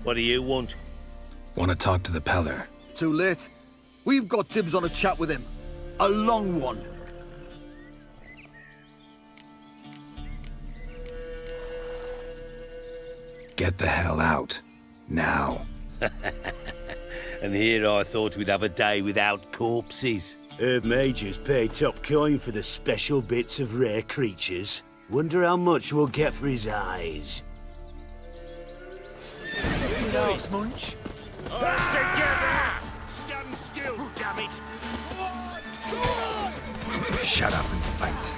What do you want? Want to talk to the Peller. Too late. We've got dibs on a chat with him. A long one. Get the hell out. Now. And here I thought we'd have a day without corpses. Herb Majors paid top coin for the special bits of rare creatures. Wonder how much we'll get for his eyes. Nice munch. All together! Stand still, damn it! Shut up and fight.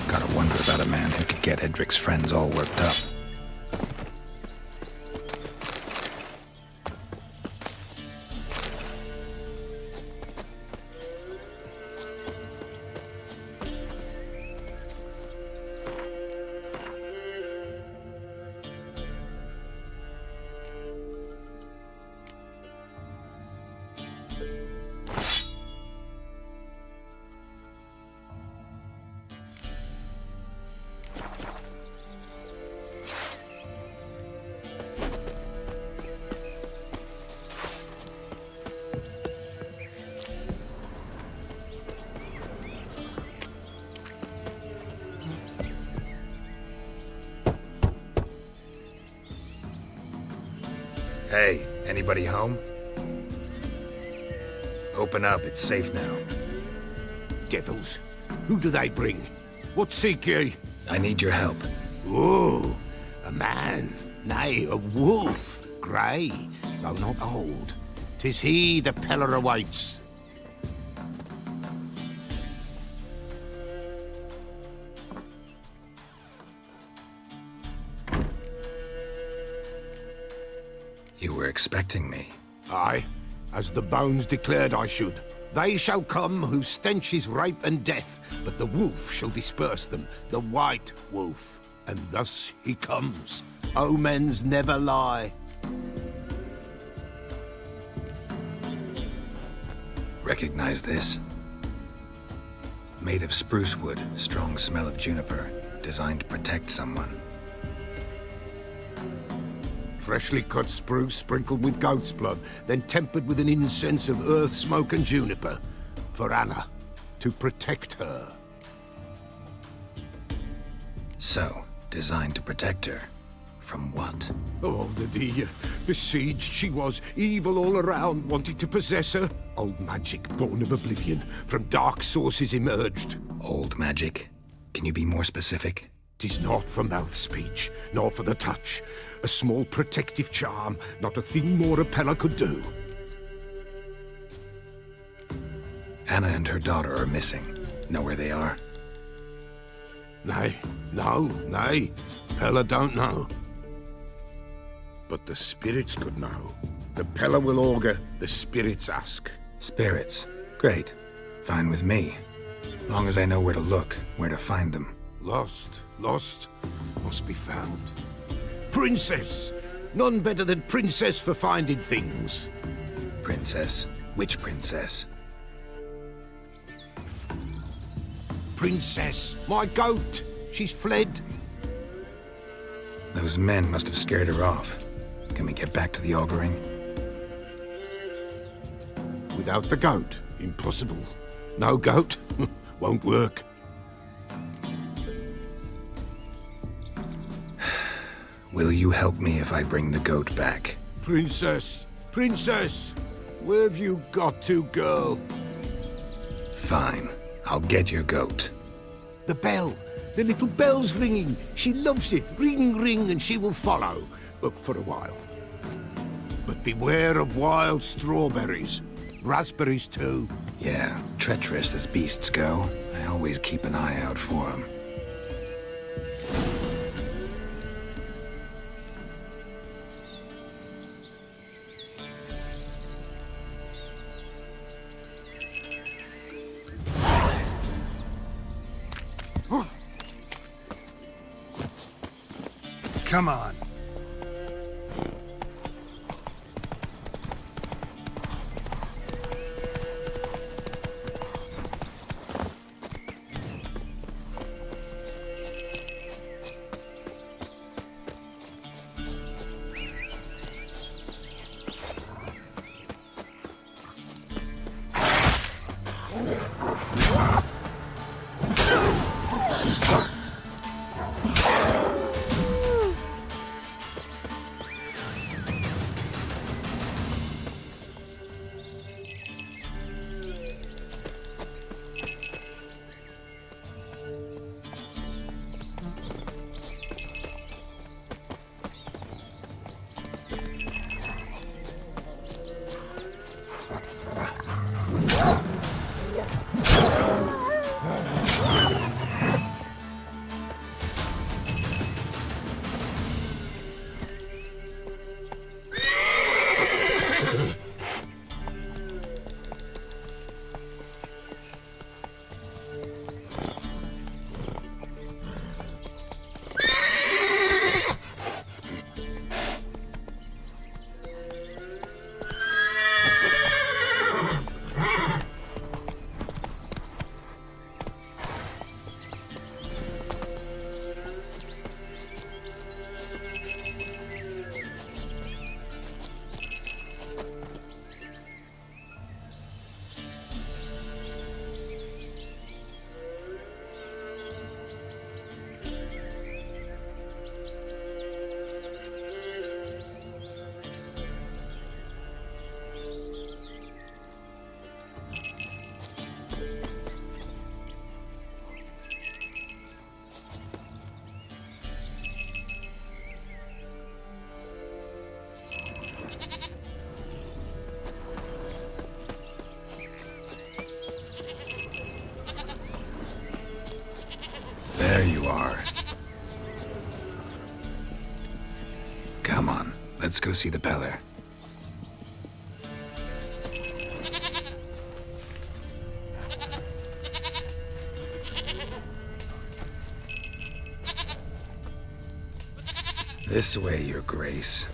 Gotta wonder about a man who could get Edric's friends all worked up. Hey, anybody home? Open up, it's safe now. Devils, who do they bring? What seek ye? I need your help. Oh, a man, nay, a wolf, grey, though not old. 'Tis he the Peller awaits. You were expecting me. Aye, as the bones declared I should. They shall come whose stench is rape and death, but the wolf shall disperse them, the white wolf. And thus he comes. Omens never lie. Recognize this? Made of spruce wood, strong smell of juniper, designed to protect someone. Freshly cut spruce sprinkled with goat's blood, then tempered with an incense of earth, smoke and juniper. For Anna, to protect her. So, designed to protect her. From what? Oh, the besieged she was, evil all around, wanting to possess her. Old magic born of oblivion, from dark sources emerged. Old magic? Can you be more specific? 'Tis not for mouth speech, nor for the touch. A small protective charm, not a thing more a Peller could do. Anna and her daughter are missing. Know where they are? Nay, nay. Peller don't know. But the spirits could know. The Peller will augur, the spirits ask. Spirits. Great. Fine with me. Long as I know where to look, where to find them. Lost, must be found. Princess! None better than Princess for finding things. Princess? Which princess? Princess, my goat! She's fled. Those men must have scared her off. Can we get back to the auguring? Without the goat, impossible. No goat, won't work. Will you help me if I bring the goat back? Princess! Where have you got to, girl? Fine. I'll get your goat. The bell! The little bell's ringing. She loves it. Ring, ring, and she will follow. For a while. But beware of wild strawberries. Raspberries, too. Yeah, treacherous as beasts go. I always keep an eye out for them. Come on. There you are. Come on, let's go see the Beller. This way, Your Grace.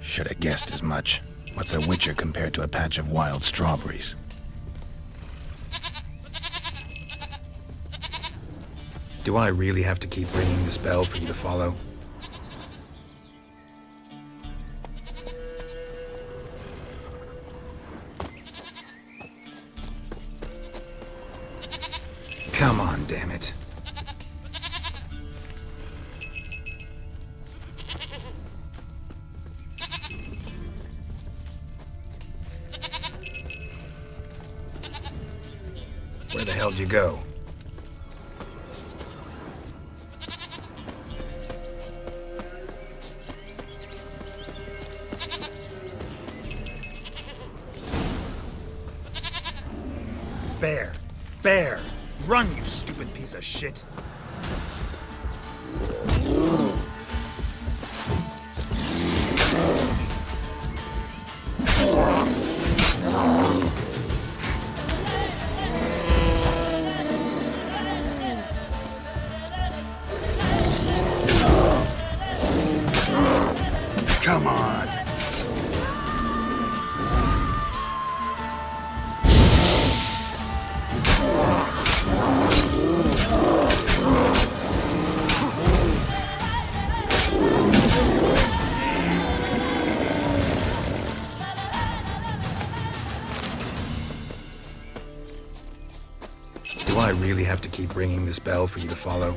Should have guessed as much. What's a witcher compared to a patch of wild strawberries? Do I really have to keep ringing this bell for you to follow? Come on, damn it. Where the hell'd you go? Bear! Bear! Run, you stupid piece of shit! Come on! Do I really have to keep ringing this bell for you to follow?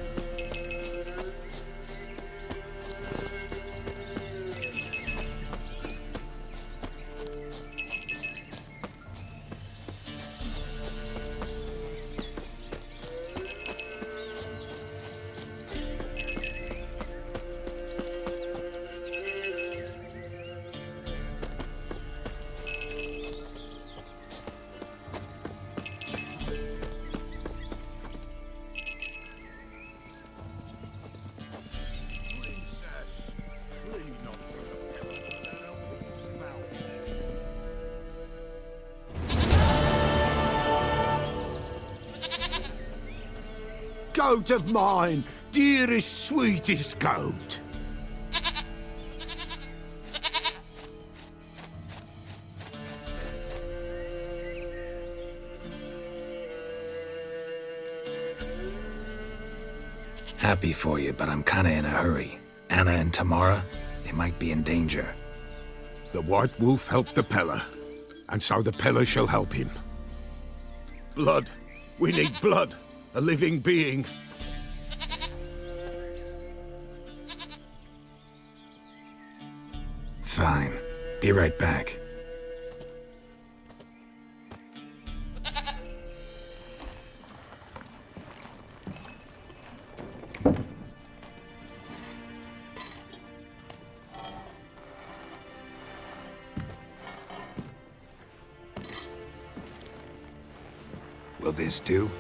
goat of mine, dearest, sweetest goat. Happy for you, but I'm kinda in a hurry. Anna and Tamara, they might be in danger. The White Wolf helped the Peller, and so the Peller shall help him. Blood. We need blood. A living being. Fine. Be right back. Will this do?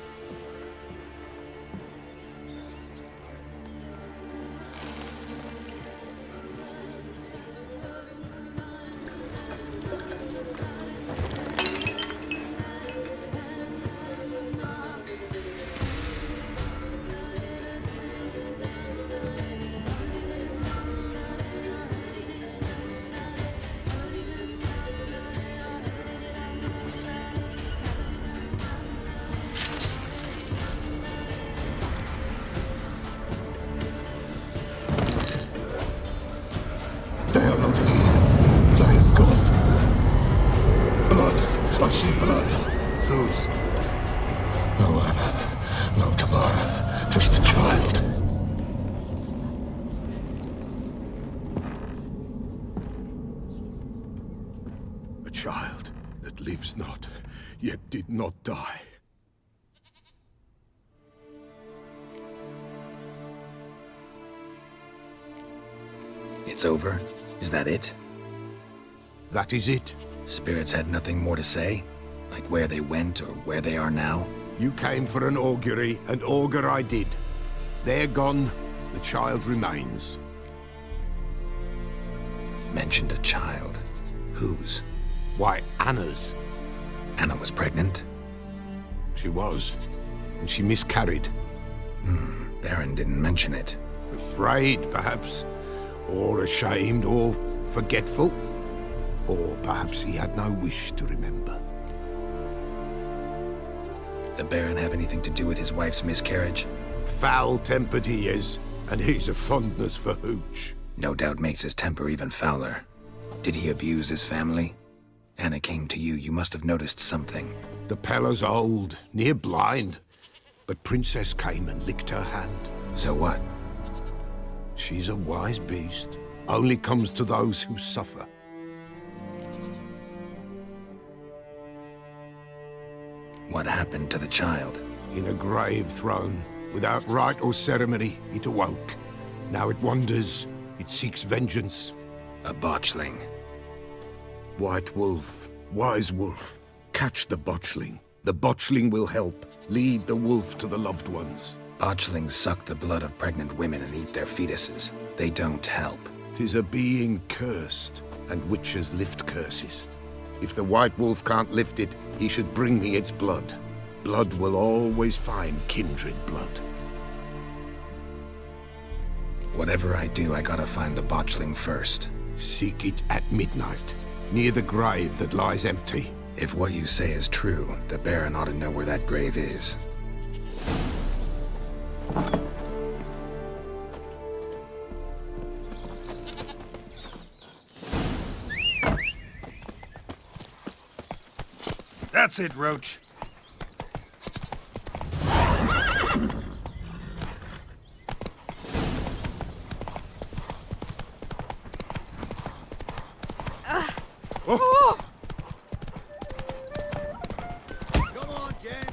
They are not here. They is gone. Blood. I see blood. Whose? No Anna. No Tamara. Just the child. A child that lives not, yet did not die. It's over? Is that it? That is it. Spirits had nothing more to say? Like where they went or where they are now? You came for an augury, and augur I did. They're gone. The child remains. Mentioned a child. Whose? Why, Anna's. Anna was pregnant? She was. And she miscarried. Baron didn't mention it. Afraid, perhaps. Or ashamed, or forgetful. Or perhaps he had no wish to remember. The Baron have anything to do with his wife's miscarriage? Foul-tempered he is, and he's a fondness for hooch. No doubt makes his temper even fouler. Did he abuse his family? Anna came to you, you must have noticed something. The Peller's old, near blind. But Princess came and licked her hand. So what? She's a wise beast. Only comes to those who suffer. What happened to the child? In a grave thrown, without rite or ceremony, it awoke. Now it wanders, it seeks vengeance. A botchling. White Wolf, Wise Wolf, catch the botchling. The botchling will help, lead the wolf to the loved ones. Botchlings suck the blood of pregnant women and eat their fetuses. They don't help. 'Tis a being cursed, and witches lift curses. If the White Wolf can't lift it, he should bring me its blood. Blood will always find kindred blood. Whatever I do, I gotta find the botchling first. Seek it at midnight, near the grave that lies empty. If what you say is true, the Baron ought to know where that grave is. That's it, Roach. Come on, Jen.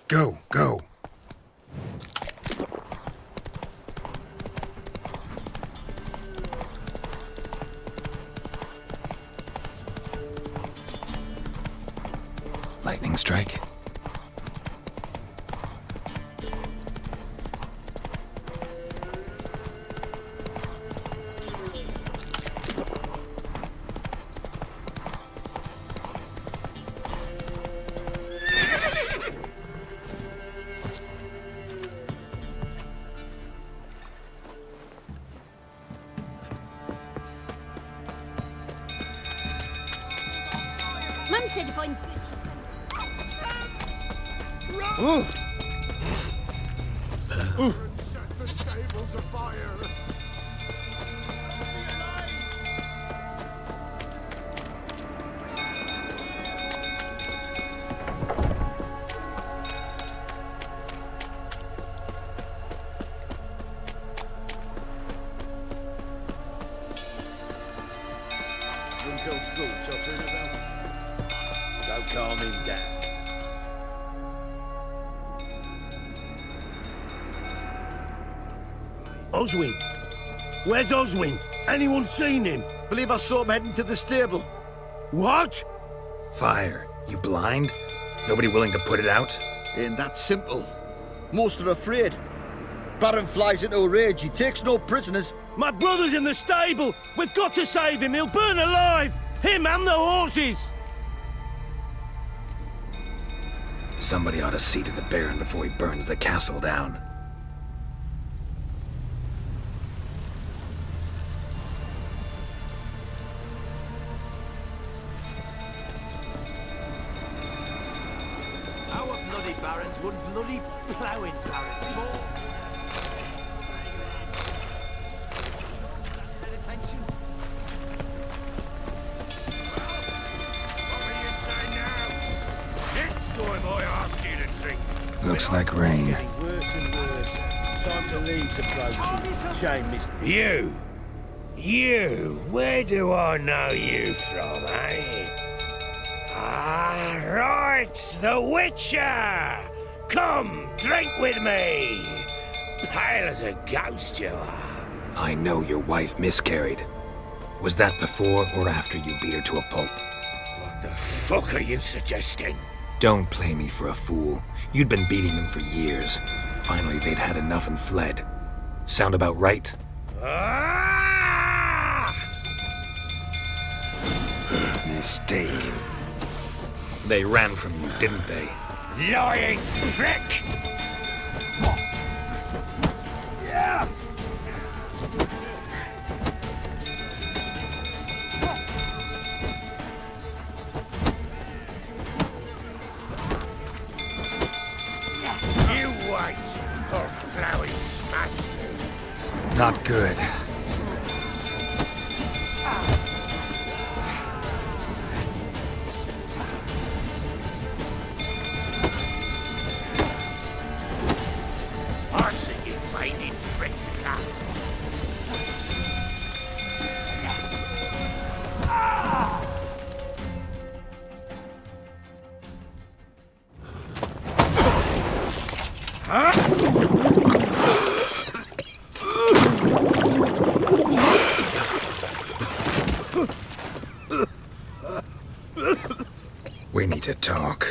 Go, go. Mum said if I'm good, she'll send Set the stables afire. Don't calm him down. Oswin! Where's Oswin? Anyone seen him? Believe I saw him heading to the stable. What? Fire. You blind? Nobody willing to put it out? Ain't that simple. Most are afraid. Baron flies into a rage. He takes no prisoners. My brother's in the stable! We've got to save him! He'll burn alive! Him and the horses! Somebody ought to see to the Baron before he burns the castle down. Our bloody barons were bloody ploughing barons. Attention. What will you say now? Next time I ask you to drink. Looks like rain. Getting worse and worse. Time to leave's approaching. Shame, Mr. You, where do I know you from, eh? Ah, right, the Witcher! Come, drink with me! Pale as a ghost you are. I know your wife miscarried. Was that before or after you beat her to a pulp? What the fuck are you suggesting? Don't play me for a fool. You'd been beating them for years. Finally, they'd had enough and fled. Sound about right? Ah! Mistake. They ran from you, didn't they? Lying prick! Yeah! You wait, or ploughing smash you. Not good. I see you fighting prick. We need to talk.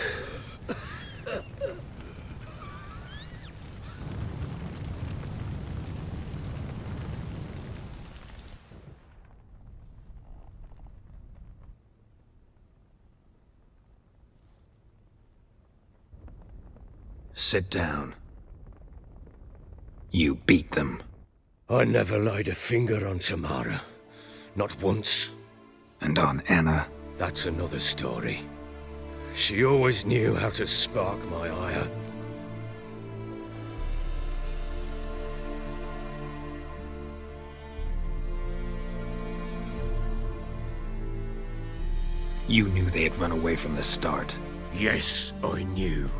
Sit down. You beat them. I never laid a finger on Tamara. Not once. And on Anna. That's another story. She always knew how to spark my ire. You knew they had run away from the start. Yes, I knew.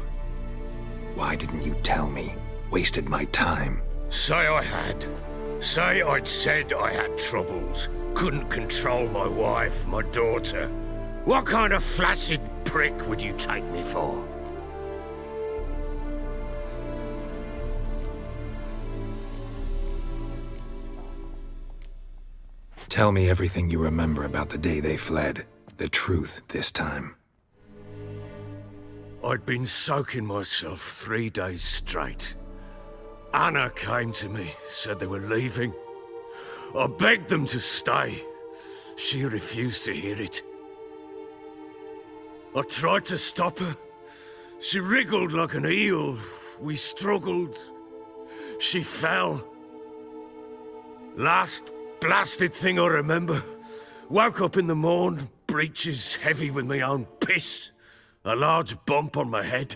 Why didn't you tell me? Wasted my time. Say I had. Say I'd said I had troubles. Couldn't control my wife, my daughter. What kind of flaccid prick would you take me for? Tell me everything you remember about the day they fled. The truth this time. I'd been soaking myself 3 days straight. Anna came to me, said they were leaving. I begged them to stay. She refused to hear it. I tried to stop her. She wriggled like an eel. We struggled. She fell. Last blasted thing I remember. Woke up in the morn, breeches heavy with my own piss, a large bump on my head.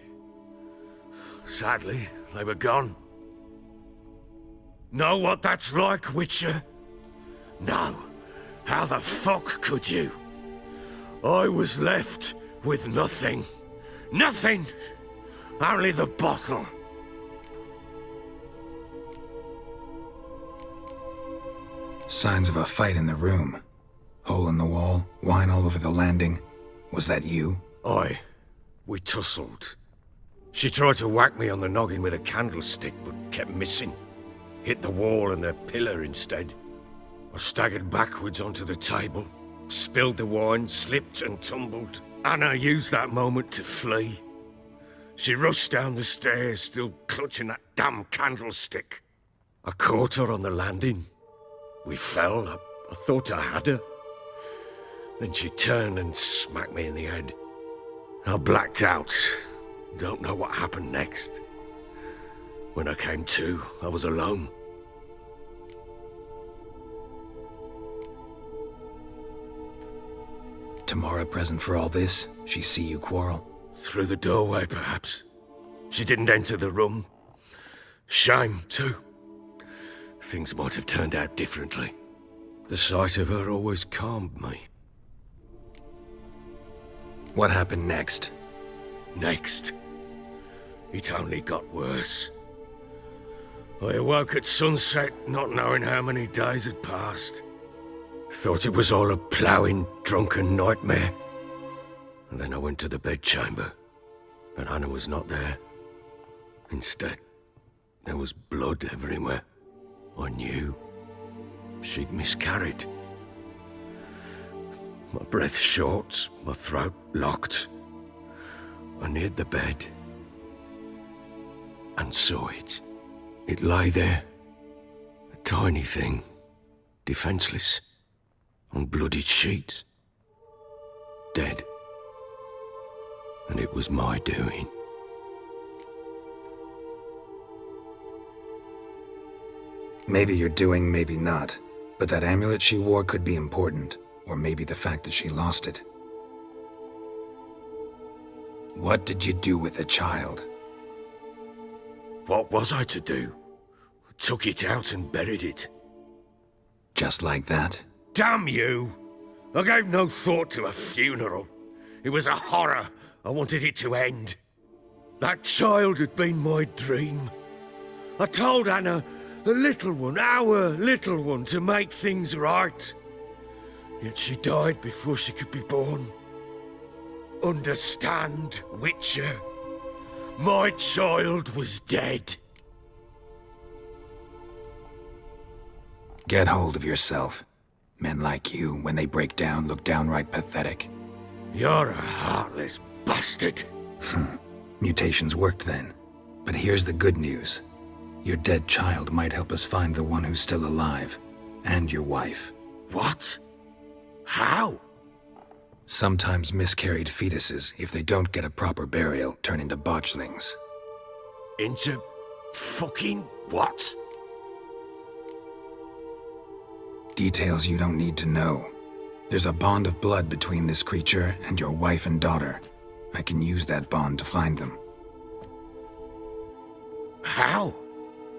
Sadly, they were gone. Know what that's like, Witcher? No. How the fuck could you? I was left with nothing. Nothing! Only the bottle. Signs of a fight in the room. Hole in the wall, wine all over the landing. Was that you? We tussled. She tried to whack me on the noggin with a candlestick, but kept missing. Hit the wall and the pillar instead. I staggered backwards onto the table, spilled the wine, slipped and tumbled. Anna used that moment to flee. She rushed down the stairs, still clutching that damn candlestick. I caught her on the landing. We fell. I thought I had her. Then she turned and smacked me in the head. I blacked out. Don't know what happened next. When I came to, I was alone. Tamara present for all this? She see you quarrel? Through the doorway, perhaps. She didn't enter the room. Shame, too. Things might have turned out differently. The sight of her always calmed me. What happened next? Next, it only got worse. I awoke at sunset, not knowing how many days had passed. Thought it was all a ploughing, drunken nightmare. And then I went to the bedchamber, but Anna was not there. Instead, there was blood everywhere. I knew she'd miscarried. My breath short, my throat locked. I neared the bed and saw it. It lay there, a tiny thing, defenseless, on bloodied sheets, dead. And it was my doing. Maybe you're doing, maybe not. But that amulet she wore could be important. Or maybe the fact that she lost it. What did you do with the child? What was I to do? I took it out and buried it. Just like that? Damn you! I gave no thought to a funeral. It was a horror. I wanted it to end. That child had been my dream. I told Anna, the little one, our little one, to make things right. Yet she died before she could be born. Understand, Witcher? My child was dead. Get hold of yourself. Men like you, when they break down, look downright pathetic. You're a heartless bastard. Mutations worked then. But here's the good news. Your dead child might help us find the one who's still alive. And your wife. What? How? Sometimes miscarried fetuses, if they don't get a proper burial, turn into botchlings. Into fucking what? Details you don't need to know. There's a bond of blood between this creature and your wife and daughter. I can use that bond to find them. How?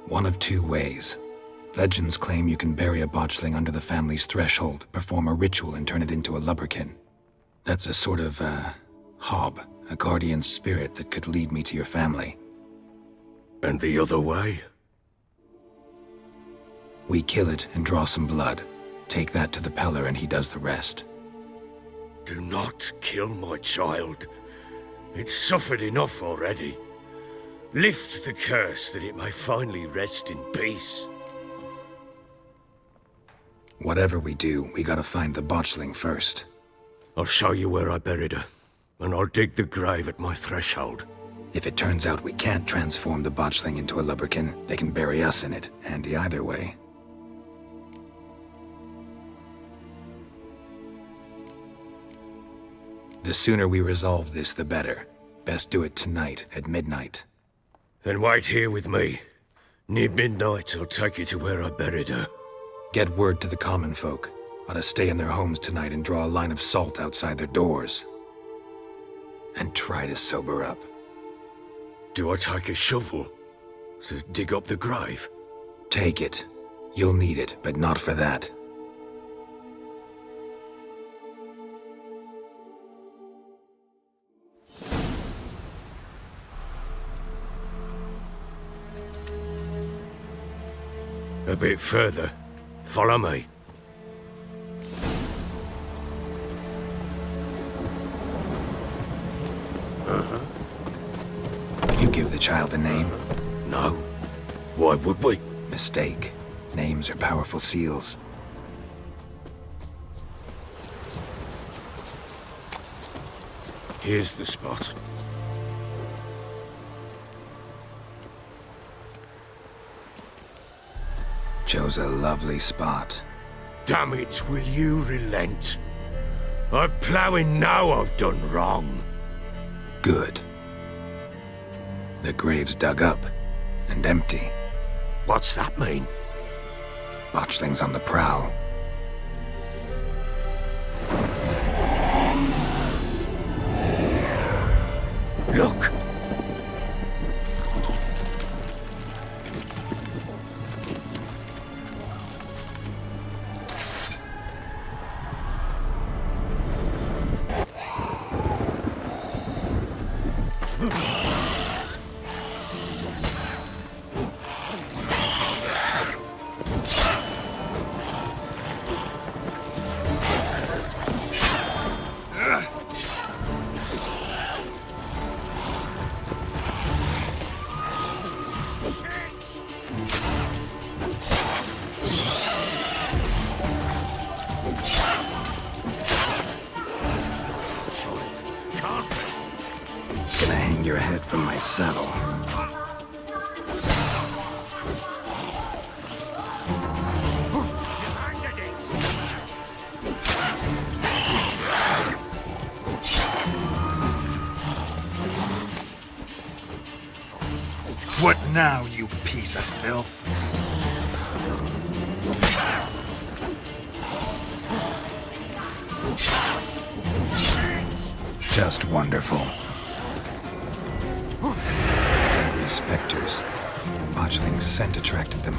One of two ways. Legends claim you can bury a botchling under the family's threshold, perform a ritual, and turn it into a lubberkin. That's a sort of, hob, a guardian spirit that could lead me to your family. And the other way? We kill it and draw some blood. Take that to the Peller and he does the rest. Do not kill my child. It's suffered enough already. Lift the curse that it may finally rest in peace. Whatever we do, we gotta find the botchling first. I'll show you where I buried her, and I'll dig the grave at my threshold. If it turns out we can't transform the botchling into a lubberkin, they can bury us in it. Handy either way. The sooner we resolve this, the better. Best do it tonight, at midnight. Then wait here with me. Near midnight, I'll take you to where I buried her. Get word to the common folk. Ought to stay in their homes tonight and draw a line of salt outside their doors. and try to sober up. Do I take a shovel to dig up the grave? Take it. You'll need it, but not for that. A bit further. Follow me. You give the child a name? No. Why would we? Mistake. Names are powerful seals. Here's the spot. Chose a lovely spot. Damn it, will you relent? I'm ploughing now I've done wrong. Good. The grave's dug up and empty. What's that mean? Botchling's on the prowl. Look! Gonna hang your head from my saddle. What now, you piece of filth? Just wonderful. Angry specters. Botchling's scent attracted them.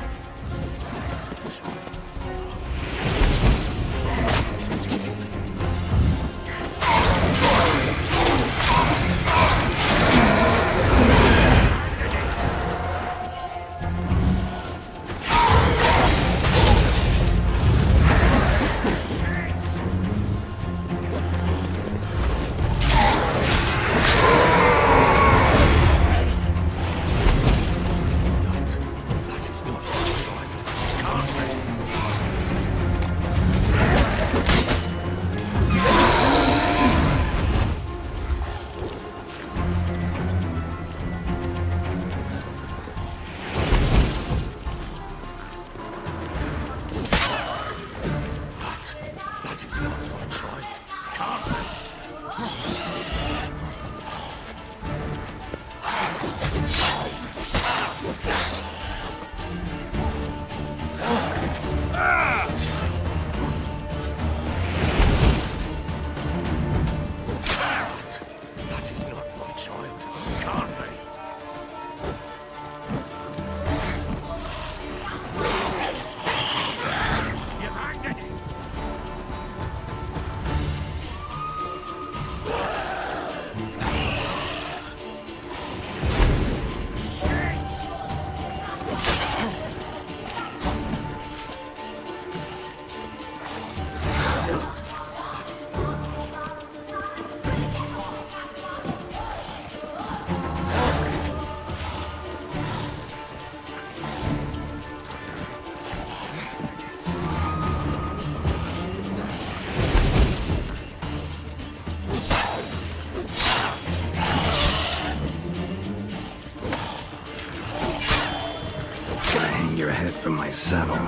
Your head from my saddle.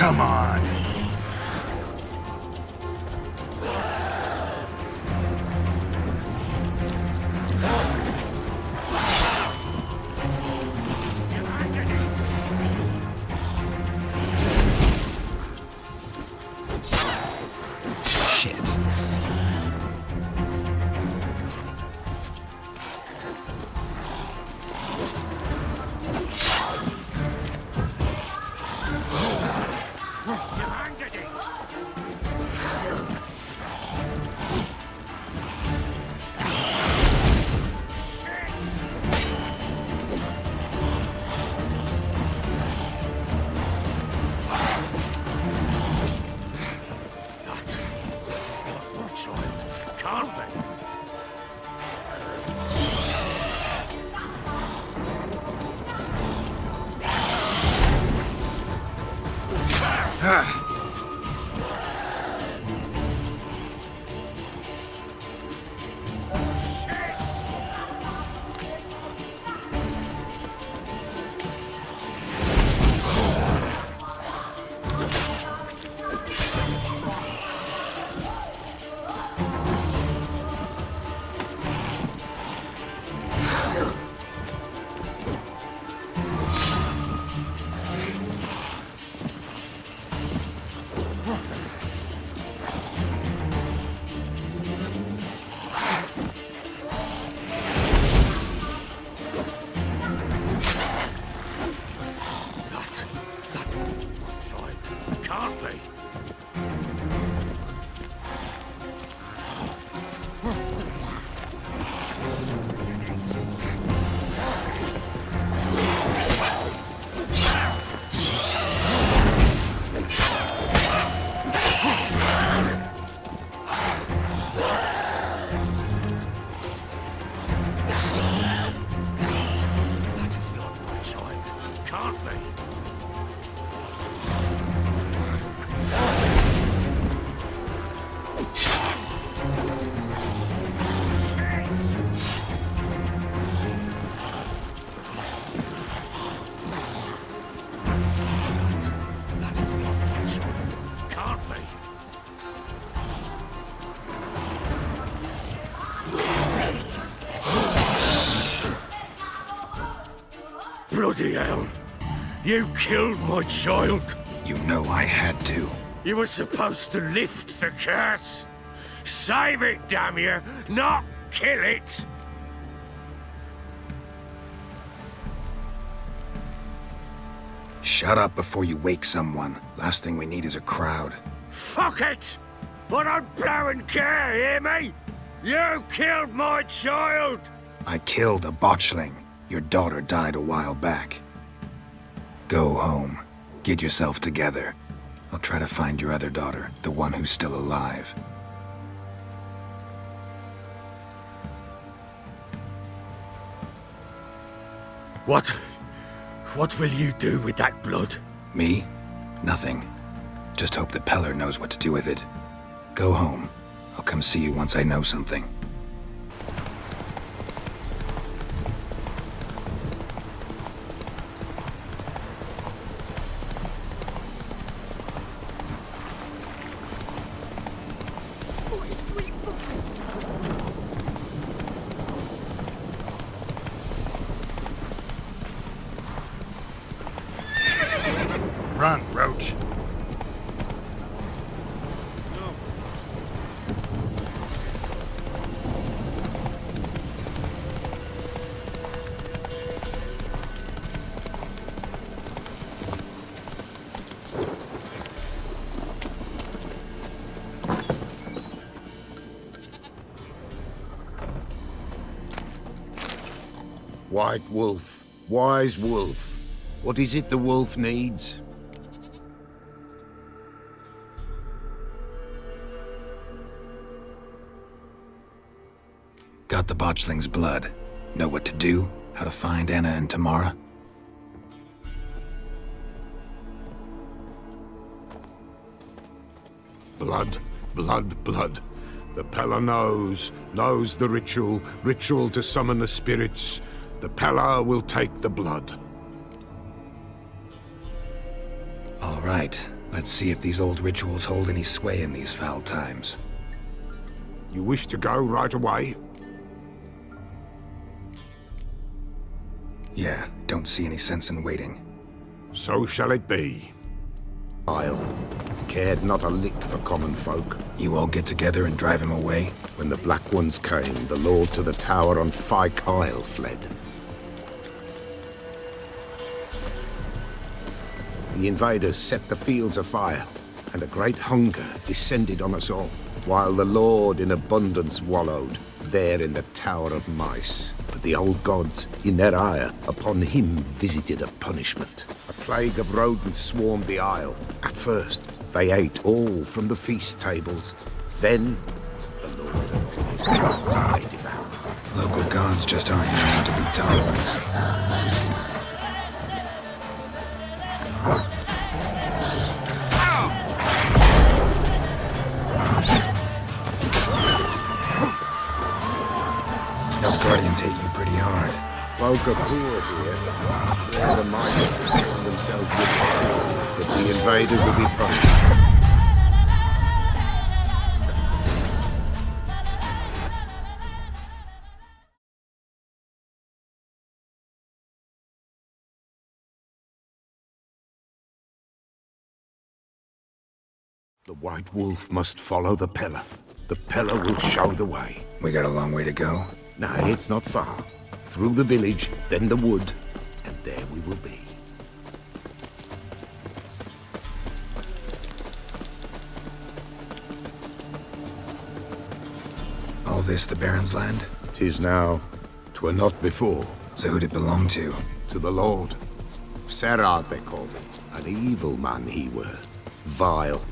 Come on. Shit. Bloody hell! You killed my child! You know I had to. You were supposed to lift the curse! Save it, damn you! Not kill it! Shut up before you wake someone. Last thing we need is a crowd. Fuck it! I don't blow and care, hear me? You killed my child! I killed a botchling. Your daughter died a while back. Go home. Get yourself together. I'll try to find your other daughter, the one who's still alive. What will you do with that blood? Me? Nothing. Just hope that Peller knows what to do with it. Go home. I'll come see you once I know something. Run, Roach. White wolf, wise wolf. What is it the wolf needs? Got the botchling's blood. Know what to do? How to find Anna and Tamara? Blood, blood, blood. The Peller knows the ritual to summon the spirits. The Peller will take the blood. All right. Let's see if these old rituals hold any sway in these foul times. You wish to go right away? Yeah, don't see any sense in waiting. So shall it be. Isle cared not a lick for common folk. You all get together and drive him away? When the Black Ones came, the Lord to the tower on Fyke Isle fled. The invaders set the fields afire, and a great hunger descended on us all, while the Lord in abundance wallowed, there in the Tower of Mice. But the old gods, in their ire, upon him visited a punishment. A plague of rodents swarmed the isle. At first, they ate all from the feast tables. Then, the Lord and all his gods they devoured. Local gods just aren't known to be tolerant. Those guardians hit you pretty hard. Folk are poor here. Share the might surround themselves with fire, but the invaders will be punished. The White Wolf must follow the pillar. The pillar will show the way. We got a long way to go. No, it's not far. Through the village, then the wood, and there we will be. All this the Baron's land? 'Tis now. 'Twere not before. So who'd it belong to? To the Lord. Serad they called him. An evil man he were. Vile.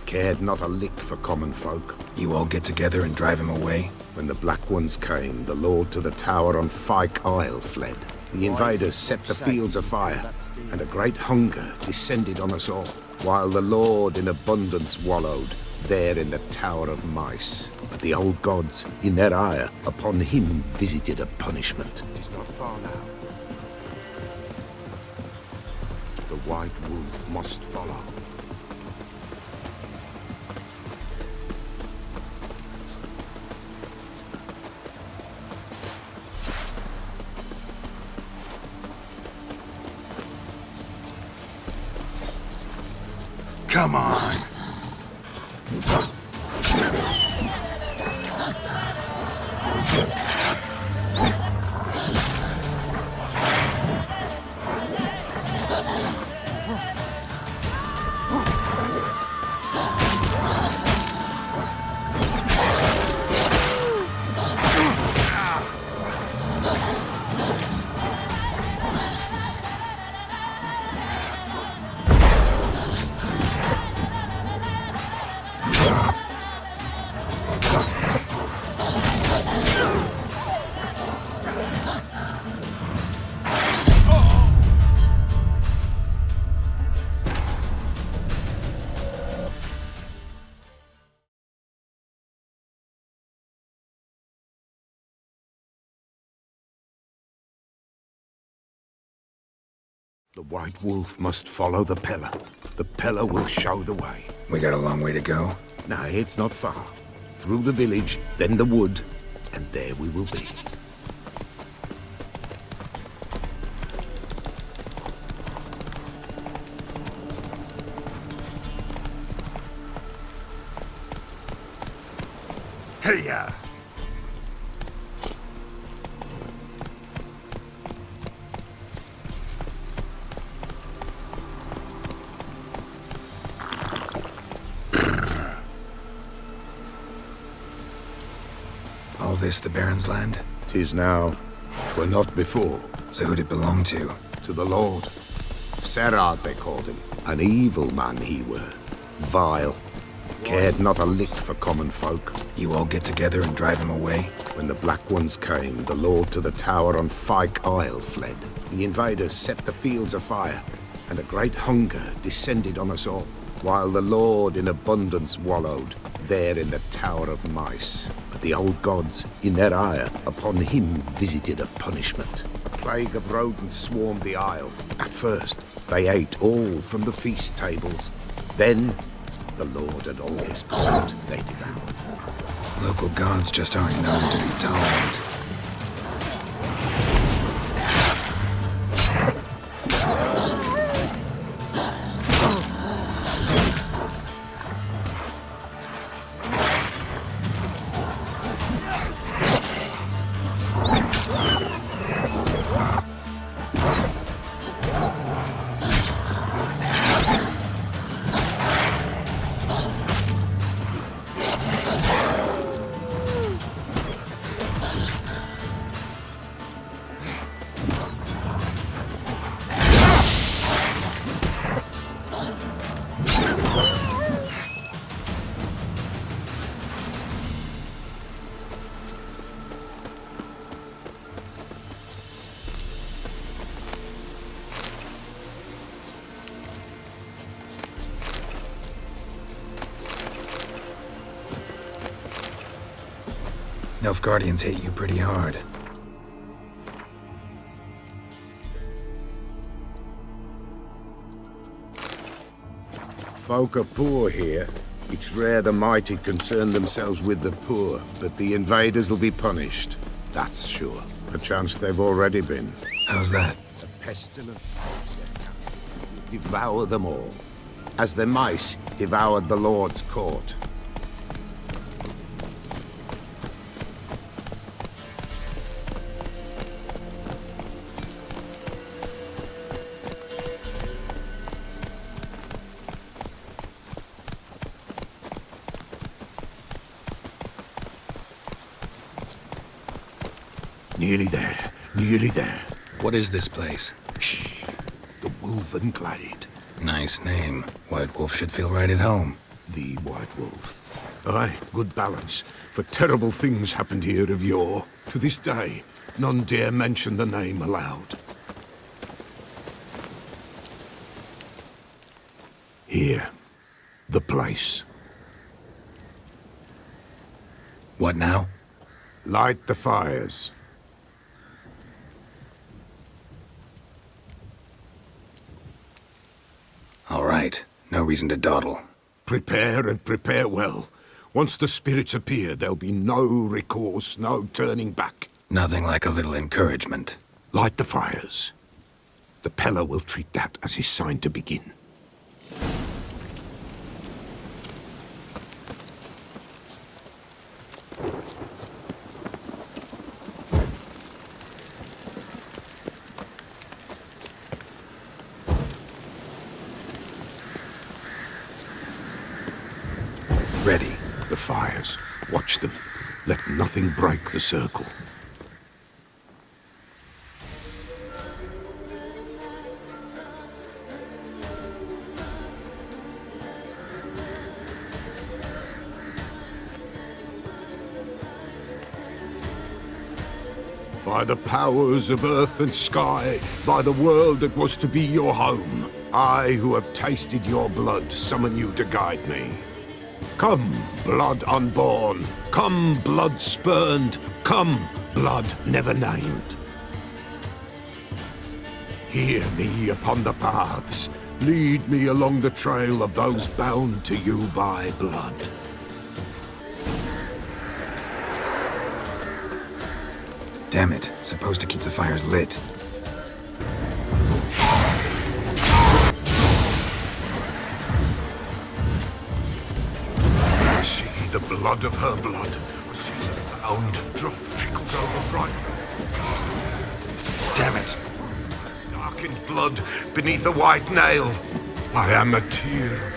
Cared not a lick for common folk. You all get together and drive him away? When the Black Ones came, the Lord to the tower on Fyke Isle fled. The invaders set the fields afire, and a great hunger descended on us all, while the Lord in abundance wallowed, there in the Tower of Mice. But the old gods, in their ire, upon him visited a punishment. 'Tis not far now. The White Wolf must follow. Come on. The White Wolf must follow the pillar. The pillar will show the way. We got a long way to go. No, it's not far. Through the village, then the wood, and there we will be. Hey-ya! All this the Baron's land? 'Tis now. 'Twere not before. So who'd it belong to? To the Lord. Serad they called him. An evil man he were. Vile. Cared not a lick for common folk. You all get together and drive him away? When the Black Ones came, the Lord to the tower on Fyke Isle fled. The invaders set the fields afire, and a great hunger descended on us all, while the Lord in abundance wallowed, there in the Tower of Mice. But the old gods, in their ire, upon him visited a punishment. A plague of rodents swarmed the isle. At first, they ate all from the feast tables. Then, the Lord and all his court they devoured. Local gods just aren't known to be tolerant. Nilfgaardians hit you pretty hard. Folk are poor here. It's rare the mighty concern themselves with the poor, but the invaders will be punished. That's sure. Perchance they've already been. How's that? The pestilence will devour them all, as the mice devoured the Lord's court. Nearly there, nearly there. What is this place? Shh, the Wolven Glade. Nice name. White Wolf should feel right at home. The White Wolf. Aye, good balance. For terrible things happened here of yore. To this day, none dare mention the name aloud. Here, the place. What now? Light the fires. All right. No reason to dawdle. Prepare and prepare well. Once the spirits appear, there'll be no recourse, no turning back. Nothing like a little encouragement. Light the fires. The Peller will treat that as his sign to begin. Ready. The fires. Watch them. Let nothing break the circle. By the powers of earth and sky, by the world that was to be your home, I, who have tasted your blood, summon you to guide me. Come, blood unborn. Come, blood spurned. Come, blood never named. Hear me upon the paths. Lead me along the trail of those bound to you by blood. Damn it. Supposed to keep the fires lit. I see the blood of her blood. I see the bound drop trickles over bright. Damn it. Darkened blood beneath a white nail. I am a tear.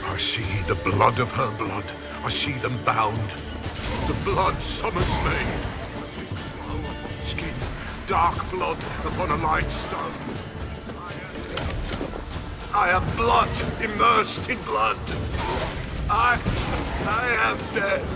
I see the blood of her blood. I see them bound. The blood summons me. Flow upon skin, dark blood upon a light stone. I am blood, immersed in blood. I am dead.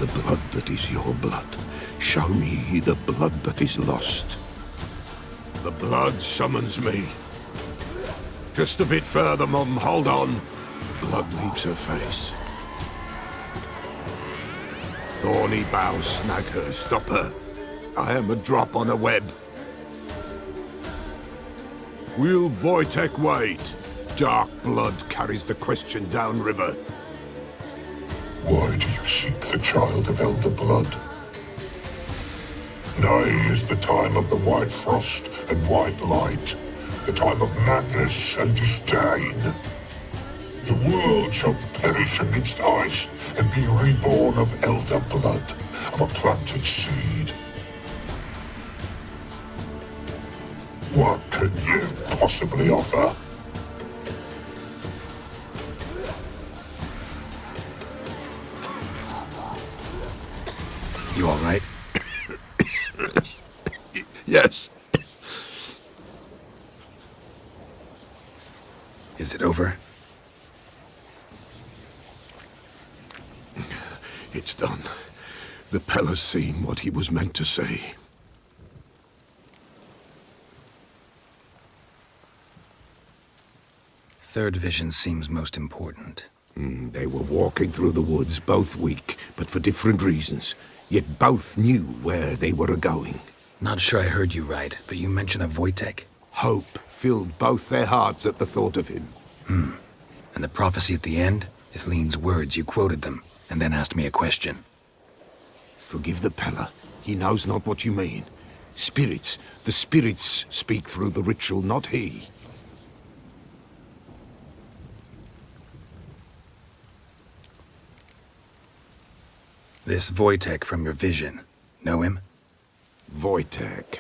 the blood that is your blood. Show me the blood that is lost. The blood summons me. Just a bit further, Mum. Hold on. Blood leaves her face. Thorny boughs snag her. Stop her. I am a drop on a web. Will Wojtek wait? Dark blood carries the question downriver. Why do you seek the child of Elder Blood? Nigh is the time of the white frost and white light, the time of madness and disdain. The world shall perish amidst ice and be reborn of Elder Blood, of a planted seed. What can you possibly offer? You all right? Yes. Is it over? It's done. The Pella's seen what he was meant to say. Third vision seems most important. They were walking through the woods, both weak, but for different reasons. Yet both knew where they were going. Not sure I heard you right, but you mentioned a Wojtek. Hope filled both their hearts at the thought of him. And the prophecy at the end? Ithlin's words, you quoted them, and then asked me a question. Forgive the Pella. He knows not what you mean. Spirits, the spirits speak through the ritual, not he. This Wojtek from your vision, know him? Wojtek.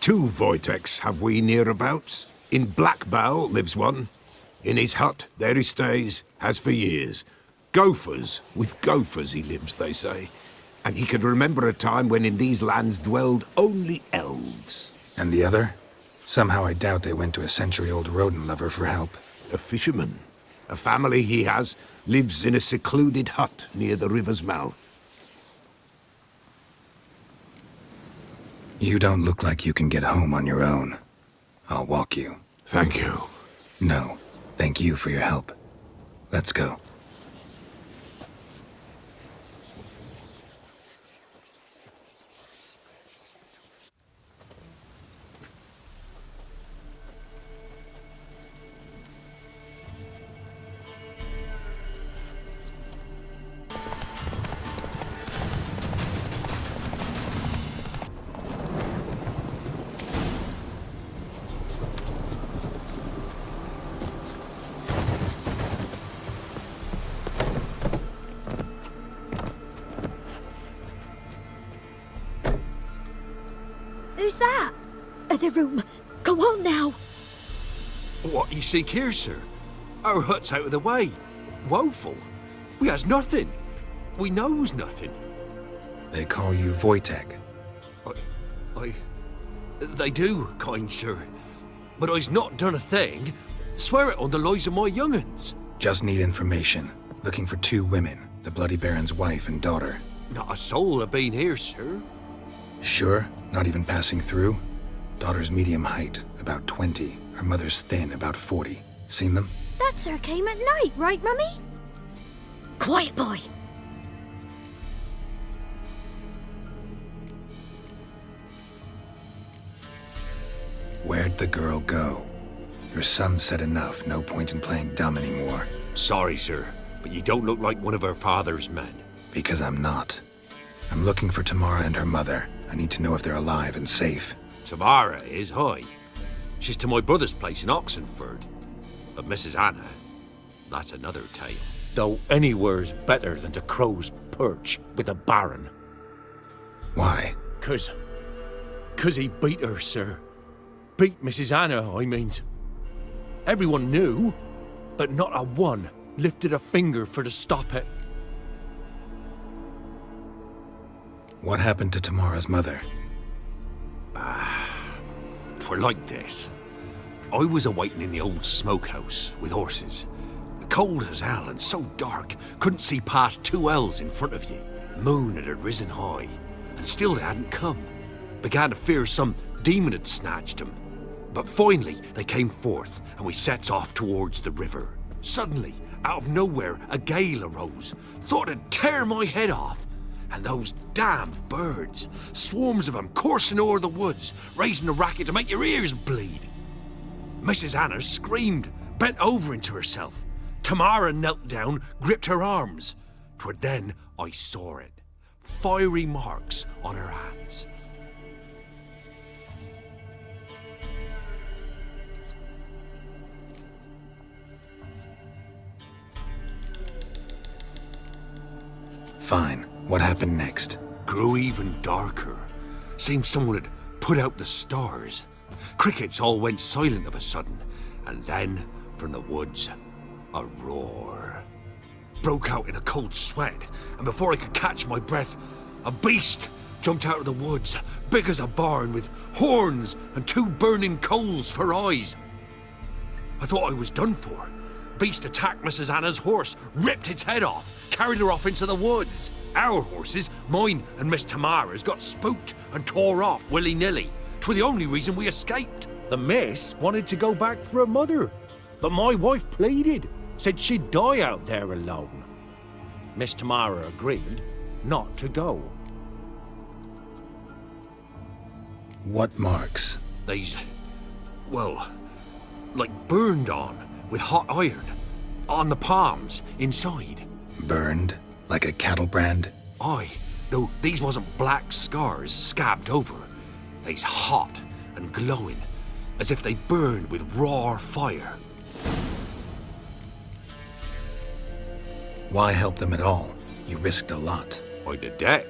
Two Wojteks have we nearabouts. In Blackbow lives one. In his hut, there he stays, has for years. Gophers, with gophers he lives, they say. And he can remember a time when in these lands dwelled only elves. And the other? Somehow I doubt they went to a century-old rodent lover for help. A fisherman. A family he has lives in a secluded hut near the river's mouth. You don't look like you can get home on your own. I'll walk you. Thank you. No, thank you for your help. Let's go. Who's that? The room. Go on now. What you seek here, sir? Our hut's out of the way. Woeful. We has nothing. We knows nothing. They call you Wojtek. They do, kind sir. But I's not done a thing. Swear it on the lives of my young'uns. Just need information. Looking for two women, the Bloody Baron's wife and daughter. Not a soul have been here, sir. Sure? Not even passing through? Daughter's medium height, about 20. Her mother's thin, about 40. Seen them? That sir came at night, right, Mummy? Quiet, boy. Where'd the girl go? Your son said enough, no point in playing dumb anymore. Sorry, sir, but you don't look like one of our father's men. Because I'm not. I'm looking for Tamara and her mother. I need to know if they're alive and safe. Tamara is high. She's to my brother's place in Oxenford. But Mrs. Anna, that's another tale. Though anywhere's better than to Crow's Perch with a baron. Why? 'Cause he beat her, sir. Beat Mrs. Anna, I means. Everyone knew, but not a one lifted a finger for to stop it. What happened to Tamara's mother? 'Twere like this. I was awaiting in the old smokehouse with horses. Cold as hell and so dark, couldn't see past 2 ells in front of you. Moon had risen high, and still they hadn't come. Began to fear some demon had snatched them. But finally they came forth, and we sets off towards the river. Suddenly, out of nowhere, a gale arose. Thought it'd tear my head off. And those damn birds, swarms of them coursing o'er the woods, raising a racket to make your ears bleed. Mrs. Anna screamed, bent over into herself. Tamara knelt down, gripped her arms. 'Twere then I saw it. Fiery marks on her hands. Fine. What happened next? Grew even darker. Seemed someone had put out the stars. Crickets all went silent of a sudden, and then, from the woods, a roar. Broke out in a cold sweat, and before I could catch my breath, a beast jumped out of the woods, big as a barn, with horns and 2 burning coals for eyes. I thought I was done for. Beast attacked Mrs. Anna's horse, ripped its head off, carried her off into the woods. Our horses, mine and Miss Tamara's, got spooked and tore off willy-nilly. 'Twere the only reason we escaped. The miss wanted to go back for her mother, but my wife pleaded, said she'd die out there alone. Miss Tamara agreed not to go. What marks? They's, well, like burned on with hot iron. On the palms, inside. Burned? Like a cattle brand? Aye, though these wasn't black scars scabbed over. They's hot and glowing, as if they burned with raw fire. Why help them at all? You risked a lot. I'd a debt.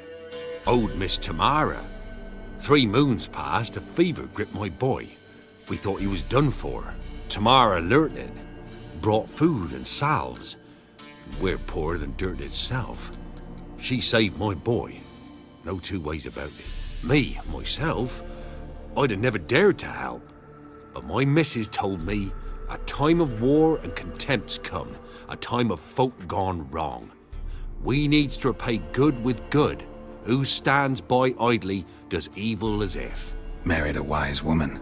Owed Miss Tamara. 3 moons passed, a fever gripped my boy. We thought he was done for. Tamara learnt it. Brought food and salves. We're poorer than dirt itself. She saved my boy. No 2 ways about it. Me, myself, I'd have never dared to help. But my missus told me a time of war and contempt's come. A time of folk gone wrong. We needs to repay good with good. Who stands by idly does evil as if. Married a wise woman.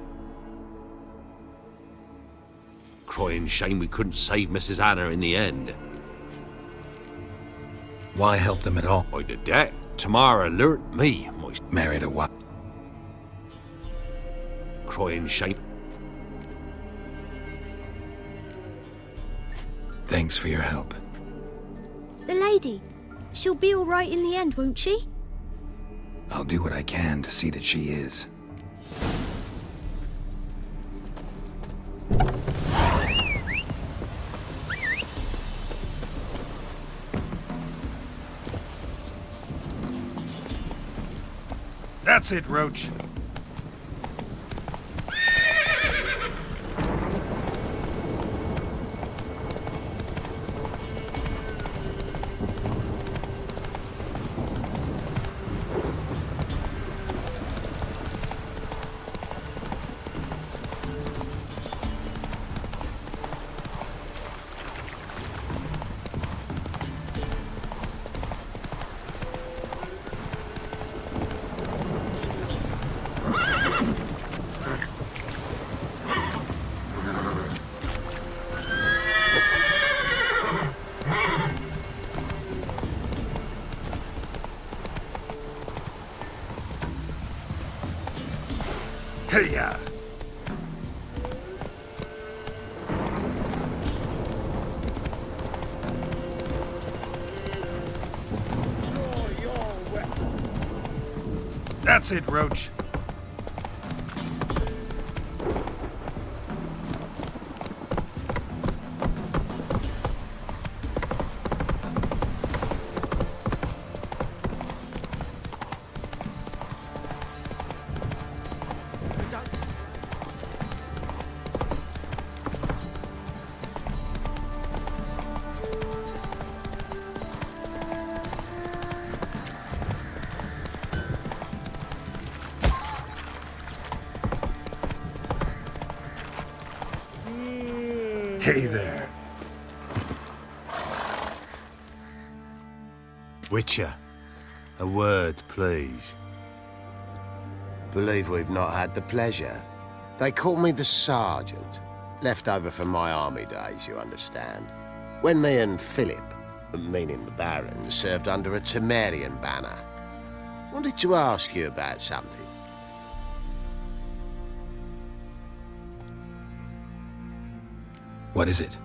Crying shame we couldn't save Mrs. Anna in the end. Why help them at all? I'd a debt. Tamara learnt me, my... Married a what? Crying shame. Thanks for your help. The lady, she'll be all right in the end, won't she? I'll do what I can to see that she is. That's it, Roach. Hey-ya! That's it, Roach. Hey there. Witcher, a word, please. Believe we've not had the pleasure. They call me the Sergeant. Left over from my army days, you understand. When me and Philip, meaning the Baron, served under a Temerian banner. Wanted to ask you about something. What is it?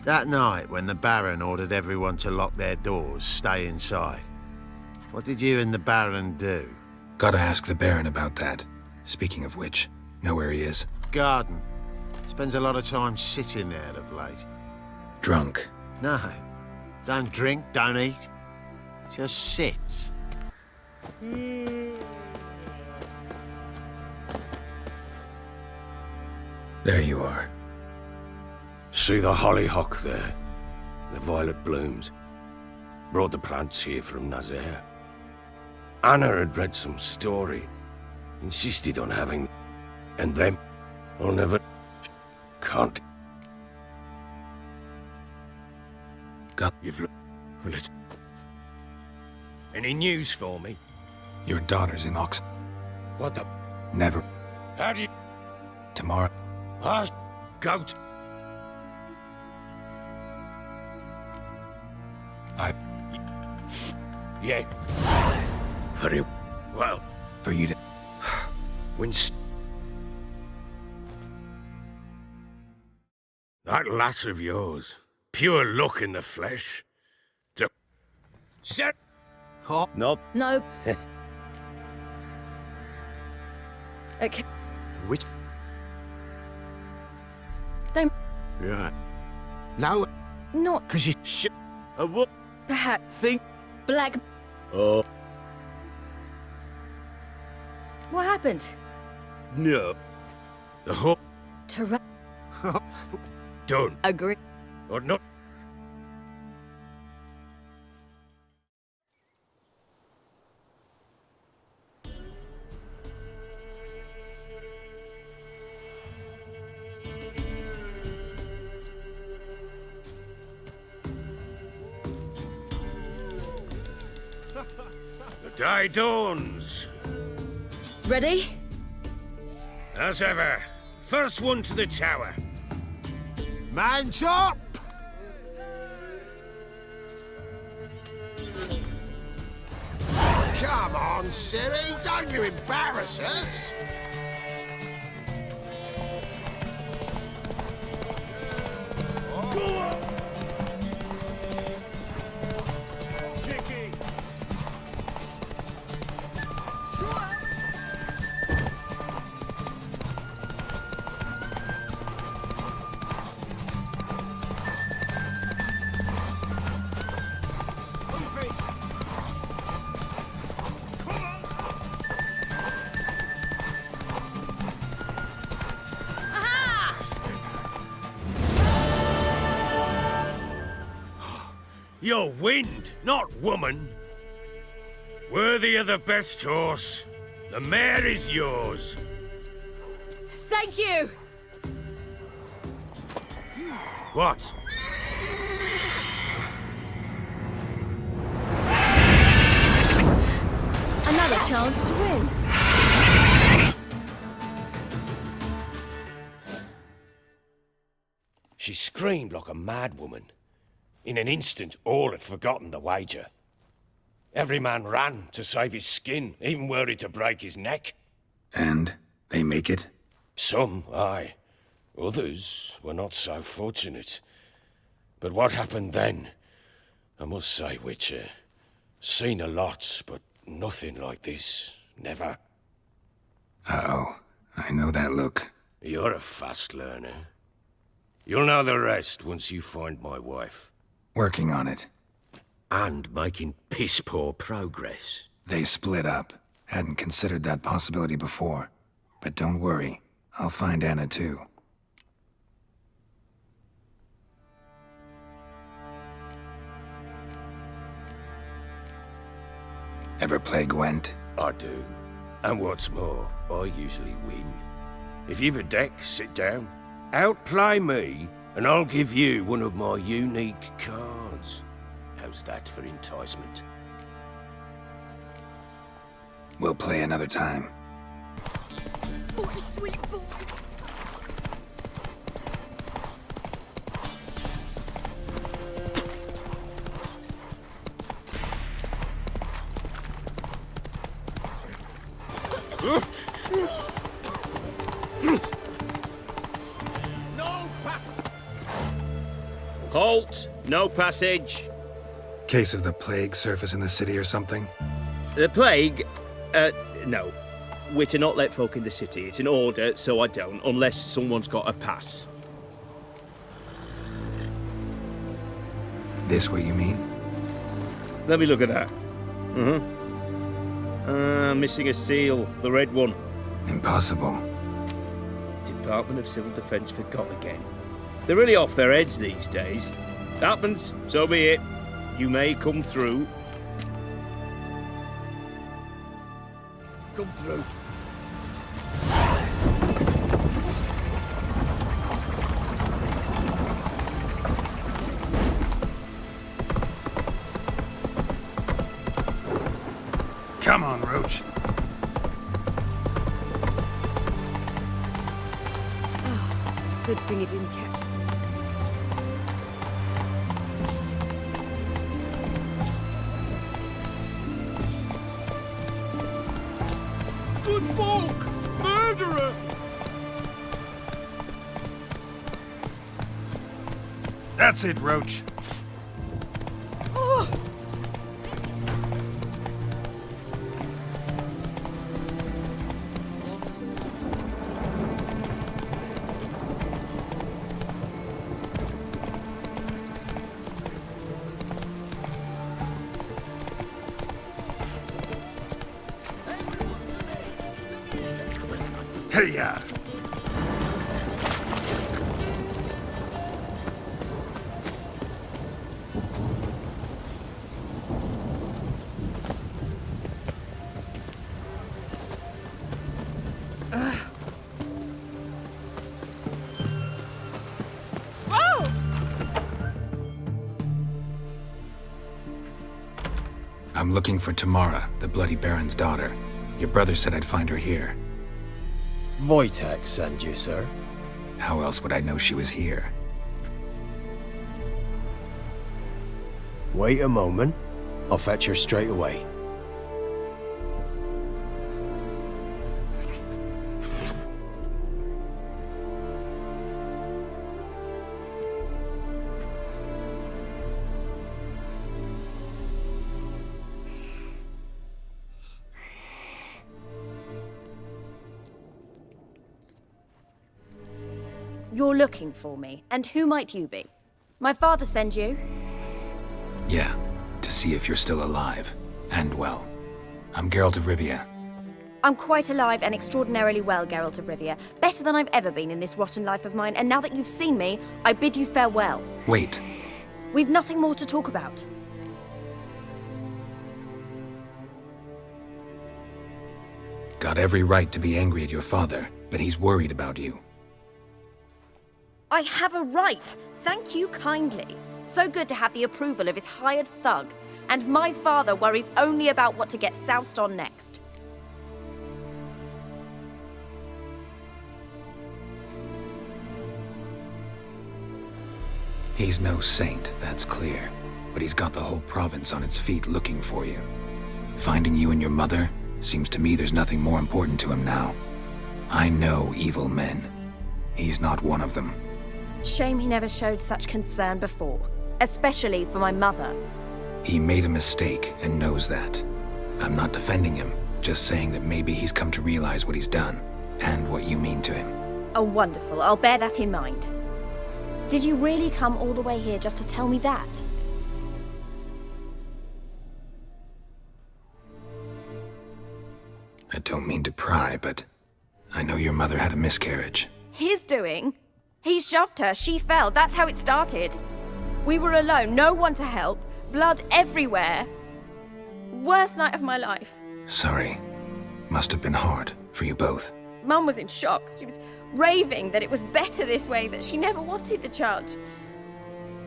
That night when the Baron ordered everyone to lock their doors, stay inside. What did you and the Baron do? Gotta ask the Baron about that. Speaking of which, know where he is? Garden. Spends a lot of time sitting there of late. Drunk. No. Don't drink, don't eat. Just sits. There you are. See the hollyhock there? The violet blooms. Brought the plants here from Nazaire. Anna had read some story. Insisted on having... And them. I'll never... Can't... Got... You've... Well, it's... Any news for me? Your daughter's in Ox... What the... Never. How do you... Tomorrow. Ah, goat. Yeah. For you. Well. For you to... When... That lass of yours. Pure luck in the flesh. To... Set... Nope. No. Okay. Which... They... Yeah. No, Not... because you A what? Perhaps... think... Black... Oh. What happened? No. The whole... To... Done. Agree. Or not. The day dawns. Ready? As ever. First one to the tower. Man's up! Come on, silly, don't you embarrass us! You're wind, not woman. Worthy of the best horse. The mare is yours. Thank you! What? Another chance to win. She screamed like a mad woman. In an instant, all had forgotten the wager. Every man ran to save his skin, even were he to break his neck. And they make it? Some, aye. Others were not so fortunate. But what happened then? I must say, Witcher, seen a lot, but nothing like this. Never. Uh-oh. I know that look. You're a fast learner. You'll know the rest once you find my wife. Working on it. And making piss-poor progress. They split up. Hadn't considered that possibility before. But don't worry. I'll find Anna too. Ever play Gwent? I do. And what's more, I usually win. If you've a deck, sit down. Outplay me, and I'll give you one of my unique cards. How's that for enticement? We'll play another time. Boy, sweet boy. Halt! No passage. Case of the plague surface in the city or something? The plague? No. We're to not let folk in the city. It's an order, so I don't, unless someone's got a pass. This way, you mean? Let me look at that. Missing a seal. The red one. Impossible. Department of Civil Defence forgot again. They're really off their heads these days. Happens, so be it. You may come through. Come through. Come on, Roach. Good thing he didn't catch us. Good folk! Murderer! That's it, Roach. Hey-ya! I'm looking for Tamara, the Bloody Baron's daughter. Your brother said I'd find her here. Wojtek sent you, sir. How else would I know she was here? Wait a moment. I'll fetch her straight away. You're looking for me, and who might you be? My father send you? Yeah, to see if you're still alive. And well. I'm Geralt of Rivia. I'm quite alive and extraordinarily well, Geralt of Rivia. Better than I've ever been in this rotten life of mine, and now that you've seen me, I bid you farewell. Wait. We've nothing more to talk about. Got every right to be angry at your father, but he's worried about you. I have a right. Thank you kindly. So good to have the approval of his hired thug. And my father worries only about what to get soused on next. He's no saint, that's clear. But he's got the whole province on its feet looking for you. Finding you and your mother, seems to me there's nothing more important to him now. I know evil men. He's not one of them. Shame he never showed such concern before. Especially for my mother. He made a mistake and knows that. I'm not defending him, just saying that maybe he's come to realize what he's done, and what you mean to him. Oh, wonderful. I'll bear that in mind. Did you really come all the way here just to tell me that? I don't mean to pry, but I know your mother had a miscarriage. His doing? He shoved her, she fell, that's how it started. We were alone, no one to help, blood everywhere. Worst night of my life. Sorry. Must have been hard for you both. Mum was in shock. She was raving that it was better this way, that she never wanted the child.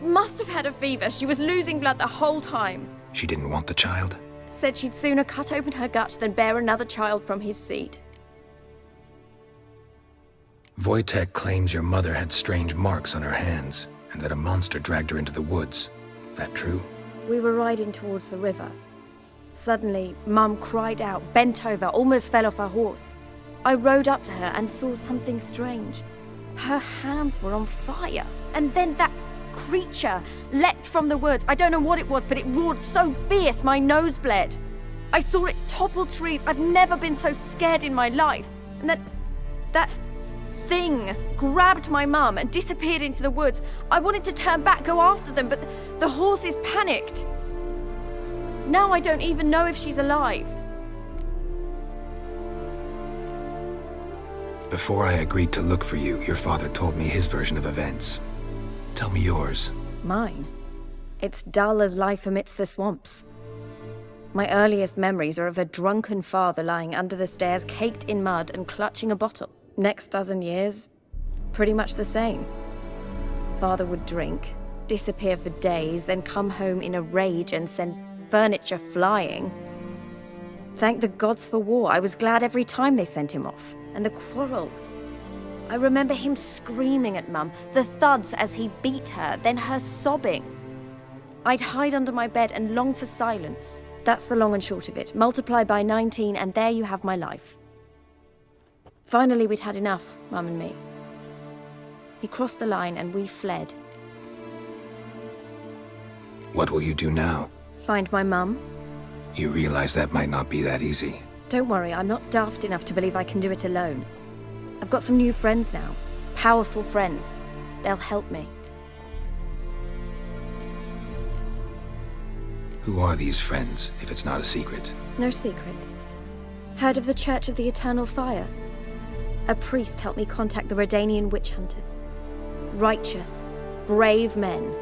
Must have had a fever. She was losing blood the whole time. She didn't want the child? Said she'd sooner cut open her gut than bear another child from his seed. Wojtek claims your mother had strange marks on her hands, and that a monster dragged her into the woods. That true? We were riding towards the river. Suddenly, Mum cried out, bent over, almost fell off her horse. I rode up to her and saw something strange. Her hands were on fire. And then that creature leapt from the woods. I don't know what it was, but it roared so fierce my nose bled. I saw it topple trees. I've never been so scared in my life. And that thing grabbed my mum and disappeared into the woods. I wanted to turn back, go after them, but the horses panicked. Now I don't even know if she's alive. Before I agreed to look for you, your father told me his version of events. Tell me yours. Mine? It's dull as life amidst the swamps. My earliest memories are of a drunken father lying under the stairs, caked in mud and clutching a bottle. Next dozen years, pretty much the same. Father would drink, disappear for days, then come home in a rage and send furniture flying. Thank the gods for war. I was glad every time they sent him off. And the quarrels. I remember him screaming at Mum, the thuds as he beat her, then her sobbing. I'd hide under my bed and long for silence. That's the long and short of it. Multiply by 19 and there you have my life. Finally, we'd had enough, Mum and me. He crossed the line and we fled. What will you do now? Find my mum. You realize that might not be that easy. Don't worry, I'm not daft enough to believe I can do it alone. I've got some new friends now. Powerful friends. They'll help me. Who are these friends, if it's not a secret? No secret. Heard of the Church of the Eternal Fire? A priest helped me contact the Redanian witch hunters. Righteous, brave men.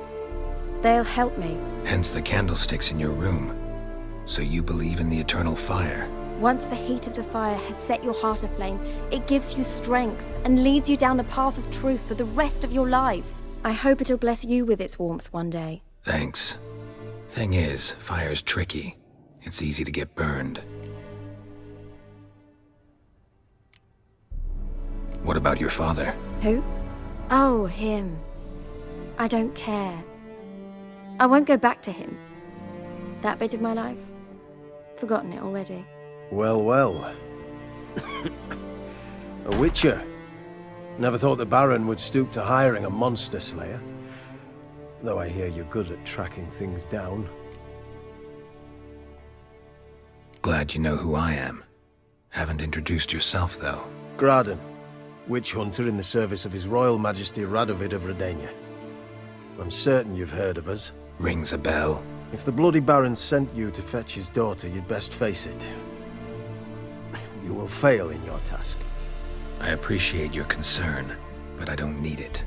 They'll help me. Hence the candlesticks in your room. So you believe in the eternal fire? Once the heat of the fire has set your heart aflame, it gives you strength and leads you down the path of truth for the rest of your life. I hope it'll bless you with its warmth one day. Thanks. Thing is, fire's tricky. It's easy to get burned. What about your father? Who? Oh, him. I don't care. I won't go back to him. That bit of my life? Forgotten it already. Well, well. A witcher. Never thought the Baron would stoop to hiring a monster slayer. Though I hear you're good at tracking things down. Glad you know who I am. Haven't introduced yourself, though. Graden, witch hunter in the service of His Royal Majesty Radovid of Redania. I'm certain you've heard of us. Rings a bell. If the bloody Baron sent you to fetch his daughter, you'd best face it. You will fail in your task. I appreciate your concern, but I don't need it.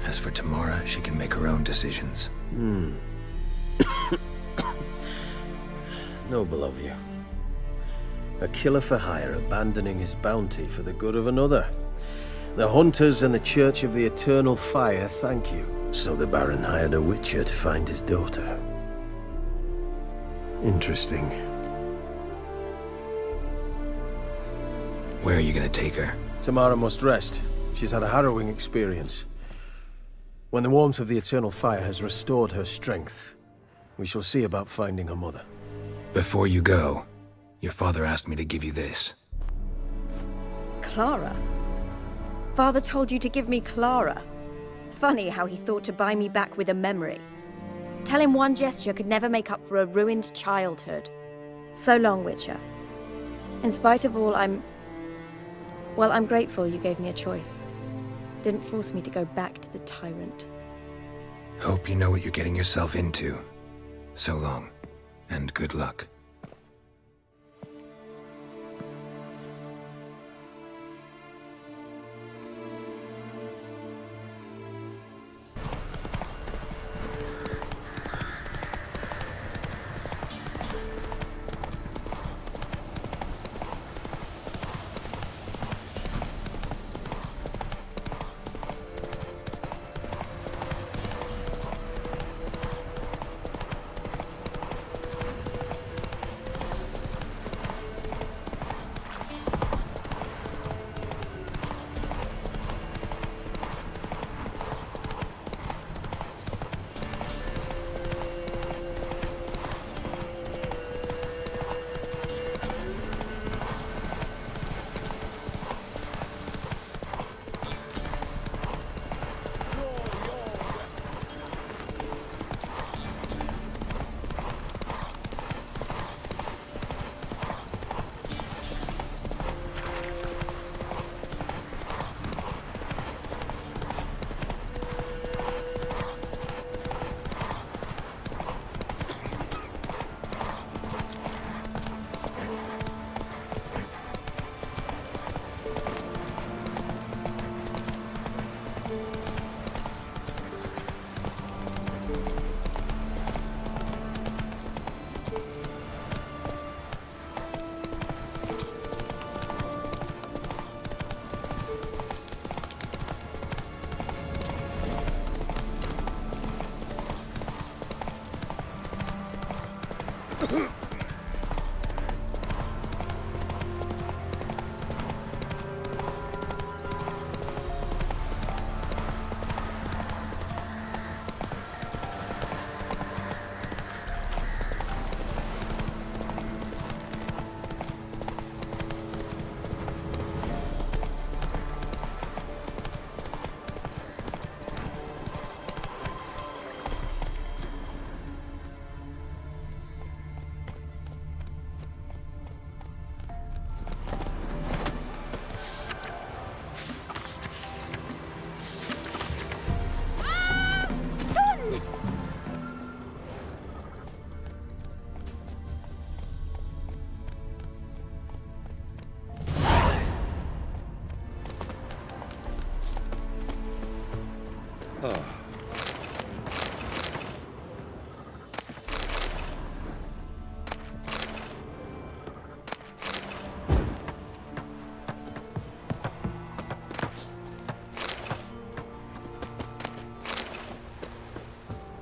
As for Tamara, she can make her own decisions. Noble of you. A killer for hire abandoning his bounty for the good of another. The hunters and the Church of the Eternal Fire thank you. So the Baron hired a witcher to find his daughter. Interesting. Where are you gonna take her? Tamara must rest. She's had a harrowing experience. When the warmth of the Eternal Fire has restored her strength, we shall see about finding her mother. Before you go, your father asked me to give you this. Clara? Father told you to give me Clara. Funny how he thought to buy me back with a memory. Tell him one gesture could never make up for a ruined childhood. So long, Witcher. In spite of all, I'm grateful you gave me a choice. Didn't force me to go back to the tyrant. Hope you know what you're getting yourself into. So long, and good luck.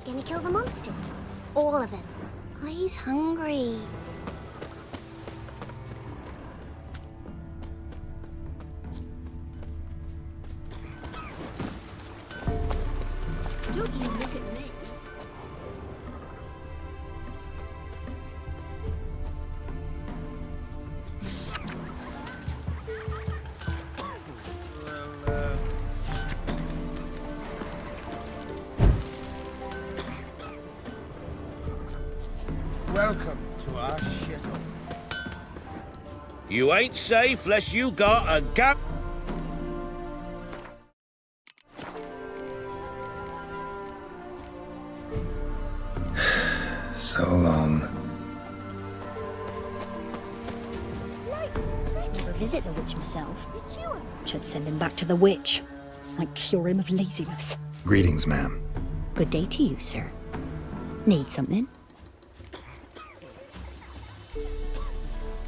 Gonna kill the monsters? All of them. He's hungry. Don't you look at me. Welcome to our shithole. You ain't safe unless you got a gap. So long. Never visit the witch myself. Should send him back to the witch. Might cure him of laziness. Greetings, ma'am. Good day to you, sir. Need something?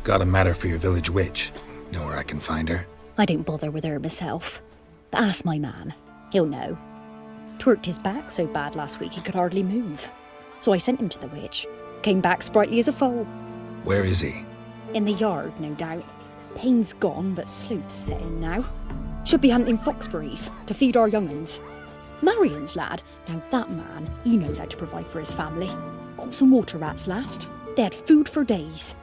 Got a matter for your village witch. Know where I can find her? I don't bother with her myself. But ask my man. He'll know. Twerked his back so bad last week he could hardly move. So I sent him to the witch. Came back sprightly as a foal. Where is he? In the yard, no doubt. Pain's gone, but sleuth's set in now. Should be hunting foxberries to feed our young'uns. Marion's lad, now that man, he knows how to provide for his family. Caught some water rats last. They had food for days.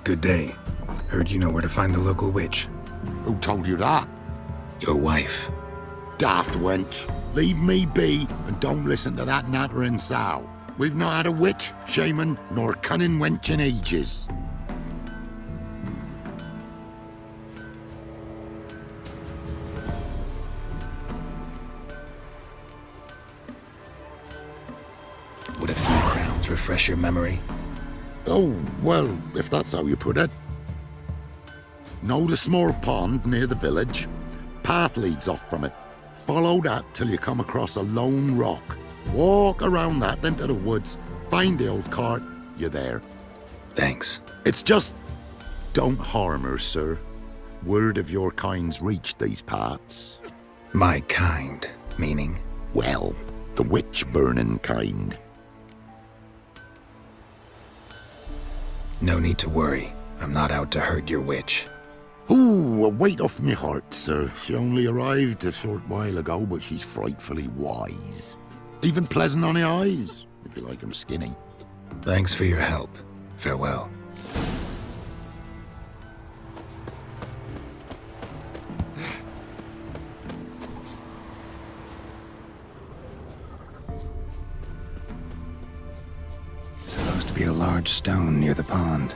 Good day. Heard you know where to find the local witch. Who told you that? Your wife. Daft wench. Leave me be and don't listen to that nattering sow. We've not had a witch, shaman, nor cunning wench in ages. Would a few crowns refresh your memory? Oh, well, if that's how you put it. Know the small pond near the village? Path leads off from it. Follow that till you come across a lone rock. Walk around that, then to the woods. Find the old cart. You're there. Thanks. It's just... don't harm her, sir. Word of your kind's reached these parts. My kind, meaning? Well, the witch-burning kind. No need to worry. I'm not out to hurt your witch. Ooh, a weight off me heart, sir. She only arrived a short while ago, but she's frightfully wise. Even pleasant on the eyes, if you like 'em skinny. Thanks for your help. Farewell. Supposed to be a large stone near the pond.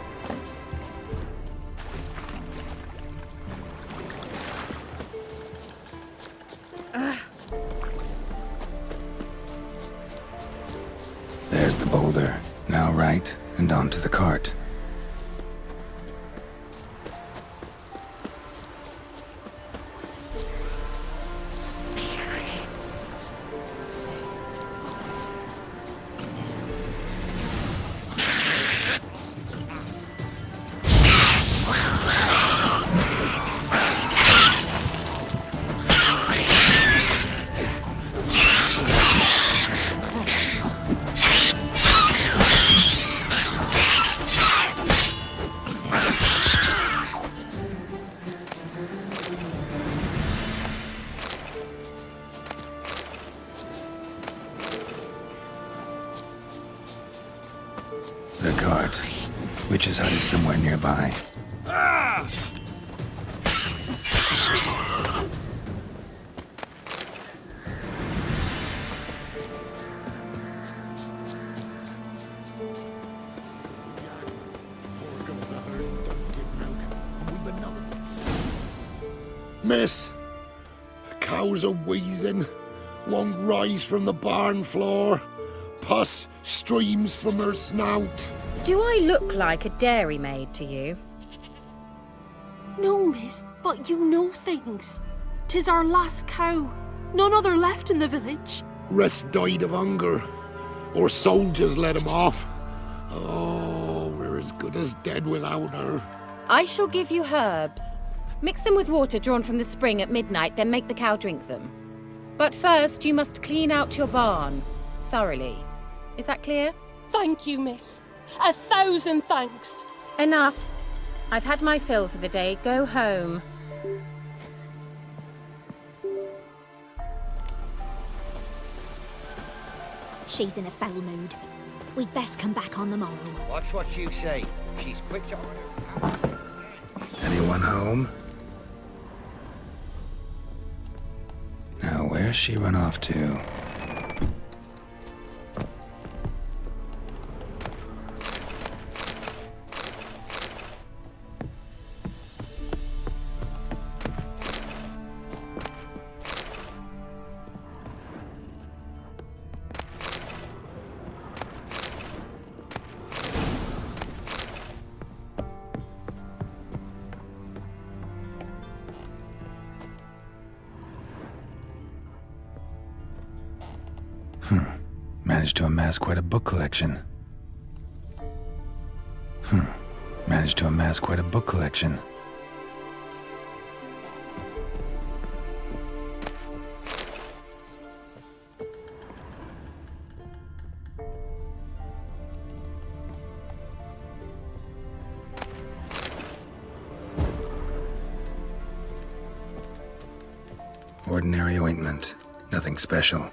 There's the boulder. Now right, and onto the cart. The cart. Witch's hut is somewhere nearby. Ah! Miss, cows are wheezing. Won't rise from the barn floor. Pus streams from her snout. Do I look like a dairymaid to you? No, miss, but you know things. 'Tis our last cow. None other left in the village. Rest died of hunger. Or soldiers let him off. Oh, we're as good as dead without her. I shall give you herbs. Mix them with water drawn from the spring at midnight, then make the cow drink them. But first, you must clean out your barn. Thoroughly. Is that clear? Thank you, miss. 1,000 thanks. Enough. I've had my fill for the day. Go home. She's in a foul mood. We'd best come back on the morrow. Watch what you say. She's quick to order. Anyone home? Now, where's she run off to? Managed to amass quite a book collection. Managed to amass quite a book collection. Ordinary ointment. Nothing special.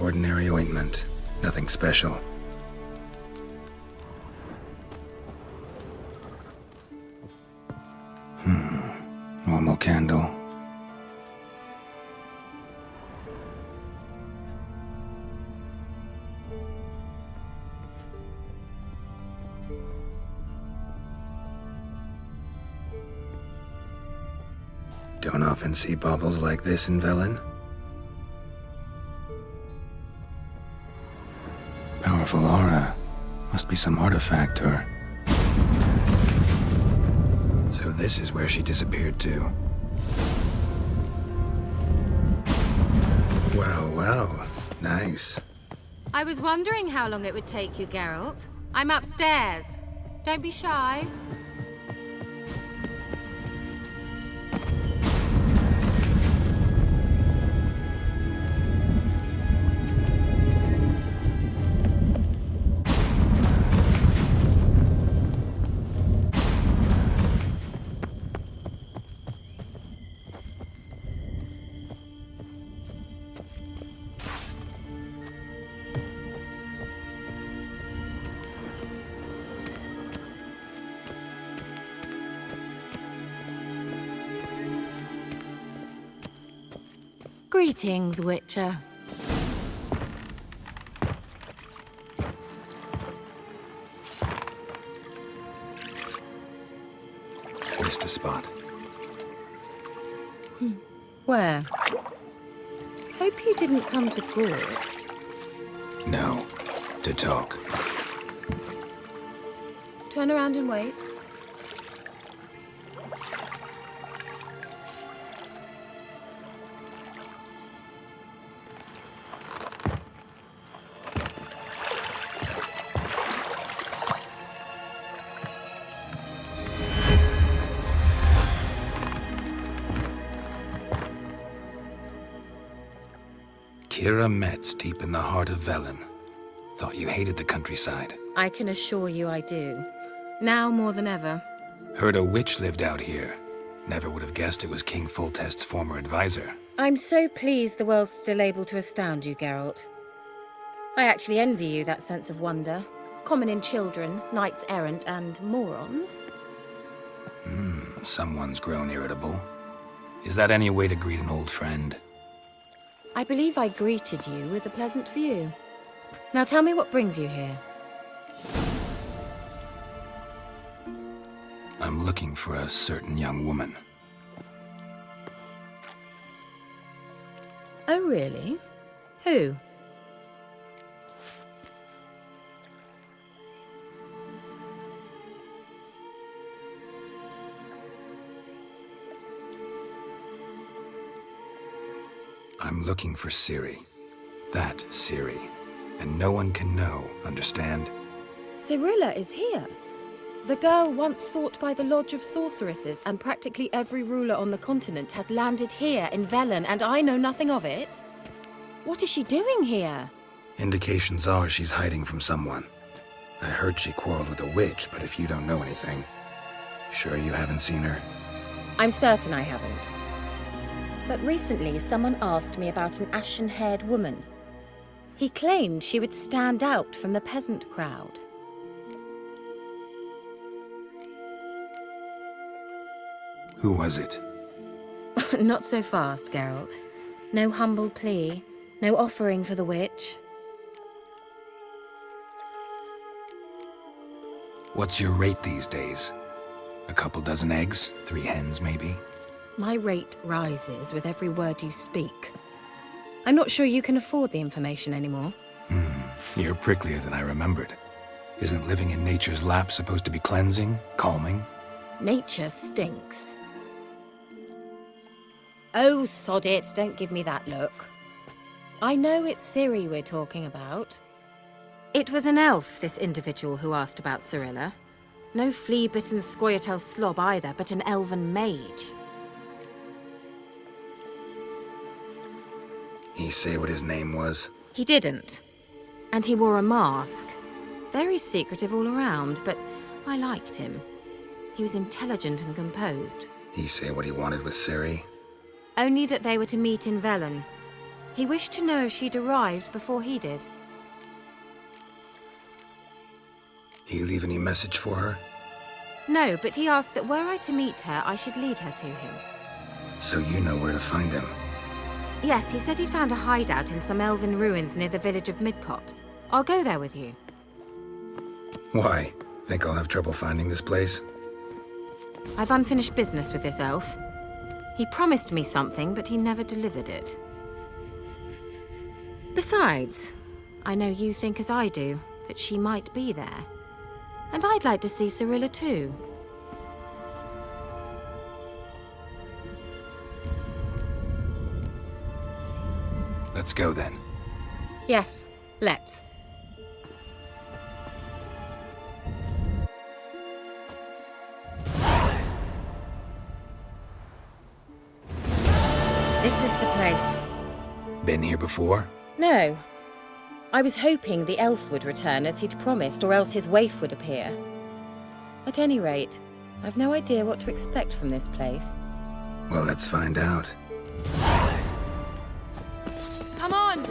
Ordinary ointment. Nothing special. Normal candle. Don't often see baubles like this in Velen. Powerful aura. Must be some artifact or... So this is where she disappeared to. Well, well. Nice. I was wondering how long it would take you, Geralt. I'm upstairs. Don't be shy. Greetings, Witcher. Missed a spot. Where? Hope you didn't come to court. No. To talk. Turn around and wait. Kira Metz deep in the heart of Velen. Thought you hated the countryside. I can assure you I do. Now more than ever. Heard a witch lived out here. Never would have guessed it was King Foltest's former advisor. I'm so pleased the world's still able to astound you, Geralt. I actually envy you that sense of wonder. Common in children, knights errant, and morons. Someone's grown irritable. Is that any way to greet an old friend? I believe I greeted you with a pleasant view. Now tell me what brings you here. I'm looking for a certain young woman. Oh, really? Who? I'm looking for Ciri. That Ciri. And no one can know, understand? Cirilla is here. The girl once sought by the Lodge of Sorceresses, and practically every ruler on the continent has landed here in Velen, and I know nothing of it. What is she doing here? Indications are she's hiding from someone. I heard she quarreled with a witch, but if you don't know anything, sure you haven't seen her? I'm certain I haven't. But recently someone asked me about an ashen-haired woman. He claimed she would stand out from the peasant crowd. Who was it? Not so fast, Geralt. No humble plea, no offering for the witch. What's your rate these days? A couple dozen eggs? 3 hens, maybe? My rate rises with every word you speak. I'm not sure you can afford the information anymore. You're pricklier than I remembered. Isn't living in nature's lap supposed to be cleansing, calming? Nature stinks. Oh, sod it, don't give me that look. I know it's Ciri we're talking about. It was an elf, this individual who asked about Cirilla. No flea-bitten Scoia'tael slob either, but an elven mage. He say what his name was? He didn't. And he wore a mask. Very secretive all around, but I liked him. He was intelligent and composed. He say what he wanted with Ciri? Only that they were to meet in Velen. He wished to know if she'd arrived before he did. He leave any message for her? No, but he asked that were I to meet her, I should lead her to him. So you know where to find him? Yes, he said he found a hideout in some elven ruins near the village of Midcopse. I'll go there with you. Why? Think I'll have trouble finding this place? I've unfinished business with this elf. He promised me something, but he never delivered it. Besides, I know you think as I do, that she might be there. And I'd like to see Cirilla too. Let's go then. Yes, let's. This is the place. Been here before? No. I was hoping the elf would return as he'd promised, or else his waif would appear. At any rate, I've no idea what to expect from this place. Well, let's find out. Come on!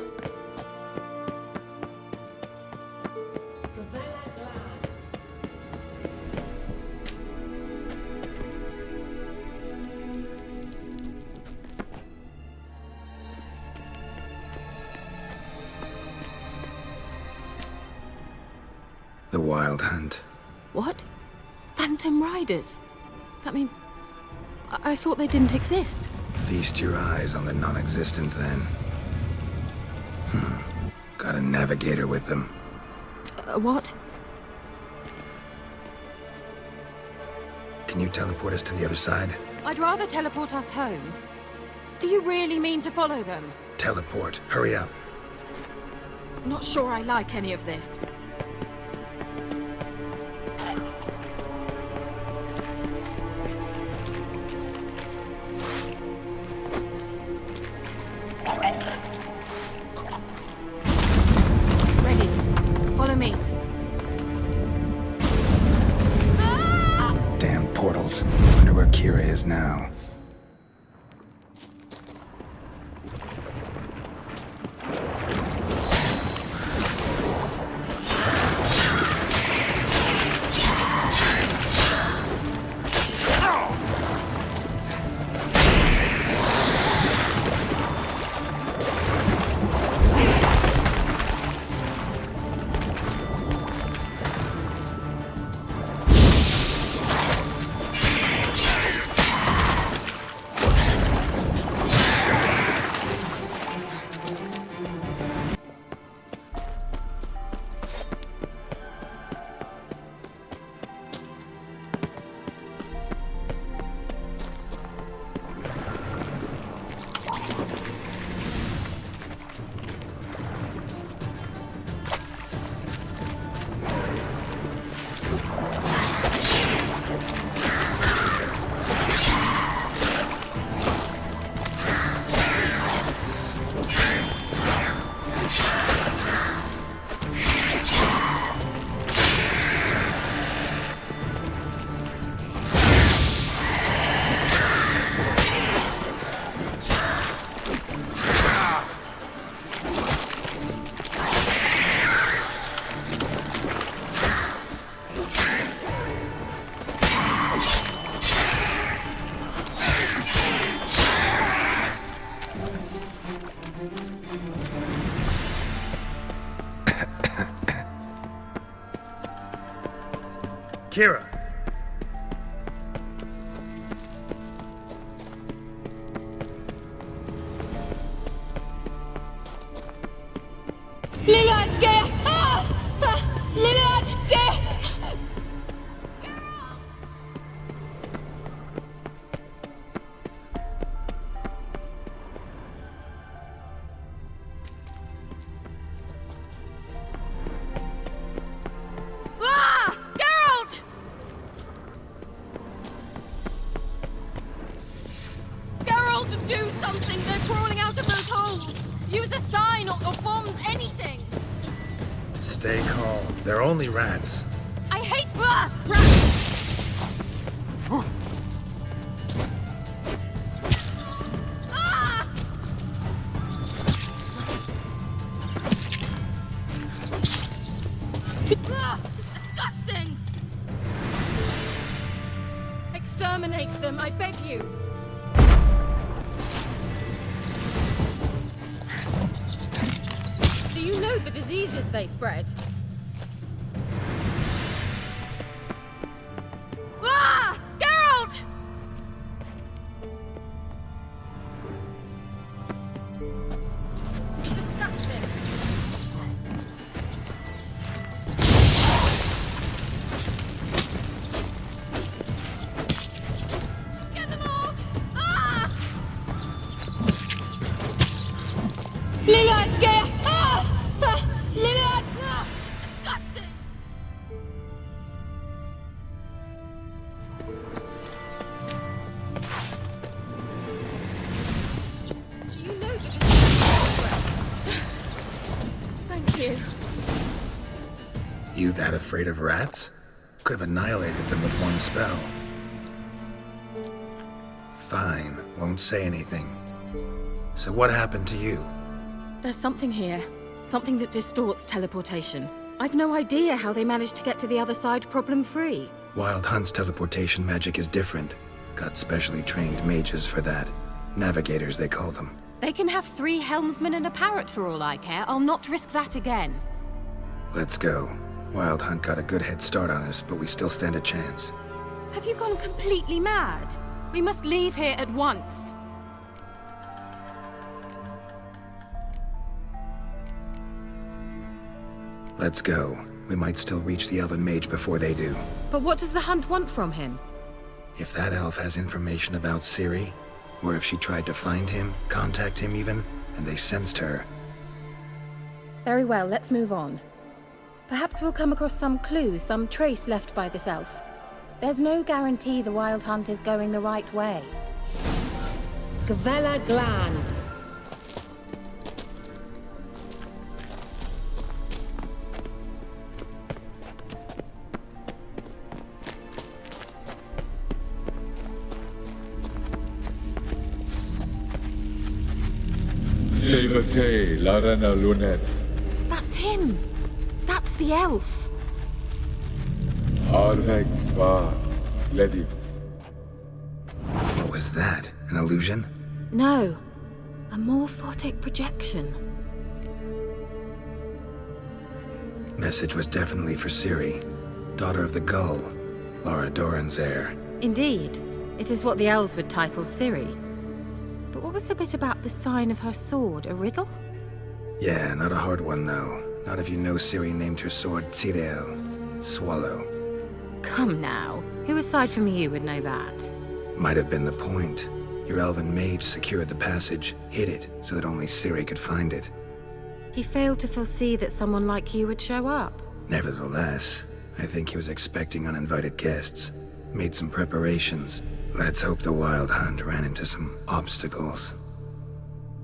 The Wild Hunt. What? Phantom Riders? That means... I thought they didn't exist. Feast your eyes on the non-existent, then. Got a navigator with them. What? Can you teleport us to the other side? I'd rather teleport us home. Do you really mean to follow them? Teleport. Hurry up. Not sure I like any of this. Ready. Follow me. Damn portals. Wonder where Kira is now. Kira! Do something! They're crawling out of those holes! Use a sign or bombs, anything! Stay calm. They're only rats. I hate rats! Disgusting! Exterminate them, I beg you! Do you know the diseases they spread? Ah! Geralt! Disgusting. Get them off! Ah! Lillard's gear! Lillard! Disgusting! You know that Thank you. You that afraid of rats? Could have annihilated them with one spell. Fine, won't say anything. So what happened to you? There's something here. Something that distorts teleportation. I've no idea how they managed to get to the other side problem-free. Wild Hunt's teleportation magic is different. Got specially trained mages for that. Navigators, they call them. They can have 3 helmsmen and a parrot for all I care. I'll not risk that again. Let's go. Wild Hunt got a good head start on us, but we still stand a chance. Have you gone completely mad? We must leave here at once. Let's go. We might still reach the Elven Mage before they do. But what does the Hunt want from him? If that elf has information about Ciri, or if she tried to find him, contact him even, and they sensed her. Very well, let's move on. Perhaps we'll come across some clues, some trace left by this elf. There's no guarantee the Wild Hunt is going the right way. Gavella Glan. That's him! That's the elf! What was that? An illusion? No. A morphotic projection. Message was definitely for Ciri, daughter of the Gull, Lara Doran's heir. Indeed. It is what the elves would title Ciri. But what was the bit about the sign of her sword? A riddle? Yeah, not a hard one though. Not if you know Ciri named her sword Tirel, swallow. Come now. Who aside from you would know that? Might have been the point. Your elven mage secured the passage, hid it, so that only Ciri could find it. He failed to foresee that someone like you would show up. Nevertheless, I think he was expecting uninvited guests. Made some preparations. Let's hope the Wild Hunt ran into some obstacles.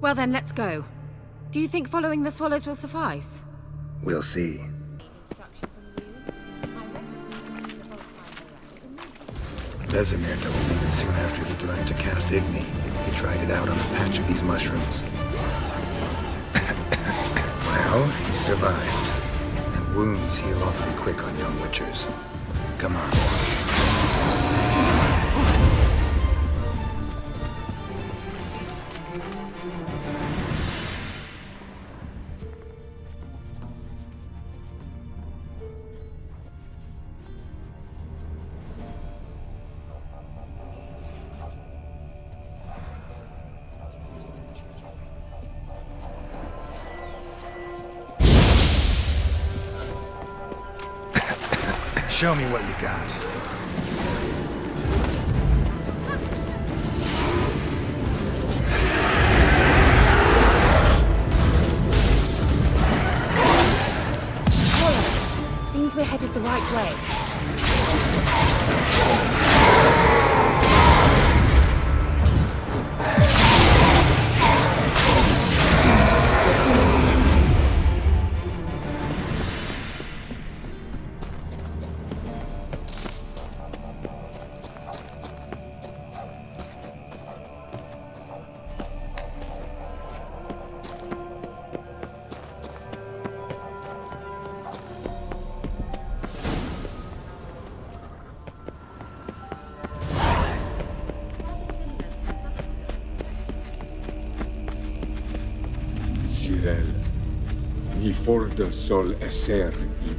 Well then, let's go. Do you think following the swallows will suffice? We'll see. Vesemir told me that soon after he'd learned to cast Igni, he tried it out on a patch of these mushrooms. Well, he survived. And wounds heal awfully quick on young witchers. Come on. Show me what you got. Seems we're headed the right way. Cyril, ni forda sol esser in.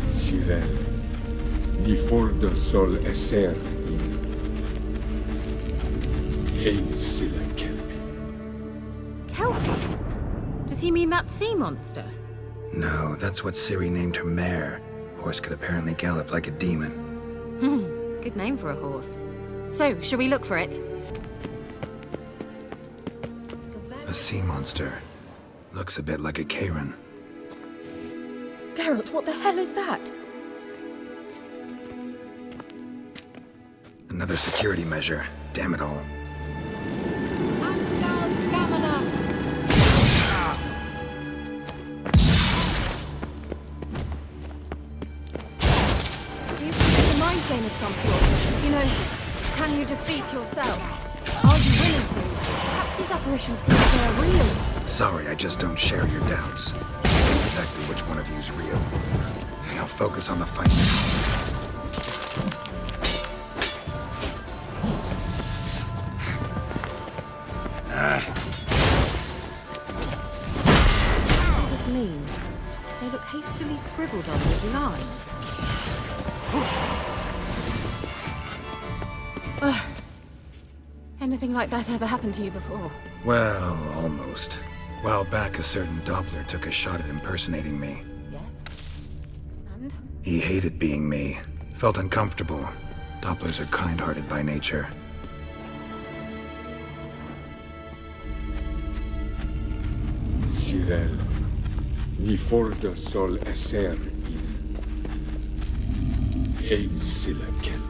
Cyril, ni forda sol esser in. Eisila kelpi. Kelpie? Does he mean that sea monster? No, that's what Ciri named her mare. Horse could apparently gallop like a demon. Good name for a horse. So, shall we look for it? A sea monster. Looks a bit like a Karen. Geralt, what the hell is that? Another security measure. Damn it all. Do you think it's a mind game of some sort? You know, can you defeat yourself? Are you willing to? Perhaps these apparitions prove they're real. Sorry, I just don't share your doubts. Exactly which one of you's real. Now focus on the fight. What this means? They look hastily scribbled on with line. Anything like that ever happened to you before? Well, almost. A while back, a certain Doppler took a shot at impersonating me. Yes. And? He hated being me. Felt uncomfortable. Dopplers are kind-hearted by nature. Cyril, ni forda sol esser in. Eisila kelpi.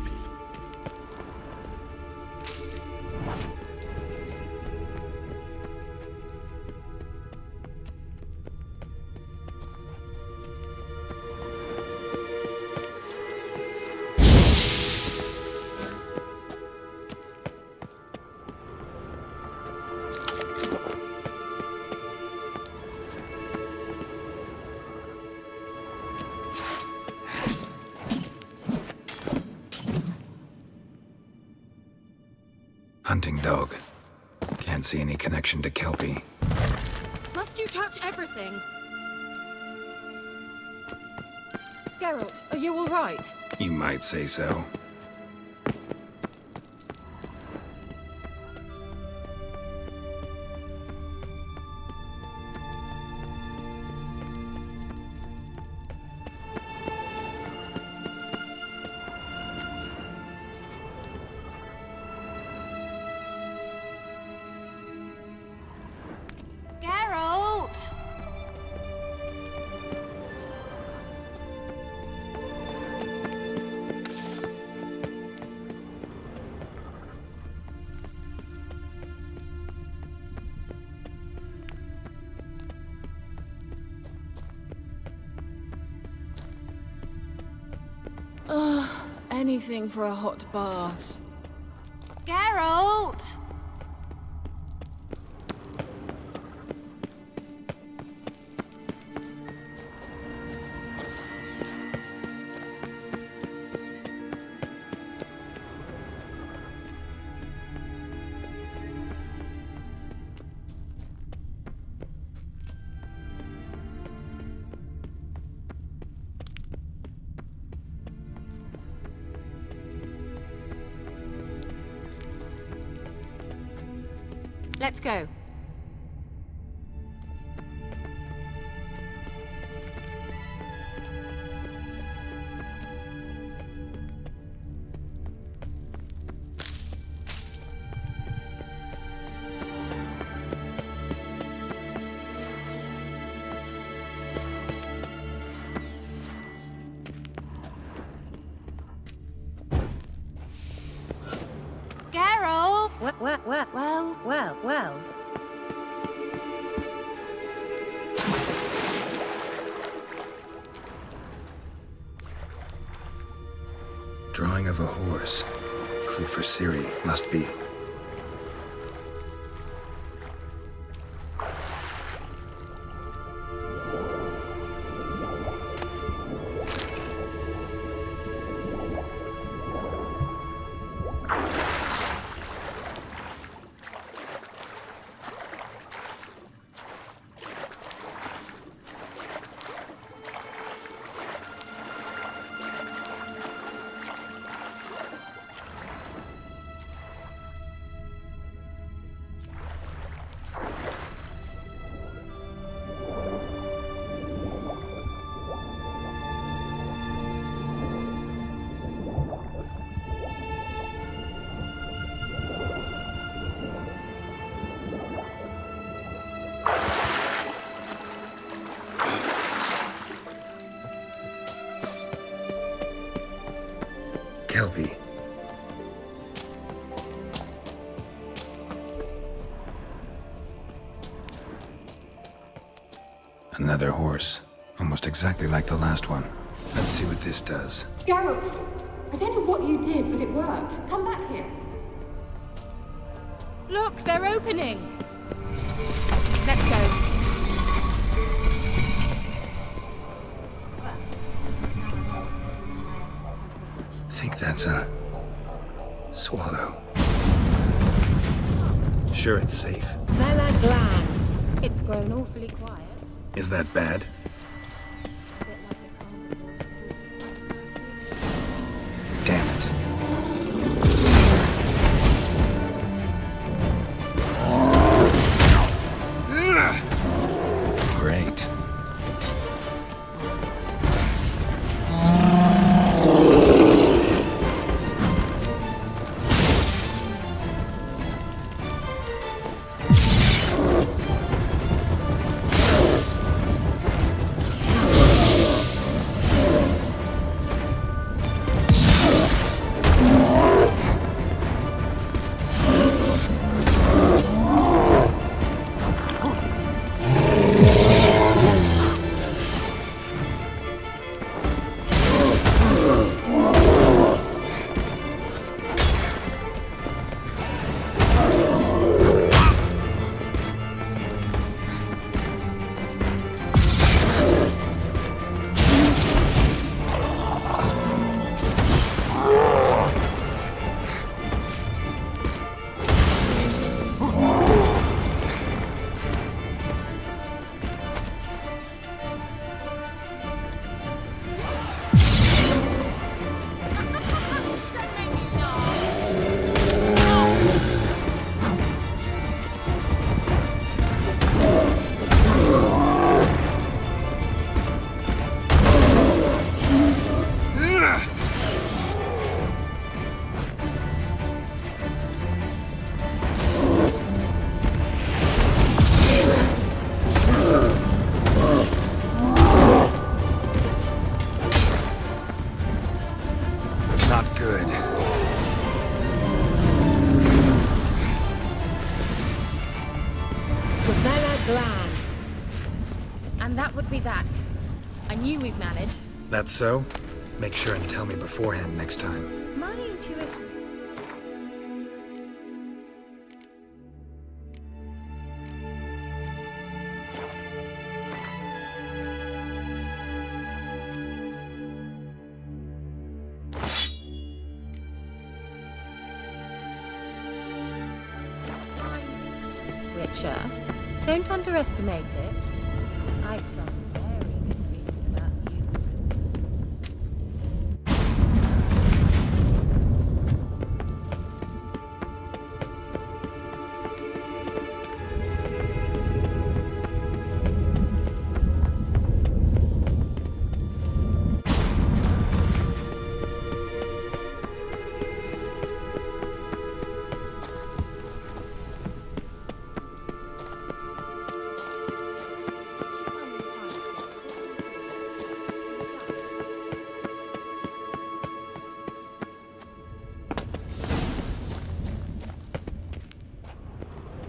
Hunting dog. Can't see any connection to Kelpie. Must you touch everything? Geralt, are you all right? You might say so. Geralt! Anything for a hot bath. Geralt! Let's go. well. Drawing of a horse. Clue for Ciri, must be. Kelpie. Another horse. Almost exactly like the last one. Let's see what this does. Geralt, I don't know what you did, but it worked. Come back here. Look, they're opening! Let's go. Think that's a swallow. Sure it's safe. Vela Glan. It's grown awfully quiet. Is that bad? Damn it. Great. Not good. Vela Glan. And that would be that. I knew we'd manage. That's so? Make sure and tell me beforehand next time. My intuition. Witcher. Don't underestimate it. I've some very good feelings about you, for instance.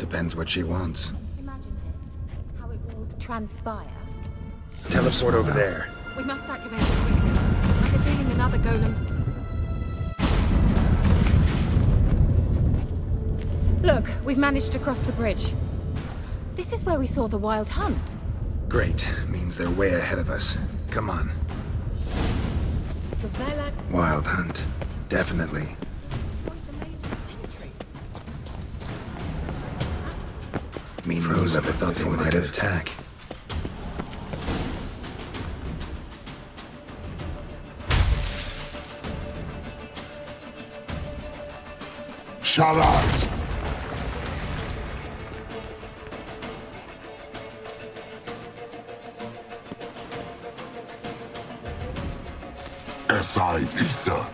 Depends what she wants. Imagined it. How it will transpire. Teleport over there. We must activate it quickly. I have a feeling another golem's... Look, we've managed to cross the bridge. This is where we saw the wild hunt. Great. Means they're way ahead of us. Come on. The Velak... Wild hunt. Definitely. Meaning who's ever thought they might attack? Shalas! Esaid Isa.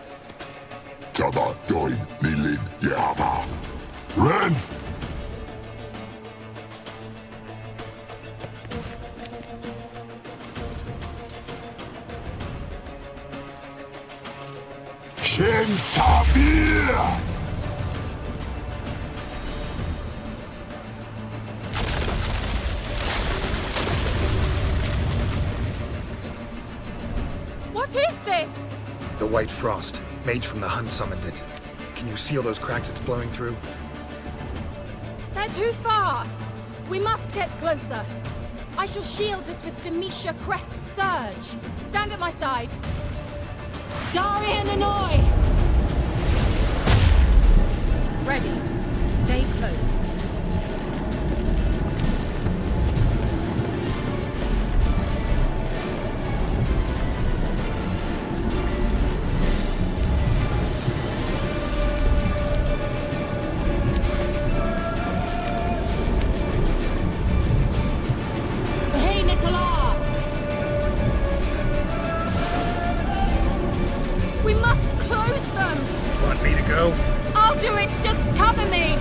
Tada doin nilin yama. Ren! Shin Tabir! What is this? The White Frost. Mage from the Hunt summoned it. Can you see all those cracks it's blowing through? They're too far. We must get closer. I shall shield us with Demetia Crest Surge. Stand at my side. Darian Annoy! Ready. Stay close. Hey, Nicola! We must close them! Want me to go? I'll do it! Just cover me!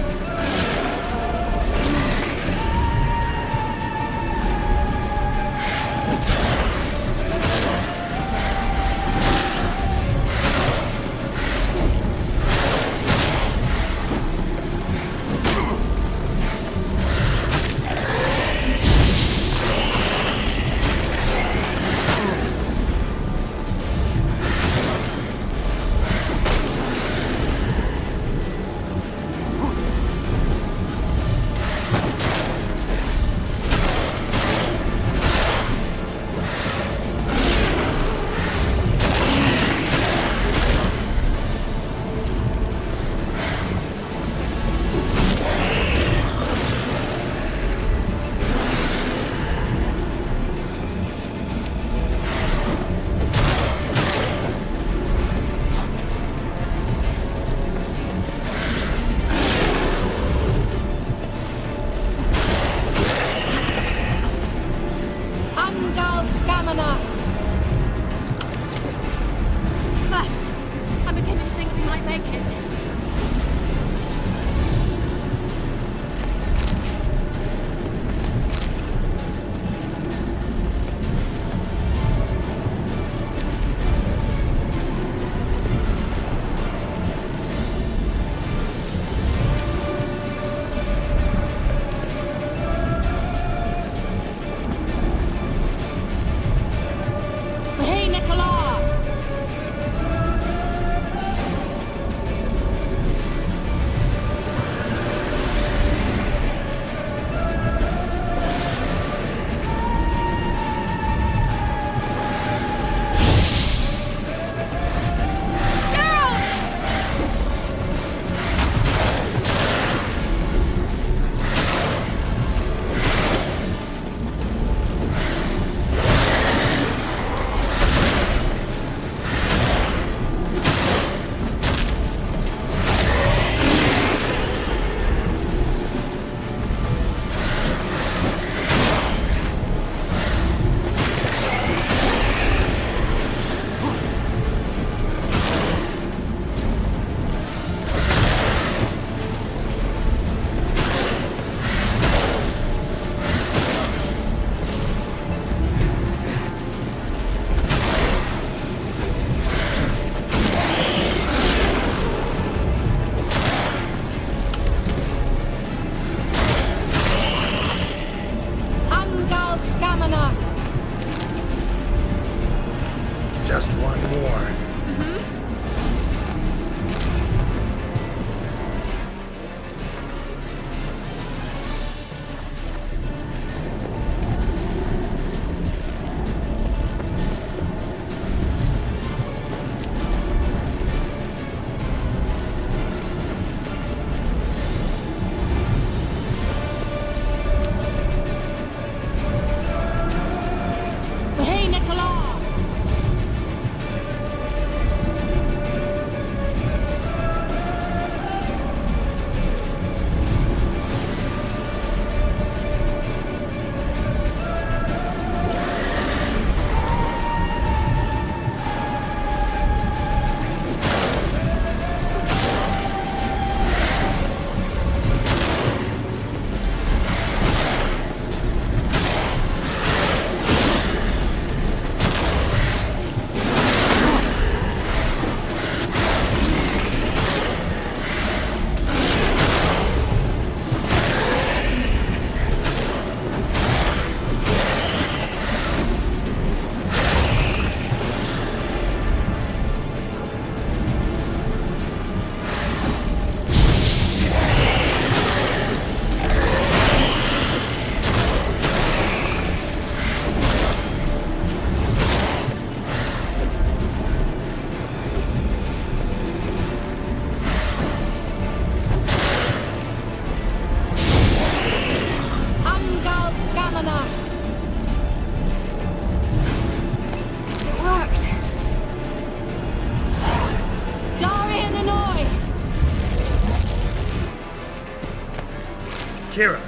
Kira!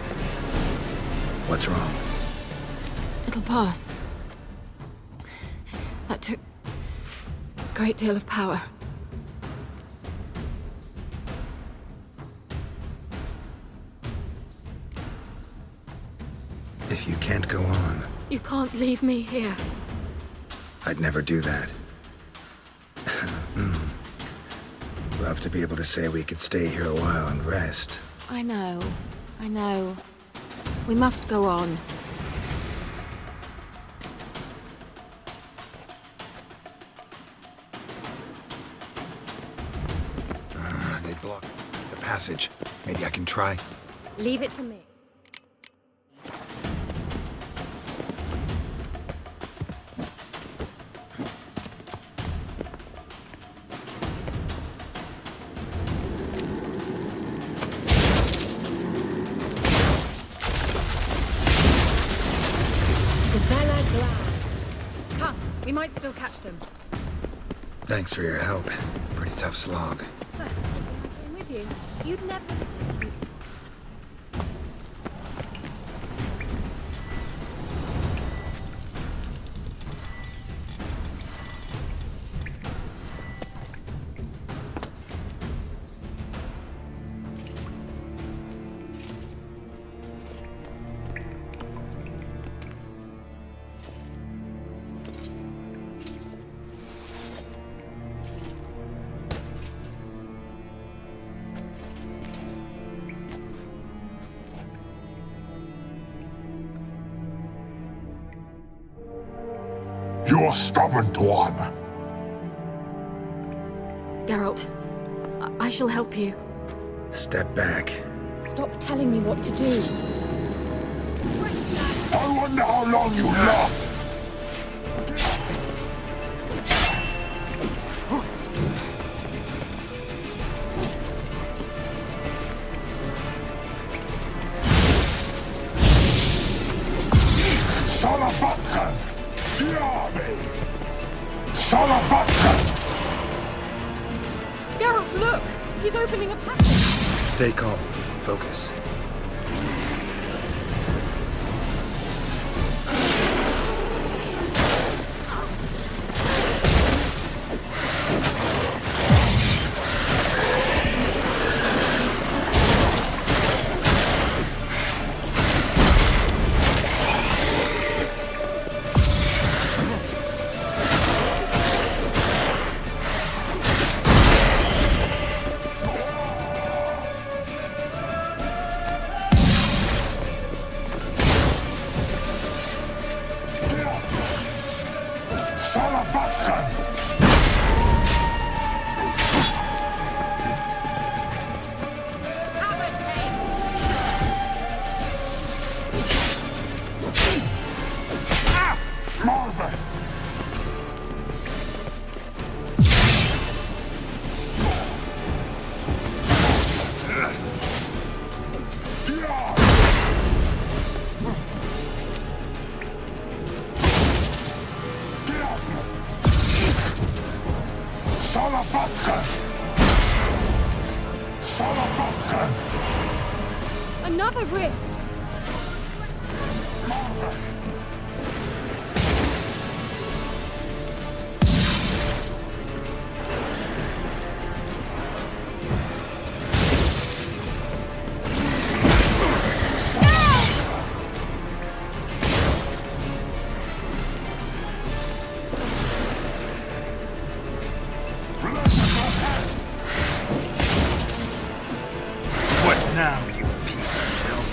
What's wrong? It'll pass. That took a great deal of power. If you can't go on, You can't leave me here. I'd never do that. Love to be able to say we could stay here a while and rest. I know. We must go on. They blocked the passage. Maybe I can try. Leave it to me. Come, we might still catch them. Thanks for your help. Pretty tough slog. I'm with you. You'd never. You're stubborn, Tuan. Geralt, I shall help you. Step back. Stop telling me what to do. I wonder how long you last. Salavatkan! Diabe! Salavatkan! Geralt, look! He's opening a passage! Stay calm. Focus. Another rift! What now, you piece of filth?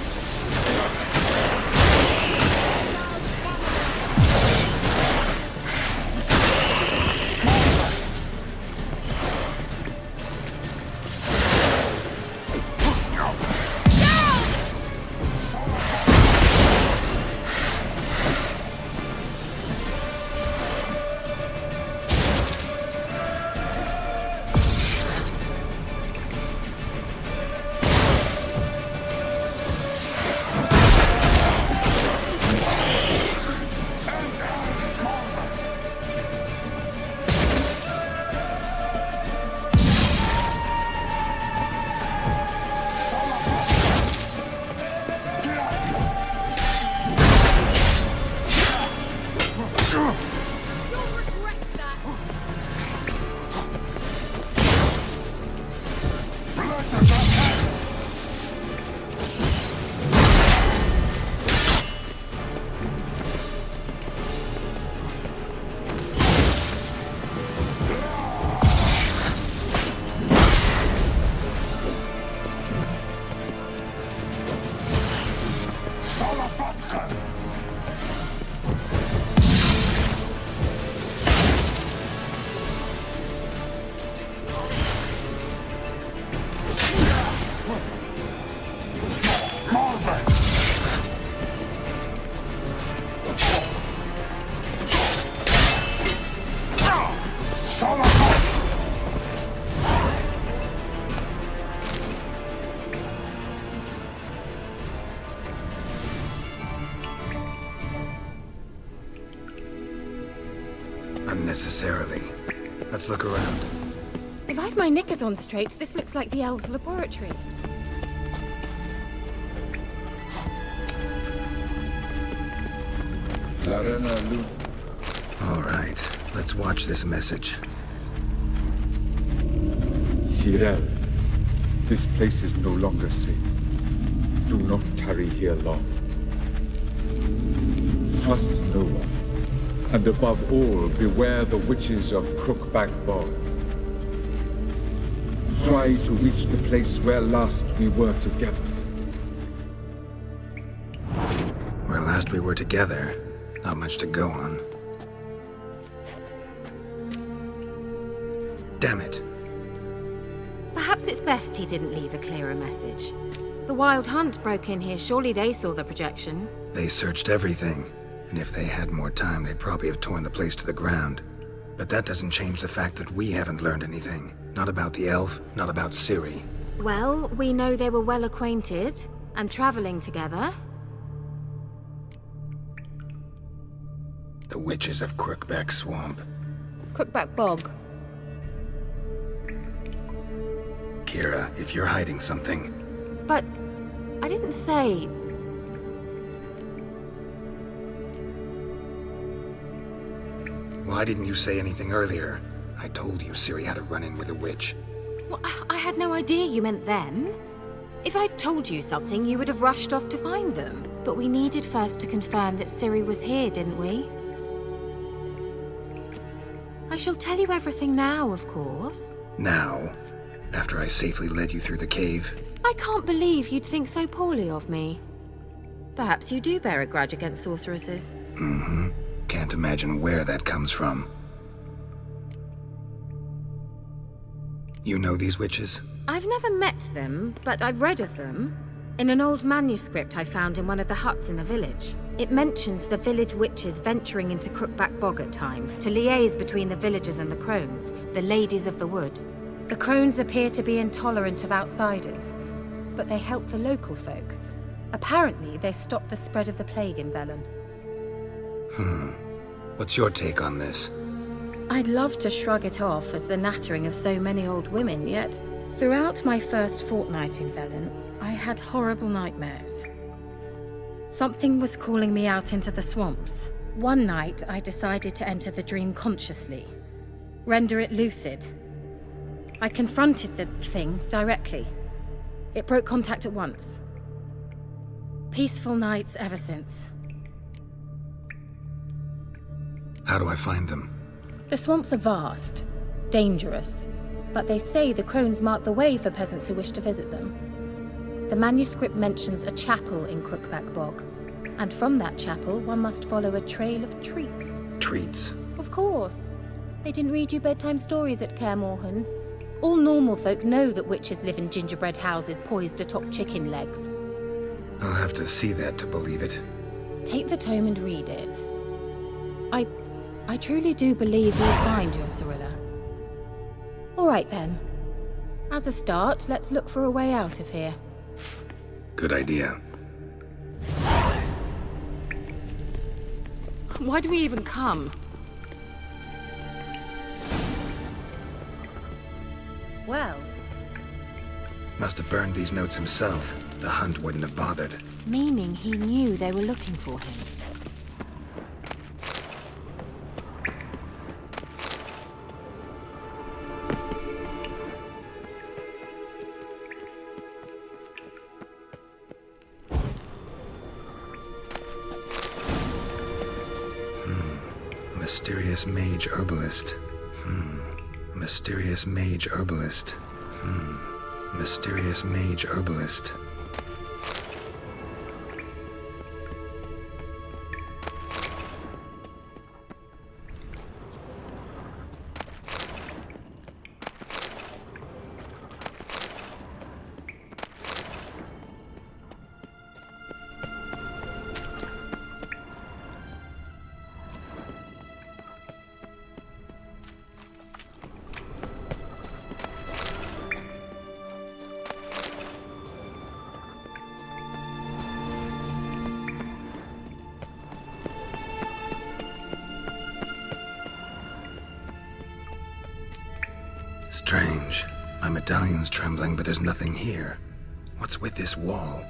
Unnecessarily. Let's look around. If I've my knickers on straight, this looks like the elves' laboratory. All right, let's watch this message. Tyrell, this place is no longer safe. Do not tarry here long. Trust no one. And above all, beware the witches of Crookback Bog. Try to reach the place where last we were together. Where last we were together, not much to go on. Damn it. Perhaps it's best he didn't leave a clearer message. The Wild Hunt broke in here. Surely they saw the projection. They searched everything. And if they had more time, they'd probably have torn the place to the ground. But that doesn't change the fact that we haven't learned anything. Not about the elf, not about Ciri. Well, we know they were well acquainted and traveling together. The witches of Crookback Swamp. Crookback Bog. Kira, if you're hiding something... But I didn't say... Why didn't you say anything earlier? I told you Ciri had a run-in with a witch. Well, I had no idea you meant then. If I'd told you something, you would have rushed off to find them. But we needed first to confirm that Ciri was here, didn't we? I shall tell you everything now, of course. Now? After I safely led you through the cave? I can't believe you'd think so poorly of me. Perhaps you do bear a grudge against sorceresses. Mm-hmm. Can't imagine where that comes from. You know these witches? I've never met them, but I've read of them. In an old manuscript I found in one of the huts in the village. It mentions the village witches venturing into Crookback Bog at times to liaise between the villagers and the crones, the ladies of the wood. The crones appear to be intolerant of outsiders, but they help the local folk. Apparently, they stopped the spread of the plague in Velen. What's your take on this? I'd love to shrug it off as the nattering of so many old women, yet throughout my first fortnight in Velen, I had horrible nightmares. Something was calling me out into the swamps. One night, I decided to enter the dream consciously, render it lucid. I confronted the thing directly. It broke contact at once. Peaceful nights ever since. How do I find them? The swamps are vast, dangerous, but they say the crones mark the way for peasants who wish to visit them. The manuscript mentions a chapel in Crookback Bog, and from that chapel one must follow a trail of treats. Treats? Of course. They didn't read you bedtime stories at Kaer Morhen. All normal folk know that witches live in gingerbread houses poised atop chicken legs. I'll have to see that to believe it. Take the tome and read it. I truly do believe you'll find your Cyrilla. All right then. As a start, let's look for a way out of here. Good idea. Why do we even come? Well, Must have burned these notes himself. The Hunt wouldn't have bothered. meaning he knew they were looking for him. Mysterious mage herbalist. Mysterious mage herbalist. Mysterious mage herbalist. Strange. My medallion's trembling, but there's nothing here. What's with this wall?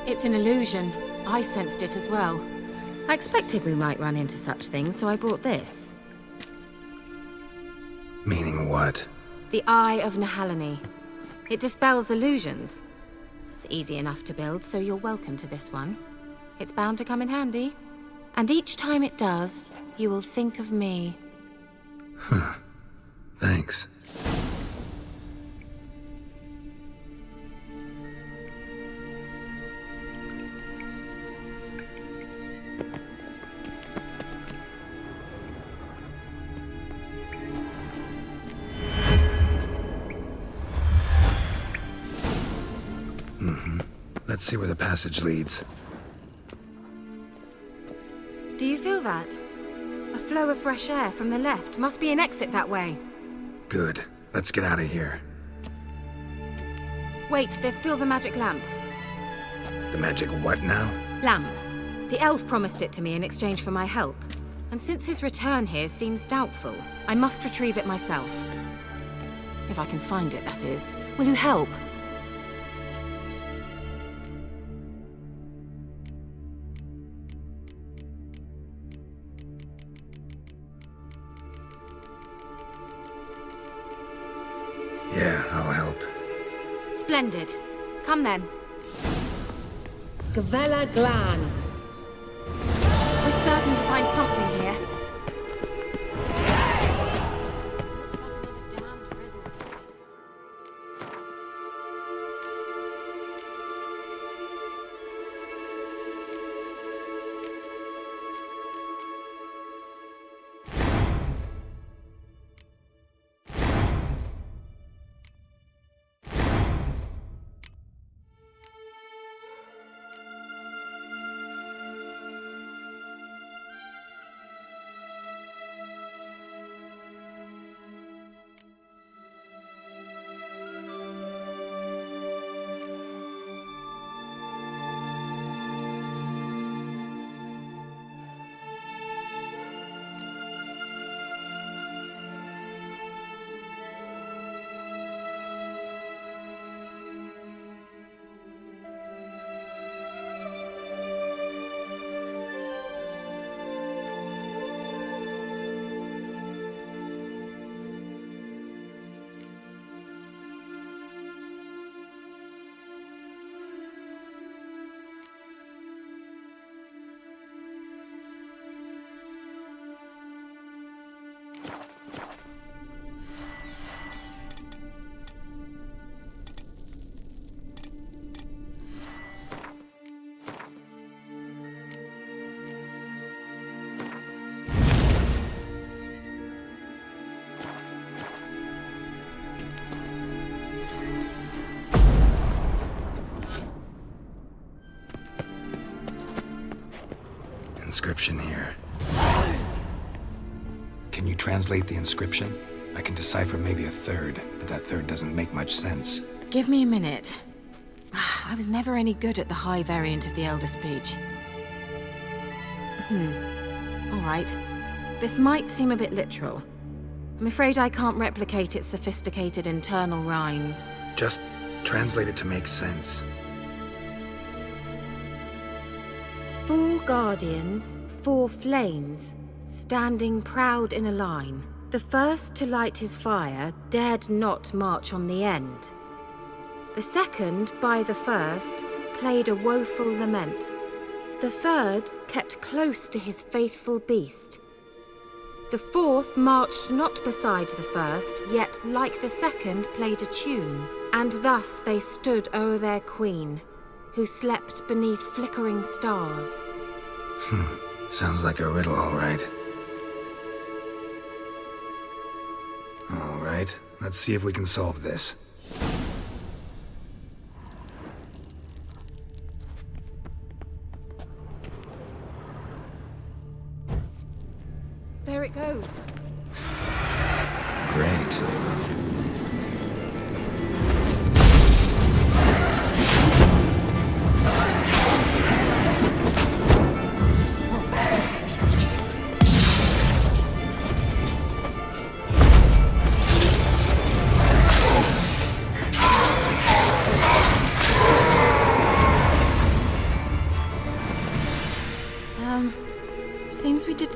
It's an illusion. I sensed it as well. I expected we might run into such things, so I brought this. Meaning what? The Eye of Nehaleni. It dispels illusions. It's easy enough to build, so you're welcome to this one. It's bound to come in handy. And each time it does, you will think of me. Huh. Thanks. Let's see where the passage leads. Do you feel that? A flow of fresh air from the left. Must be an exit that way. Good. Let's get out of here. Wait, there's still the magic lamp. The magic what now? Lamp. The elf promised it to me in exchange for my help. And since his return here seems doubtful, I must retrieve it myself. If I can find it, that is. Will you help? Yeah, I'll help. Splendid. Come then. Gavella Glan. We're certain to find something here. Inscription here. Can you translate the inscription? I can decipher maybe a third, but that third doesn't make much sense. Give me a minute. I was never any good at the high variant of the Elder speech. All right. This might seem a bit literal. I'm afraid I can't replicate its sophisticated internal rhymes. Just translate it to make sense. 4 guardians, 4 flames, standing proud in a line. The first to light his fire dared not march on the end. The second, by the first, played a woeful lament. The third kept close to his faithful beast. The fourth marched not beside the first, yet, like the second, played a tune. And thus they stood o'er their queen, who slept beneath flickering stars. Sounds like a riddle, all right. All right, let's see if we can solve this. There it goes. Great.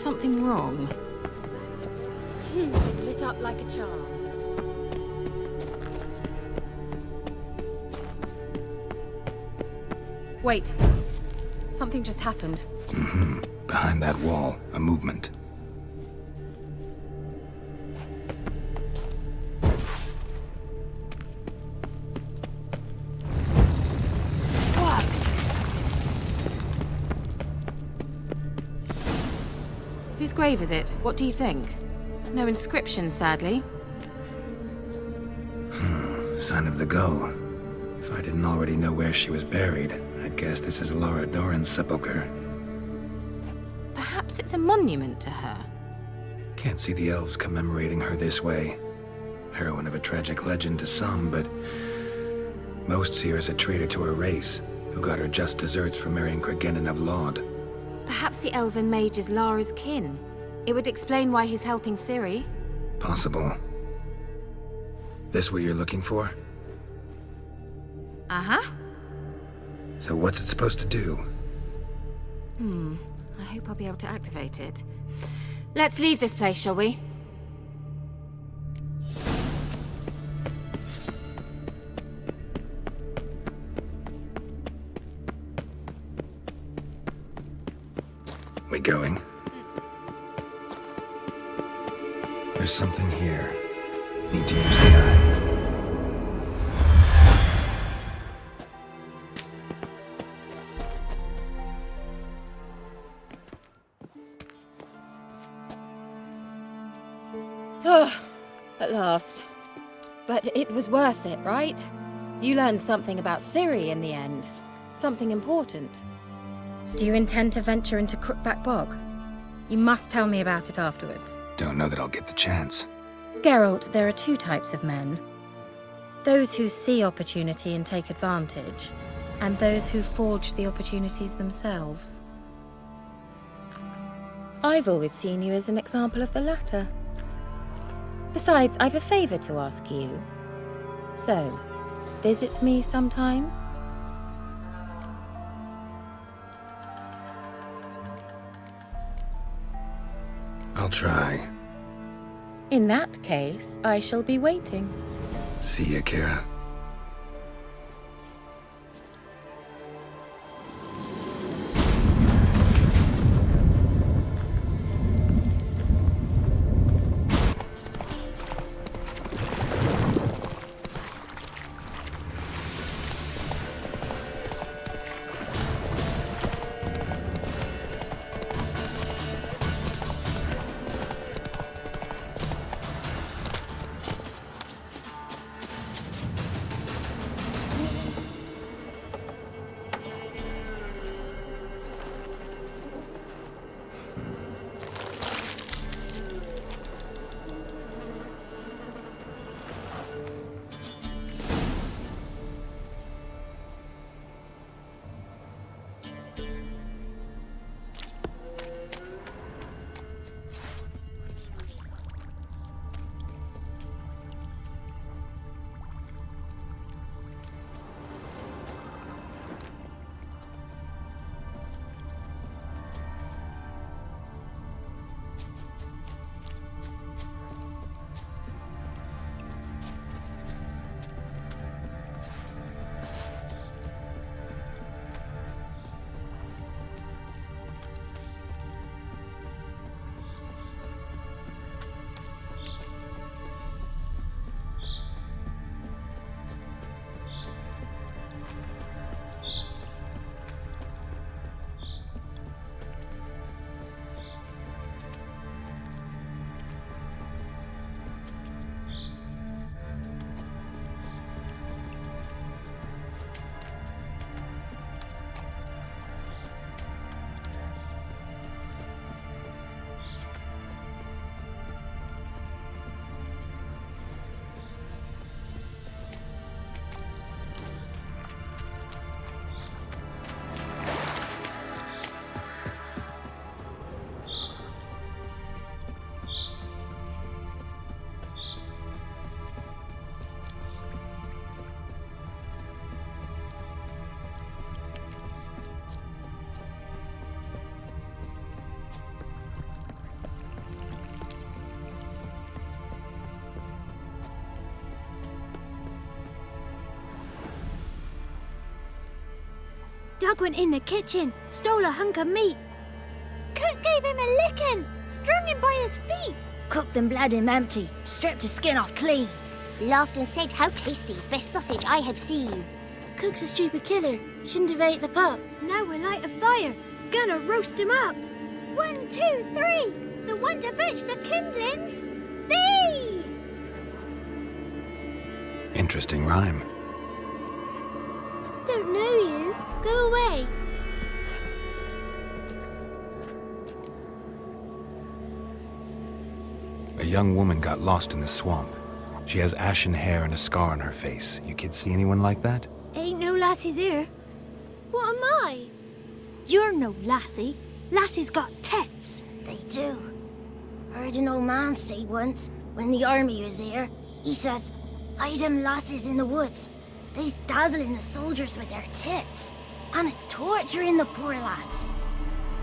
something wrong. Lit up like a charm. Wait. Something just happened. Behind that wall, a movement. Whose grave is it? What do you think? No inscription, sadly. Sign of the gull. If I didn't already know where she was buried, I'd guess this is Laura Doran's sepulchre. Perhaps it's a monument to her. Can't see the elves commemorating her this way. Heroine of a tragic legend to some, but most see her as a traitor to her race, who got her just deserts for marrying Cregennan of Laud. Perhaps the elven mage is Lara's kin. It would explain why he's helping Ciri. Possible. This what you're looking for? Uh-huh. So what's it supposed to do? I hope I'll be able to activate it. Let's leave this place, shall we? We going? There's something here. Need to use the eye. At last. But it was worth it, right? You learned something about Ciri in the end. Something important. Do you intend to venture into Crookback Bog? You must tell me about it afterwards. Don't know that I'll get the chance. Geralt, there are two types of men. Those who see opportunity and take advantage, and those who forge the opportunities themselves. I've always seen you as an example of the latter. Besides, I've a favor to ask you. So, visit me sometime? I'll try. In that case, I shall be waiting. See ya, Kira. Doug went in the kitchen, stole a hunk of meat. Cook gave him a licking, strung him by his feet. Cooked and bled him empty, stripped his skin off clean. Laughed and said, "How tasty, best sausage I have seen." Cook's a stupid killer, shouldn't have ate the pup. Now we'll light a fire, gonna roast him up. 1, 2, 3, the one to fetch the kindlings, thee! Interesting rhyme. Don't know you, go away. A young woman got lost in the swamp. She has ashen hair and a scar on her face. You kids see anyone like that? Ain't no lassies here. What am I? You're no lassie. Lassies got tets. They do. Heard an old man say once, when the army was here, he says, "Hide them lasses in the woods. They's dazzling the soldiers with their tits, and it's torturing the poor lads."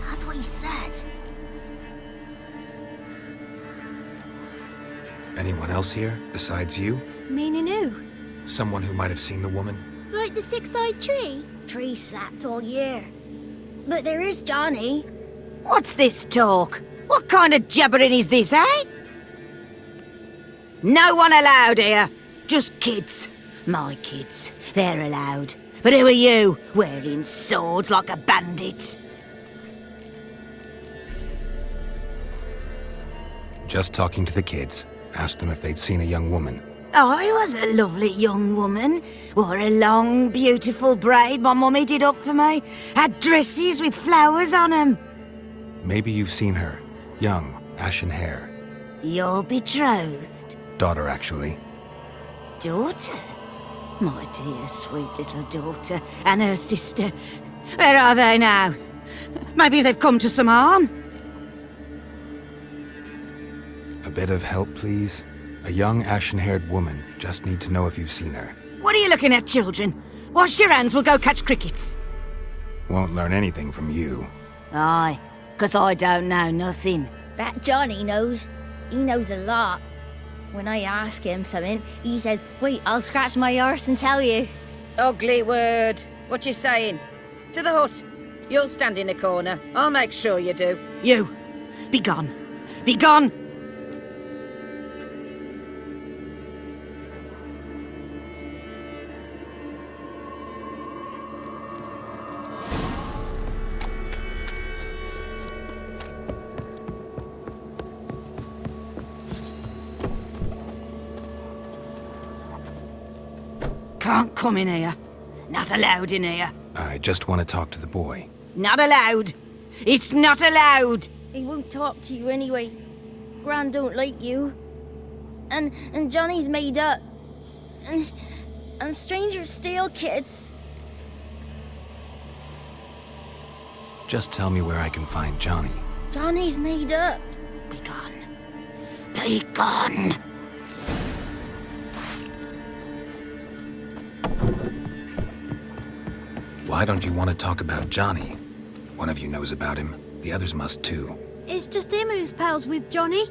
That's what he said. Anyone else here, besides you? Meaning who? Someone who might have seen the woman? Like the six-eyed tree? Tree slapped all year. But there is Johnny. What's this talk? What kind of jabbering is this, eh? No one allowed here. Just kids. My kids. They're allowed. But who are you, wearing swords like a bandit? Just talking to the kids. Asked them if they'd seen a young woman. I was a lovely young woman. Wore a long, beautiful braid my mummy did up for me. Had dresses with flowers on 'em. Maybe you've seen her. Young, ashen hair. You're betrothed? Daughter, actually. Daughter? My dear, sweet little daughter. And her sister. Where are they now? Maybe they've come to some harm? A bit of help, please? A young, ashen-haired woman. Just need to know if you've seen her. What are you looking at, children? Wash your hands, we'll go catch crickets. Won't learn anything from you. Aye, 'cause I don't know nothing. That Johnny knows. He knows a lot. When I ask him something, he says, "Wait, I'll scratch my arse and tell you." Ugly word. What you saying? To the hut. You'll stand in a corner. I'll make sure you do. You, be gone. Be gone! Can't come in here. Not allowed in here. I just want to talk to the boy. Not allowed. It's not allowed. He won't talk to you anyway. Gran don't like you. And Johnny's made up. And strangers steal kids. Just tell me where I can find Johnny. Johnny's made up. Be gone. Be gone. Why don't you want to talk about Johnny? One of you knows about him. The others must too. It's just him who's pals with Johnny.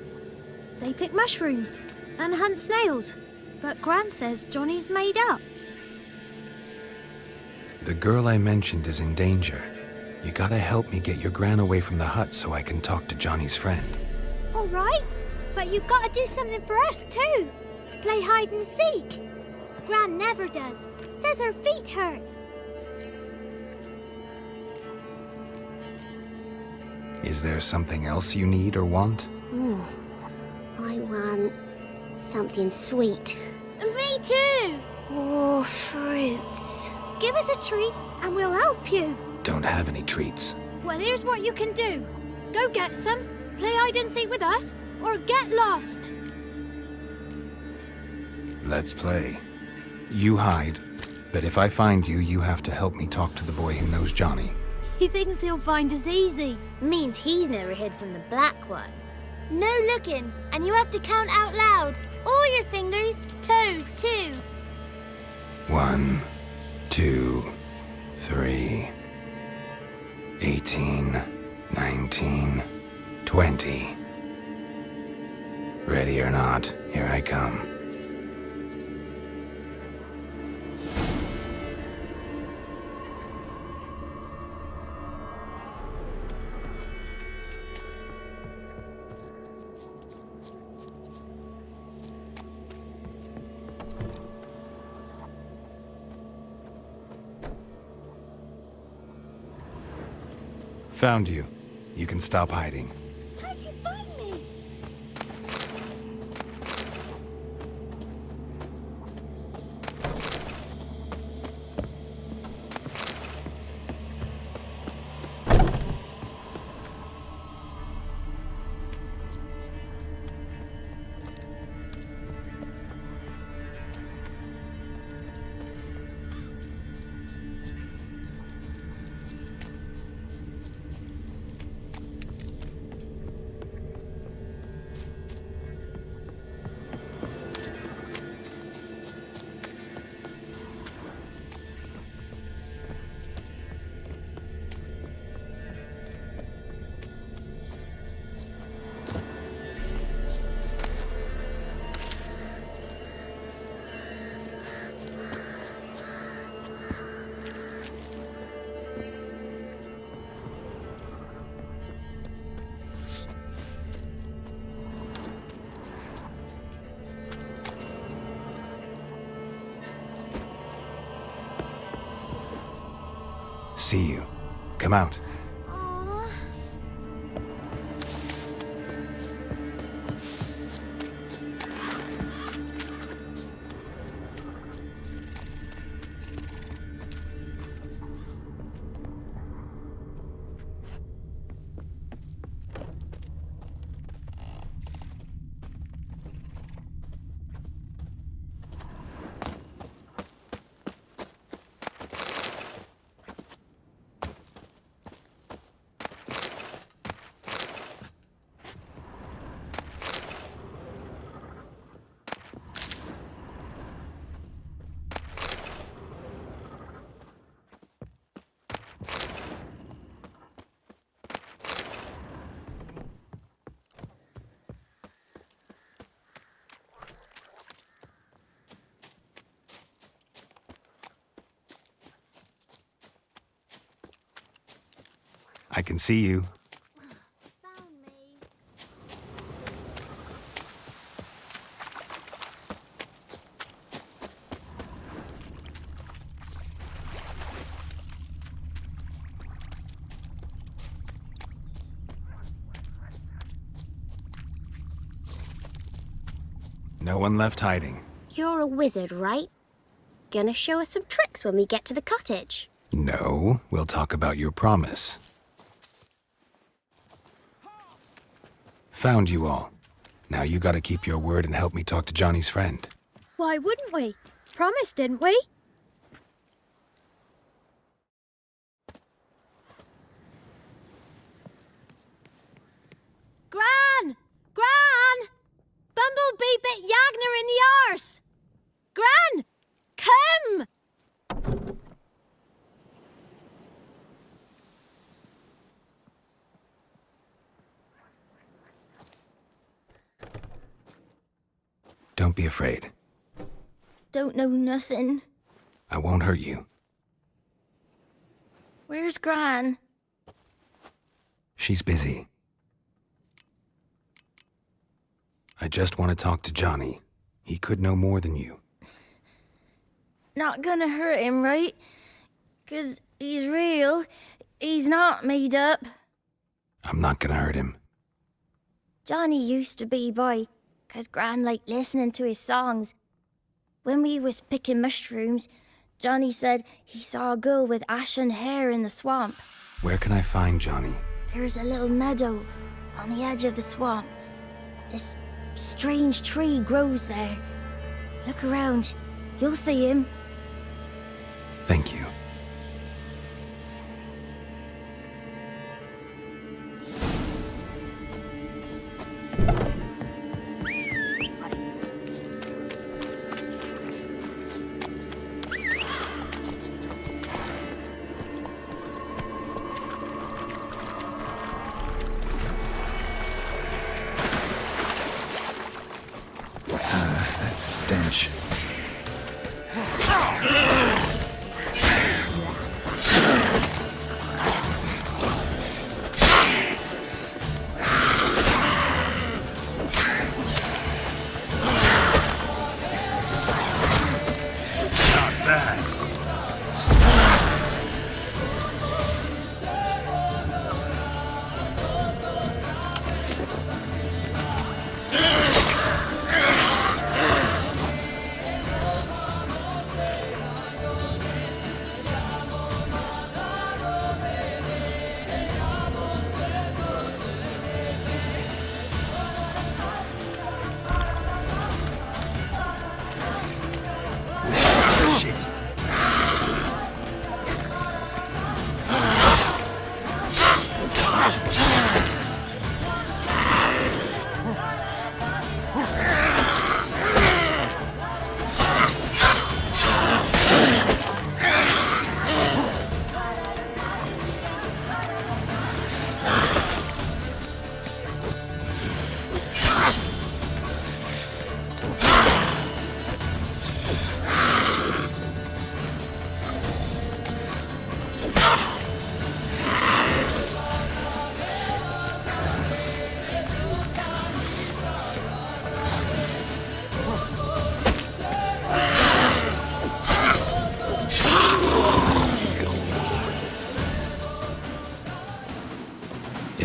They pick mushrooms and hunt snails. But Gran says Johnny's made up. The girl I mentioned is in danger. You gotta help me get your gran away from the hut so I can talk to Johnny's friend. All right, but you've got to do something for us too. Play hide and seek. Gran never does. Says her feet hurt. Is there something else you need or want? I want something sweet. Me too. Oh, fruits. Give us a treat and we'll help you. Don't have any treats. Well, here's what you can do. Go get some, play hide and seek with us, or get lost. Let's play. You hide, but if I find you, you have to help me talk to the boy who knows Johnny. He thinks he'll find us easy. Means he's never hid from the black ones. No looking, and you have to count out loud. All your fingers, toes too. 1, 2, 3, 18, 19, 20. Ready or not, here I come. Found you. You can stop hiding. How'd you find me? See you. Come out. I can see you. No one left hiding. You're a wizard, right? Gonna show us some tricks when we get to the cottage. No, we'll talk about your promise. Found you all. Now you gotta keep your word and help me talk to Johnny's friend. Why wouldn't we? Promised, didn't we? Gran! Gran! Bumblebee bit Yagner in the arse! Gran! Come! Don't be afraid. Don't know nothing. I won't hurt you. Where's Gran? She's busy. I just want to talk to Johnny. He could know more than you. Not gonna hurt him, right? 'Cause he's real. He's not made up. I'm not gonna hurt him. Johnny used to be by, 'cause Gran liked listening to his songs. When we was picking mushrooms, Johnny said he saw a girl with ashen hair in the swamp. Where can I find Johnny? There's a little meadow on the edge of the swamp. This strange tree grows there. Look around. You'll see him. Thank you. That stench.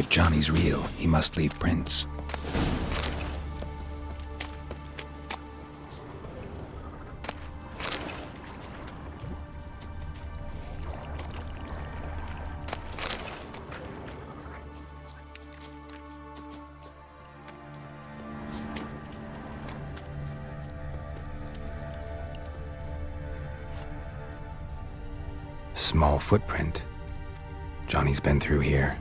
If Johnny's real, he must leave prints. Small footprint. Johnny's been through here.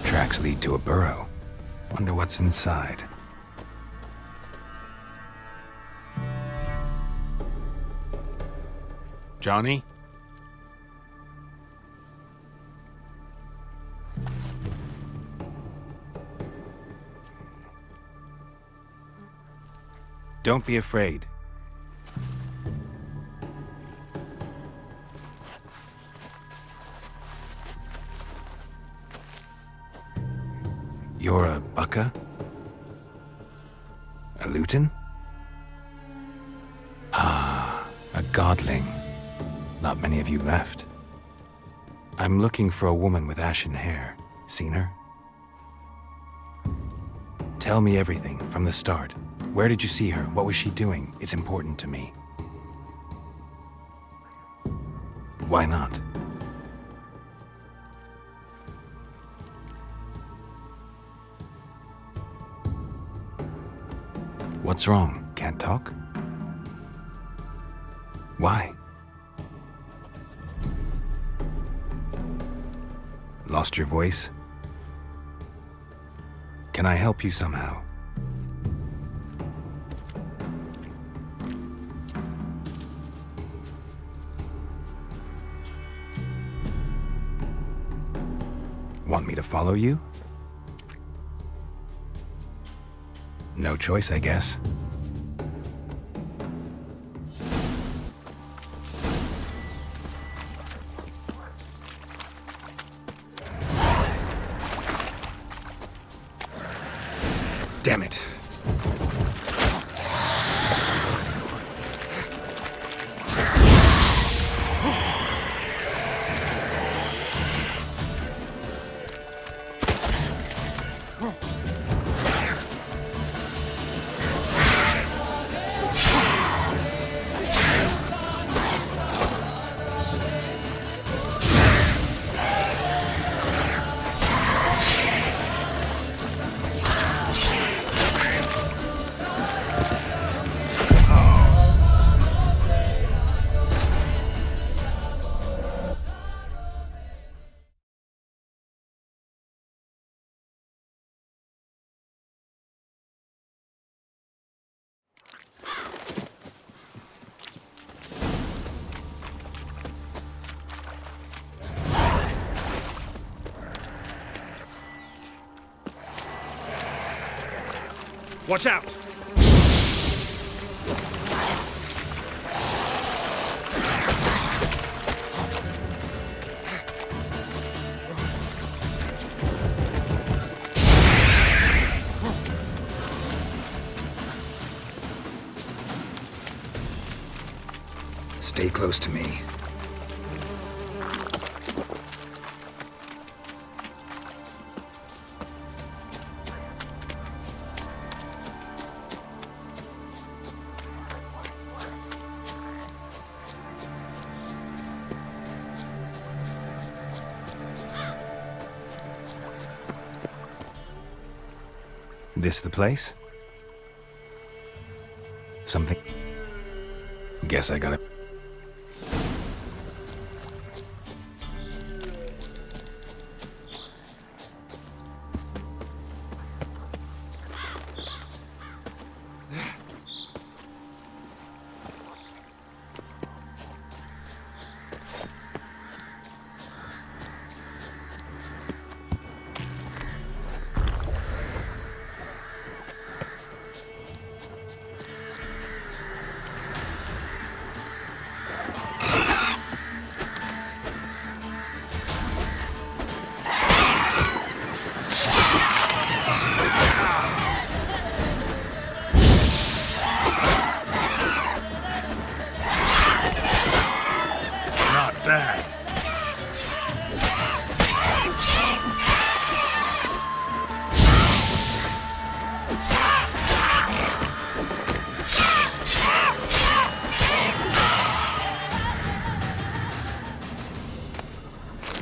Tracks lead to a burrow. Wonder what's inside. Johnny? Don't be afraid. You're a Bucka? A Luton? Ah, a godling. Not many of you left. I'm looking for a woman with ashen hair. Seen her? Tell me everything, from the start. Where did you see her? What was she doing? It's important to me. Why not? What's wrong? Can't talk? Why? Lost your voice? Can I help you somehow? Want me to follow you? No choice, I guess. Damn it. Watch out! Stay close to me. This the place? Something? Guess I gotta...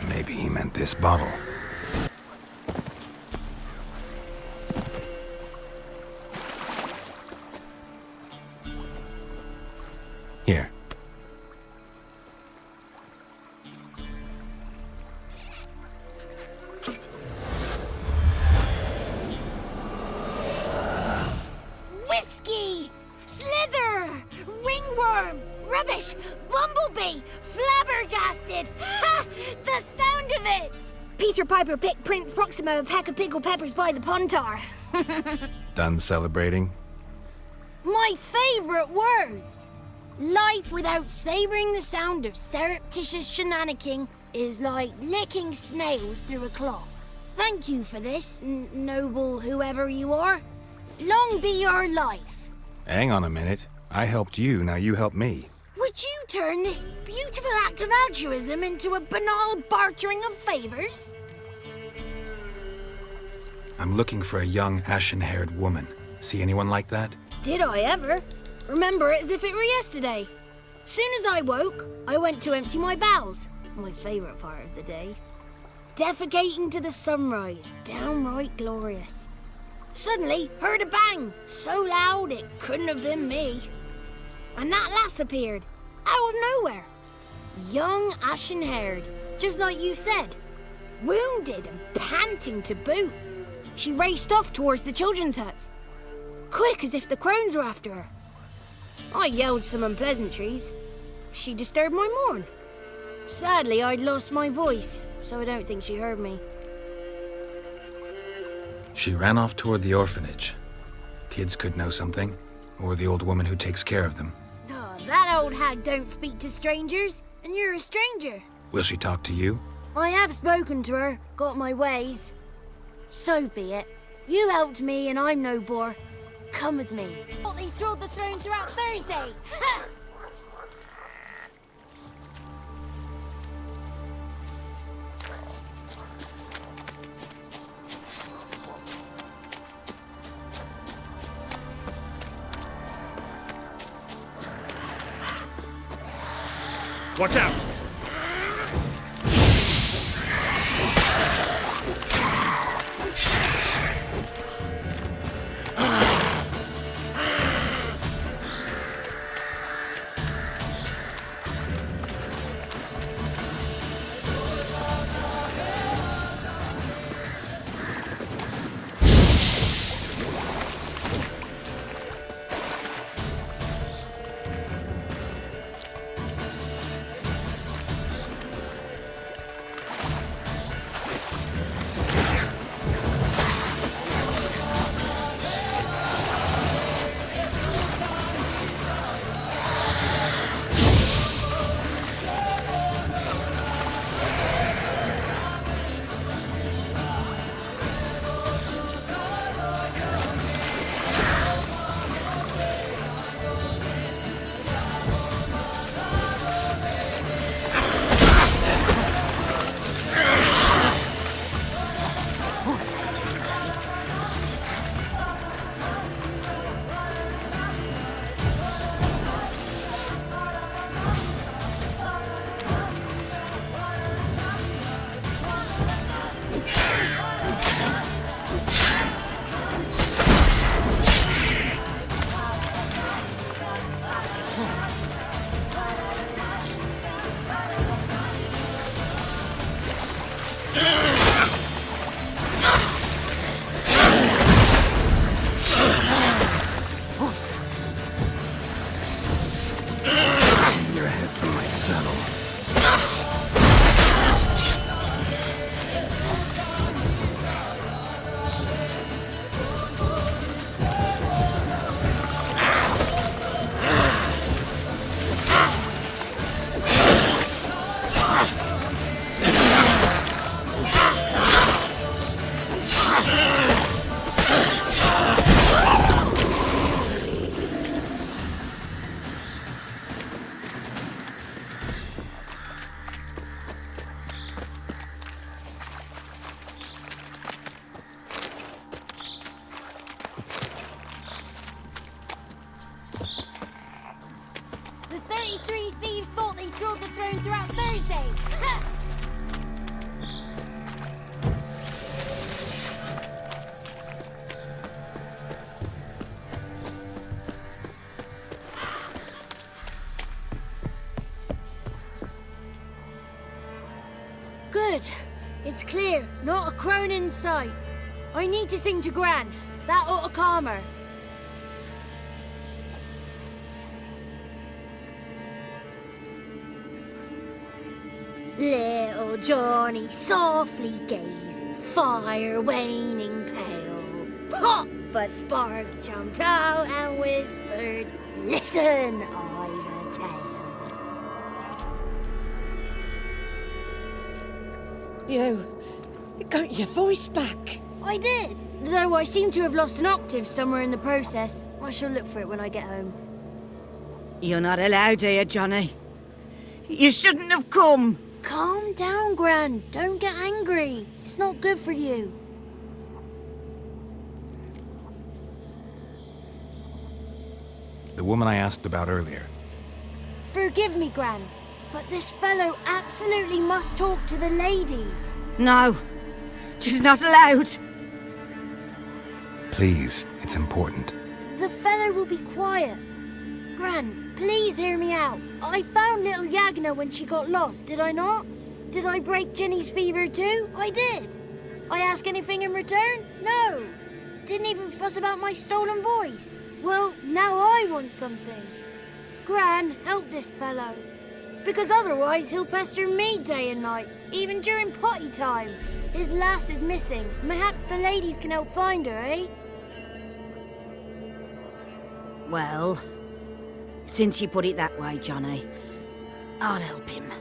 Maybe he meant this bottle. Here. Whiskey! Slither! Ringworm! Rubbish! Bumblebee! Flabbergasted! Ha! The sound of it! Peter Piper picked Prince Proximo a pack of pickled peppers by the Pontar. Done celebrating? My favourite words! Life without savouring the sound of surreptitious shenanigans is like licking snails through a cloth. Thank you for this, noble whoever you are. Long be your life. Hang on a minute. I helped you, now you help me. Would you turn this beautiful act of altruism into a banal bartering of favours? I'm looking for a young, ashen-haired woman. See anyone like that? Did I ever? Remember it as if it were yesterday. Soon as I woke, I went to empty my bowels. My favourite part of the day. Defecating to the sunrise, downright glorious. Suddenly, heard a bang, so loud it couldn't have been me. And that lass appeared, out of nowhere. Young, ashen-haired, just like you said. Wounded and panting to boot. She raced off towards the children's huts. Quick as if the crones were after her. I yelled some unpleasantries. She disturbed my morn. Sadly, I'd lost my voice, so I don't think she heard me. She ran off toward the orphanage. Kids could know something, or the old woman who takes care of them. Oh, that old hag don't speak to strangers, and you're a stranger. Will she talk to you? I have spoken to her, got my ways. So be it. You helped me, and I'm no bore. Come with me. Thought they thrilled the throne throughout Thursday. Ha! Watch out! It's clear, not a crone in sight. I need to sing to Gran. That ought to calm her. Little Johnny softly gazing, fire waning pale. Pop! A spark jumped out and whispered, "Listen, I've a tale." You got your voice back. I did, though I seem to have lost an octave somewhere in the process. I shall look for it when I get home. You're not allowed here, Johnny. You shouldn't have come. Calm down, Gran. Don't get angry. It's not good for you. The woman I asked about earlier. Forgive me, Gran, but this fellow absolutely must talk to the ladies. No, she's not allowed. Please, it's important. The fellow will be quiet. Gran, please hear me out. I found little Yagna when she got lost, did I not? Did I break Ginny's fever too? I did. I ask anything in return? No. Didn't even fuss about my stolen voice. Well, now I want something. Gran, help this fellow. Because otherwise he'll pester me day and night, even during potty time. His lass is missing. Perhaps the ladies can help find her, eh? Well, since you put it that way, Johnny, I'll help him.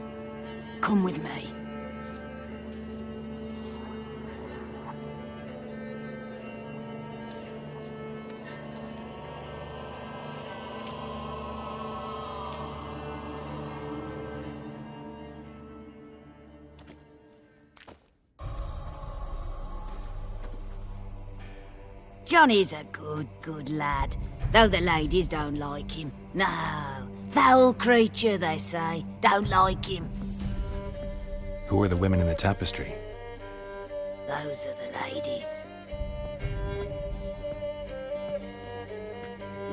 Come with me. Johnny's a good lad, though the ladies don't like him. No, foul creature, they say. Don't like him. Who are the women in the tapestry? Those are the ladies.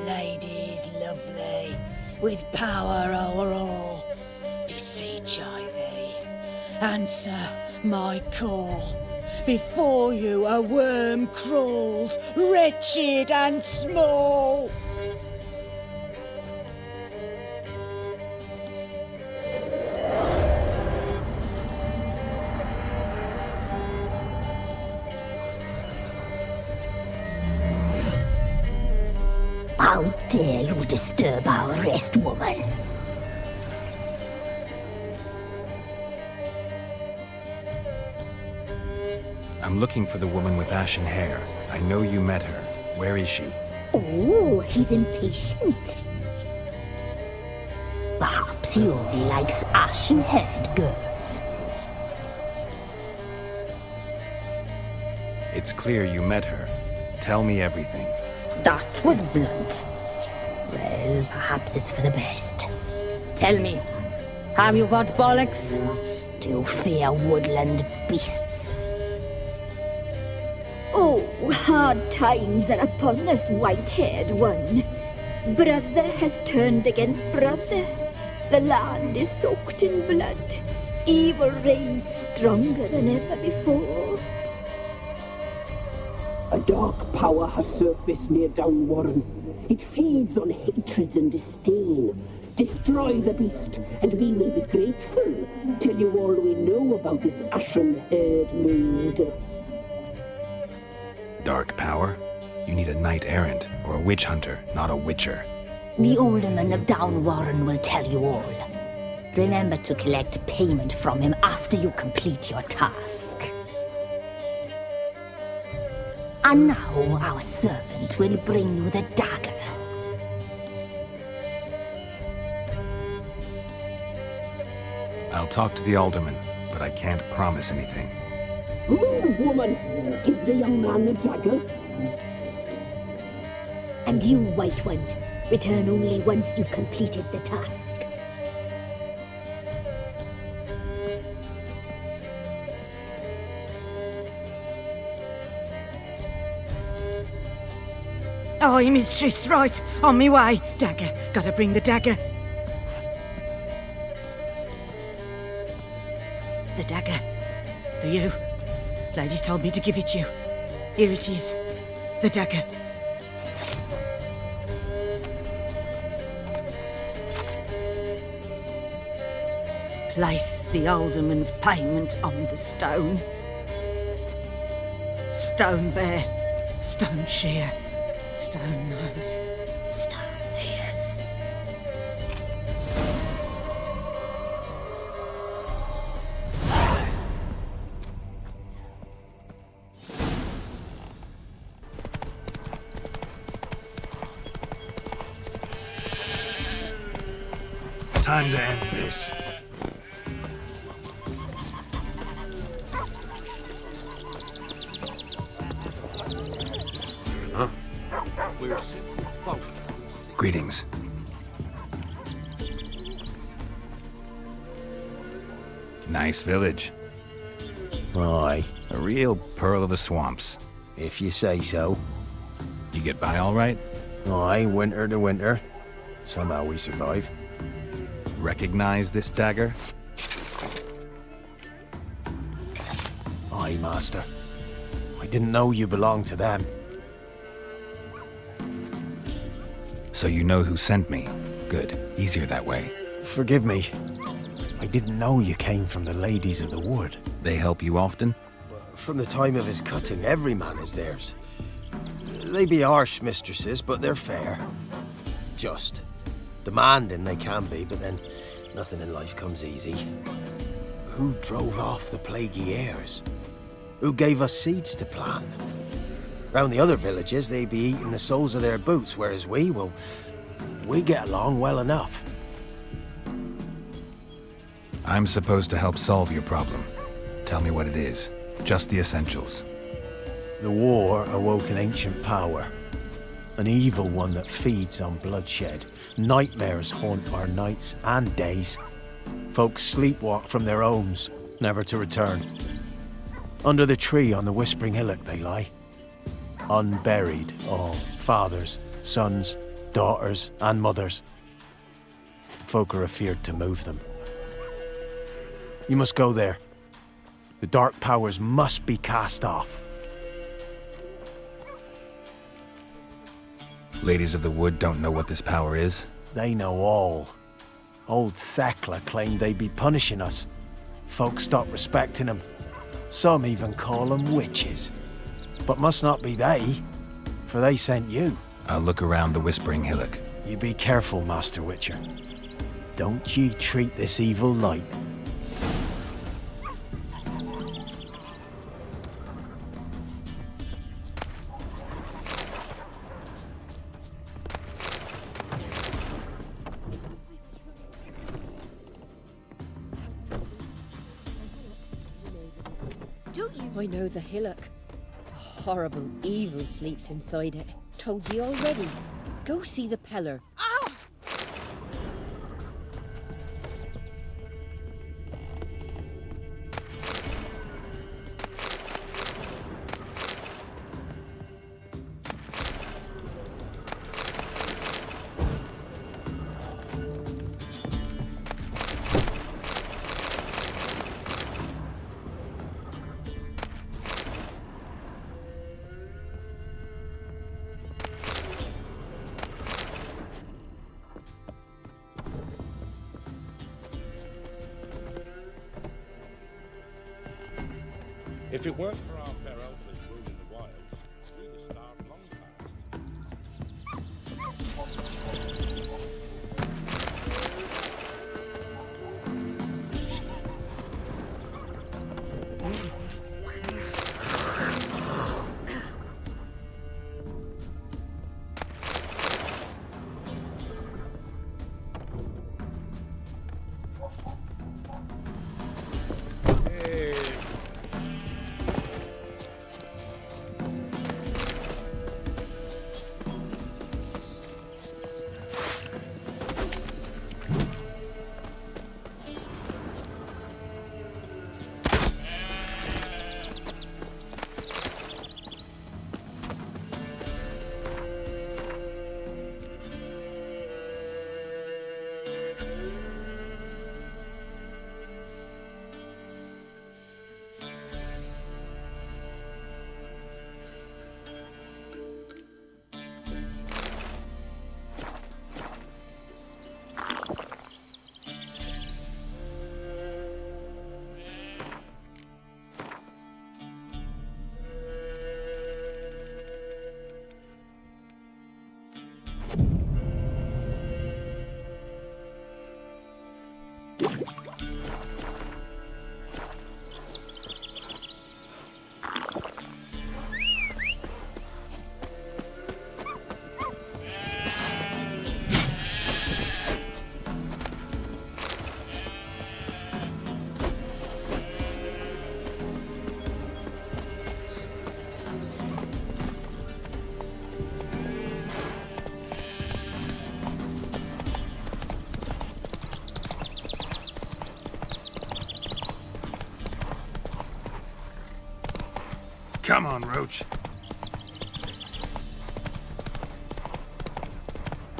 Ladies lovely, with power o'er all, beseech I thee, answer my call. Before you a worm crawls, wretched and small. How dare you disturb our rest, woman? I'm looking for the woman with ashen hair. I know you met her. Where is she? Oh, he's impatient. Perhaps he only likes ashen-haired girls. It's clear you met her. Tell me everything. That was blunt. Well, perhaps it's for the best. Tell me, have you got bollocks? Do you fear woodland beasts? Oh, hard times are upon this white-haired one. Brother has turned against brother. The land is soaked in blood. Evil reigns stronger than ever before. A dark power has surfaced near Downwarren. It feeds on hatred and disdain. Destroy the beast, and we will be grateful. Tell you all we know about this ashen-haired mood. Dark power? You need a knight-errant or a witch hunter, not a witcher. The alderman of Downwarren will tell you all. Remember to collect payment from him after you complete your task. And now our servant will bring you the dagger. I'll talk to the alderman, but I can't promise anything. Move, woman! Give the young man the dagger. And you, White One, return only once you've completed the task. Aye, mistress, right. On me way. Dagger. Gotta bring the dagger. The dagger. For you. Lady told me to give it you. Here it is. The dagger. Place the alderman's payment on the stone. Stone bear, stone shear, stone nose, stone ears. Time to end this. Huh? We're simple folk. Greetings. Nice village. Aye. A real pearl of the swamps. If you say so. You get by all right? Aye, winter to winter. Somehow we survive. Recognize this dagger? Aye, master. I didn't know you belonged to them. So you know who sent me. Good. Easier that way. Forgive me. I didn't know you came from the Ladies of the Wood. They help you often? From the time of his cutting, every man is theirs. They be harsh mistresses, but they're fair. Just. Demanding they can be, but then nothing in life comes easy. Who drove off the plaguey heirs? Who gave us seeds to plant? Round the other villages, they be eating the soles of their boots, whereas we get along well enough. I'm supposed to help solve your problem. Tell me what it is. Just the essentials. The war awoke an ancient power. An evil one that feeds on bloodshed. Nightmares haunt our nights and days. Folks sleepwalk from their homes, never to return. Under the tree on the Whispering Hillock they lie. Unburied, all fathers, sons, daughters, and mothers. Folk are afeard to move them. You must go there. The dark powers must be cast off. Ladies of the Wood don't know what this power is? They know all. Old Thekla claimed they'd be punishing us. Folk stopped respecting them. Some even call them witches. But must not be they, for they sent you. I'll look around the Whispering Hillock. You be careful, Master Witcher. Don't ye treat this evil light. I know the hillock. A horrible evil sleeps inside it. Told you already. Go see the Peller. If it weren't for our fair elders ruling the wilds, we'd have starved long past. Come on, Roach.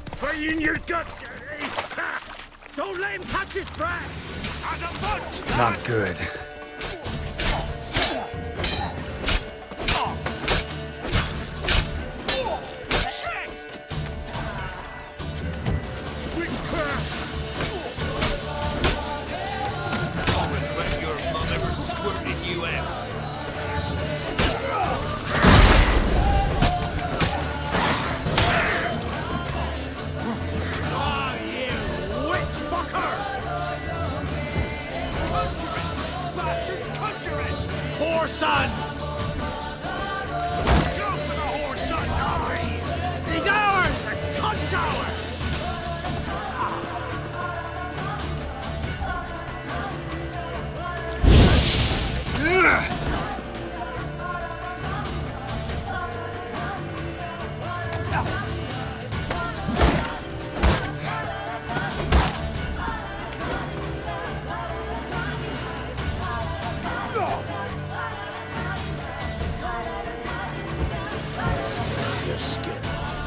Fire in your guts, Eddie! Ha! Don't let him catch his breath! As a bunch! Not good. Shit! Witchcraft! I regret your mum ever squirted you out. Ah, you witch fucker! Conjuring! Bastards conjuring! Poor son! Go for the whore son's eyes! He's ours! A cunt's ours! Your skin off.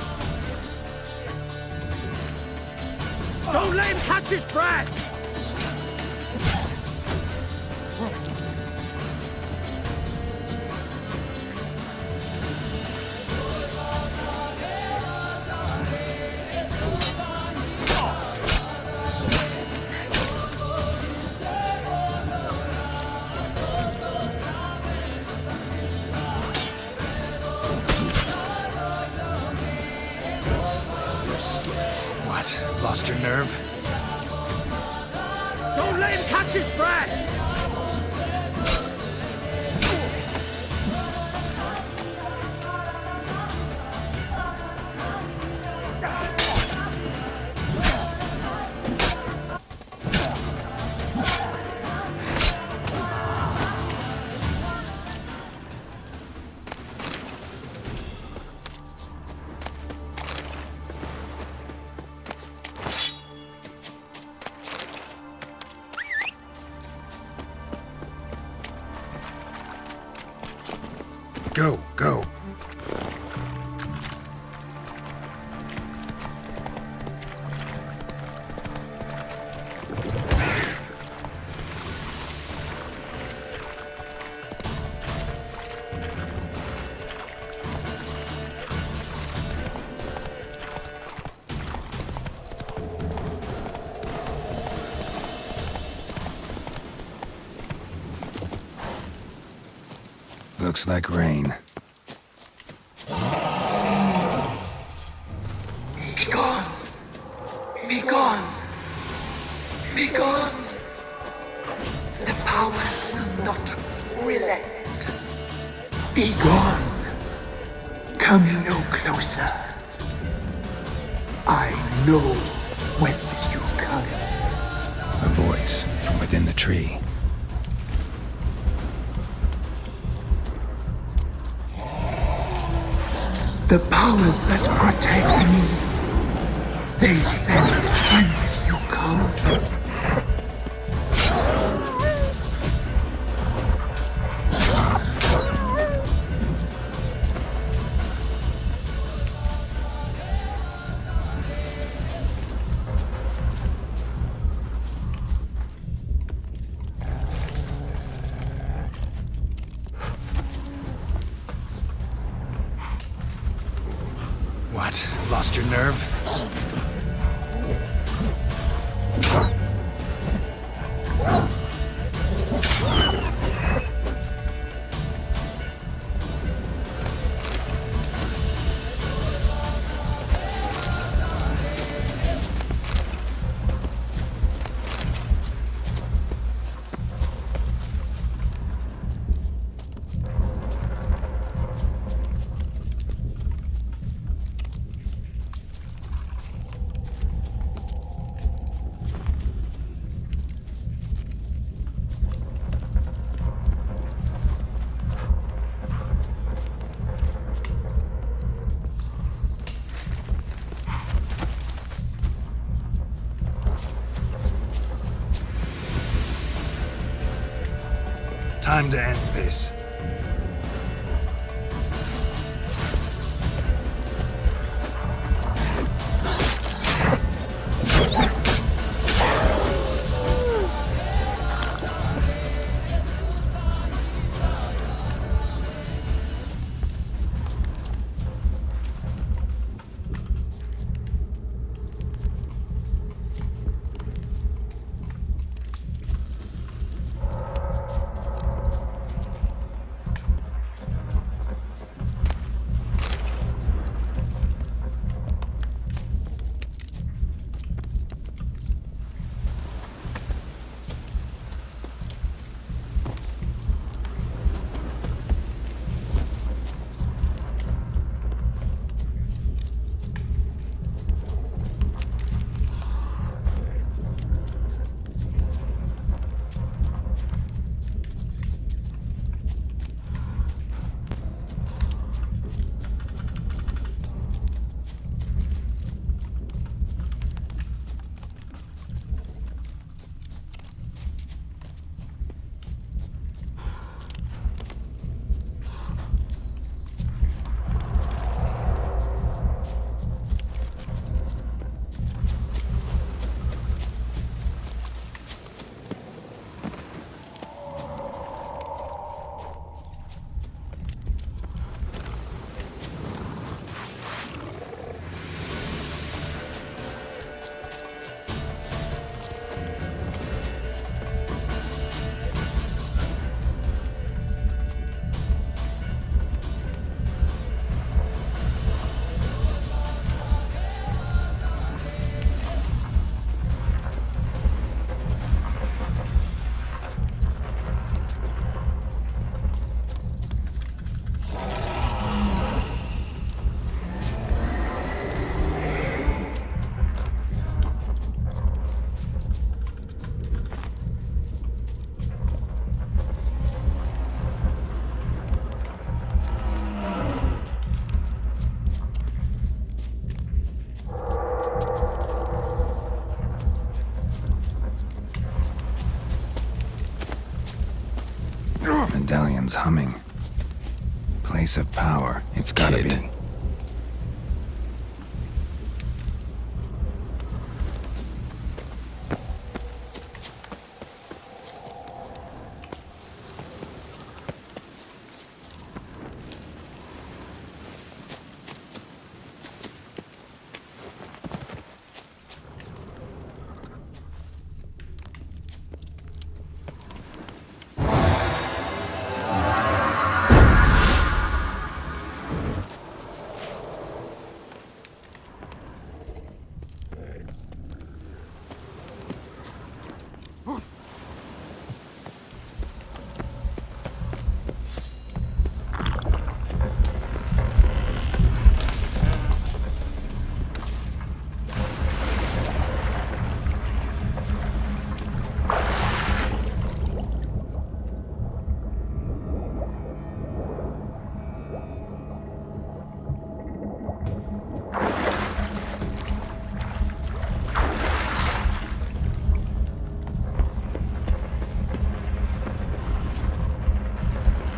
Don't let him catch his breath! What? Lost your nerve? Don't let him catch his breath! Go, go. Looks like rain. Be gone! Be gone! Be gone! The powers will not relent. Be gone! Come no closer. I know whence you come. A voice from within the tree. The powers that protect me, they sense whence you come. What? Lost your nerve? Time to end this. Someone's humming. Place of power. It's gotta be.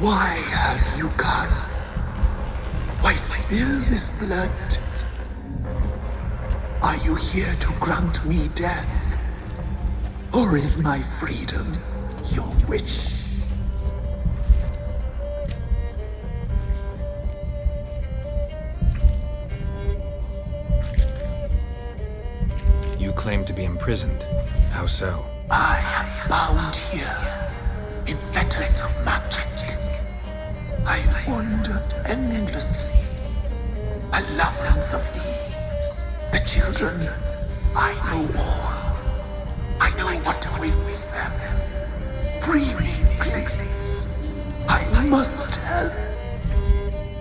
Why have you gone? Why spill this blood? Are you here to grant me death? Or is my freedom your wish? You claim to be imprisoned. How so? I am bound here in fetters of magic. I wander endlessly, a labyrinth of leaves. The children, I know all. I know what awaits them. Free me, please. I must help.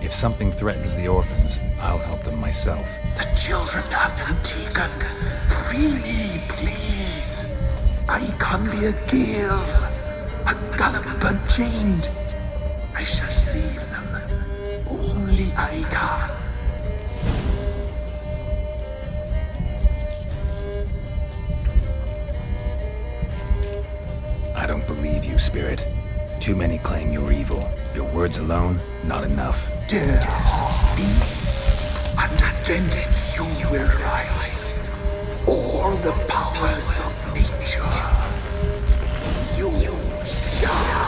If something threatens the orphans, I'll help them myself. The children have been taken. Free me, please. I can be a gale, a galloper chained. I shall save them. Only I can. I don't believe you, Spirit. Too many claim you're evil. Your words alone, not enough. Dare harm me, and against you will rise all the powers of nature. You shall.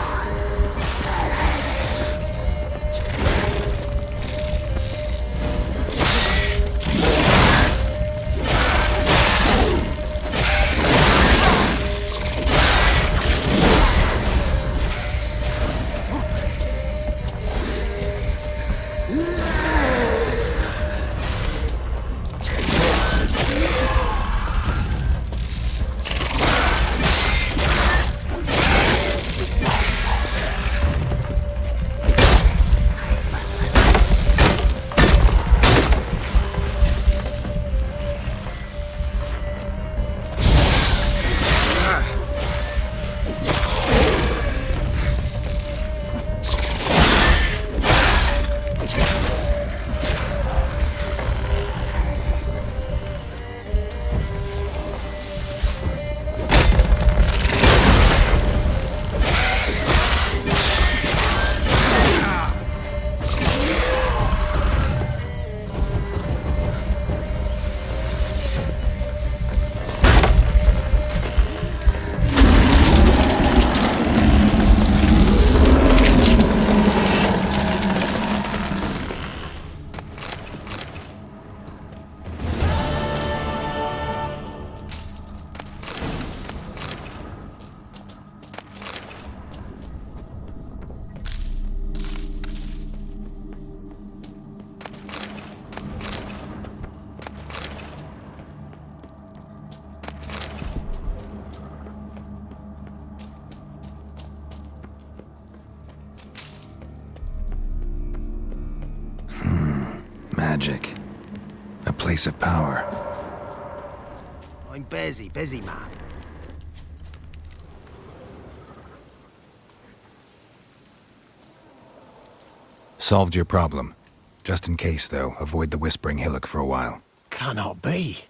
Magic. A place of power. I'm busy, man. Solved your problem. Just in case, though, avoid the Whispering Hillock for a while. Cannot be.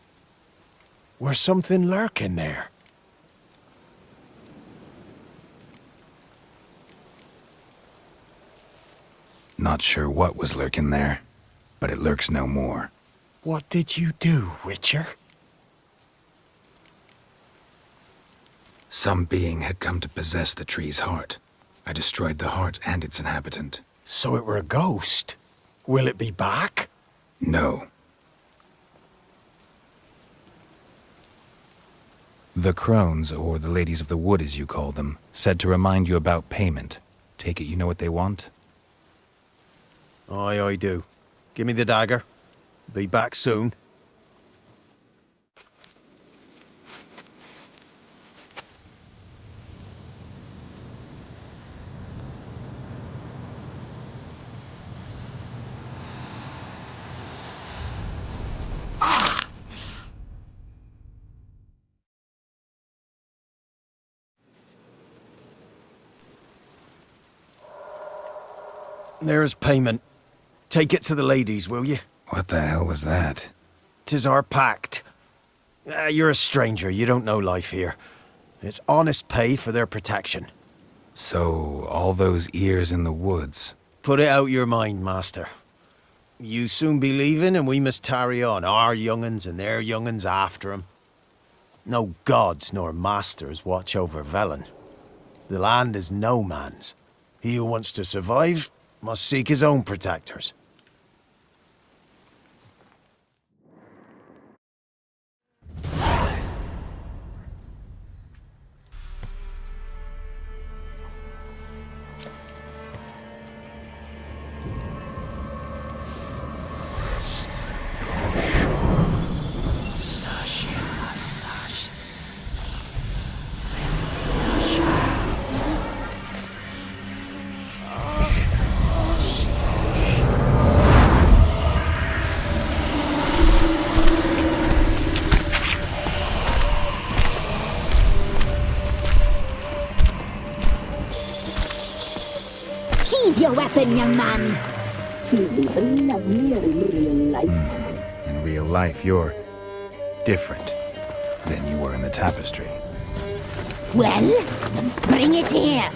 Where's something lurking there? Not sure what was lurking there, but it lurks no more. What did you do, Witcher? Some being had come to possess the tree's heart. I destroyed the heart and its inhabitant. So it were a ghost. Will it be back? No. The crones, or the ladies of the wood as you call them, said to remind you about payment. Take it you know what they want? Aye, I do. Give me the dagger. Be back soon. There's payment. Take it to the ladies, will you? What the hell was that? 'Tis our pact. You're a stranger, you don't know life here. It's honest pay for their protection. So, all those ears in the woods. Put it out your mind, master. You soon be leaving and we must tarry on, our young'uns and their young'uns after 'em. No gods nor masters watch over Velen. The land is no man's. He who wants to survive must seek his own protectors. Sheathe your weapon, young man. He's even lovelier in real life. In real life, you're different than you were in the tapestry. Well, bring it here.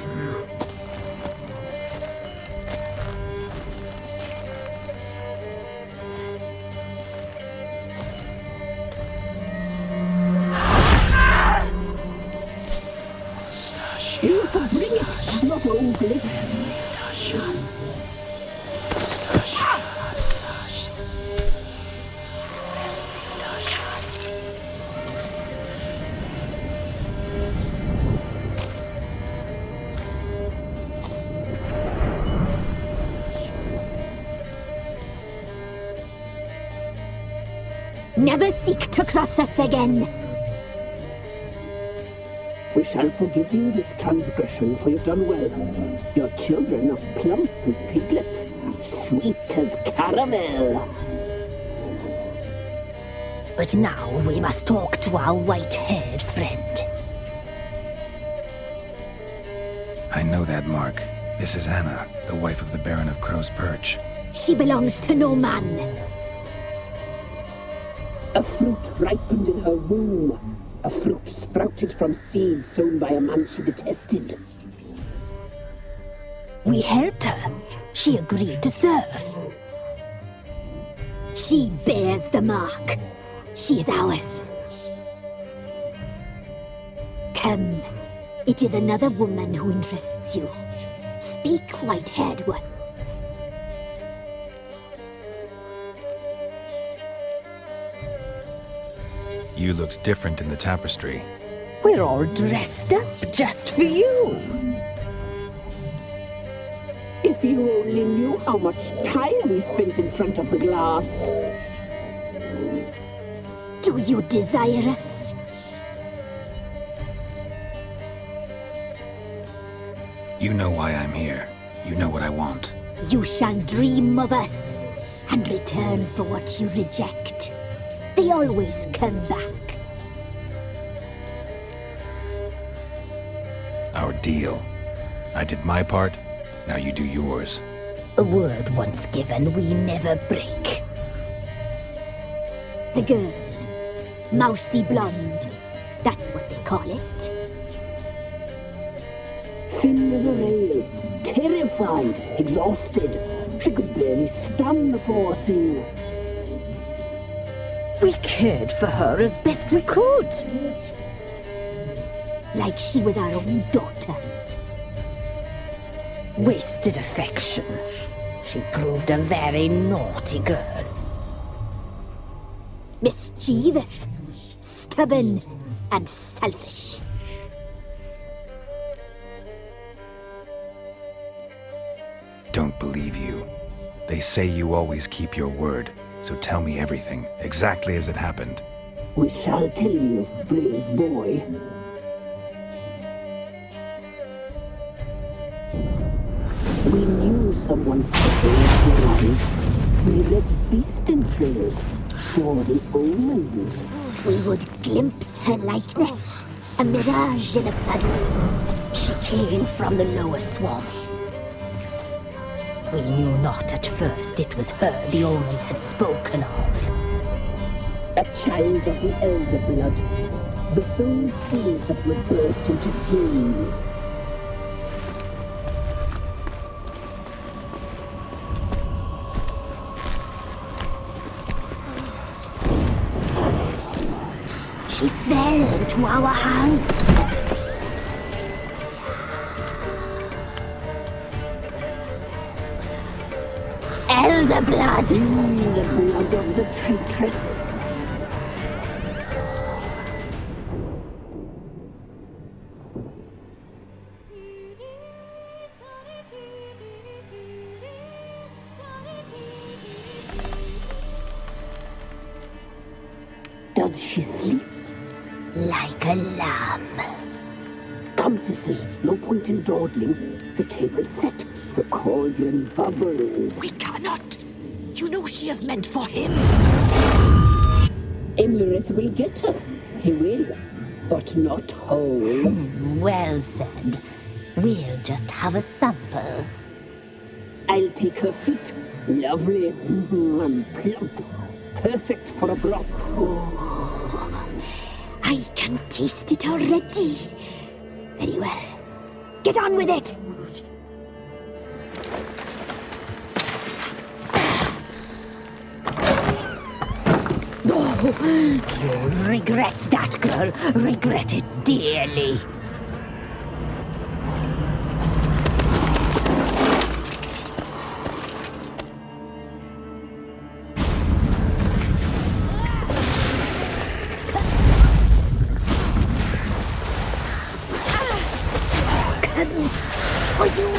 You can bring it, not ugly. Never seek to cross us again. We shall forgive you this transgression, for you've done well. Your children are plump as piglets, sweet as caramel. But now we must talk to our white-haired friend. I know that mark. This is Anna, the wife of the Baron of Crow's Perch. She belongs to no man. A fruit ripened in her womb. A fruit sprouted from seeds sown by a man she detested. We helped her. She agreed to serve. She bears the mark. She is ours. Come. It is another woman who interests you. Speak, white-haired one. You looked different in the tapestry. We're all dressed up just for you. If you only knew how much time we spent in front of the glass. Do you desire us? You know why I'm here. You know what I want. You shall dream of us and return for what you reject. They always come back. Our deal. I did my part, now you do yours. A word once given, we never break. The girl. Mousy blonde. That's what they call it. Thin as a rail, terrified, exhausted. She could barely stand the poor thing. We cared for her as best we could. Like she was our own daughter. Wasted affection. She proved a very naughty girl. Mischievous, stubborn, and selfish. Don't believe you. They say you always keep your word, so tell me everything, exactly as it happened. We shall tell you, brave boy. We knew someone saved your life. We read beast entrails, saw the omens. We would glimpse her likeness, a mirage in a puddle. She came from the lower swamp. We knew not at first it was her the omens had spoken of. A child of the elder blood, the soul seed that would burst into flame. She fell into our hands. Elder blood! The blood of the traitress. Does she sleep? Like a lamb. Come, sisters, no point in dawdling. The table's set. The cauldron bubbles. We cannot. You know she is meant for him. Imlerith will get her. He will, but not whole. Well said. We'll just have a sample. I'll take her feet. Lovely and plump. Perfect for a broth. Oh, I can taste it already. Very well. Get on with it. You'll regret that, girl. Regret it dearly. Come for you.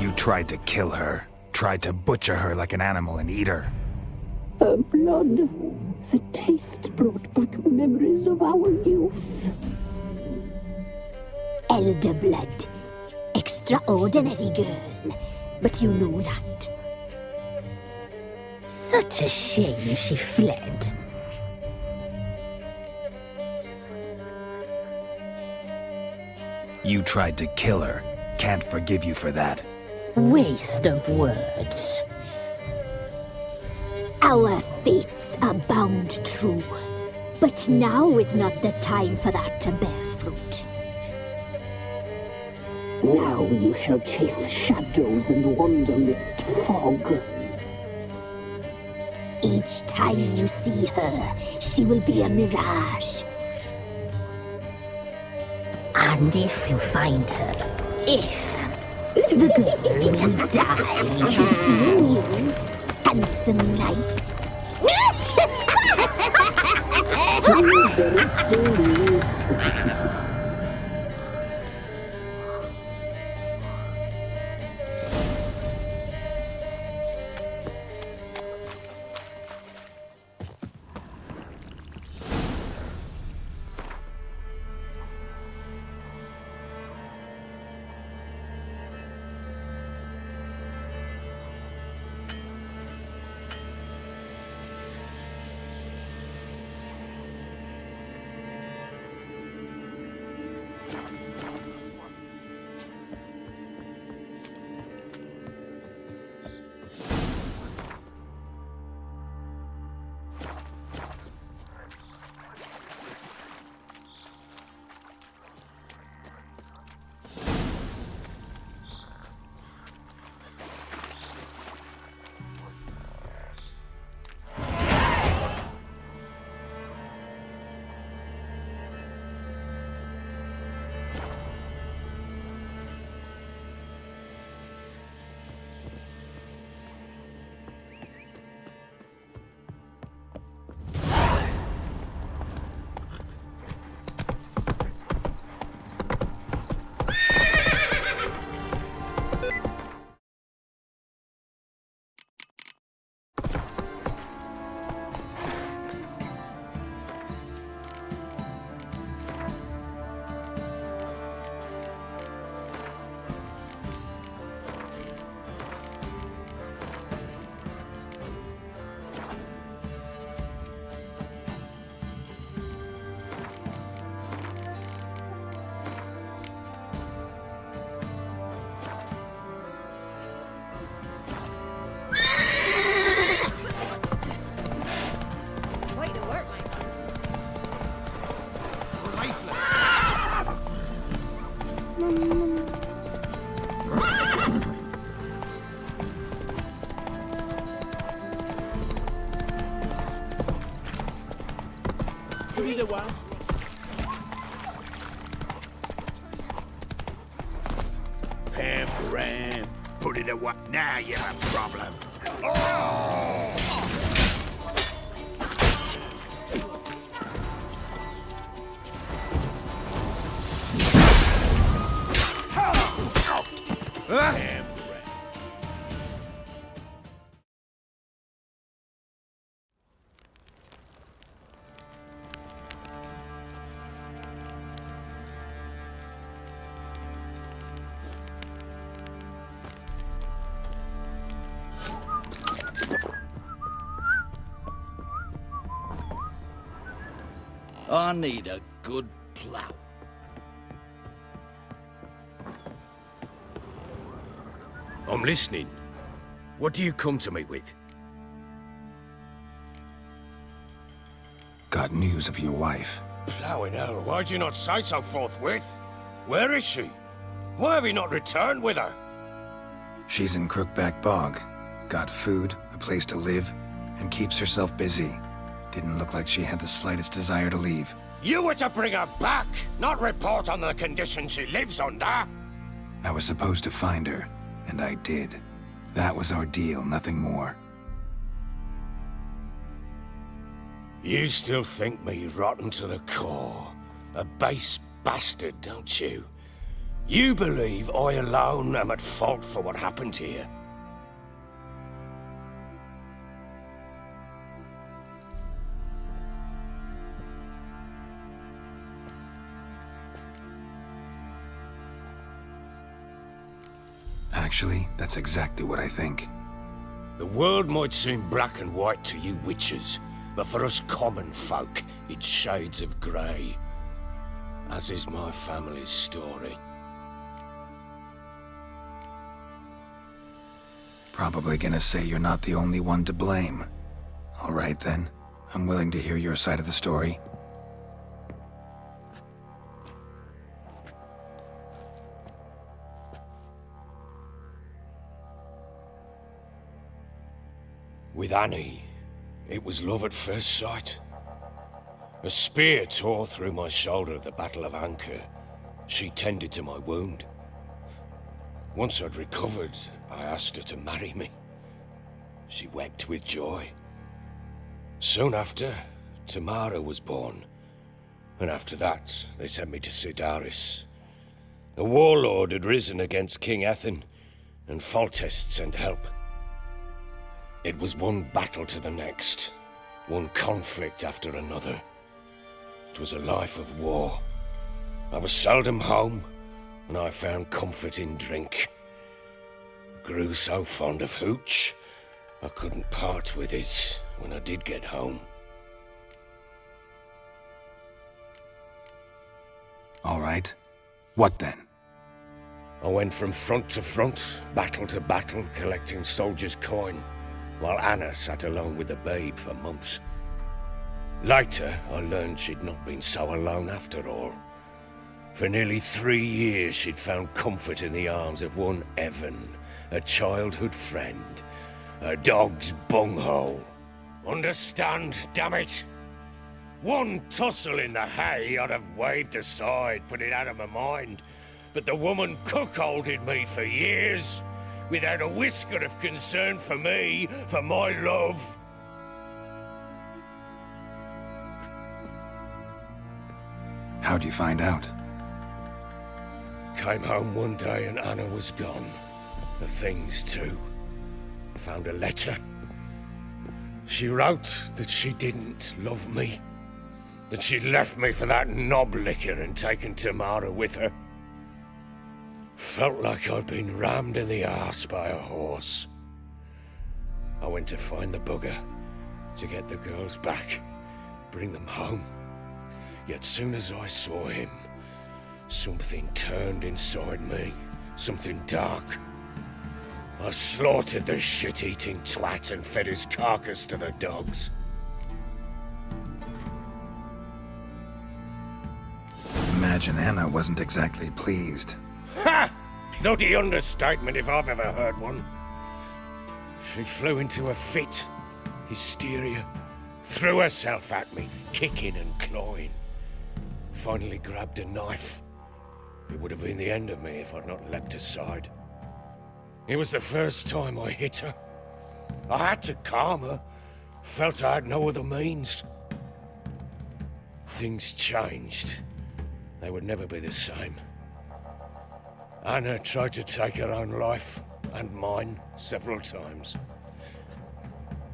You tried to kill her. Tried to butcher her like an animal and eat her. Her blood. The taste brought back memories of our youth. Elder blood. Extraordinary girl. But you know that. Such a shame she fled. You tried to kill her. Can't forgive you for that. Waste of words. Our fates are bound true. But now is not the time for that to bear fruit. Now you shall chase shadows and wander midst fog. Each time you see her, she will be a mirage. And if you find her, the girl will die. Seeing you, handsome knight. Pam, put it away. Now you have a problem. Pam, I need a good plough. I'm listening. What do you come to me with? Got news of your wife. Ploughing hell, why'd you not say so forthwith? Where is she? Why have you not returned with her? She's in Crookback Bog. Got food, a place to live, and keeps herself busy. Didn't look like she had the slightest desire to leave. You were to bring her back, not report on the conditions she lives under. I was supposed to find her, and I did. That was our deal, nothing more. You still think me rotten to the core. A base bastard, don't you? You believe I alone am at fault for what happened here? Actually, that's exactly what I think. The world might seem black and white to you witches, but for us common folk, it's shades of grey. As is my family's story. Probably gonna say you're not the only one to blame. All right then, I'm willing to hear your side of the story. With Annie, it was love at first sight. A spear tore through my shoulder at the Battle of Anchor. She tended to my wound. Once I'd recovered, I asked her to marry me. She wept with joy. Soon after, Tamara was born. And after that, they sent me to Sidaris. A warlord had risen against King Ethan, and Foltest sent help. It was one battle to the next, one conflict after another. It was a life of war. I was seldom home, and I found comfort in drink. Grew so fond of hooch, I couldn't part with it when I did get home. All right. What then? I went from front to front, battle to battle, collecting soldiers' coin, while Anna sat alone with the babe for months. Later, I learned she'd not been so alone after all. For nearly 3 years, she'd found comfort in the arms of one Evan, a childhood friend, a dog's bunghole. Understand, damn it? One tussle in the hay I'd have waved aside, put it out of my mind, but the woman cuckolded me for years, without a whisker of concern for me, for my love. How'd you find out? Came home one day and Anna was gone. The things too. Found a letter. She wrote that she didn't love me. That she'd left me for that knob licker and taken Tamara with her. Felt like I'd been rammed in the arse by a horse. I went to find the bugger, to get the girls back, bring them home. Yet soon as I saw him, something turned inside me, something dark. I slaughtered the shit-eating twat and fed his carcass to the dogs. Imagine Anna wasn't exactly pleased. Ha! Bloody understatement if I've ever heard one. She flew into a fit, hysteria, threw herself at me, kicking and clawing. Finally grabbed a knife. It would have been the end of me if I'd not leapt aside. It was the first time I hit her. I had to calm her. Felt I had no other means. Things changed. They would never be the same. Anna tried to take her own life, and mine, several times.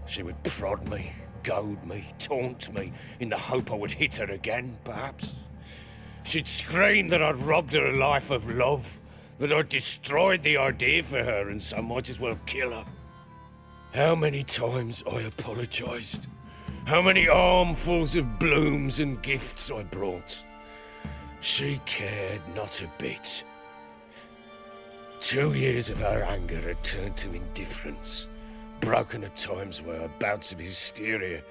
She would prod me, goad me, taunt me, in the hope I would hit her again, perhaps. She'd scream that I'd robbed her life of love, that I'd destroyed the idea for her and so might as well kill her. How many times I apologized. How many armfuls of blooms and gifts I brought. She cared not a bit. 2 years of her anger had turned to indifference, broken at times by her bouts of hysteria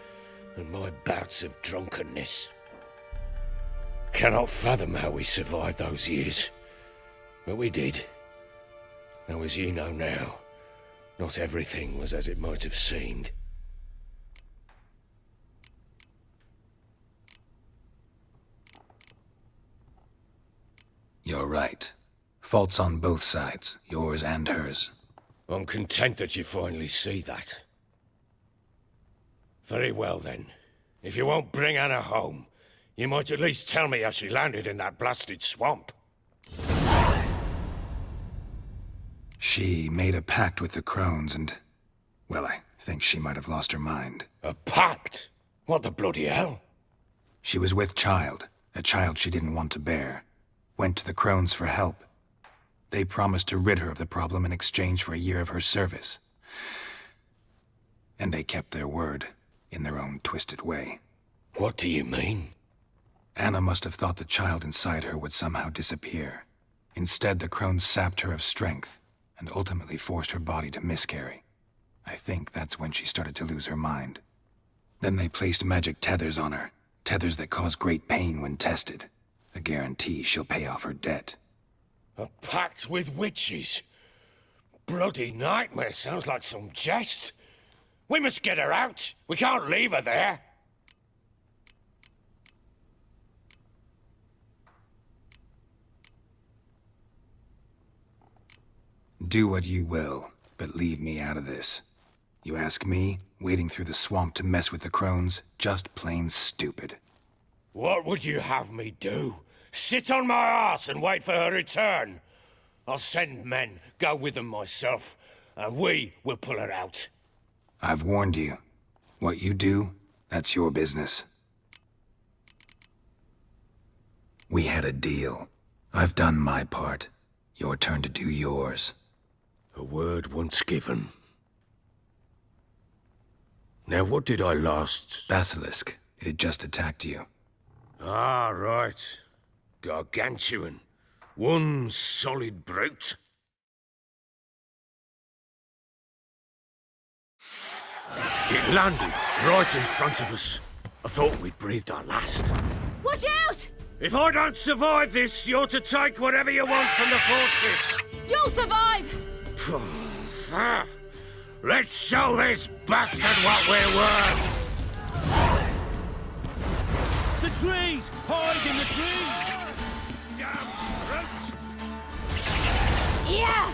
and my bouts of drunkenness. Cannot fathom how we survived those years, but we did. Though as you know now, not everything was as it might have seemed. You're right. Faults on both sides, yours and hers. I'm content that you finally see that. Very well then. If you won't bring Anna home, you might at least tell me how she landed in that blasted swamp. She made a pact with the crones and, well, I think she might have lost her mind. A pact? What the bloody hell? She was with child, a child she didn't want to bear. Went to the crones for help. They promised to rid her of the problem in exchange for a year of her service. And they kept their word, in their own twisted way. What do you mean? Anna must have thought the child inside her would somehow disappear. Instead, the crones sapped her of strength, and ultimately forced her body to miscarry. I think that's when she started to lose her mind. Then they placed magic tethers on her, tethers that cause great pain when tested. A guarantee she'll pay off her debt. A pact with witches? Bloody nightmare, sounds like some jest. We must get her out. We can't leave her there. Do what you will, but leave me out of this. You ask me, wading through the swamp to mess with the crones, just plain stupid. What would you have me do? Sit on my arse and wait for her return? I'll send men, go with them myself, and we will pull her out. I've warned you. What you do, that's your business. We had a deal. I've done my part. Your turn to do yours. A word once given. Now what did I last... Basilisk. It had just attacked you. Ah, right. Gargantuan. One solid brute. It landed right in front of us. I thought we'd breathed our last. Watch out! If I don't survive this, you're to take whatever you want from the fortress. You'll survive! Let's show this bastard what we're worth! The trees! Hide in the trees! Damn brutes! Yeah!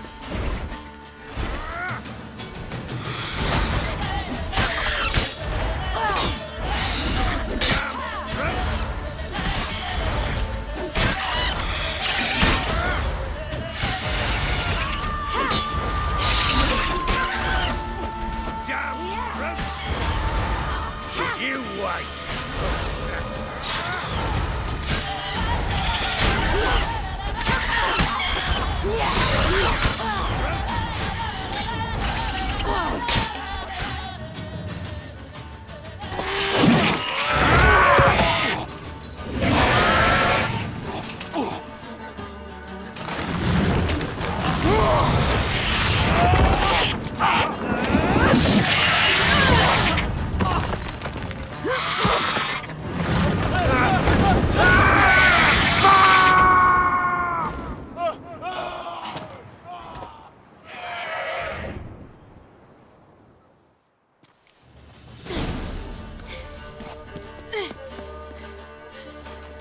You wait!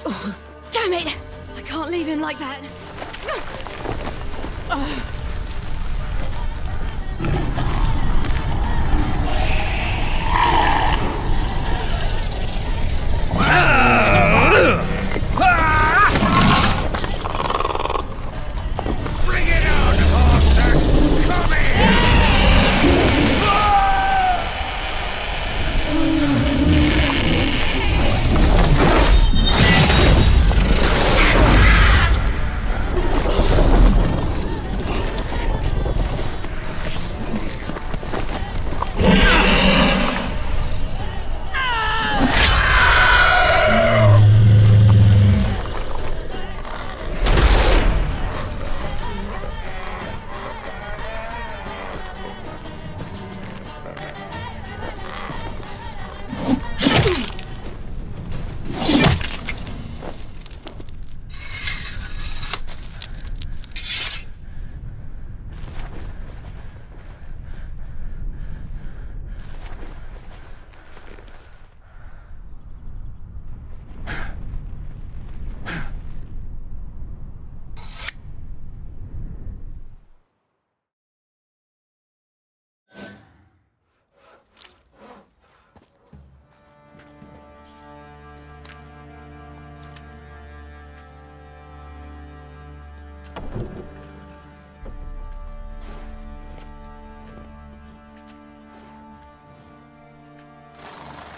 Oh, damn it! I can't leave him like that. Bring it on, horser! Come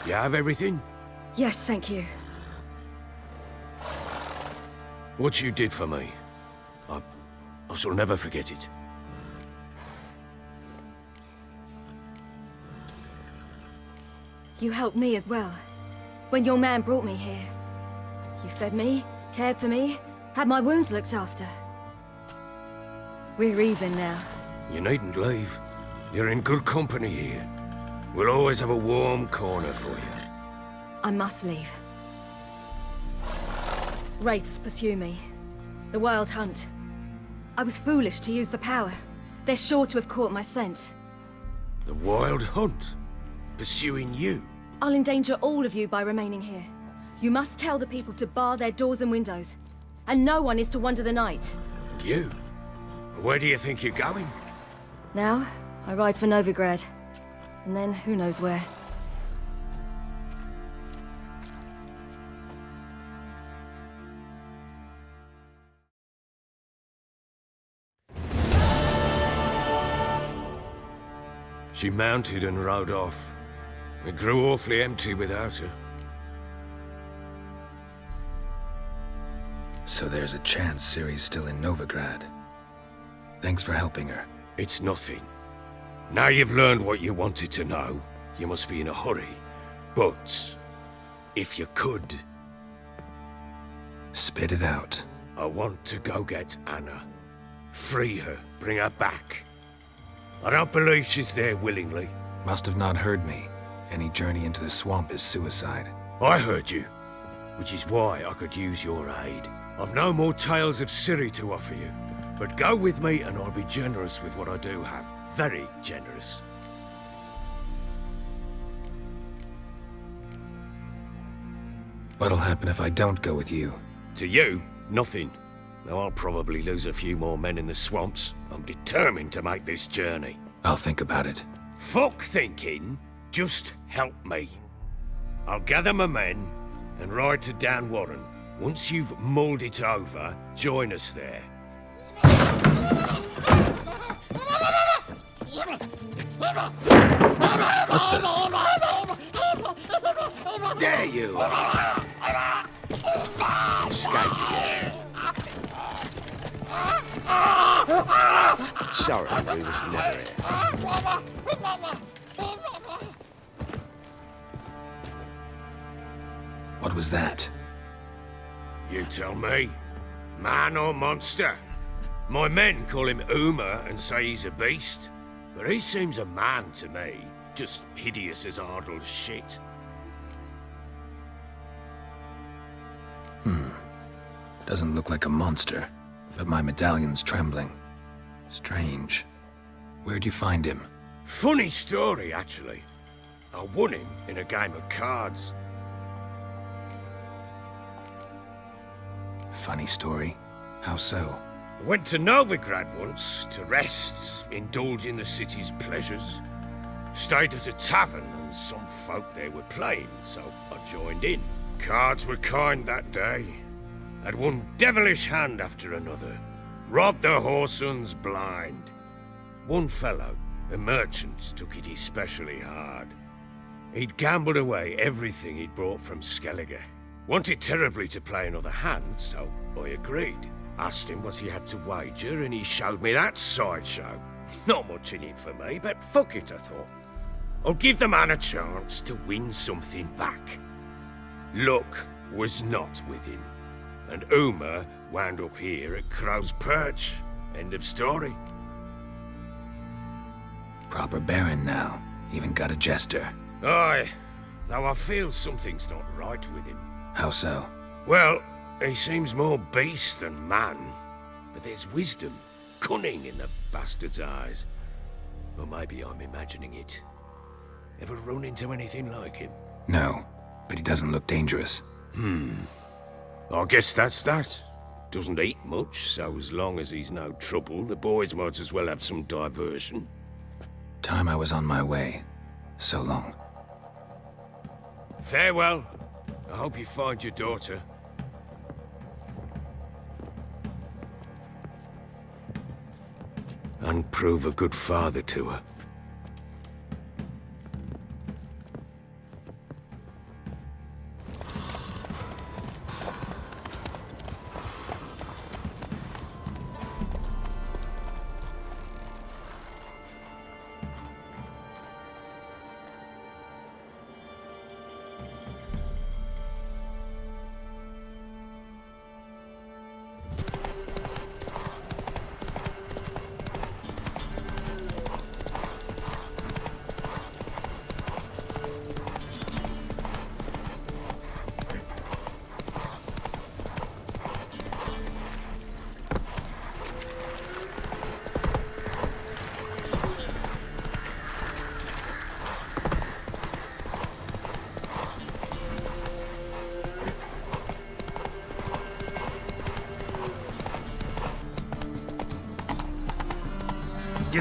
You have everything? Yes, thank you. What you did for me, I shall never forget it. You helped me as well. When your man brought me here. You fed me, cared for me, had my wounds looked after. We're even now. You needn't leave. You're in good company here. We'll always have a warm corner for you. I must leave. Wraiths pursue me. The Wild Hunt. I was foolish to use the power. They're sure to have caught my scent. The Wild Hunt? Pursuing you? I'll endanger all of you by remaining here. You must tell the people to bar their doors and windows. And no one is to wander the night. You? Where do you think you're going? Now, I ride for Novigrad. And then, who knows where. She mounted and rode off. It grew awfully empty without her. So there's a chance Ciri's still in Novigrad. Thanks for helping her. It's nothing. Now you've learned what you wanted to know, you must be in a hurry. But, if you could... Spit it out. I want to go get Anna. Free her, bring her back. I don't believe she's there willingly. Must have not heard me. Any journey into the swamp is suicide. I heard you, which is why I could use your aid. I've no more tales of Ciri to offer you, but go with me and I'll be generous with what I do have. Very generous. What'll happen if I don't go with you? To you, nothing. Now I'll probably lose a few more men in the swamps. I'm determined to make this journey. I'll think about it. Fuck thinking. Just help me. I'll gather my men and ride to Dan Warren. Once you've mulled it over, join us there. There you are. Escaped again. Sorry, we was never here. What was that? You tell me. Man or monster? My men call him Uma and say he's a beast. But he seems a man to me. Just hideous as Ardle's shit. Doesn't look like a monster, but my medallion's trembling. Strange. Where'd you find him? Funny story, actually. I won him in a game of cards. Funny story? How so? I went to Novigrad once to rest, indulge in the city's pleasures. Stayed at a tavern and some folk there were playing, so I joined in. Cards were kind that day. Had one devilish hand after another. Robbed the whoresons blind. One fellow, a merchant, took it especially hard. He'd gambled away everything he'd brought from Skellige. Wanted terribly to play another hand, so I agreed. Asked him what he had to wager, and he showed me that sideshow. Not much in it for me, but fuck it, I thought. I'll give the man a chance to win something back. Luck was not with him, and Uma wound up here at Crow's Perch. End of story. Proper baron now. Even got a jester. Aye, though I feel something's not right with him. How so? Well, he seems more beast than man. But there's wisdom, cunning in the bastard's eyes. Or maybe I'm imagining it. Ever run into anything like him? No, but he doesn't look dangerous. I guess that's that. Doesn't eat much, so as long as he's no trouble, the boys might as well have some diversion. Time I was on my way. So long. Farewell. I hope you find your daughter. And prove a good father to her.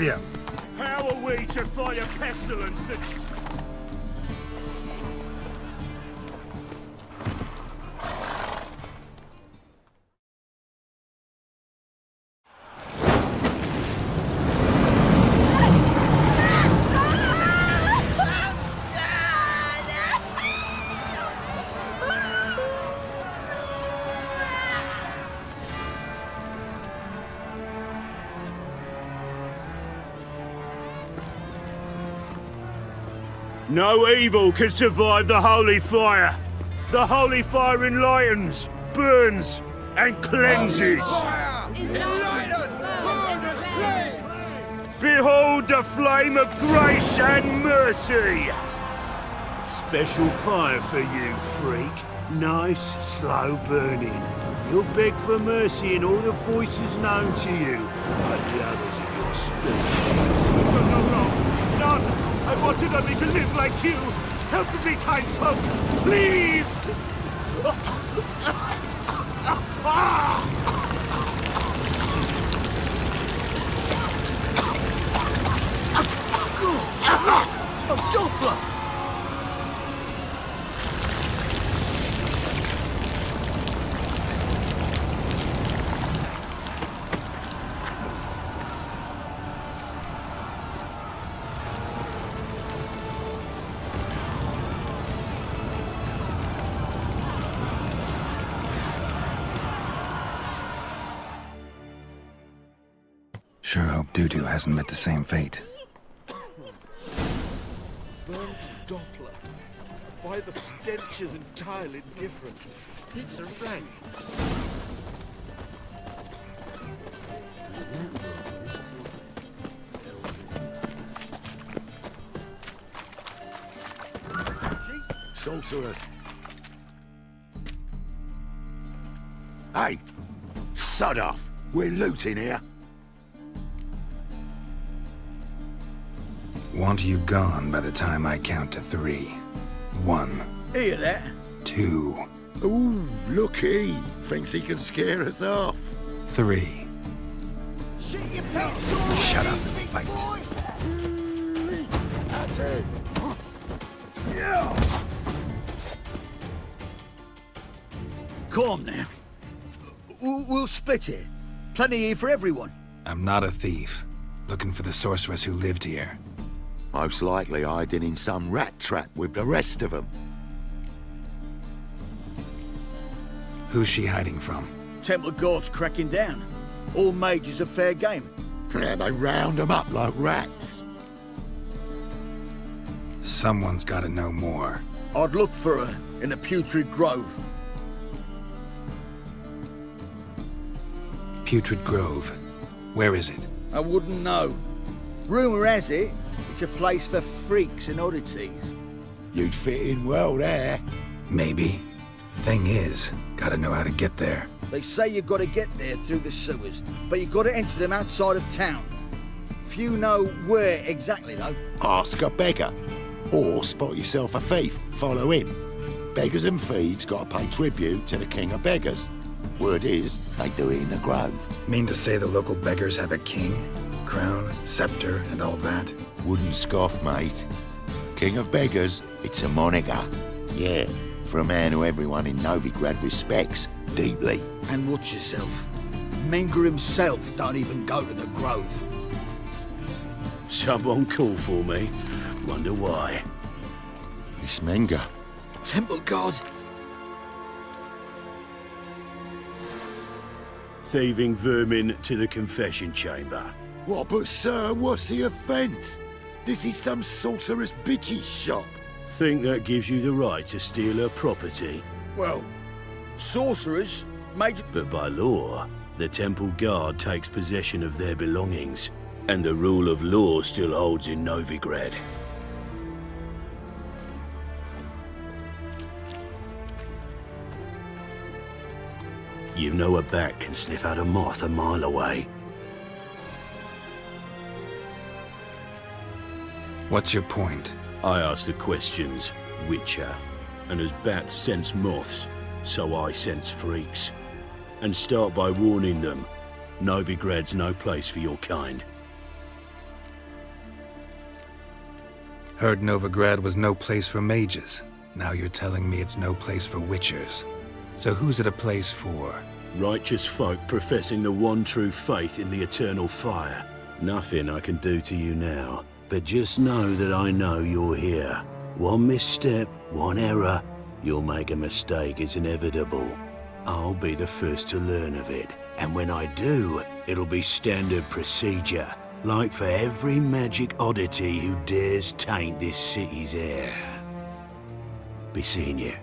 Giddy up. How are we to fight a pestilence that... No evil can survive the holy fire. The holy fire enlightens, burns, and cleanses. Behold the flame of grace and mercy. Special fire for you, freak. Nice, slow burning. You'll beg for mercy in all the voices known to you, like the others of your species. No, none. I wanted only to live like you. Help me, kind folk, please! Good luck! A Doppler! Sure hope Dudu hasn't met the same fate. Burnt Doppler. Why, the stench is entirely different. It's a rank. Sorcerers. Hey, sod off. We're looting here. Want you gone by the time I count to 3. 1. Hear that? 2. Ooh, looky. Thinks he can scare us off. 3. Shut up and fight. That's it. Yeah. Calm now. We'll split it. Plenty here for everyone. I'm not a thief. Looking for the sorceress who lived here. Most likely hiding in some rat trap with the rest of them. Who's she hiding from? Temple Guard's cracking down. All mages are fair game. Yeah, they round them up like rats. Someone's gotta know more. I'd look for her in the Putrid Grove. Putrid Grove. Where is it? I wouldn't know. Rumour has it, it's a place for freaks and oddities. You'd fit in well there. Maybe. Thing is, gotta know how to get there. They say you gotta get there through the sewers, but you gotta enter them outside of town. Few know where exactly, though. Ask a beggar. Or spot yourself a thief, follow him. Beggars and thieves gotta pay tribute to the king of beggars. Word is, they do it in the grove. Mean to say the local beggars have a king? Crown, scepter, and all that? Wouldn't scoff, mate. King of beggars, it's a moniker. Yeah, for a man who everyone in Novigrad respects deeply. And watch yourself. Menger himself don't even go to the grove. Someone call for me. Wonder why. It's Menger. Temple Guard. Thieving vermin to the confession chamber. What, but sir, what's the offence? This is some sorceress bitch's shop. Think that gives you the right to steal her property? Well, sorcerers made... But by law, the Temple Guard takes possession of their belongings, and the rule of law still holds in Novigrad. You know a bat can sniff out a moth a mile away. What's your point? I ask the questions, Witcher. And as bats sense moths, so I sense freaks. And start by warning them, Novigrad's no place for your kind. Heard Novigrad was no place for mages. Now you're telling me it's no place for witchers. So who's it a place for? Righteous folk professing the one true faith in the eternal fire. Nothing I can do to you now, but just know that I know you're here. One misstep, one error, you'll make a mistake, it's inevitable. I'll be the first to learn of it, and when I do, it'll be standard procedure, like for every magic oddity who dares taint this city's air. Be seeing you.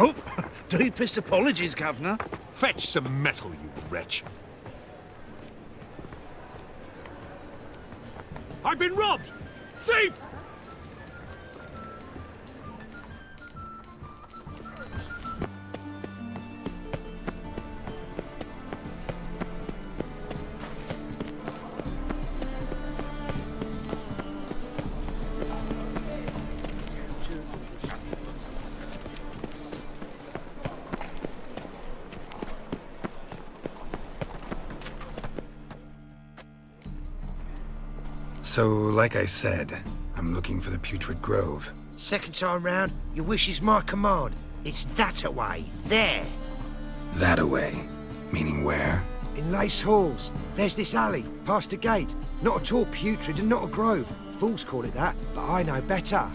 Oh, deepest apologies, Governor. Fetch some metal, you wretch. I've been robbed! Thief! So, like I said, I'm looking for the Putrid Grove. Second time round, your wish is my command. It's that away. There. That away? Meaning where? In Lace Halls. There's this alley, past the gate. Not at all putrid and not a grove. Fools call it that, but I know better.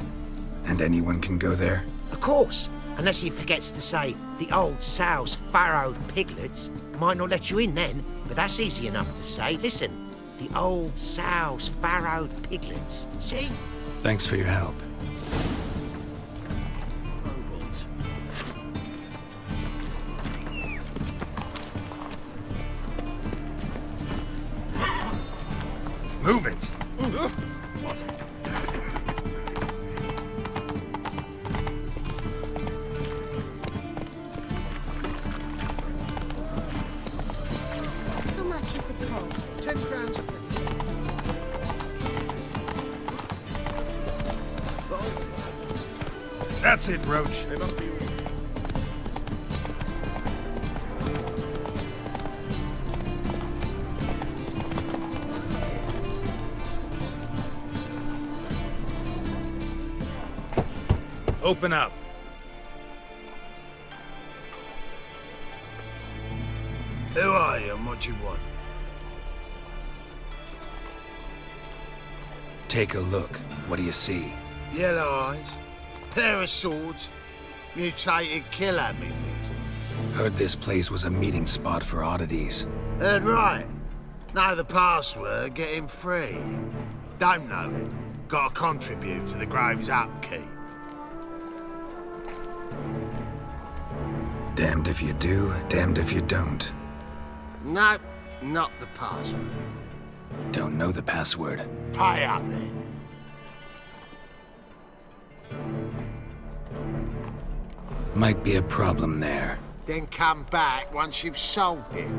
And anyone can go there? Of course. Unless he forgets to say, the old sow's farrowed piglets. Might not let you in then, but that's easy enough to say. Listen. The old sow's farrowed piglets. See? Thanks for your help. Move it! What? How much is the pole? 10 crowns a piece. That's it, Roach. They must be... Open up. Who are you and what do you want? Take a look. What do you see? Yellow eyes, pair of swords, mutated killer, methinks. Heard this place was a meeting spot for oddities. Heard right. Know the password, get him free. Don't know it. Gotta contribute to the Grove's upkeep. Damned if you do, damned if you don't. Nope, not the password. Don't know the password. Pay up then. Might be a problem there. Then come back once you've solved it.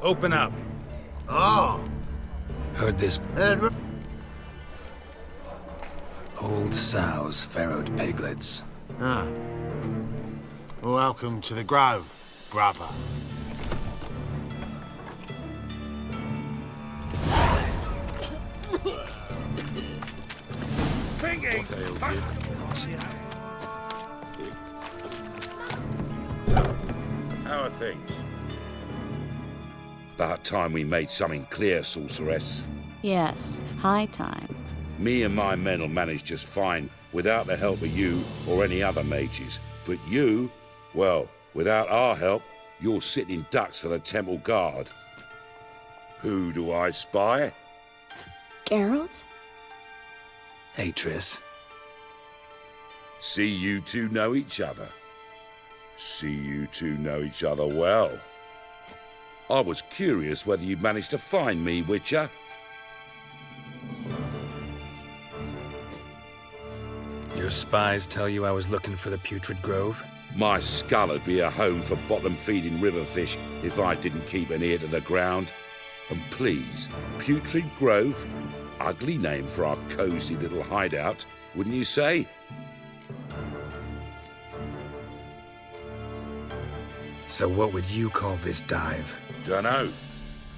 Open up. Oh. Heard this... Heard... Old sows, farrowed piglets. Ah. Welcome to the Grove, brother. What ails you? So, how are things? About time we made something clear, sorceress. Yes, high time. Me and my men'll manage just fine without the help of you or any other mages. But you, well, without our help, you're sitting ducks for the temple guard. Who do I spy? Geralt? Hey, Triss. See you two know each other. See you two know each other well. I was curious whether you'd managed to find me, Witcher. Your spies tell you I was looking for the Putrid Grove? My skull would be a home for bottom-feeding river fish if I didn't keep an ear to the ground. And please, Putrid Grove, ugly name for our cosy little hideout, wouldn't you say? So what would you call this dive? Dunno.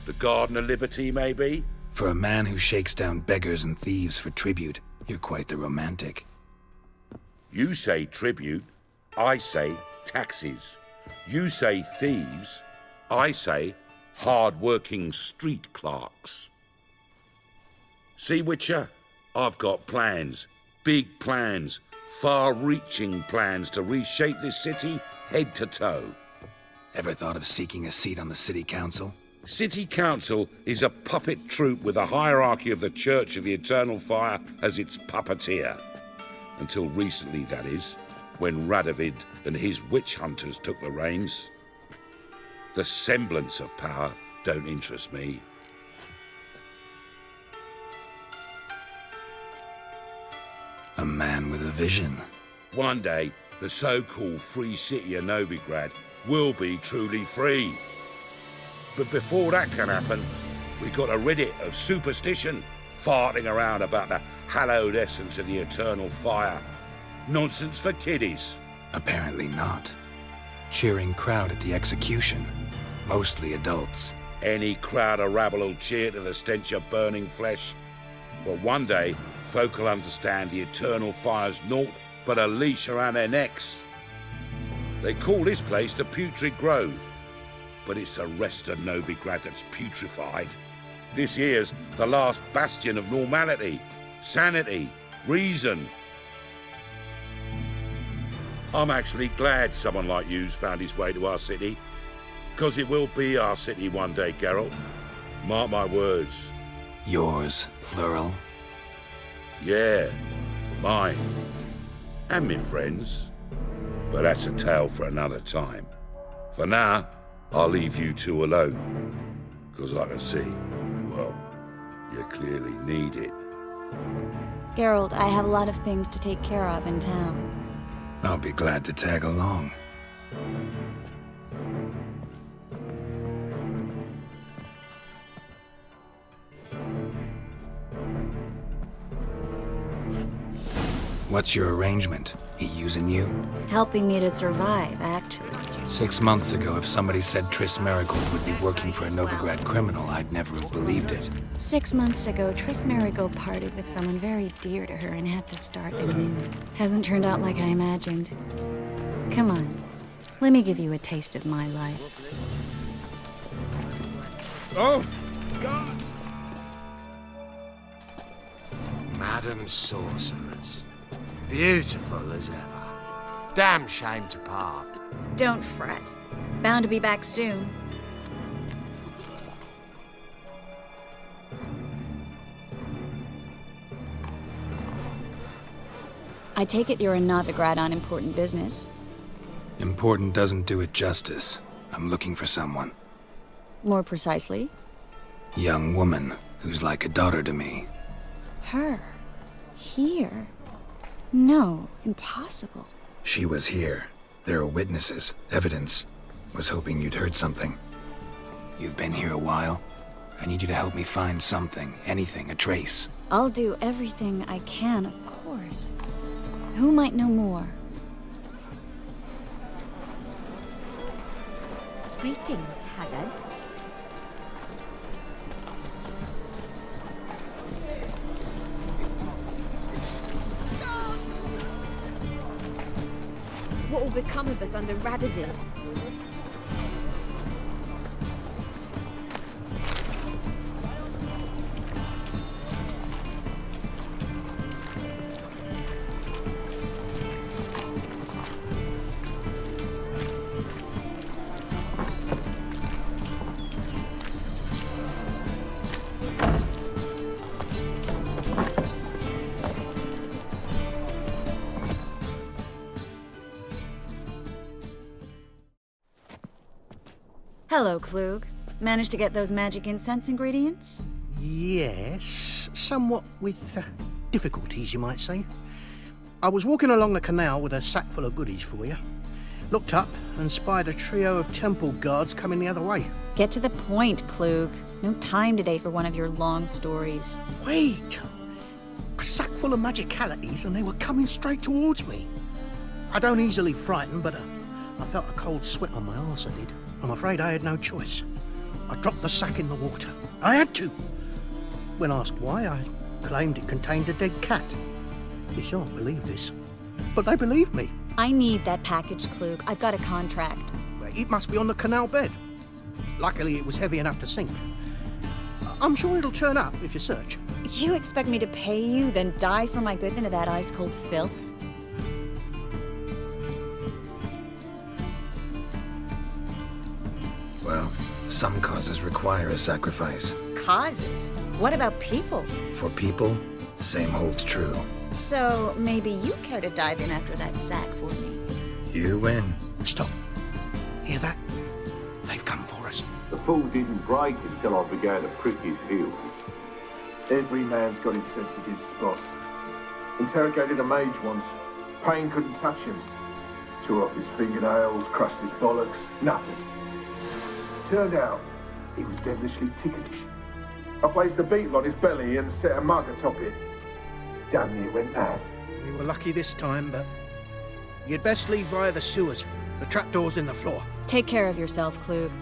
The Garden of Liberty, maybe? For a man who shakes down beggars and thieves for tribute, you're quite the romantic. You say tribute, I say taxes. You say thieves, I say hard-working street clerks. See, Witcher, I've got plans, big plans, far-reaching plans to reshape this city head to toe. Ever thought of seeking a seat on the city council? City council is a puppet troupe with a hierarchy of the Church of the Eternal Fire as its puppeteer. Until recently, that is, when Radovid and his witch hunters took the reins. The semblance of power don't interest me. A man with a vision. One day, the so-called free city of Novigrad will be truly free. But before that can happen, we got to rid it of superstition, farting around about the hallowed essence of the eternal fire. Nonsense for kiddies. Apparently not. Cheering crowd at the execution. Mostly adults. Any crowd of rabble will cheer to the stench of burning flesh. But one day, folk will understand the eternal fire's naught but a leash around their necks. They call this place the Putrid Grove, but it's the rest of Novigrad that's putrefied. This here's the last bastion of normality, sanity, reason. I'm actually glad someone like you's found his way to our city, because it will be our city one day, Geralt. Mark my words. Yours, plural? Yeah, mine. And me friends. But that's a tale for another time. For now, I'll leave you two alone. Because I can see, well, you clearly need it. Geralt, I have a lot of things to take care of in town. I'll be glad to tag along. What's your arrangement? He using you? Helping me to survive, actually. 6 months ago, if somebody said Triss Marigold would be working for a Novigrad criminal, I'd never have believed it. 6 months ago, Triss Marigold parted with someone very dear to her and had to start anew. Hasn't turned out like I imagined. Come on, let me give you a taste of my life. Oh, God! Madam Sorceress. Beautiful as ever. Damn shame to part. Don't fret. Bound to be back soon. I take it you're in Novigrad on important business. Important doesn't do it justice. I'm looking for someone. More precisely? Young woman who's like a daughter to me. Her? Here? No, impossible. She was here. There are witnesses, evidence. Was hoping you'd heard something. You've been here a while. I need you to help me find something, anything, a trace. I'll do everything I can, of course. Who might know more? Greetings, Haggard. What will become of us under Radovid? Hello, Klug. Managed to get those magic incense ingredients? Yes, somewhat with difficulties, you might say. I was walking along the canal with a sack full of goodies for you. Looked up and spied a trio of temple guards coming the other way. Get to the point, Klug. No time today for one of your long stories. Wait! A sack full of magicalities and they were coming straight towards me. I don't easily frighten, but I felt a cold sweat on my arse, I did. I'm afraid I had no choice. I dropped the sack in the water. I had to. When asked why, I claimed it contained a dead cat. You shan't believe this, but they believed me. I need that package, Klug. I've got a contract. It must be on the canal bed. Luckily, it was heavy enough to sink. I'm sure it'll turn up if you search. You expect me to pay you, then dive for my goods into that ice-cold filth? Well, some causes require a sacrifice. Causes? What about people? For people, same holds true. So maybe you care to dive in after that sack for me? You win. Stop. Hear that? They've come for us. The fall didn't break until I began to prick his heels. Every man's got his sensitive spots. Interrogated a mage once. Pain couldn't touch him. Tore off his fingernails, crushed his bollocks, nothing. Turned out, he was devilishly ticklish. I placed a beetle on his belly and set a mug atop it. Damn near went mad. We were lucky this time, but you'd best leave via the sewers. The trapdoor's in the floor. Take care of yourself, Klug.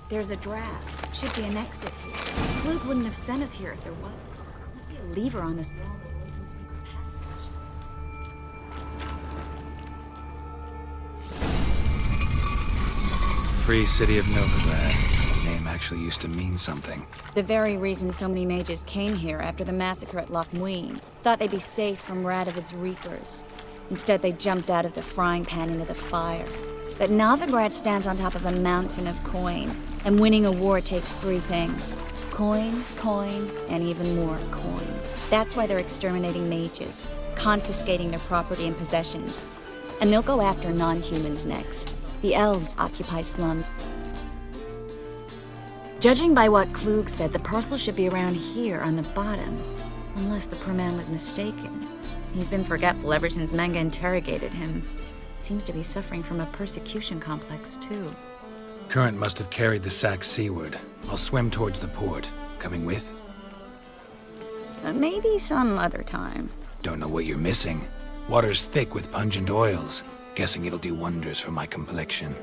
There's a draft. Should be an exit here. Klug wouldn't have sent us here if there wasn't. Must be a lever on this wall that will open a secret passage. Free City of Novigrad. The name actually used to mean something. The very reason so many mages came here after the massacre at Loch Muin. Thought they'd be safe from Radovid's reapers. Instead, they jumped out of the frying pan into the fire. But Novigrad stands on top of a mountain of coin, and winning a war takes three things. Coin, coin, and even more coin. That's why they're exterminating mages, confiscating their property and possessions. And they'll go after non-humans next. The elves occupy slum. Judging by what Klug said, the parcel should be around here on the bottom. Unless the poor man was mistaken. He's been forgetful ever since Manga interrogated him. Seems to be suffering from a persecution complex, too. Current must have carried the sack seaward. I'll swim towards the port. Coming with? Maybe some other time. Don't know what you're missing. Water's thick with pungent oils. Guessing it'll do wonders for my complexion.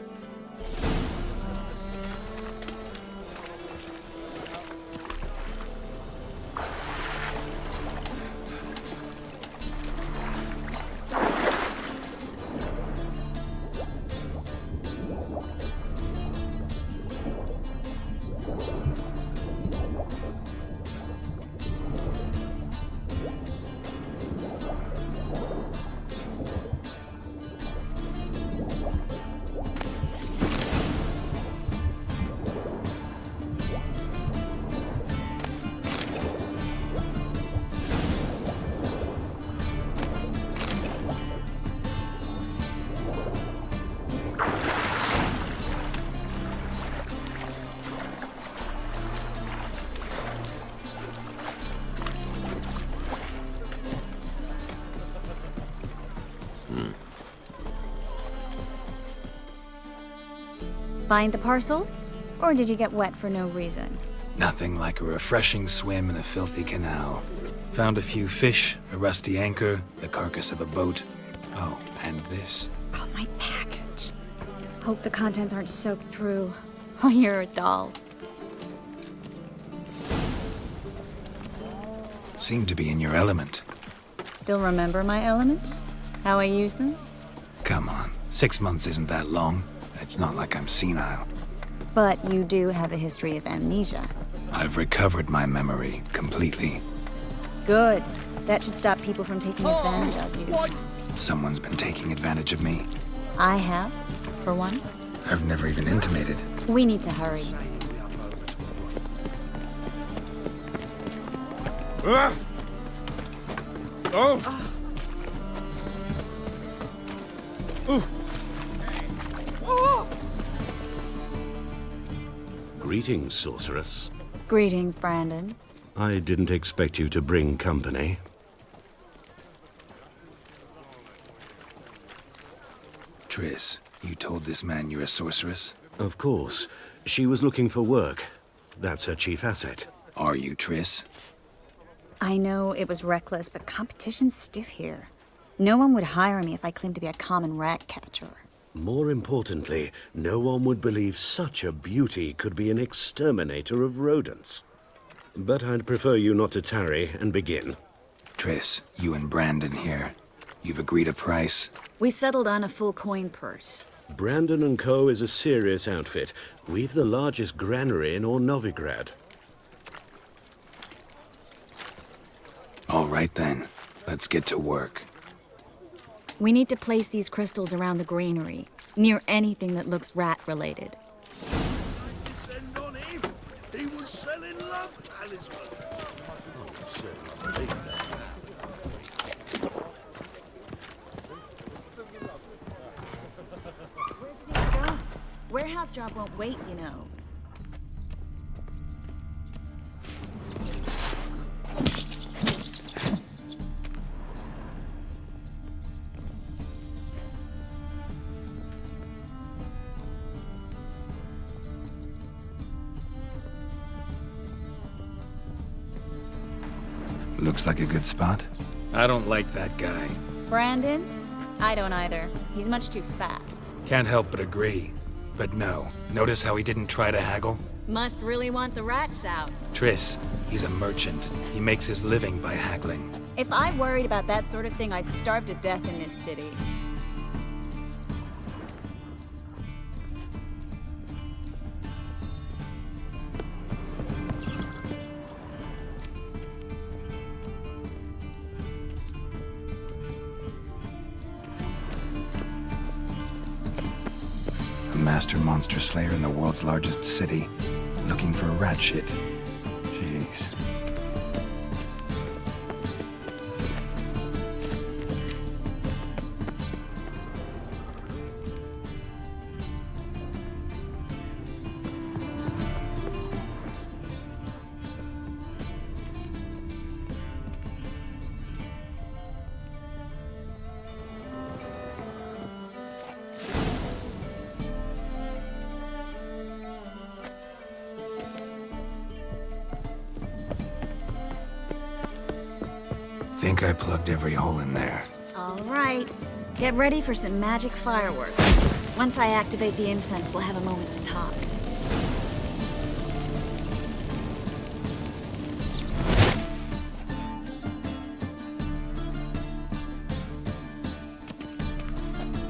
Find the parcel? Or did you get wet for no reason? Nothing like a refreshing swim in a filthy canal. Found a few fish, a rusty anchor, the carcass of a boat. Oh, and this. Oh, my package. Hope the contents aren't soaked through. Oh, you're a doll. Seem to be in your element. Still remember my elements? How I use them? Come on, 6 months isn't that long. It's not like I'm senile. But you do have a history of amnesia. I've recovered my memory completely. Good. That should stop people from taking advantage of you. Someone's been taking advantage of me. I have, for one. I've never even intimated. We need to hurry. Oh! Greetings, sorceress. Greetings, Brandon. I didn't expect you to bring company. Triss, you told this man you're a sorceress? Of course. She was looking for work. That's her chief asset. Are you, Triss? I know it was reckless, but competition's stiff here. No one would hire me if I claimed to be a common rat catcher. More importantly, no one would believe such a beauty could be an exterminator of rodents. But I'd prefer you not to tarry and begin. Triss, you and Brandon here. You've agreed a price? We settled on a full coin purse. Brandon & Co. is a serious outfit. We've the largest granary in all Novigrad. All right then, let's get to work. We need to place these crystals around the granary, near anything that looks rat-related. Descend on him. He was selling love talismans. Warehouse job won't wait, you know. Looks like a good spot. I don't like that guy. Brandon? I don't either. He's much too fat. Can't help but agree. But no, notice how he didn't try to haggle? Must really want the rats out. Triss, he's a merchant. He makes his living by haggling. If I worried about that sort of thing, I'd starve to death in this city. A master monster slayer in the world's largest city, looking for rat shit. Jeez. Think I plugged every hole in there. All right. Get ready for some magic fireworks. Once I activate the incense, we'll have a moment to talk.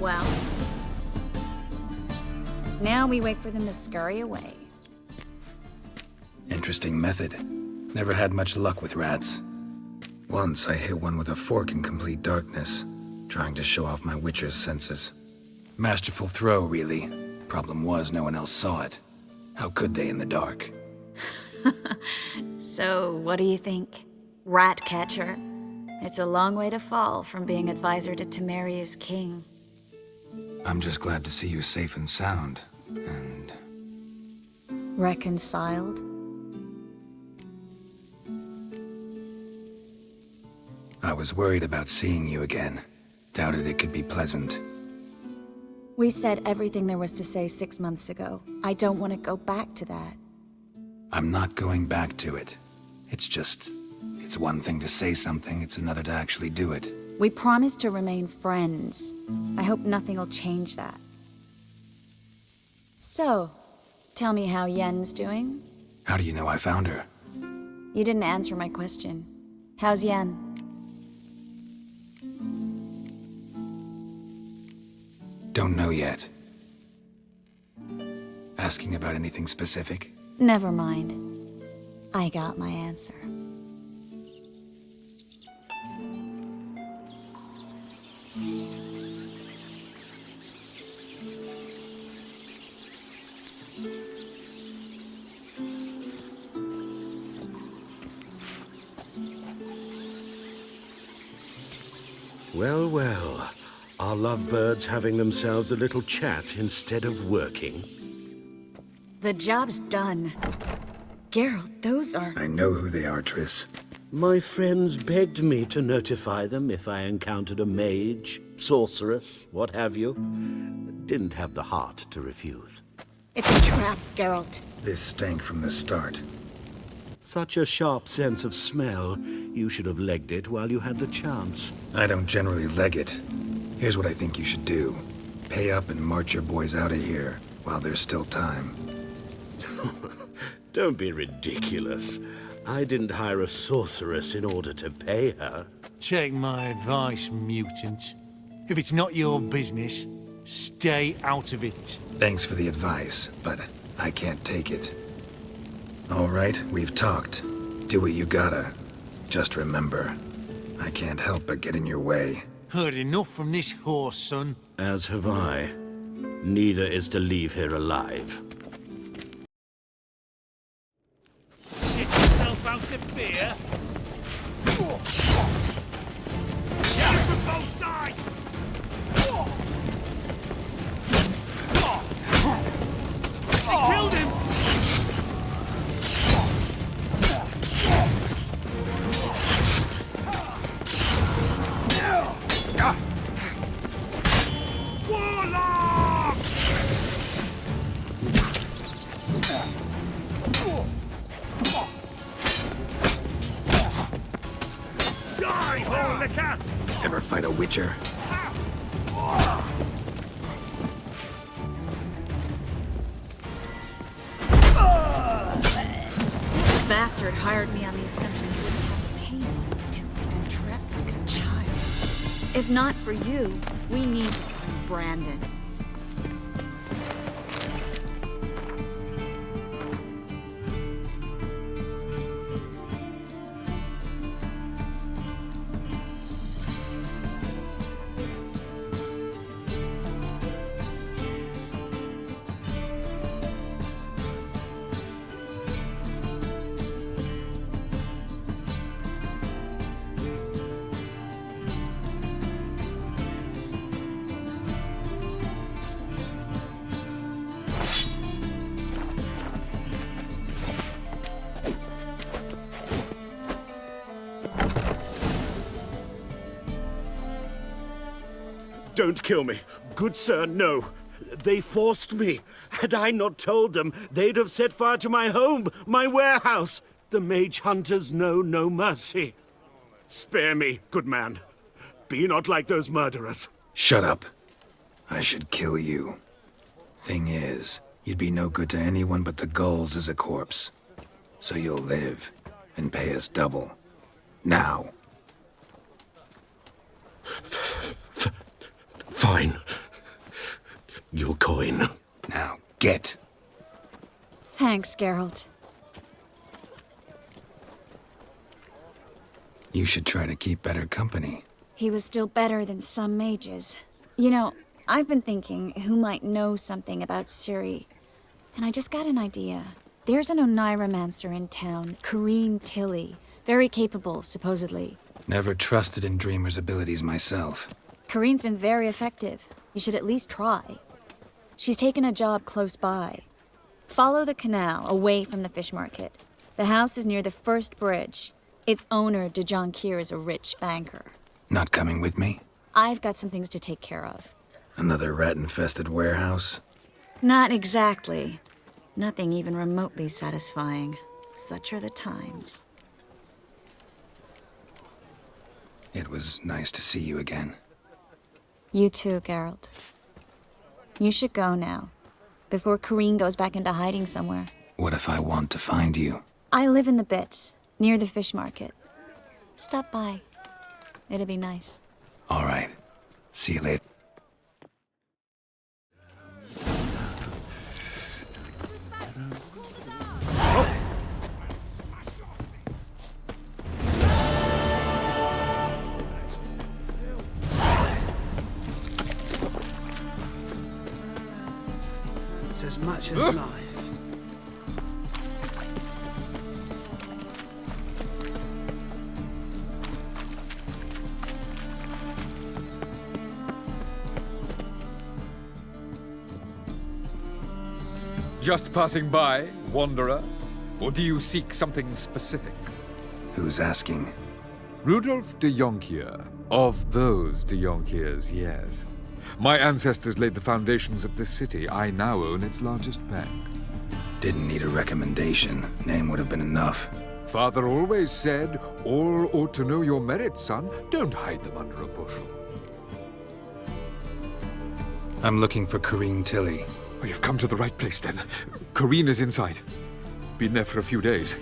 Well, now we wait for them to scurry away. Interesting method. Never had much luck with rats. Once I hit one with a fork in complete darkness, trying to show off my witcher's senses. Masterful throw, really. Problem was, no one else saw it. How could they in the dark? So, what do you think? Rat catcher? It's a long way to fall from being advisor to Temeria's king. I'm just glad to see you safe and sound, and... Reconciled? I was worried about seeing you again. Doubted it could be pleasant. We said everything there was to say 6 months ago. I don't want to go back to that. I'm not going back to it. It's one thing to say something, it's another to actually do it. We promised to remain friends. I hope nothing will change that. So, tell me how Yen's doing? How do you know I found her? You didn't answer my question. How's Yen? Don't know yet. Asking about anything specific? Never mind. I got my answer. Well, well. Are lovebirds having themselves a little chat instead of working? The job's done. Geralt, those are... I know who they are, Triss. My friends begged me to notify them if I encountered a mage, sorceress, what have you. Didn't have the heart to refuse. It's a trap, Geralt. This stank from the start. Such a sharp sense of smell. You should have legged it while you had the chance. I don't generally leg it. Here's what I think you should do. Pay up and march your boys out of here while there's still time. Don't be ridiculous. I didn't hire a sorceress in order to pay her. Take my advice, mutant. If it's not your business, stay out of it. Thanks for the advice, but I can't take it. All right, we've talked. Do what you gotta. Just remember, I can't help but get in your way. Heard enough from this horse, son. As have I. Neither is to leave here alive. Get yourself out of fear. Down from both sides! They killed him! Warlock! Die, Horlicker! Ever fight a witcher? This bastard hired me on the assumption he wouldn't have to pay me, duped and trapped like a child. If not for you, we need to find Brandon. Don't kill me. Good sir, no. They forced me. Had I not told them, they'd have set fire to my home, my warehouse. The mage hunters know no mercy. Spare me, good man. Be not like those murderers. Shut up. I should kill you. Thing is, you'd be no good to anyone but the gulls as a corpse. So you'll live and pay us double. Now. Fine. Your coin. Now, get. Thanks, Geralt. You should try to keep better company. He was still better than some mages. You know, I've been thinking who might know something about Ciri. And I just got an idea. There's an Oneiromancer in town, Corrine Tilly. Very capable, supposedly. Never trusted in Dreamer's abilities myself. Corrine's been very effective. You should at least try. She's taken a job close by. Follow the canal, away from the fish market. The house is near the first bridge. Its owner, de Jonquier, is a rich banker. Not coming with me? I've got some things to take care of. Another rat-infested warehouse? Not exactly. Nothing even remotely satisfying. Such are the times. It was nice to see you again. You too, Geralt. You should go now, before Corrine goes back into hiding somewhere. What if I want to find you? I live in the bit, near the fish market. Stop by. It'd be nice. All right. See you later. It's as much as life. Just passing by, wanderer? Or do you seek something specific? Who's asking? Rudolf de Jonkier. Of those de Jonkiers, yes. My ancestors laid the foundations of this city. I now own its largest bank. Didn't need a recommendation. Name would have been enough. Father always said, all ought to know your merits, son. Don't hide them under a bushel. I'm looking for Corrine Tilly. Oh, you've come to the right place, then. Corrine is inside. Been there for a few days,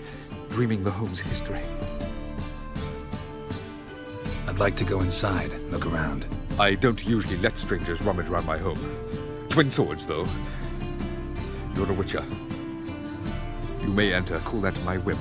dreaming the home's history. I'd like to go inside, look around. I don't usually let strangers rummage around my home. Twin swords, though. You're a witcher. You may enter, call that my whim.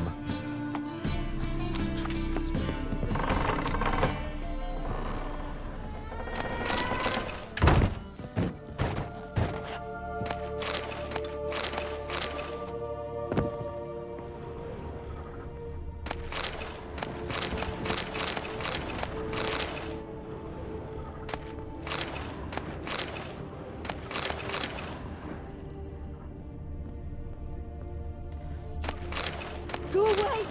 Go away!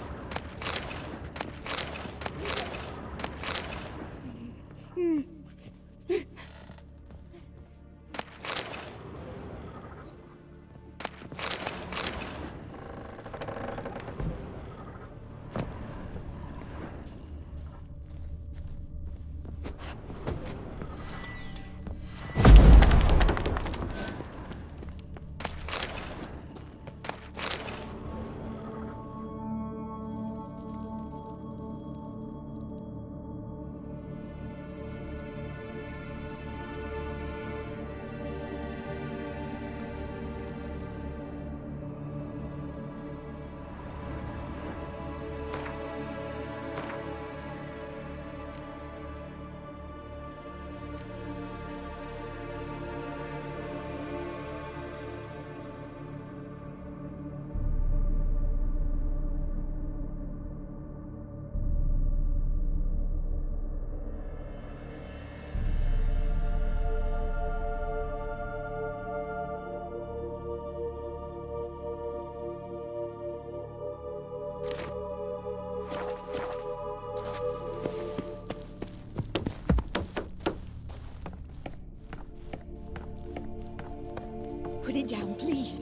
Put it down, please.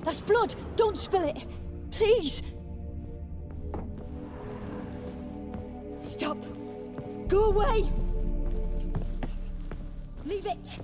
That's blood. Don't spill it. Please. Stop. Go away. Leave it.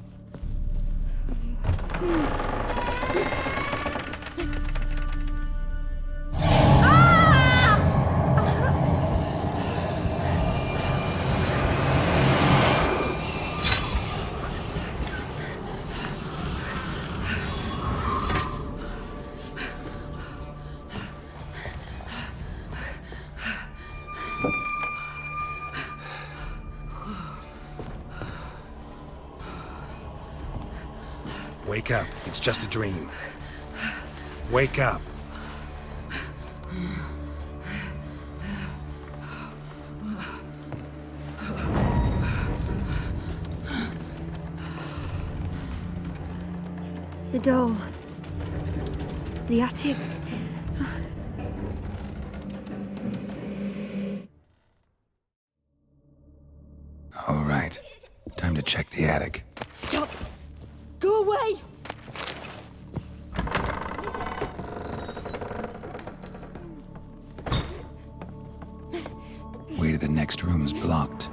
Wake up. It's just a dream. Wake up. The doll. The attic. All right. Time to check the attic. Stop. Go away. next room's blocked.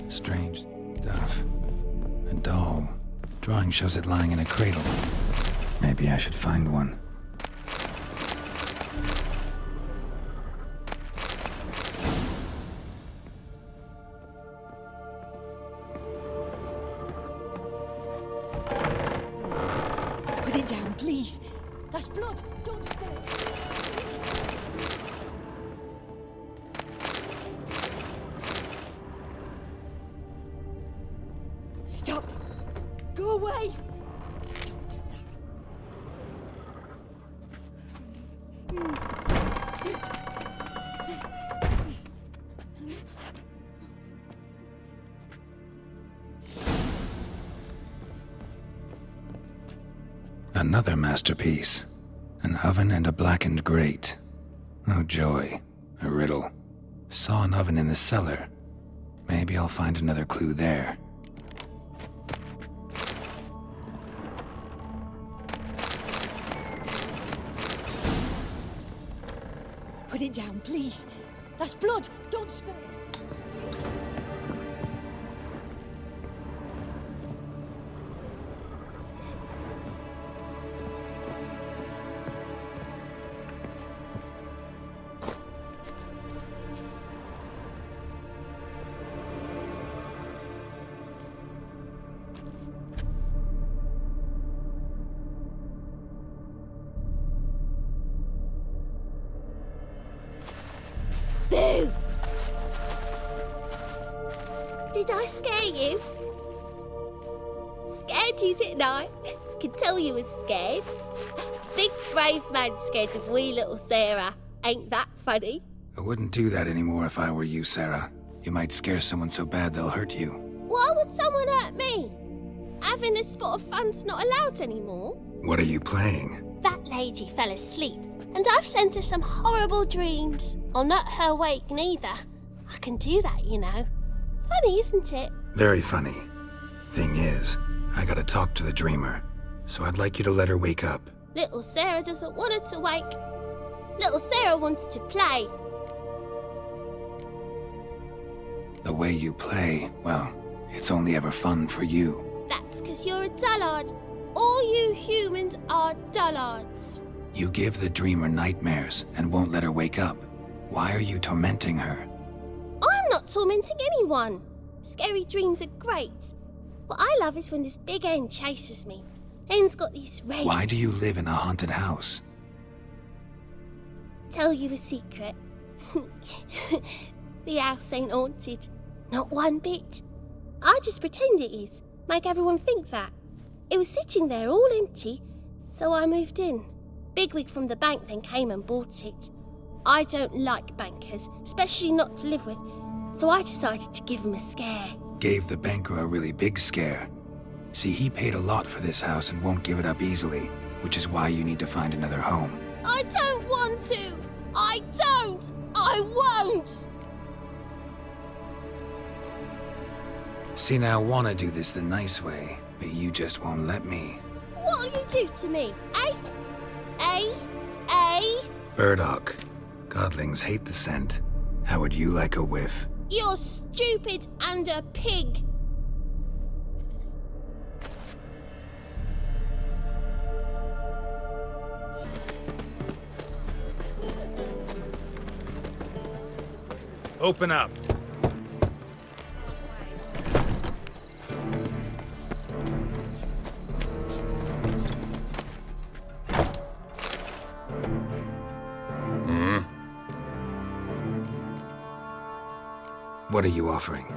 Strange stuff. A doll. Drawing shows it lying in a cradle. Maybe I should find one. Put it down, please. That's blood. Don't spill it. Stop. Go away. Don't do Another masterpiece. An oven and a blackened grate. Oh joy. A riddle. Saw an oven in the cellar. Maybe I'll find another clue there. Put it down, please. That's blood. Don't spill it. Please. Boo! Did I scare you? Scared you, didn't I? Could tell you was scared. Big brave man scared of wee little Sarah. Ain't that funny? I wouldn't do that anymore if I were you, Sarah. You might scare someone so bad they'll hurt you. Why would someone hurt me? Having a spot of fun's not allowed anymore. What are you playing? That lady fell asleep, and I've sent her some horrible dreams. I'll not her wake neither. I can do that, you know. Funny, isn't it? Very funny. Thing is, I gotta talk to the dreamer, so I'd like you to let her wake up. Little Sarah doesn't want her to wake. Little Sarah wants to play. The way you play, well, it's only ever fun for you. That's 'cause you're a dullard. All you humans are dullards. You give the dreamer nightmares and won't let her wake up. Why are you tormenting her? I'm not tormenting anyone. Scary dreams are great. What I love is when this big hen chases me. Hen's got these red... Why do you live in a haunted house? Tell you a secret. The house ain't haunted. Not one bit. I just pretend it is. Make everyone think that. It was sitting there all empty, so I moved in. Bigwig from the bank then came and bought it. I don't like bankers, especially not to live with, so I decided to give him a scare. Gave the banker a really big scare. See, he paid a lot for this house and won't give it up easily, which is why you need to find another home. I don't want to! I don't! I won't! See, now I want to do this the nice way, but you just won't let me. What'll you do to me, eh? Eh? Eh? Burdock. Godlings hate the scent. How would you like a whiff? You're stupid and a pig. Open up. What are you offering?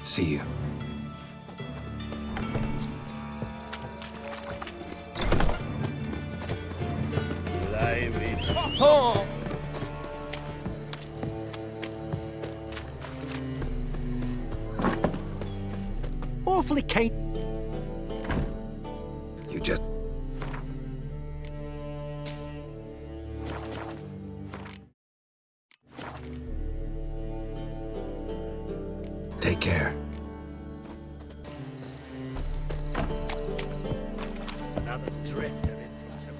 See you. Awfully keen. You just... Take care. Another drift of infantry.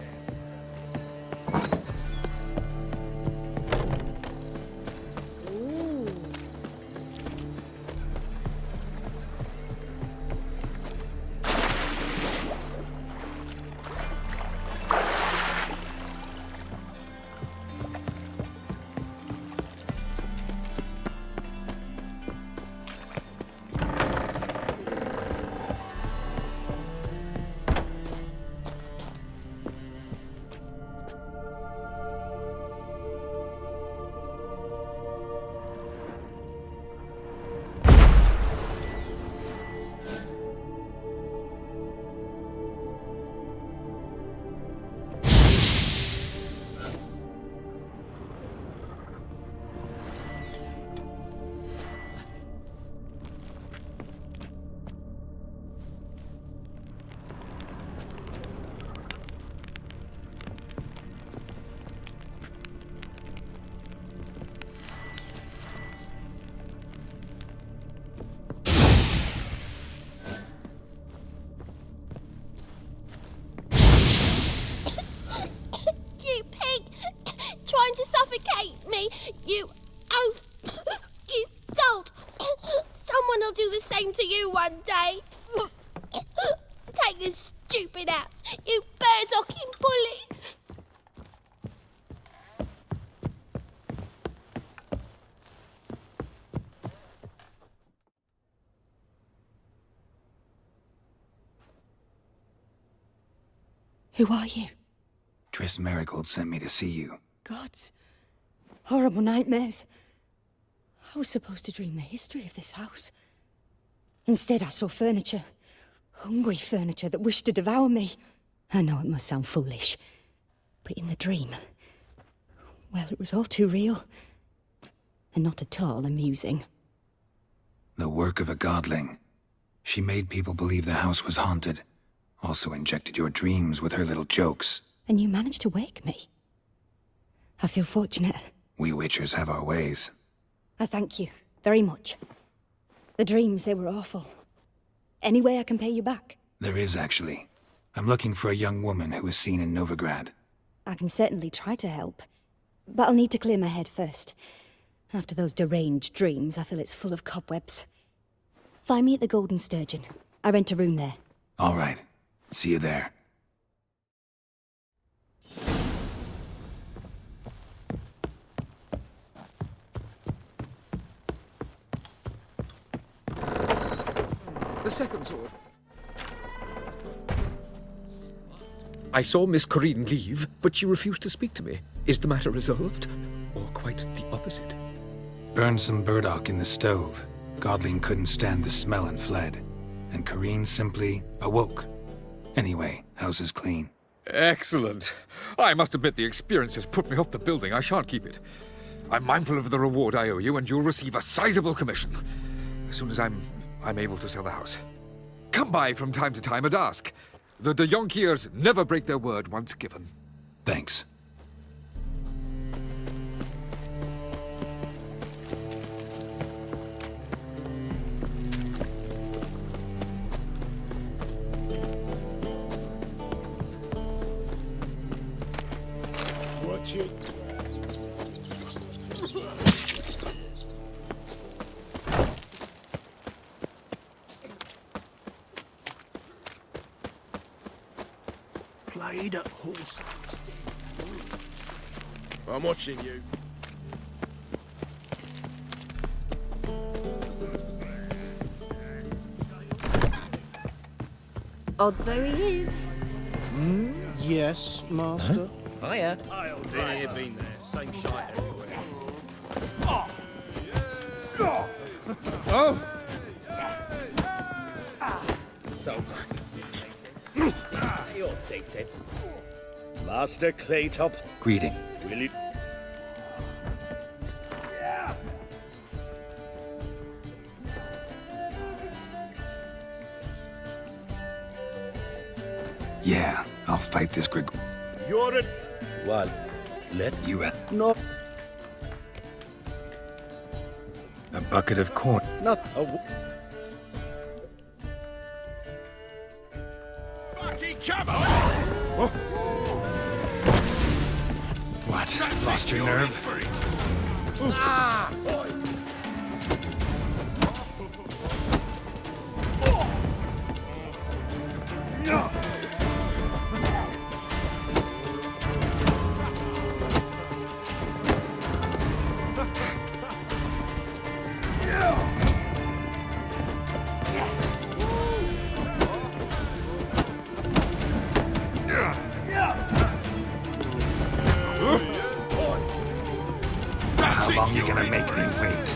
Trying to suffocate me, you oaf! You dolt! Someone will do the same to you one day. Take this stupid ass, you bird-docking bully! Who are you? Triss Marigold sent me to see you. Gods. Horrible nightmares. I was supposed to dream the history of this house. Instead, I saw furniture. Hungry furniture that wished to devour me. I know it must sound foolish, but in the dream, well, it was all too real. And not at all amusing. The work of a godling. She made people believe the house was haunted. Also injected your dreams with her little jokes. And you managed to wake me. I feel fortunate. We witchers have our ways. I thank you very much. The dreams, they were awful. Any way I can pay you back? There is, actually. I'm looking for a young woman who was seen in Novigrad. I can certainly try to help. But I'll need to clear my head first. After those deranged dreams, I feel it's full of cobwebs. Find me at the Golden Sturgeon. I rent a room there. All right. See you there. The second sword. I saw Miss Corinne leave, but she refused to speak to me. Is the matter resolved? Or quite the opposite? Burned some burdock in the stove. Godling couldn't stand the smell and fled. And Corinne simply awoke. Anyway, house is clean. Excellent. I must admit the experience has put me off the building. I shan't keep it. I'm mindful of the reward I owe you, and you'll receive a sizable commission. As soon as I'm able to sell the house. Come by from time to time and ask. The de Jonkiers never break their word once given. Thanks. Watch it. played at horse. I'm watching you. Odd though he is. Yes, master. Hiya. Been here, been there. Same shite everywhere. Oh! So, lay off, they said. Master Claytop, Greeting. will you... Yeah, I'll fight this Grig. You're it. Well, let You at No, a bucket of corn. not Fucking come on! What? Lost your nerve? Ah! How long you gonna make me wait?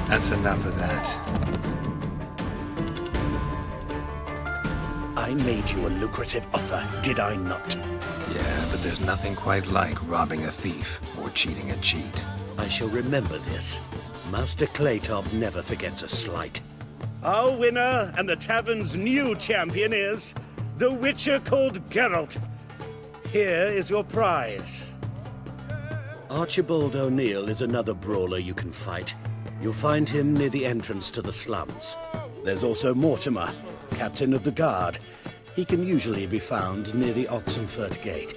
That's enough of that. I made you a lucrative offer, did I not? Yeah, but there's nothing quite like robbing a thief or cheating a cheat. I shall remember this. Master Claytop never forgets a slight. Our winner and the tavern's new champion is the Witcher called Geralt. Here is your prize. Archibald O'Neill is another brawler you can fight. You'll find him near the entrance to the slums. There's also Mortimer, captain of the guard. He can usually be found near the Oxenfurt Gate.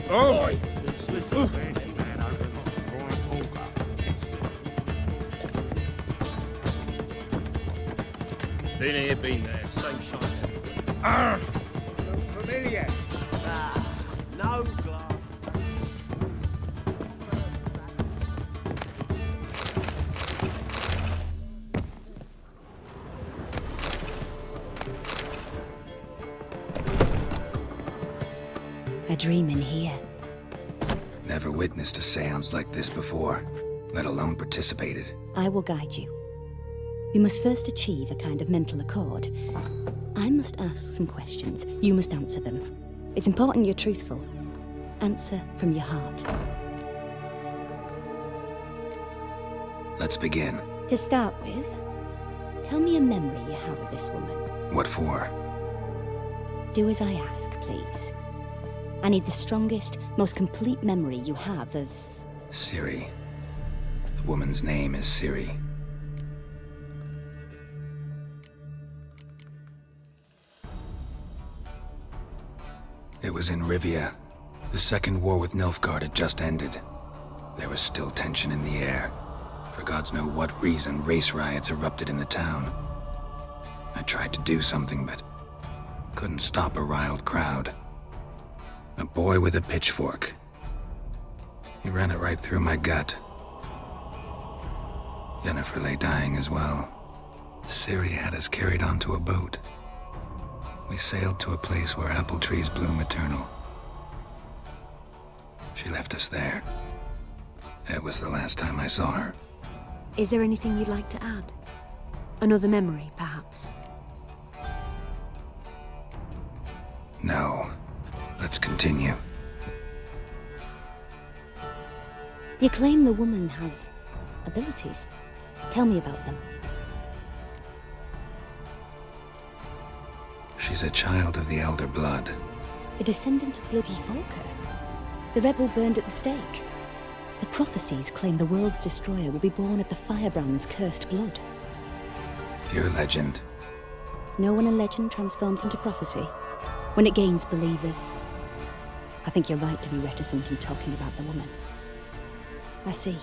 Oh! Been here, been there. Same shite everywhere. Familiar. no glass. A dream in here. Never witnessed a seance like this before, let alone participated. I will guide you. We must first achieve a kind of mental accord. I must ask some questions. You must answer them. It's important you're truthful. Answer from your heart. Let's begin. To start with, tell me a memory you have of this woman. What for? Do as I ask, please. I need the strongest, most complete memory you have of... Ciri. The woman's name is Ciri. It was in Rivia. The second war with Nilfgaard had just ended. There was still tension in the air. For gods know what reason, race riots erupted in the town. I tried to do something, but couldn't stop a riled crowd. A boy with a pitchfork. He ran it right through my gut. Yennefer lay dying as well. Ciri had us carried onto a boat. We sailed to a place where apple trees bloom eternal. She left us there. It was the last time I saw her. Is there anything you'd like to add? Another memory, perhaps? No. Let's continue. You claim the woman has abilities. Tell me about them. She's a child of the Elder Blood. A descendant of bloody Volker. The rebel burned at the stake. The prophecies claim the world's destroyer will be born of the firebrand's cursed blood. Pure legend. Know when a legend transforms into prophecy? When it gains believers. I think you're right to be reticent in talking about the woman. I see.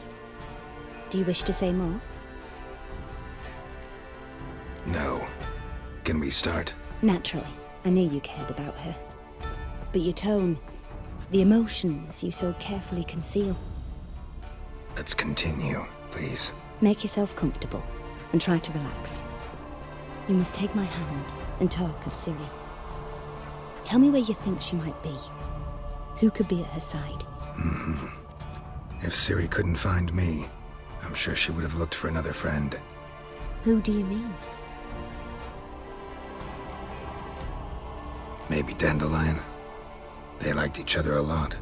Do you wish to say more? No. Can we start? Naturally. I knew you cared about her. But your tone, the emotions you so carefully conceal. Let's continue, please. Make yourself comfortable and try to relax. You must take my hand and talk of Ciri. Tell me where you think she might be. Who could be at her side? If Ciri couldn't find me, I'm sure she would have looked for another friend. Who do you mean? Maybe Dandelion. They liked each other a lot.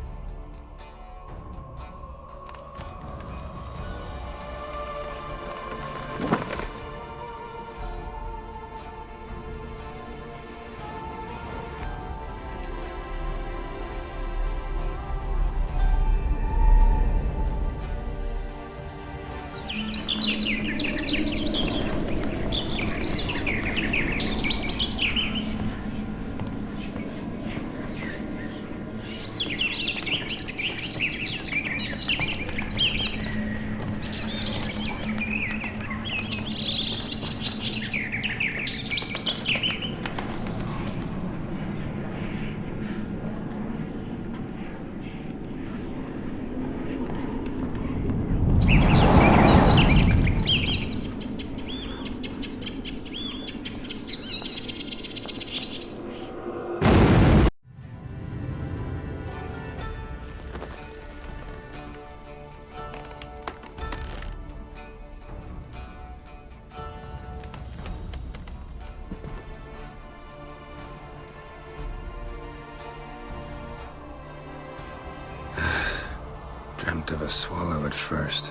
Dreamt of a swallow at first.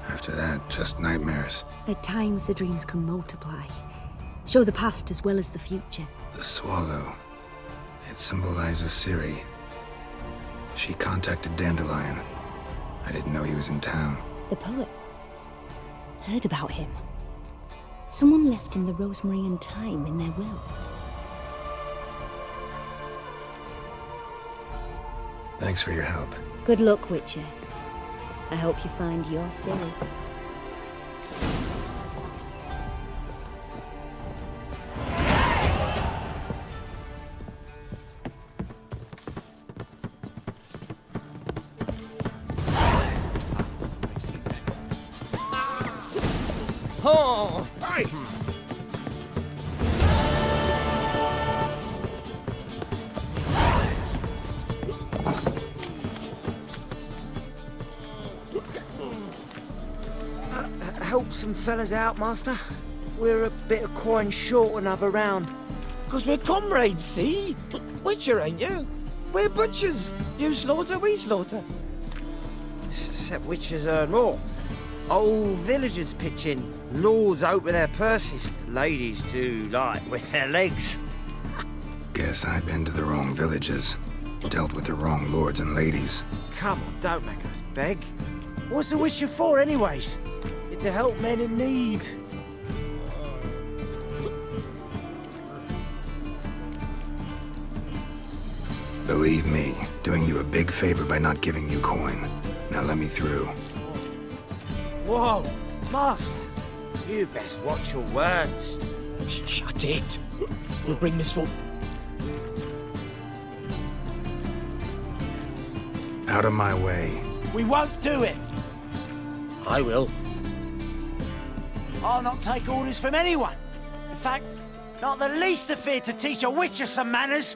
After that, just nightmares. At times, the dreams can multiply. Show the past as well as the future. The swallow. It symbolizes Ciri. She contacted Dandelion. I didn't know he was in town. The poet. Heard about him. Someone left him the rosemary and thyme in their will. Thanks for your help. Good luck, Witcher. I hope you find your Ciri. Oh! Hey! Help some fellas out, Master. We're a bit of coin short another round. 'Cause we're comrades, see? Witcher, ain't you? We're butchers. You slaughter, we slaughter. Except Witchers earn more. Old villagers pitch in. Lords out with their purses. Ladies do like with their legs. Guess I've been to the wrong villages. Dealt with the wrong lords and ladies. Come on, don't make us beg. What's a Witcher for, anyways? It's to help men in need. Believe me, doing you a big favor by not giving you coin. Now let me through. Whoa, Master. You best watch your words. Shut it. We'll bring this for... Out of my way. We won't do it. I will. I'll not take orders from anyone. In fact, not the least afeard to teach a Witcher some manners.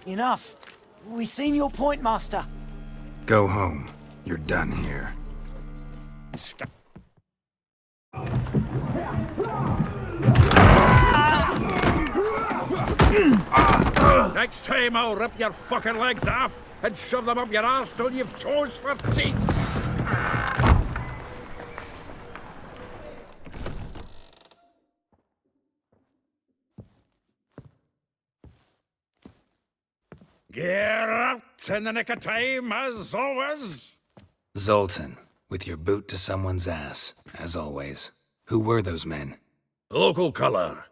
Enough. We've seen your point, Master. Go home. You're done here. Next time I'll rip your fucking legs off and shove them up your arse till you've toes for teeth. Get out in the nick of time, as always. Zoltan, with your boot to someone's ass, as always. Who were those men? Local colour.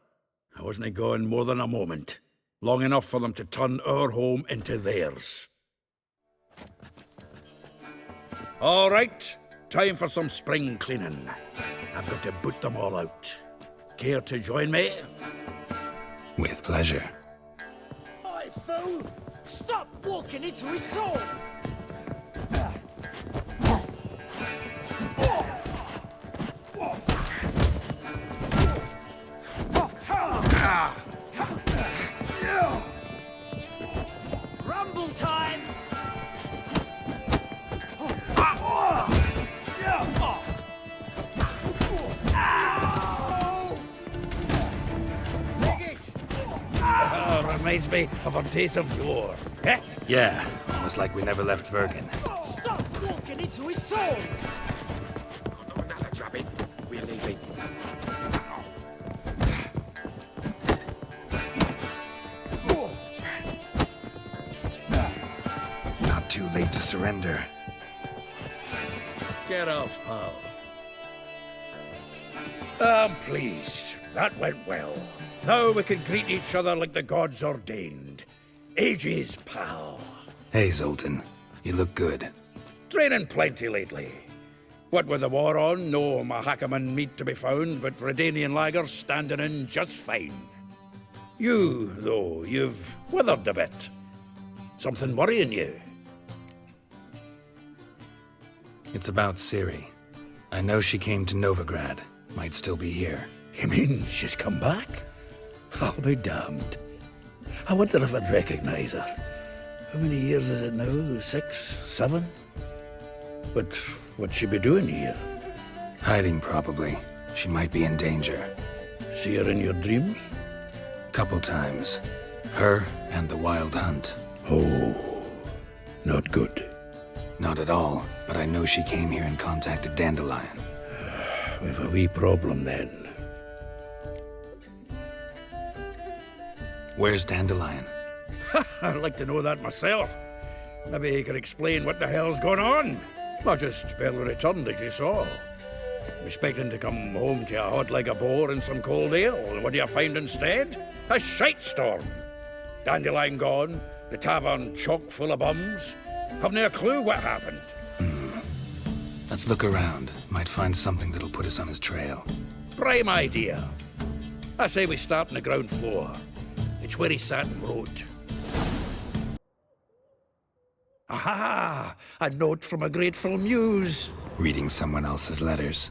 I wasn't gone more than a moment. Long enough for them to turn our home into theirs. All right, time for some spring cleaning. I've got to boot them all out. Care to join me? With pleasure. Hi, fool! Stop walking into his sword! Rumble time! Reminds me of our days of yore. Eh? Yeah, almost like we never left Vergen. Stop walking into his sword! Another dropping. We're leaving. Not too late to surrender. Get out, pal. I'm pleased. That went well. Now we can greet each other like the gods ordained. Ages, pal. Hey, Zoltan. You look good. Training plenty lately. What with the war on, no Mahakaman meat to be found, but Redanian lagers standing in just fine. You, though, you've withered a bit. Something worrying you? It's about Ciri. I know she came to Novigrad. Might still be here. You mean she's come back? I'll be damned. I wonder if I'd recognize her. How many years is it now? 6, 7? But what'd she be doing here? Hiding, probably. She might be in danger. See her in your dreams? Couple times. Her and the Wild Hunt. Oh, not good. Not at all, but I know she came here and contacted Dandelion. We've a wee problem then. Where's Dandelion? I'd like to know that myself. Maybe he could explain what the hell's going on. I just barely returned, as you saw. Expecting to come home to a hot like a boar and some cold ale. What do you find instead? A shite storm. Dandelion gone, the tavern chock full of bums. Haven't a clue what happened. Let's look around. Might find something that'll put us on his trail. Prime idea. I say we start on the ground floor. It's where he sat and wrote. Aha! A note from a grateful muse. Reading someone else's letters.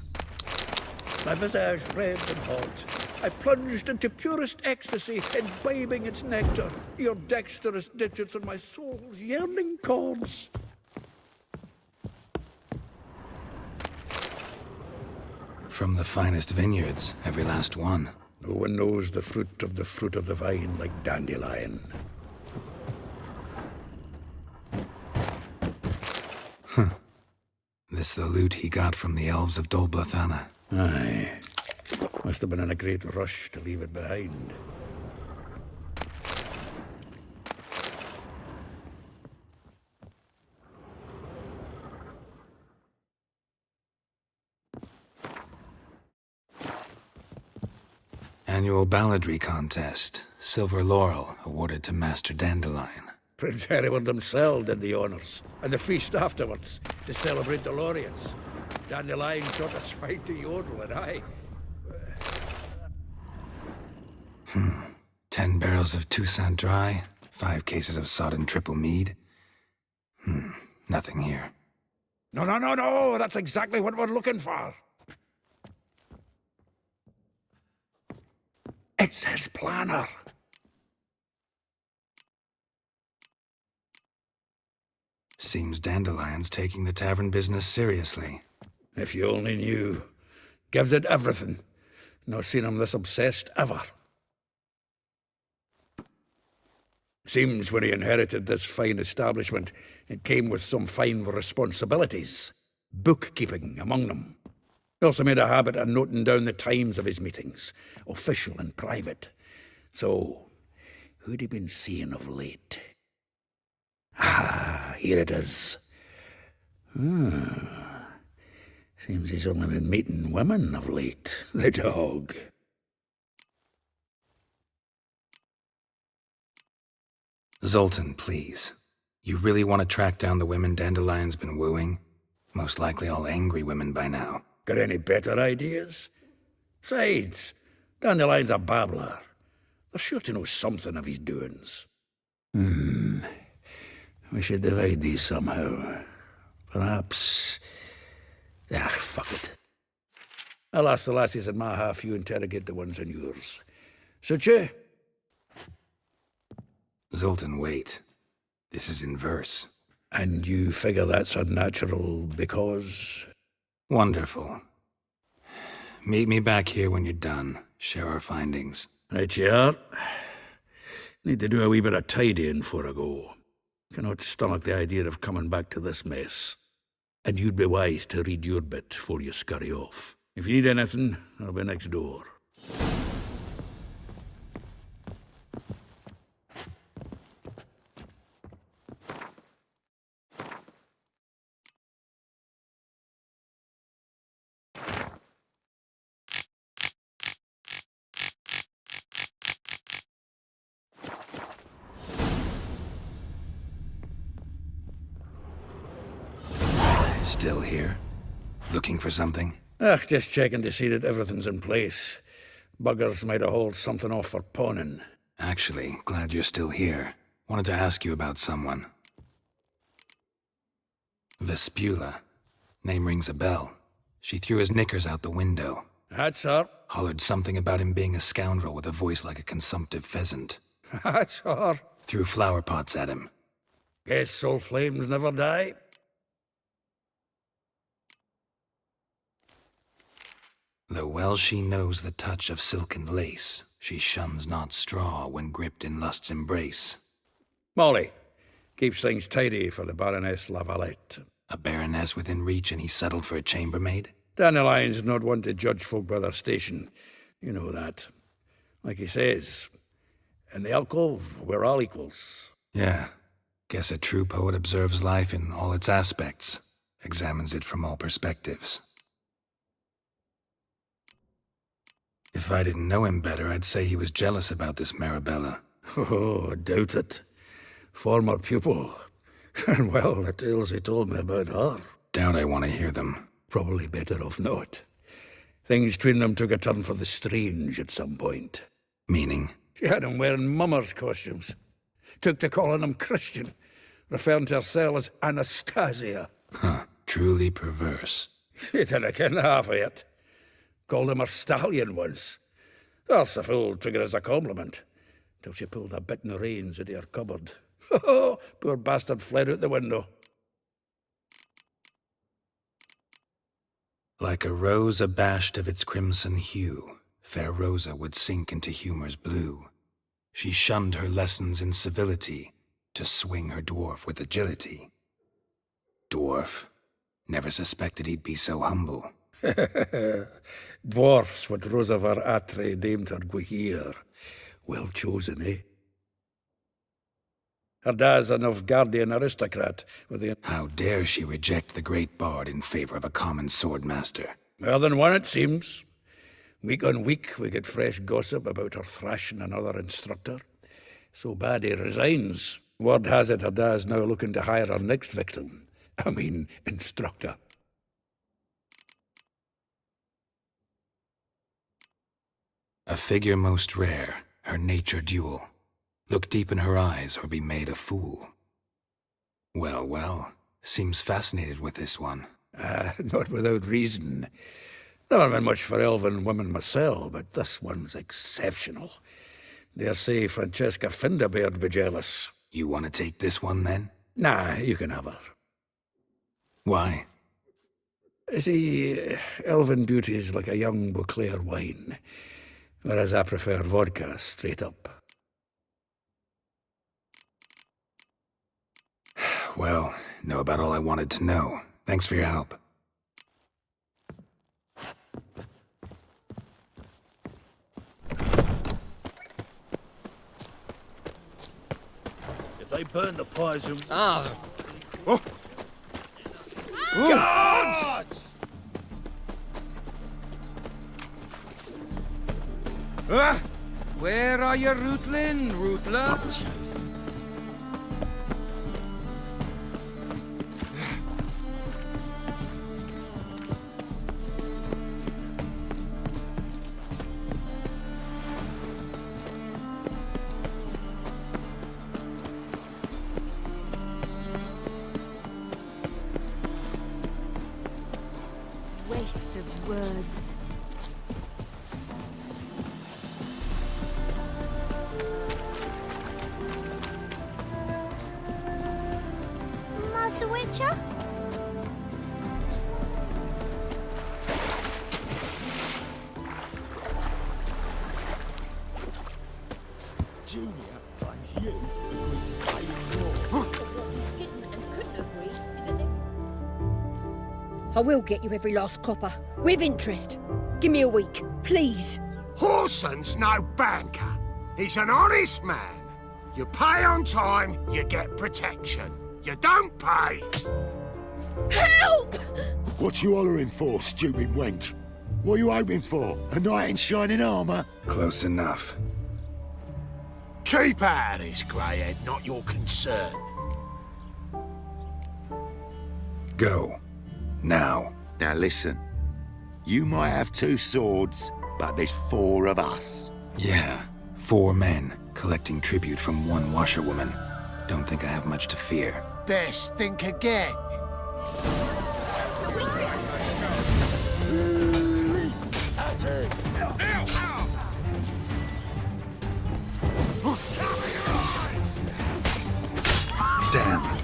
My visage red and hot. I plunged into purest ecstasy, imbibing its nectar. Your dexterous digits on my soul's yearning chords. From the finest vineyards, every last one. No one knows the fruit of the vine like Dandelion. This the loot he got from the elves of Dol Blathanna. Aye. Must have been in a great rush to leave it behind. Annual balladry contest. Silver laurel awarded to Master Dandelion. Prince Hereward himself did the honours, and the feast afterwards, to celebrate the laureates. Dandelion taught us right to yodel, and I... 10 barrels of Toussaint Dry, 5 cases of sodden triple mead. Nothing here. No, that's exactly what we're looking for. It's his planner. Seems Dandelion's taking the tavern business seriously. If you only knew. Gives it everything. Not seen him this obsessed ever. Seems when he inherited this fine establishment, it came with some fine responsibilities. Bookkeeping among them. He also made a habit of noting down the times of his meetings, official and private. So, who'd he been seeing of late? Ah, here it is. Seems he's only been meeting women of late, the dog. Zoltan, please. You really want to track down the women Dandelion's been wooing? Most likely all angry women by now. Got any better ideas? Besides, Dandelion's a babbler. They're sure to know something of his doings. We should divide these somehow. Perhaps... fuck it. I'll ask the lassies in my half, you interrogate the ones in yours. Suit you? Zoltan, wait. This is in verse. And you figure that's unnatural because... Wonderful. Meet me back here when you're done. Share our findings. Right you are. Need to do a wee bit of tidying before I go. Cannot stomach the idea of coming back to this mess. And you'd be wise to read your bit before you scurry off. If you need anything, I'll be next door. Still here? Looking for something? Just checking to see that everything's in place. Buggers might have hauled something off for pawning. Actually, glad you're still here. Wanted to ask you about someone. Vespula. Name rings a bell. She threw his knickers out the window. That's her. Hollered something about him being a scoundrel with a voice like a consumptive pheasant. That's her. Threw flower pots at him. Guess soul flames never die. Though well she knows the touch of silken lace, she shuns not straw when gripped in lust's embrace. Molly, keeps things tidy for the Baroness Lavalette. A baroness within reach and he settled for a chambermaid? Dandelion's not one to judge folk by their station. You know that. Like he says, in the alcove, we're all equals. Yeah. Guess a true poet observes life in all its aspects, examines it from all perspectives. If I didn't know him better, I'd say he was jealous about this Marabella. Oh, doubt it. Former pupil. And well, the tales he told me about her. Doubt I want to hear them. Probably better off not. Things between them took a turn for the strange at some point. Meaning? She had him wearing mummers' costumes. Took to calling him Christian, referring to herself as Anastasia. Huh, truly perverse. She didn't ken half of it. Called him a stallion once. That's the fool took it as a compliment, till she pulled a bit in the reins into her cupboard. Oh, poor bastard fled out the window. Like a rose abashed of its crimson hue, fair Rosa would sink into humor's blue. She shunned her lessons in civility, to swing her dwarf with agility. Dwarf. Never suspected he'd be so humble. Dwarfs what Rosa var Atre named her Guihir. Well chosen, eh? Her dad's a Novgardian aristocrat with the... How dare she reject the great bard in favor of a common swordmaster? More than one, it seems. Week on week, we get fresh gossip about her thrashing another instructor. So bad he resigns. Word has it her dad's now looking to hire her next victim. I mean, instructor. A figure most rare, her nature dual. Look deep in her eyes or be made a fool. Well, well, seems fascinated with this one. Not without reason. Never been much for elven women myself, but this one's exceptional. Dare say Francesca Finderbeard be jealous. You want to take this one, then? Nah, you can have her. Why? See, elven beauty's like a young Beauclair wine, whereas I prefer vodka straight up. Well, know about all I wanted to know. Thanks for your help. If they burn the pies and... Guards! Where are you, Rootlin, Rootler? Waste of words. Master Witcher? Junior claims you agreed to pay him more. Didn't and couldn't agree. Is it I will get you every last copper, with interest. Give me a week, please. Horson's no banker. He's an honest man. You pay on time, you get protection. You don't pay. Help! What you hollering for, stupid wench? What are you hoping for? A knight in shining armour? Close enough. Keep out of this, greyhead, not your concern. Go. Now. Now listen. You might have 2 swords, but there's 4 of us. Yeah, 4 men collecting tribute from 1 washerwoman. Don't think I have much to fear. Best think again. Damn.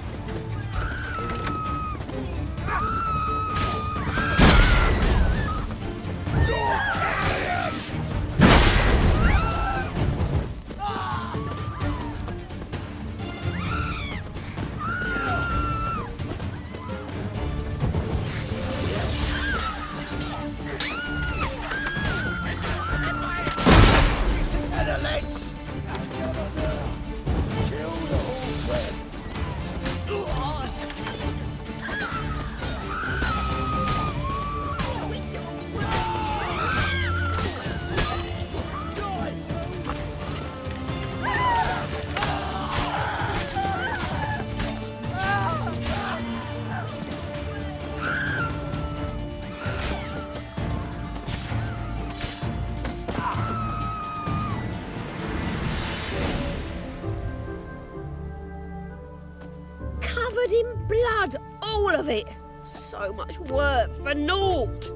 Covered in blood, all of it. So much work for naught.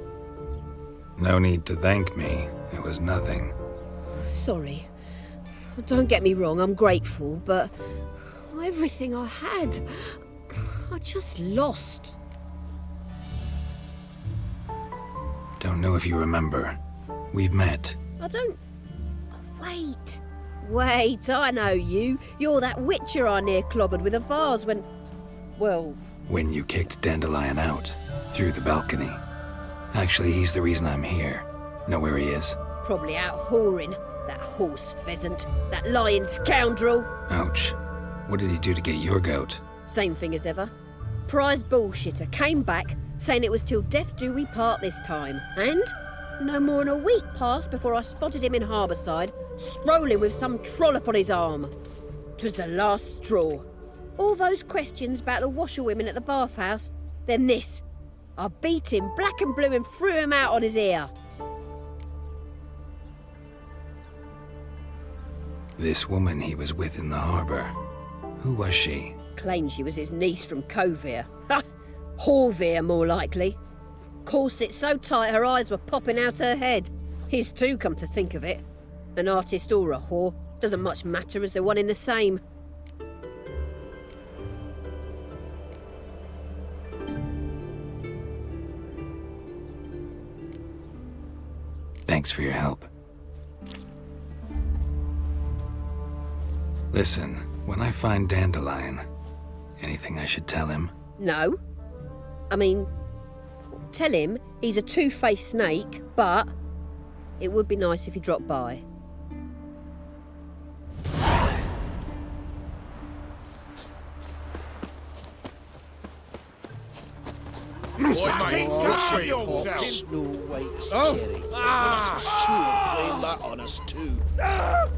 No need to thank me. It was nothing. Sorry. Don't get me wrong, I'm grateful, but everything I had, I just lost. Don't know if you remember. We've met. I don't... Wait. Wait, I know you. You're that witcher I near clobbered with a vase when... Well... When you kicked Dandelion out. Through the balcony. Actually, he's the reason I'm here. Know where he is? Probably out whoring. That horse pheasant. That lying scoundrel. Ouch. What did he do to get your goat? Same thing as ever. Prize bullshitter came back, saying it was till death do we part this time. And no more than a week passed before I spotted him in Harbourside, strolling with some trollop on his arm. 'Twas the last straw. All those questions about the washerwomen at the bathhouse, then this. I beat him black and blue and threw him out on his ear. This woman he was with in the harbour. Who was she? Claimed she was his niece from Covere. Ha! Horvere, more likely. Corset so tight her eyes were popping out her head. His too, come to think of it. An artist or a whore. Doesn't much matter as they're one in the same. Thanks for your help. Listen, when I find Dandelion, Anything I should tell him? No. I mean, tell him he's a two-faced snake, but it would be nice if he dropped by. Snow White's cherry. Sure, blame that on us too. Help!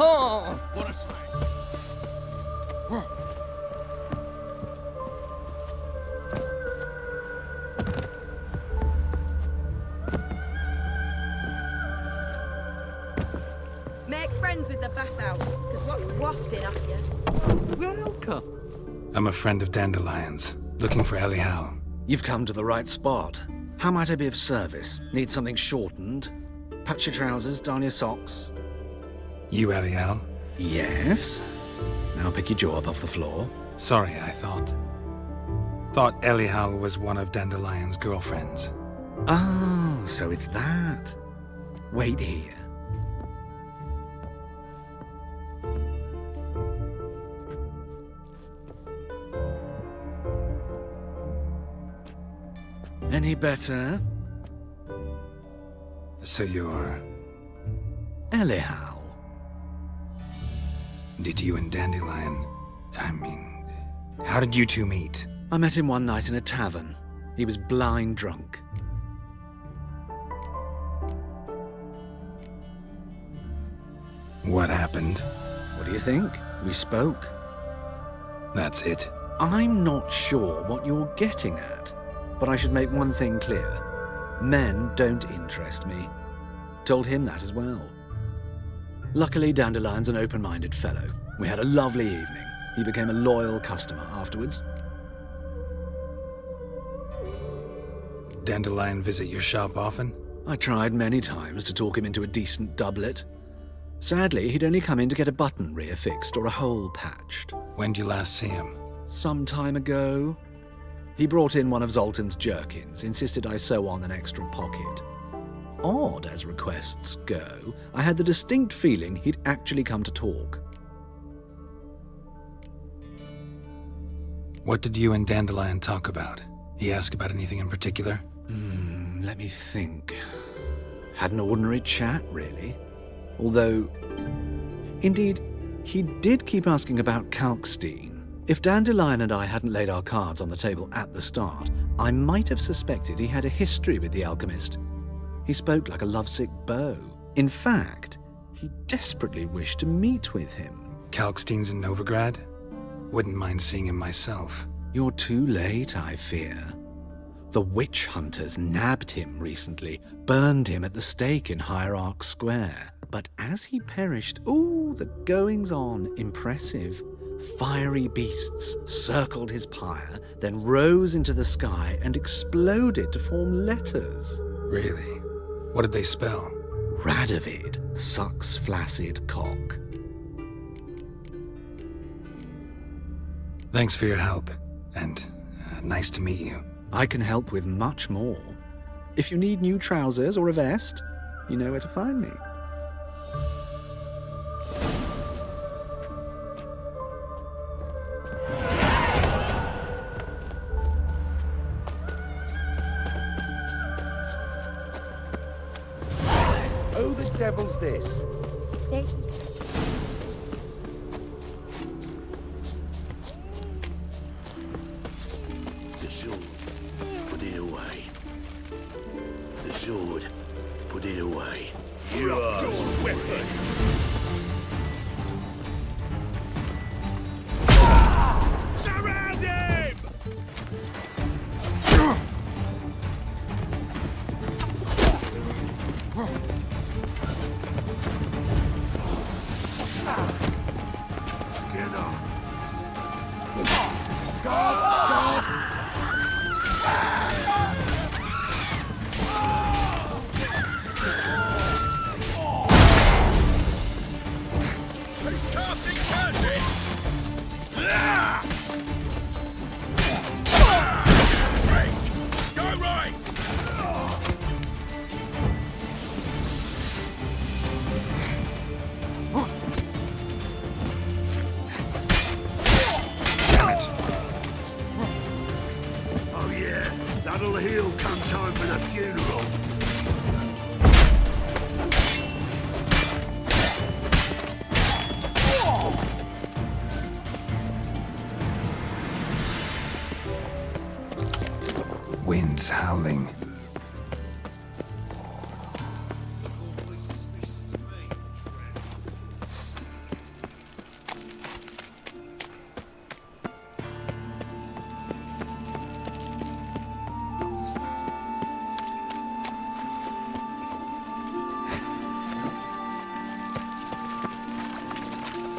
Oh! What a sight. Make friends with the bathhouse, because what's wafting off you? Welcome. I'm a friend of Dandelion's, looking for Elial. You've come to the right spot. How might I be of service? Need something shortened? Patch your trousers, darn your socks. You Elial? Yes. Now pick your jaw up off the floor. Sorry, I thought Elial was one of Dandelion's girlfriends. Oh, so it's that. Wait here. Any better? So you're... Elial. Did you and Dandelion... how did you two meet? I met him one night in a tavern. He was blind drunk. What happened? What do you think? We spoke. That's it? I'm not sure what you're getting at, but I should make one thing clear. Men don't interest me. Told him that as well. Luckily, Dandelion's an open-minded fellow. We had a lovely evening. He became a loyal customer afterwards. Dandelion visit your shop often? I tried many times to talk him into a decent doublet. Sadly, he'd only come in to get a button reaffixed or a hole patched. When'd you last see him? Some time ago. He brought in one of Zoltan's jerkins, insisted I sew on an extra pocket. Odd as requests go, I had the distinct feeling he'd actually come to talk. What did you and Dandelion talk about? He asked about anything in particular? Let me think. Had an ordinary chat, really. Although, indeed, he did keep asking about Kalkstein. If Dandelion and I hadn't laid our cards on the table at the start, I might have suspected he had a history with the alchemist. He spoke like a lovesick beau. In fact, he desperately wished to meet with him. Kalkstein's in Novigrad? Wouldn't mind seeing him myself. You're too late, I fear. The witch hunters nabbed him recently, burned him at the stake in Hierarch Square. But as he perished, the goings-on impressive. Fiery beasts circled his pyre, then rose into the sky and exploded to form letters. Really? What did they spell? Radovid sucks flaccid cock. Thanks for your help, and nice to meet you. I can help with much more. If you need new trousers or a vest, you know where to find me. Who the devil's this? The sword, put it away. The sword, put it away. You are your weapon. Surround him! Together. God! Well, he'll come time for the funeral. Winds howling.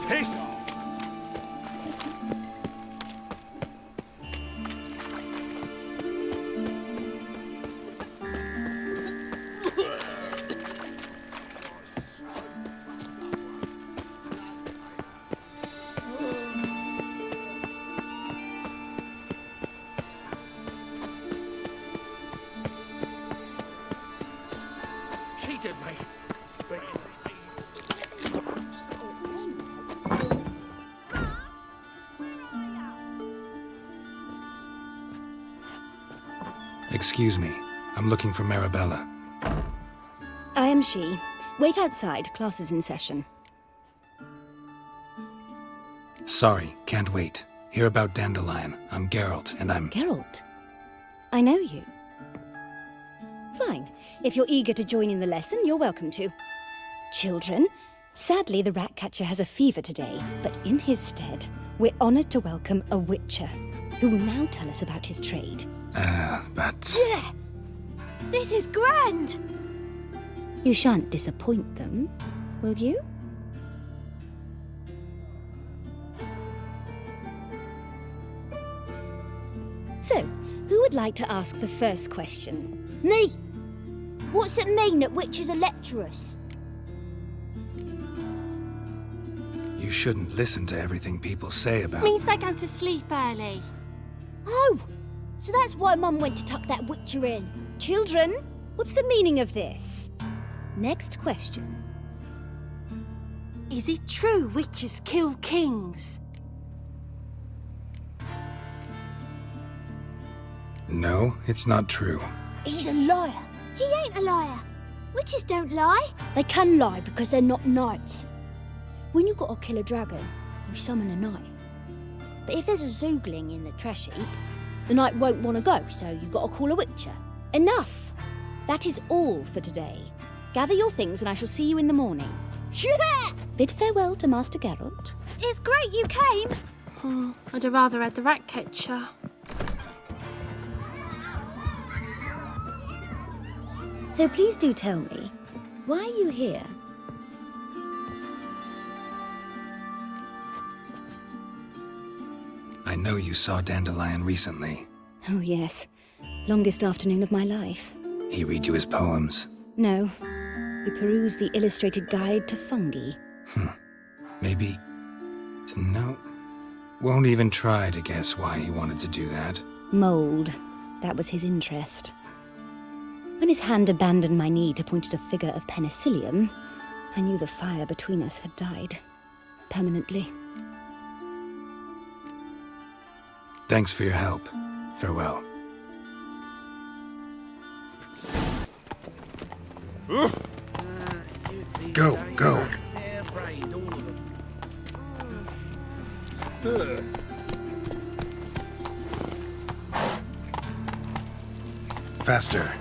Piss off! Cheated me. Excuse me. I'm looking for Marabella. I am she. Wait outside. Class is in session. Sorry, can't wait. Hear about Dandelion. I'm Geralt, and I'm... Geralt? I know you. Fine. If you're eager to join in the lesson, you're welcome to. Children, sadly the Ratcatcher has a fever today, but in his stead, we're honoured to welcome a Witcher, who will now tell us about his trade. But... Yeah. This is grand! You shan't disappoint them, will you? So, who would like to ask the first question? Me! What's it mean that witches are lecturers? You shouldn't listen to everything people say about... Means they go to sleep early. Oh! So that's why Mum went to tuck that witcher in. Children, what's the meaning of this? Next question. Is it true witches kill kings? No, it's not true. He's a liar. He ain't a liar. Witches don't lie. They can lie because they're not knights. When you've got to kill a dragon, you summon a knight. But if there's a zoogling in the trash heap, the knight won't want to go, so you've got to call a witcher. Enough! That is all for today. Gather your things and I shall see you in the morning. Yeah! Bid farewell to Master Geralt. It's great you came. I'd have rather had the Ratcatcher. So please do tell me, why are you here? I know you saw Dandelion recently. Oh yes, longest afternoon of my life. He read you his poems. No, he perused the illustrated guide to fungi. Maybe... No. Won't even try to guess why he wanted to do that. Mold. That was his interest. When his hand abandoned my knee to point at a figure of penicillium, I knew the fire between us had died. Permanently. Thanks for your help. Farewell. Go, go. Faster.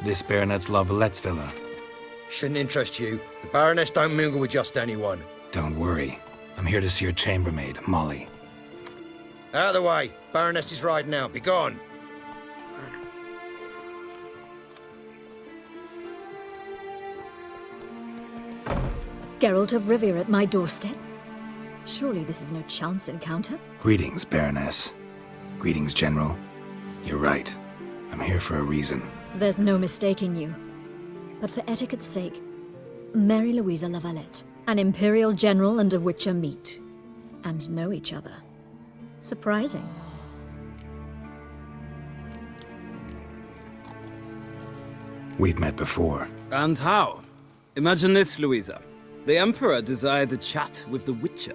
This Baronet's Lavalettes villa. Shouldn't interest you. The Baroness don't mingle with just anyone. Don't worry. I'm here to see your chambermaid, Molly. Out of the way. Baroness is riding out. Be gone. Geralt of Rivia at my doorstep. Surely this is no chance encounter? Greetings, Baroness. Greetings, General. You're right. I'm here for a reason. There's no mistaking you. But for etiquette's sake, Mary Louisa Lavalette, an Imperial General and a Witcher meet. And know each other. Surprising. We've met before. And how? Imagine this, Louisa. The Emperor desired a chat with the Witcher.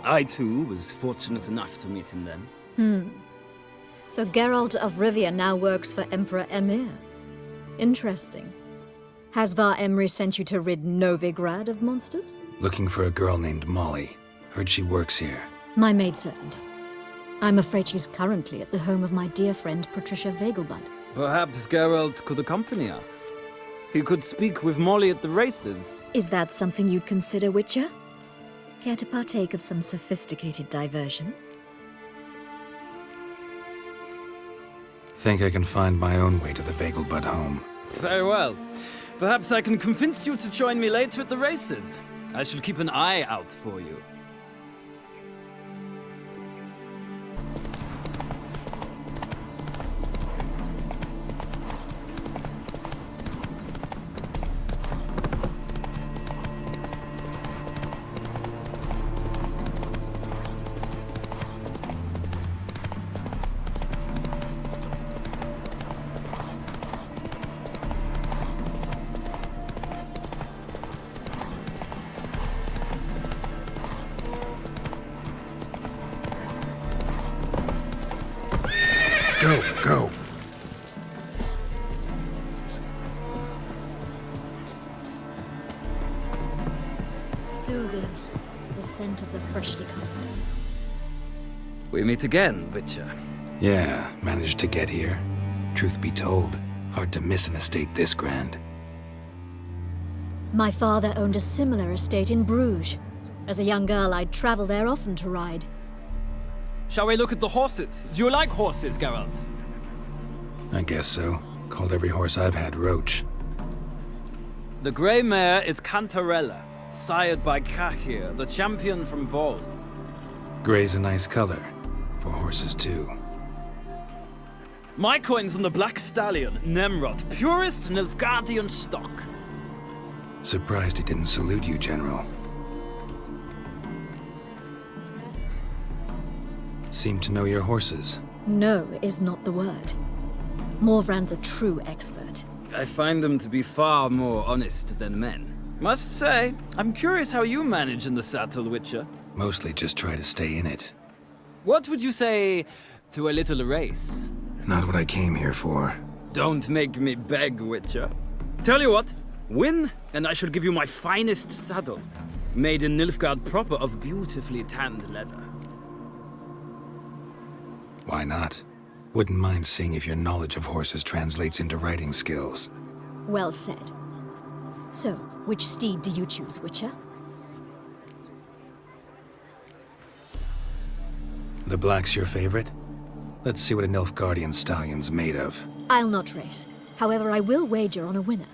I, too, was fortunate enough to meet him then. So Geralt of Rivia now works for Emperor Emir. Interesting. Has Var Emry sent you to rid Novigrad of monsters? Looking for a girl named Molly. Heard she works here. My maidservant. I'm afraid she's currently at the home of my dear friend Patricia Vegelbud. Perhaps Geralt could accompany us. He could speak with Molly at the races. Is that something you'd consider, Witcher? Care to partake of some sophisticated diversion? Think I can find my own way to the Vegelbud home. Very well. Perhaps I can convince you to join me later at the races. I shall keep an eye out for you. Go. Soothing. The scent of the freshly cut. We meet again, Witcher. Yeah, managed to get here. Truth be told, hard to miss an estate this grand. My father owned a similar estate in Bruges. As a young girl, I'd travel there often to ride. Shall we look at the horses? Do you like horses, Geralt? I guess so. Called every horse I've had Roach. The grey mare is Cantarella, sired by Cahir, the champion from Vol. Gray's a nice color. For horses, too. My coin's on the black stallion, Nemrod, purest Nilfgaardian stock. Surprised he didn't salute you, General. Seem to know your horses. No is not the word. Morvran's a true expert. I find them to be far more honest than men. Must say, I'm curious how you manage in the saddle, Witcher. Mostly just try to stay in it. What would you say to a little race? Not what I came here for. Don't make me beg, Witcher. Tell you what, win, and I shall give you my finest saddle. Made in Nilfgaard proper of beautifully tanned leather. Why not? Wouldn't mind seeing if your knowledge of horses translates into riding skills. Well said. So, which steed do you choose, Witcher? The black's your favorite? Let's see what a Nilfgaardian stallion's made of. I'll not race. However, I will wager on a winner.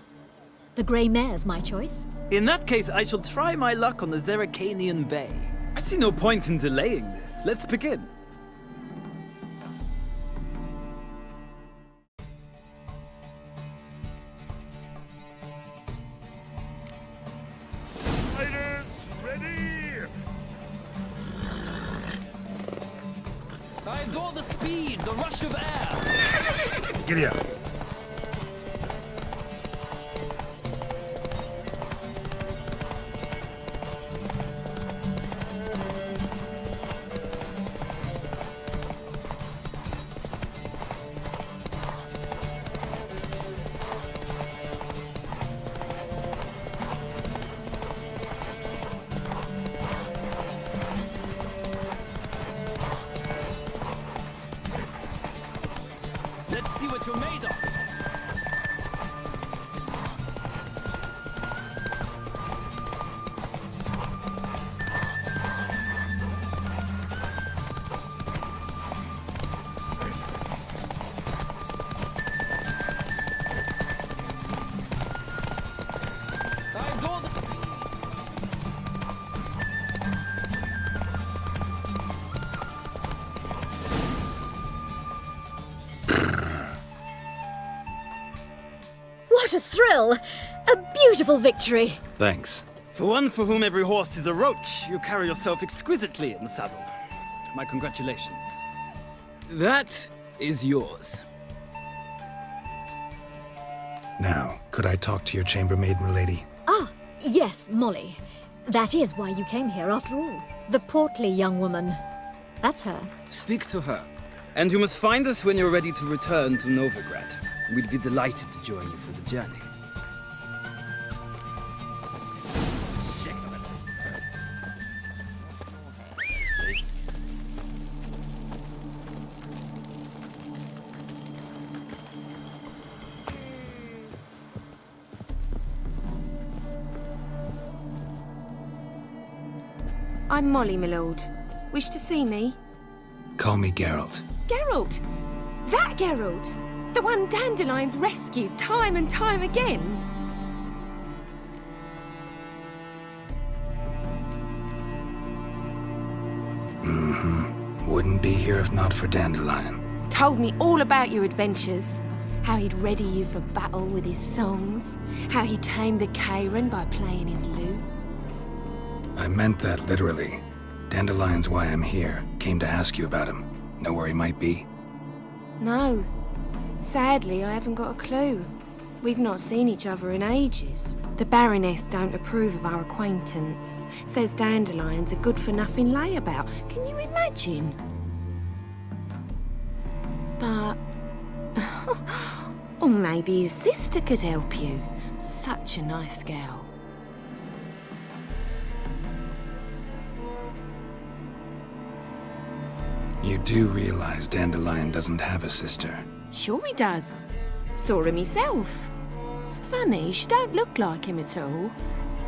The grey mare's my choice. In that case, I shall try my luck on the Zeracanian Bay. I see no point in delaying this. Let's begin. Riders, ready! I adore the speed, the rush of air. Giddy up. Let's see what you're made of. What a thrill! A beautiful victory! Thanks. For one for whom every horse is a roach, you carry yourself exquisitely in the saddle. My congratulations. That is yours. Now, could I talk to your chambermaid, milady? Ah, yes, Molly. That is why you came here after all. The portly young woman. That's her. Speak to her. And you must find us when you're ready to return to Novigrad. We'd be delighted to join you for the journey. I'm Molly, my lord. Wish to see me? Call me Geralt. Geralt! That Geralt! The one Dandelion's rescued time and time again! Mm-hmm. Wouldn't be here if not for Dandelion. Told me all about your adventures. How he'd ready you for battle with his songs. How he tamed the Karen by playing his lute. I meant that literally. Dandelion's why I'm here. Came to ask you about him. Know where he might be? No. Sadly, I haven't got a clue. We've not seen each other in ages. The Baroness don't approve of our acquaintance. Says Dandelion's a good-for-nothing layabout. Can you imagine? But... or maybe his sister could help you. Such a nice girl. You do realize Dandelion doesn't have a sister. Sure he does. Saw him himself. Funny, she don't look like him at all.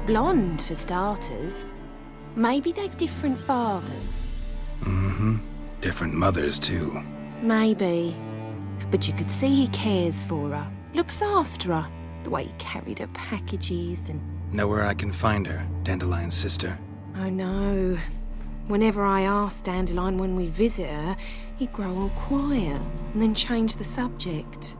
Blonde, for starters. Maybe they've different fathers. Mm-hmm. Different mothers, too. Maybe. But you could see he cares for her. Looks after her. The way he carried her packages and... Know where I can find her, Dandelion's sister? I know. Whenever I asked Dandelion when we'd visit her, he'd grow all quiet and then change the subject.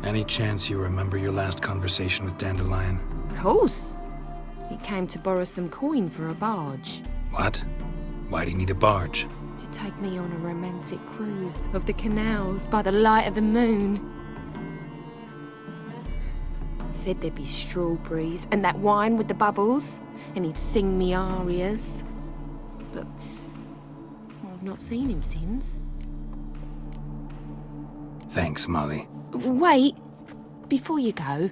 Any chance you remember your last conversation with Dandelion? Of course. He came to borrow some coin for a barge. What? Why do you need a barge? To take me on a romantic cruise of the canals by the light of the moon. Said there'd be strawberries and that wine with the bubbles, and he'd sing me arias. But I've not seen him since. Thanks, Molly. Wait, before you go,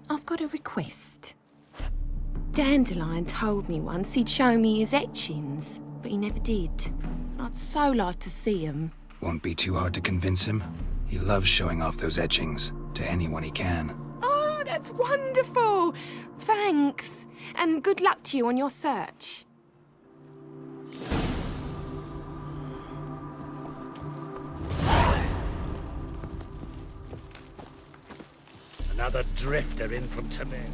I've got a request. Dandelion told me once he'd show me his etchings, but he never did. And I'd so like to see them. Won't be too hard to convince him. He loves showing off those etchings to anyone he can. Oh, that's wonderful! Thanks, and good luck to you on your search. Another drifter in from Tamir.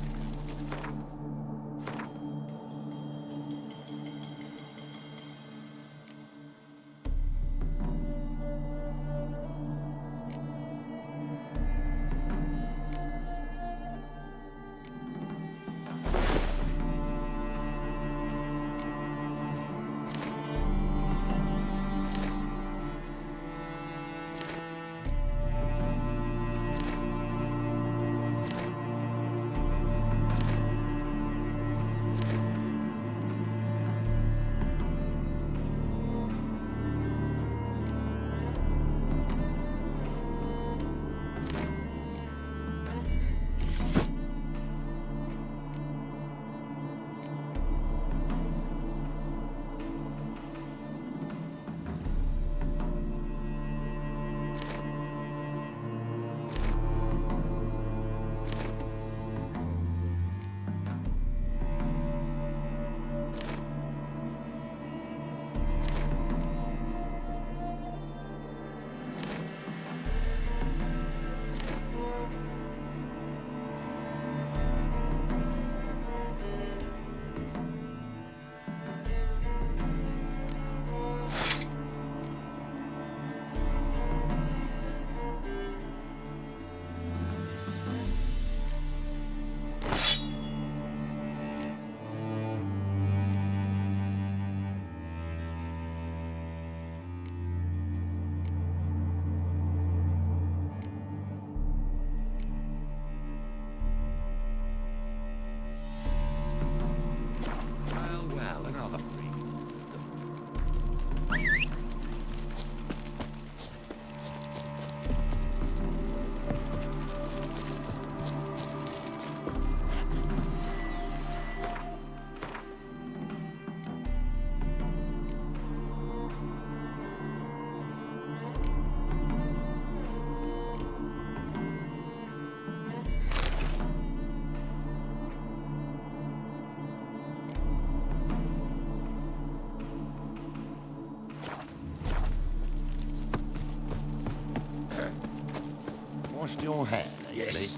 Washed your hair lately? Yes.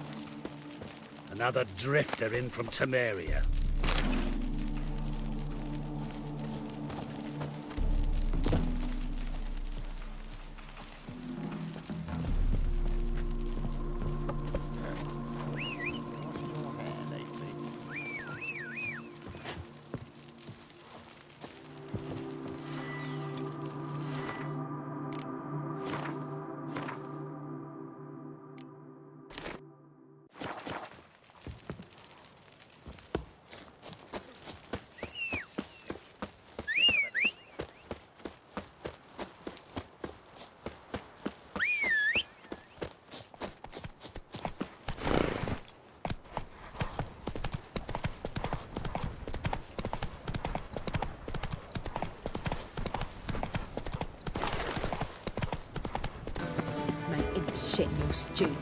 Another drifter in from Temeria. Shit, you stew.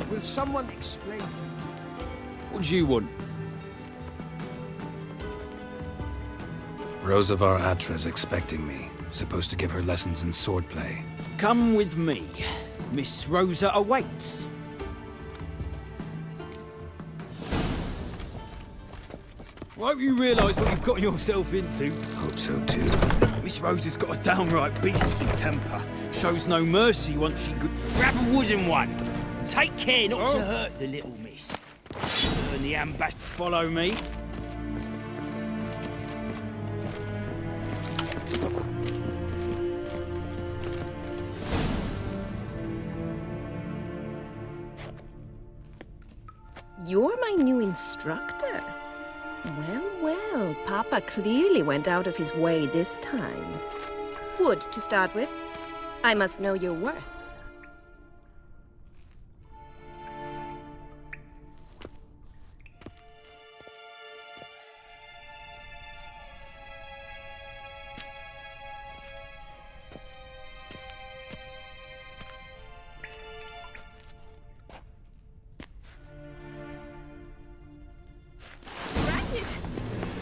Will someone explain? What do you want? Rosavar Atra's expecting me. Supposed to give her lessons in swordplay. Come with me. Miss Rosa awaits. Won't you realise what you've got yourself into? Hope so too. Miss Rosa's got a downright beastly temper. Shows no mercy once she could grab a wooden one. Take care not to hurt the little miss. And the ambassador follow me. You're my new instructor. Well, well, Papa clearly went out of his way this time. Wood, to start with. I must know your worth.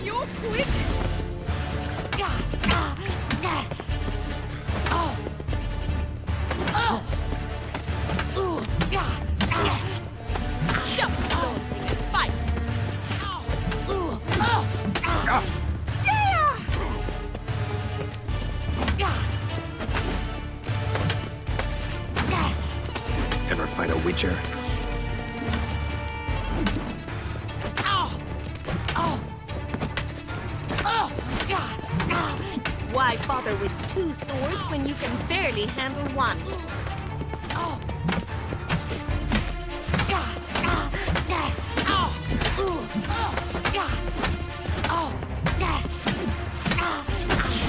You're quick! Stop flaunting and fight! Ever fight a witcher? Why bother with two swords when you can barely handle one?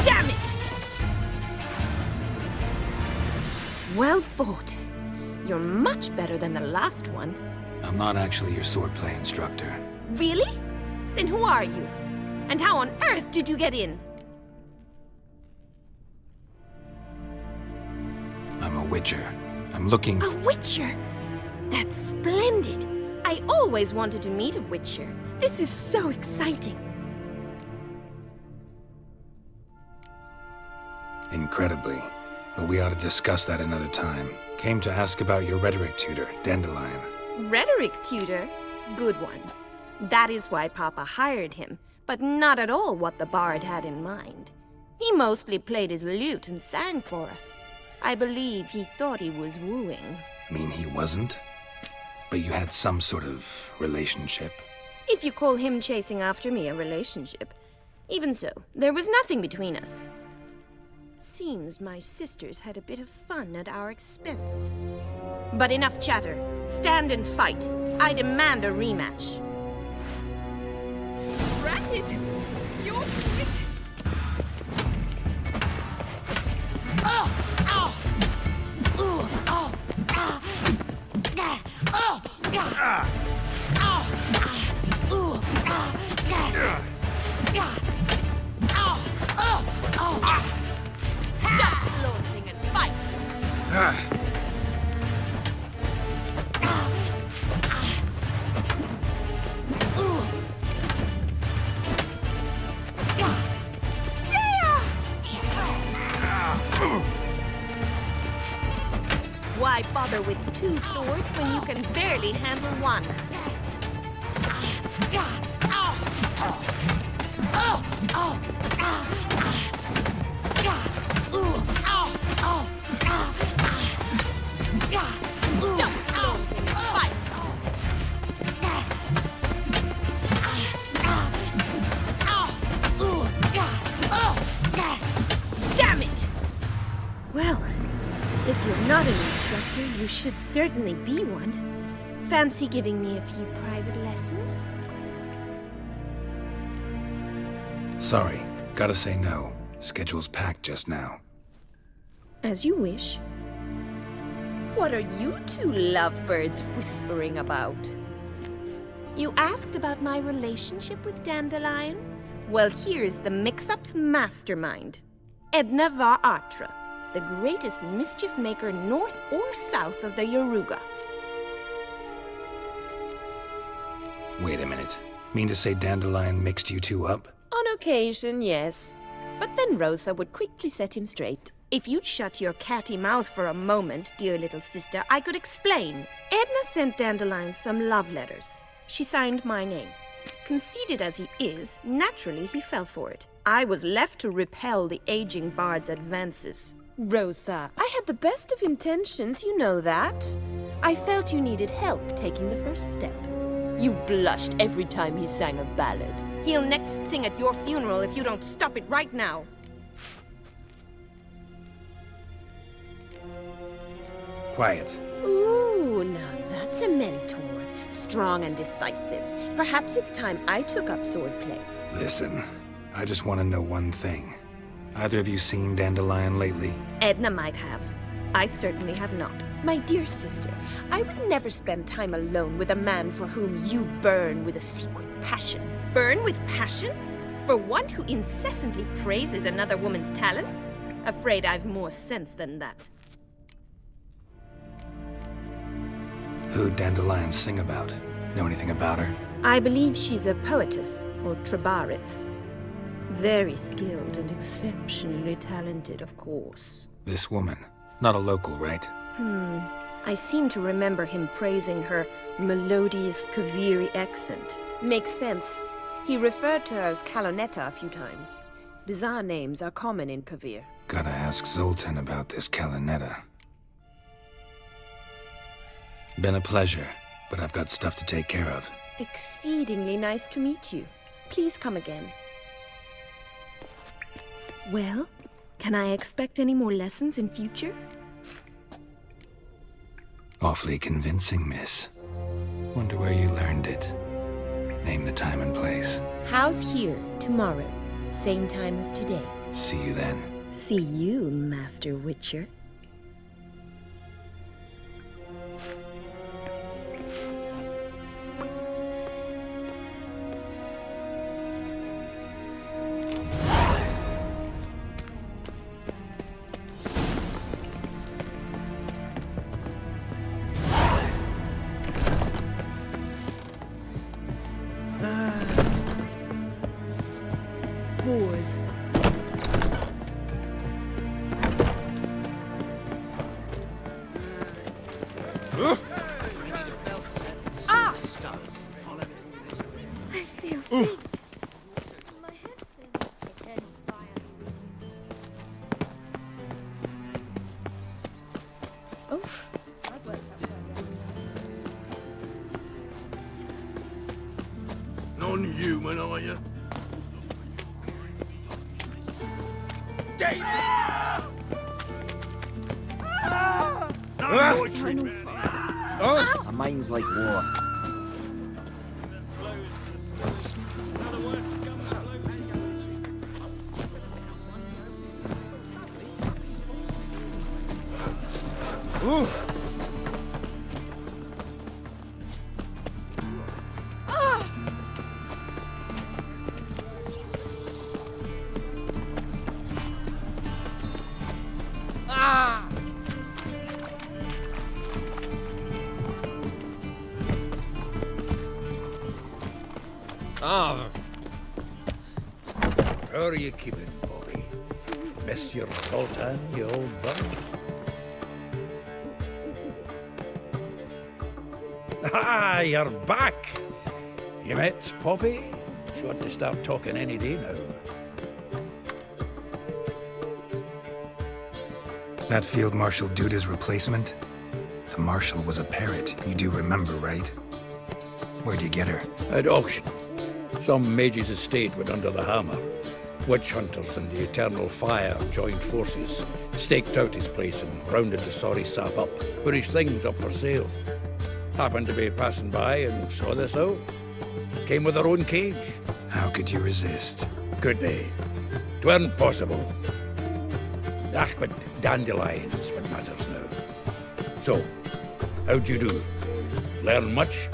Damn it! Well fought. You're much better than the last one. I'm not actually your swordplay instructor. Really? Then who are you? And how on earth did you get in? I'm a witcher. I'm looking A witcher? That's splendid. I always wanted to meet a witcher. This is so exciting. Incredibly. But we ought to discuss that another time. Came to ask about your rhetoric tutor, Dandelion. Rhetoric tutor? Good one. That is why Papa hired him, but not at all what the bard had in mind. He mostly played his lute and sang for us. I believe he thought he was wooing. Mean he wasn't? But you had some sort of relationship? If you call him chasing after me a relationship. Even so, there was nothing between us. Seems my sisters had a bit of fun at our expense. But enough chatter. Stand and fight. I demand a rematch. Ratted! You're quick! Stop flaunting and fight! Why bother with two swords when you can barely handle one? Damn it! Well, if you're not an instructor, you should certainly be one. Fancy giving me a few private lessons? Sorry, gotta say no. Schedule's packed just now. As you wish. What are you two lovebirds whispering about? You asked about my relationship with Dandelion? Well, here's the mix-up's mastermind. Edna Va Atra, the greatest mischief maker north or south of the Yaruga. Wait a minute. Mean to say Dandelion mixed you two up? On occasion, yes. But then Rosa would quickly set him straight. If you'd shut your catty mouth for a moment, dear little sister, I could explain. Edna sent Dandelion some love letters. She signed my name. Conceited as he is, naturally he fell for it. I was left to repel the aging bard's advances. Rosa, I had the best of intentions, you know that. I felt you needed help taking the first step. You blushed every time he sang a ballad. He'll next sing at your funeral if you don't stop it right now. Quiet. Ooh, now that's a mentor. Strong and decisive. Perhaps it's time I took up swordplay. Listen, I just want to know one thing. Either of you seen Dandelion lately? Edna might have. I certainly have not. My dear sister, I would never spend time alone with a man for whom you burn with a secret passion. Burn with passion? For one who incessantly praises another woman's talents? Afraid I've more sense than that. Who'd Dandelion sing about? Know anything about her? I believe she's a poetess, or trabaritz. Very skilled and exceptionally talented, of course. This woman. Not a local, right? I seem to remember him praising her melodious Kaviri accent. Makes sense. He referred to her as Kalonetta a few times. Bizarre names are common in Kavir. Gotta ask Zoltan about this Kalonetta. Been a pleasure, but I've got stuff to take care of. Exceedingly nice to meet you. Please come again. Well, can I expect any more lessons in future? Awfully convincing, miss. Wonder where you learned it. Name the time and place. House here, tomorrow. Same time as today. See you then. See you, Master Witcher. Boars. Ah! I feel faint. My head's eternal fire. Oof. That worked out well. Non-human, are you? My mind's like water. Ooh. How are you keeping, Bobby? Missed your Zoltan, you old bum? Ah, you're back. You met Poppy? She ought to start talking any day now. That Field Marshal Duda's replacement? The Marshal was a parrot, you do remember, right? Where'd you get her? At auction. Some mage's estate went under the hammer. Witch hunters and the Eternal Fire joined forces, staked out his place and rounded the sorry sap up, put his things up for sale. Happened to be passing by and saw this out. Came with her own cage. How could you resist? Could they? 'Tweren't possible. Ah, but dandelions what matters now. So, how'd you do? Learn much?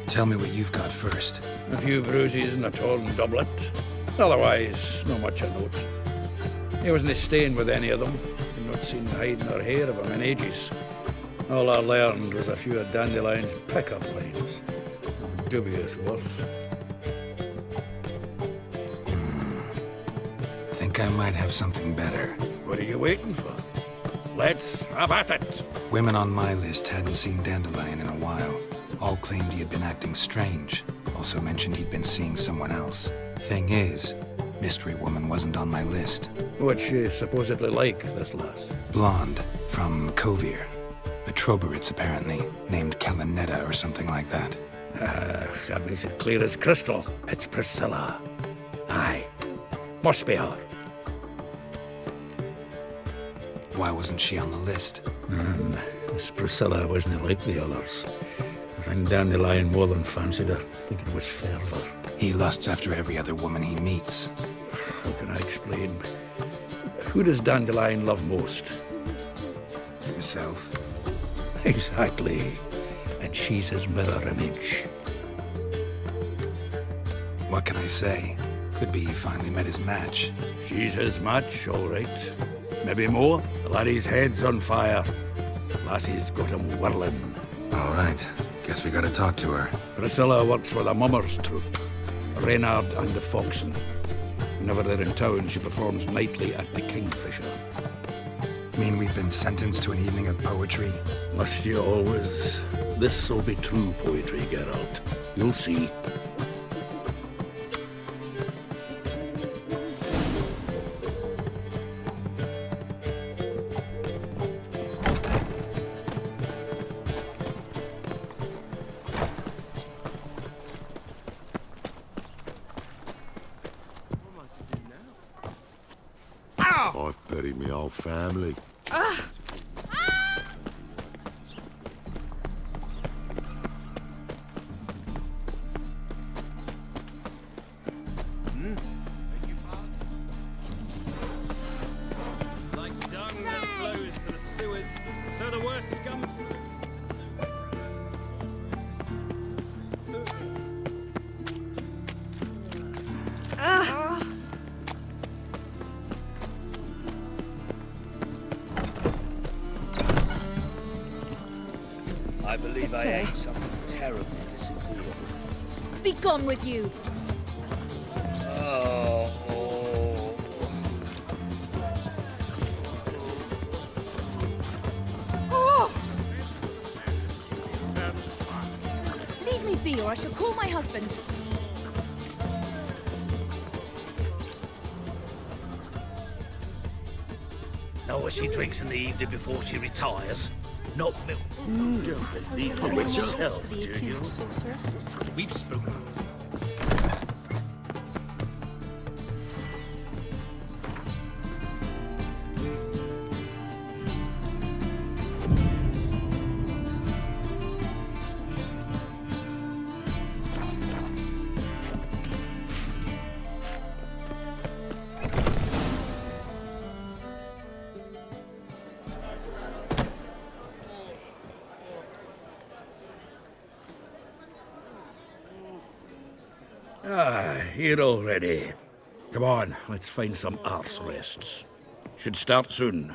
Tell me what you've got first. A few bruises and a torn doublet. Otherwise, not much a note. He wasn't staying with any of them. I'd not seen hide nor hair of him in ages. All I learned was a few of Dandelion's pick-up lines. Of dubious worth. Think I might have something better. What are you waiting for? Let's have at it. Women on my list hadn't seen Dandelion in a while. All claimed he had been acting strange. Also mentioned he'd been seeing someone else. Thing is, Mystery Woman wasn't on my list. What's she supposedly like, this lass? Blonde, from Kovir. A Troberitz, apparently, named Kalanetta or something like that. That makes it clear as crystal. It's Priscilla. Aye. Must be her. Why wasn't she on the list? This Priscilla wasn't like the others. I think Dandelion more than fancied her. I think it was fervour. He lusts after every other woman he meets. How can I explain? Who does Dandelion love most? Himself. Exactly. And she's his mirror image. What can I say? Could be he finally met his match. She's his match, all right. Maybe more. The laddie's head's on fire. Lassie's got him whirling. All right. Guess we gotta talk to her. Priscilla works for the Mummers troupe. Reynard and the Foxen. Whenever they're in town, she performs nightly at the Kingfisher. Mean we've been sentenced to an evening of poetry? Must you always? This'll be true poetry, Geralt. You'll see. I've buried my whole family. Like dung that flows to the sewers, so the worst scum. I believe Good I sir. ate something terribly disagreeable. Be gone with you. Oh. Oh! Leave me be, or I shall call my husband. Know what she drinks in the evening before she retires? Not milk. Don't believe it yourself, do you? Sorceress. We've spoken. Here already. Come on, let's find some arse rests. Should start soon.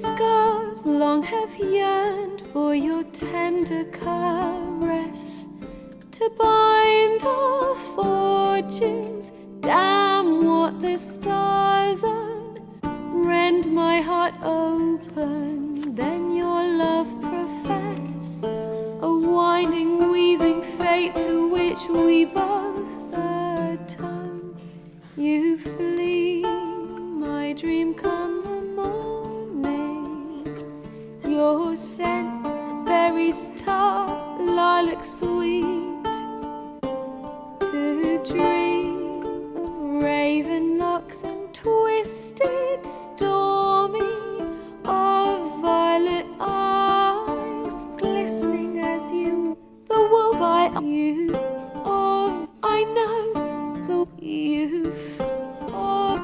scars long have yearned for your tender caress, to bind our fortunes. Damn what the stars own. Rend my heart open, then your love profess, a winding, weaving fate to which we both atone. You flee, my dream come the morning. Your scent, berries tart, lilac sweet, to dream of raven locks and twisted, stormy, of violet eyes, glistening as you, the wool by you, of I know the youth of.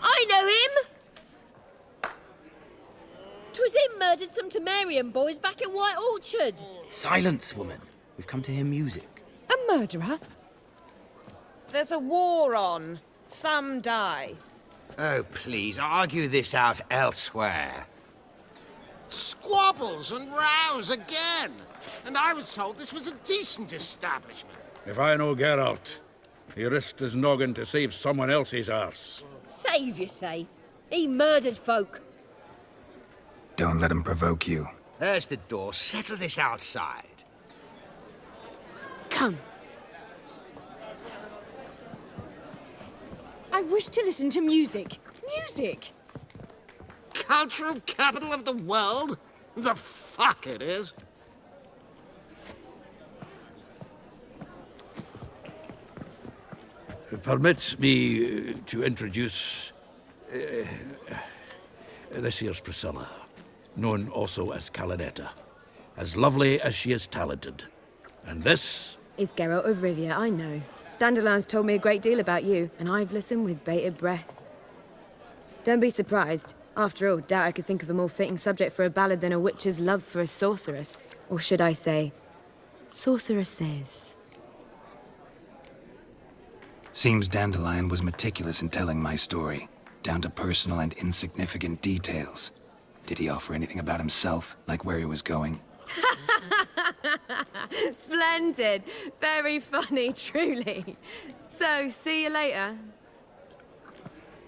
I know him! 'Twas him murdered some Temerian boys back in White Orchard. Silence, woman. We've come to hear music. A murderer? There's a war on. Some die. Oh, please, argue this out elsewhere. Squabbles and rows again! And I was told this was a decent establishment. If I know Geralt, he risked his noggin to save someone else's arse. Save, you say? He murdered folk. Don't let him provoke you. There's the door. Settle this outside. Come. I wish to listen to music. Music! Cultural capital of the world? The fuck it is. Permit me to introduce this here's Priscilla, known also as Calinetta, as lovely as she is talented. And this Is Geralt of Rivia, I know. Dandelion's told me a great deal about you, and I've listened with bated breath. Don't be surprised. After all, doubt I could think of a more fitting subject for a ballad than a witch's love for a sorceress. Or should I say, sorceresses. Seems Dandelion was meticulous in telling my story, down to personal and insignificant details. Did he offer anything about himself, like where he was going? Splendid. Very funny, truly. So, see you later.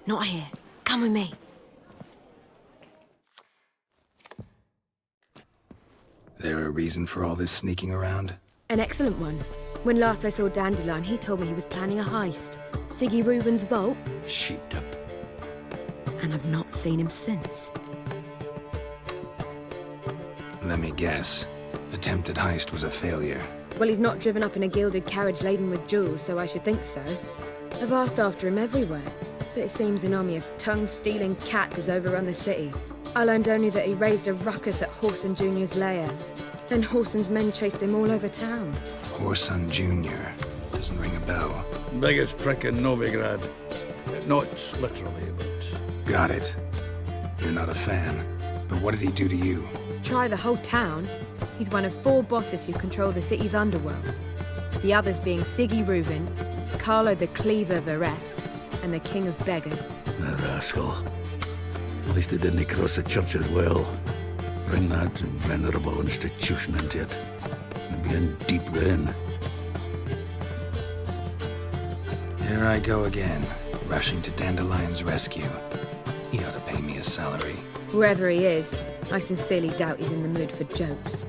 Not here. Come with me. There a reason for all this sneaking around? An excellent one. When last I saw Dandelion, he told me he was planning a heist. Siggy Reuven's vault. sheeped up. And I've not seen him since. Let me guess. Attempted heist was a failure. Well, he's not driven up in a gilded carriage laden with jewels, so I should think so. I've asked after him everywhere, but it seems an army of tongue-stealing cats has overrun the city. I learned only that he raised a ruckus at Horson Jr.'s lair. Then Horson's men chased him all over town. Horson Jr. Doesn't ring a bell. Biggest prick in Novigrad. Not literally, but... Got it. You're not a fan. But what did he do to you? Try the whole town. He's one of 4 bosses who control the city's underworld. The others being Siggy Reuven, Carlo the Cleaver Varese, and the King of Beggars. The rascal. At least he didn't cross the church as well. Bring that venerable institution into it. We'd be in deep then. Here I go again, rushing to Dandelion's rescue. He ought to pay me a salary. Wherever he is, I sincerely doubt he's in the mood for jokes.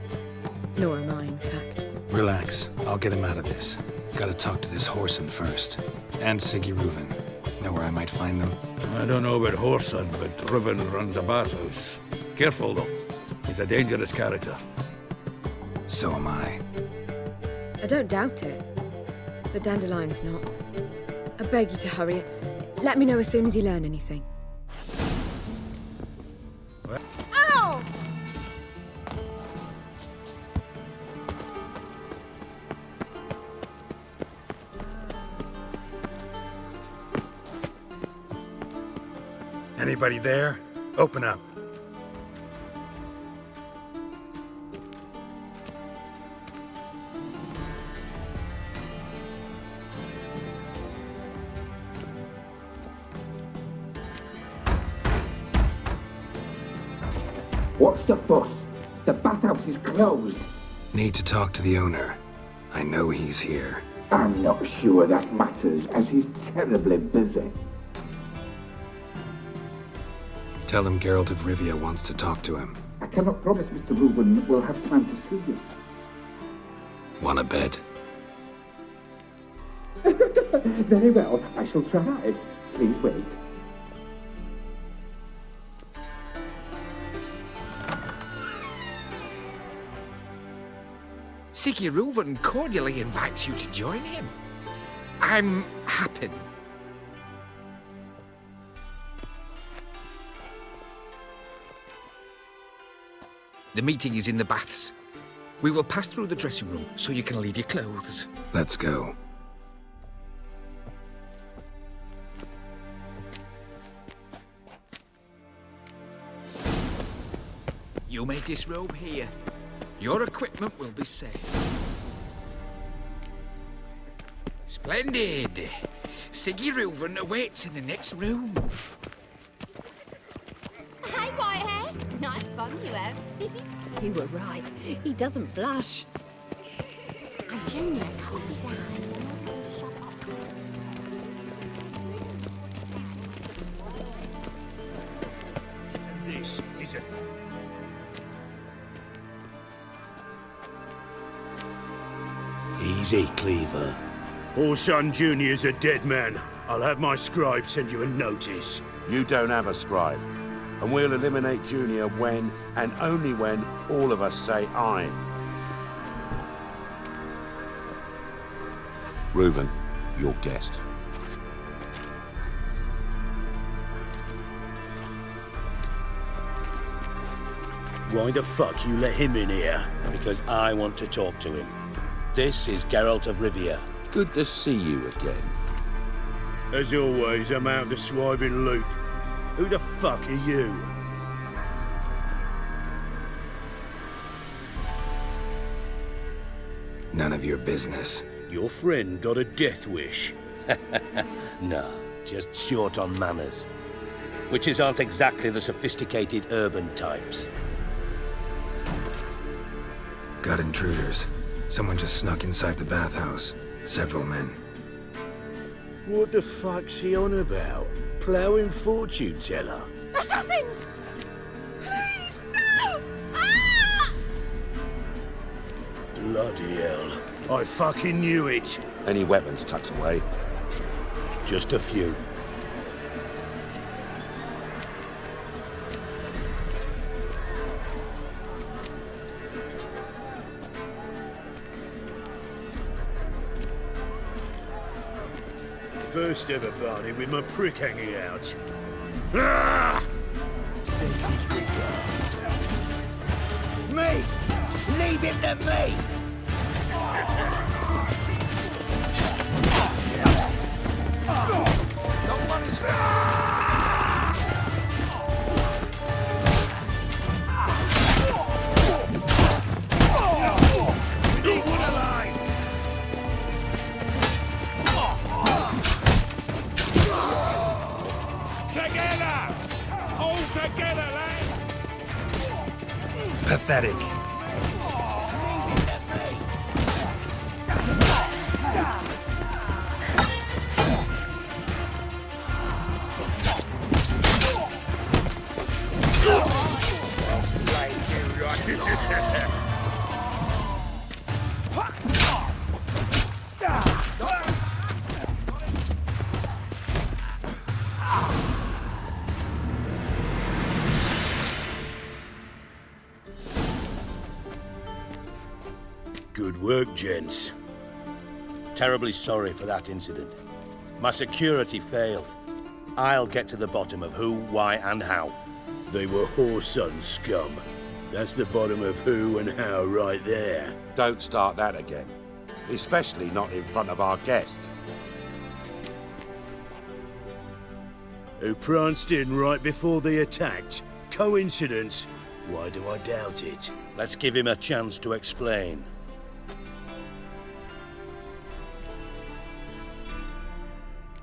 Nor am I, in fact. Relax, I'll get him out of this. Gotta talk to this Horson first. And Siggy Reuven. Know where I might find them? I don't know about Horson, but Reuven runs a bathhouse. Careful, though. He's a dangerous character. So am I. I don't doubt it. but Dandelion's not. I beg you to hurry. Let me know as soon as you learn anything. Ow! Anybody there? Open up. What's the fuss? The bathhouse is closed. Need to talk to the owner. I know he's here. I'm not sure that matters, as he's terribly busy. Tell him Geralt of Rivia wants to talk to him. I cannot promise Mr. Reuven will have time to see you. Want a bed? Very well, I shall try. Please wait. Siggy Reuven cordially invites you to join him. I'm happy. The meeting is in the baths. We will pass through the dressing room so you can leave your clothes. Let's go. You may disrobe here. Your equipment will be safe. Splendid! Siggy Reuven awaits in the next room. Hey, Whitehair. Nice bum you have. You were right. He doesn't blush. And Junior cuffed his hand and ordered him to shove up. This is a... Easy, Cleaver. Orson Jr.'s a dead man. I'll have my scribe send you a notice. You don't have a scribe. And we'll eliminate Junior when, and only when, all of us say aye. Reuven, your guest. Why the fuck you let him in here? Because I want to talk to him. This is Geralt of Rivia. Good to see you again. As always, I'm out of the swiving loop. Who the fuck are you? None of your business. Your friend got a death wish. No, just short on manners. Witches aren't exactly the sophisticated urban types. Got intruders. Someone just snuck inside the bathhouse. Several men. What the fuck's he on about? Ploughing fortune teller? Assassins! Please, no! Ah! Bloody hell. I fucking knew it. Any weapons tucked away? Just a few. First ever party with my prick hanging out. Ah! Me! Leave him to me! No one is Together! All together, lad! Pathetic. Good work, gents. Terribly sorry for that incident. My security failed. I'll get to the bottom of who, why, and how. They were whoreson scum. That's the bottom of who and how right there. Don't start that again. Especially not in front of our guest. Who pranced in right before they attacked. Coincidence? Why do I doubt it? Let's give him a chance to explain.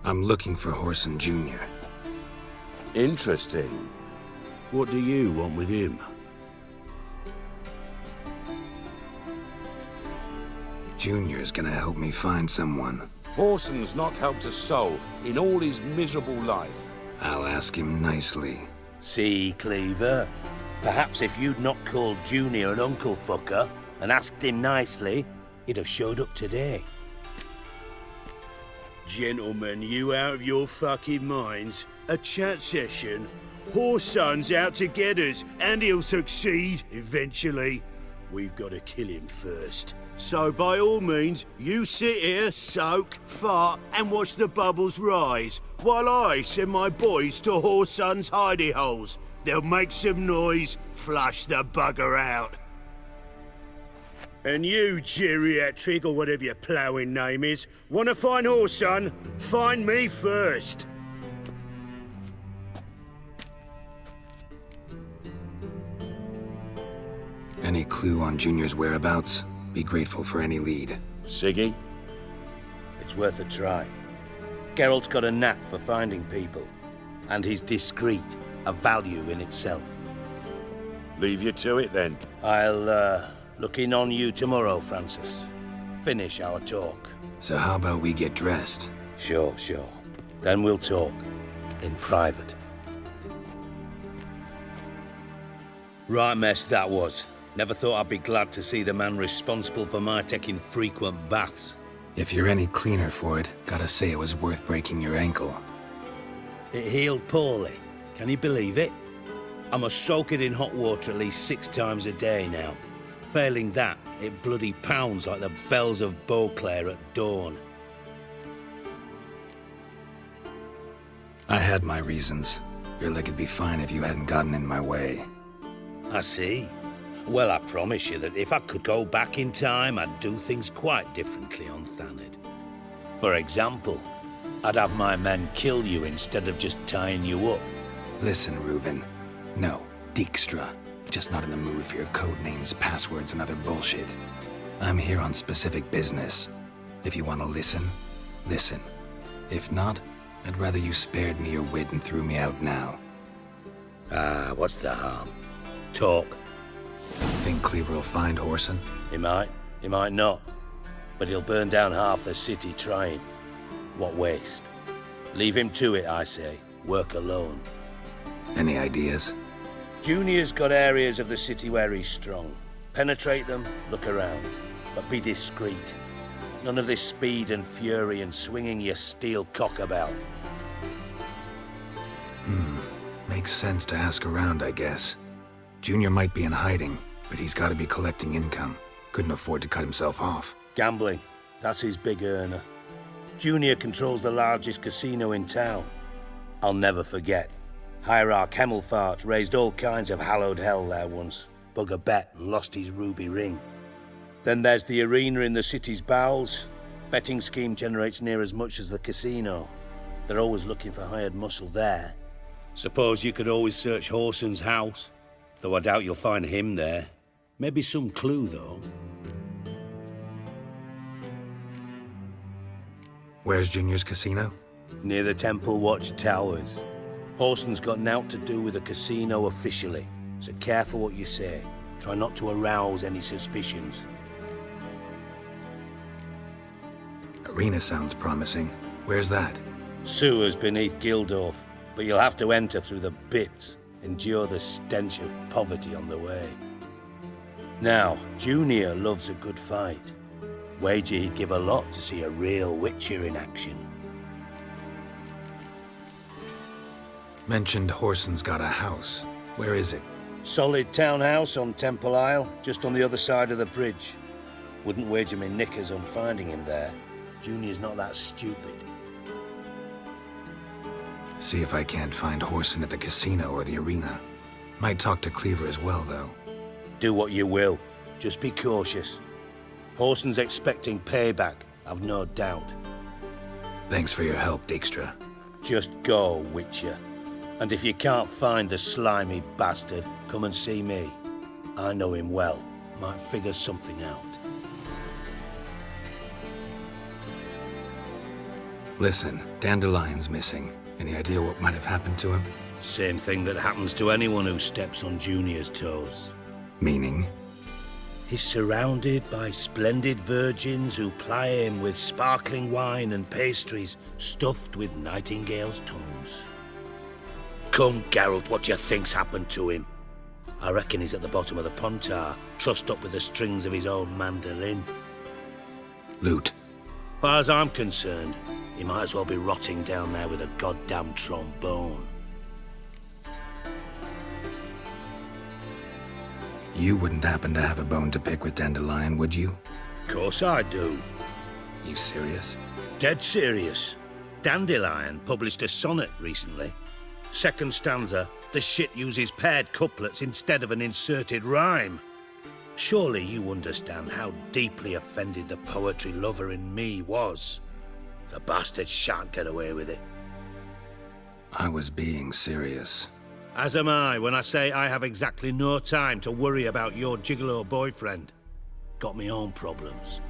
I'm looking for Whoreson Jr. Interesting. What do you want with him? Junior's gonna help me find someone. Whoreson's not helped a soul in all his miserable life. I'll ask him nicely. See, Cleaver? Perhaps if you'd not called Junior an uncle fucker and asked him nicely, he'd have showed up today. Gentlemen, you out of your fucking minds? A chat session? Whoreson's out to get us, and he'll succeed, eventually. We've got to kill him first. So by all means, you sit here, soak, fart, and watch the bubbles rise, while I send my boys to Whoreson's hidey holes. They'll make some noise, flush the bugger out. And you, geriatric, or whatever your ploughing name is, want to find Whoreson? Find me first. Any clue on Junior's whereabouts? Be grateful for any lead. Siggy? It's worth a try. Geralt's got a knack for finding people, and he's discreet, a value in itself. Leave you to it, then. I'll, look in on you tomorrow, Francis. Finish our talk. So how about we get dressed? Sure. Then we'll talk. In private. Right mess that was. Never thought I'd be glad to see the man responsible for my taking frequent baths. If you're any cleaner for it, gotta say it was worth breaking your ankle. It healed poorly. Can you believe it? I must soak it in hot water at least 6 times a day now. Failing that, it bloody pounds like the bells of Beauclair at dawn. I had my reasons. Your leg would be fine if you hadn't gotten in my way. I see. Well, I promise you that if I could go back in time, I'd do things quite differently on Thanedd. For example, I'd have my men kill you instead of just tying you up. Listen, Reuven. No, Dijkstra. Just not in the mood for your code names, passwords, and other bullshit. I'm here on specific business. If you want to listen, listen. If not, I'd rather you spared me your wit and threw me out now. What's the harm? Talk. Think Cleaver will find Whoreson? He might not. But he'll burn down half the city trying. What waste? Leave him to it, I say. Work alone. Any ideas? Junior's got areas of the city where he's strong. Penetrate them, look around. But be discreet. None of this speed and fury and swinging your steel cock about. Makes sense to ask around, I guess. Junior might be in hiding, but he's got to be collecting income. Couldn't afford to cut himself off. Gambling. That's his big earner. Junior controls the largest casino in town. I'll never forget. Hierarch Hemmelfart raised all kinds of hallowed hell there once. Bug a bet and lost his ruby ring. Then there's the arena in the city's bowels. Betting scheme generates near as much as the casino. They're always looking for hired muscle there. Suppose you could always search Whoreson's house. Though I doubt you'll find him there. Maybe some clue, though. Where's Junior's casino? Near the Temple Watch Towers. Whoreson's got naught to do with the casino officially, so careful what you say. Try not to arouse any suspicions. Arena sounds promising. Where's that? Sewers beneath Gildorf, but you'll have to enter through the bits. Endure the stench of poverty on the way. Now, Junior loves a good fight. Wager he'd give a lot to see a real Witcher in action. Mentioned Whoreson's got a house. Where is it? Solid townhouse on Temple Isle, just on the other side of the bridge. Wouldn't wager me knickers on finding him there. Junior's not that stupid. See if I can't find Horson at the casino or the arena. Might talk to Cleaver as well, though. Do what you will. Just be cautious. Horson's expecting payback, I've no doubt. Thanks for your help, Dijkstra. Just go, Witcher. And if you can't find the slimy bastard, come and see me. I know him well. Might figure something out. Listen, Dandelion's missing. Any idea what might have happened to him? Same thing that happens to anyone who steps on Junior's toes. Meaning? He's surrounded by splendid virgins who ply him with sparkling wine and pastries stuffed with nightingales' tongues. Come, Geralt, what do you think's happened to him? I reckon he's at the bottom of the Pontar, trussed up with the strings of his own mandolin. Loot. Far as I'm concerned, he might as well be rotting down there with a goddamn trombone. You wouldn't happen to have a bone to pick with Dandelion, would you? Course I do. You serious? Dead serious. Dandelion published a sonnet recently. Second stanza, the shit uses paired couplets instead of an inserted rhyme. Surely you understand how deeply offended the poetry lover in me was. The bastard shan't get away with it. I was being serious. As am I when I say I have exactly no time to worry about your gigolo boyfriend. Got me own problems.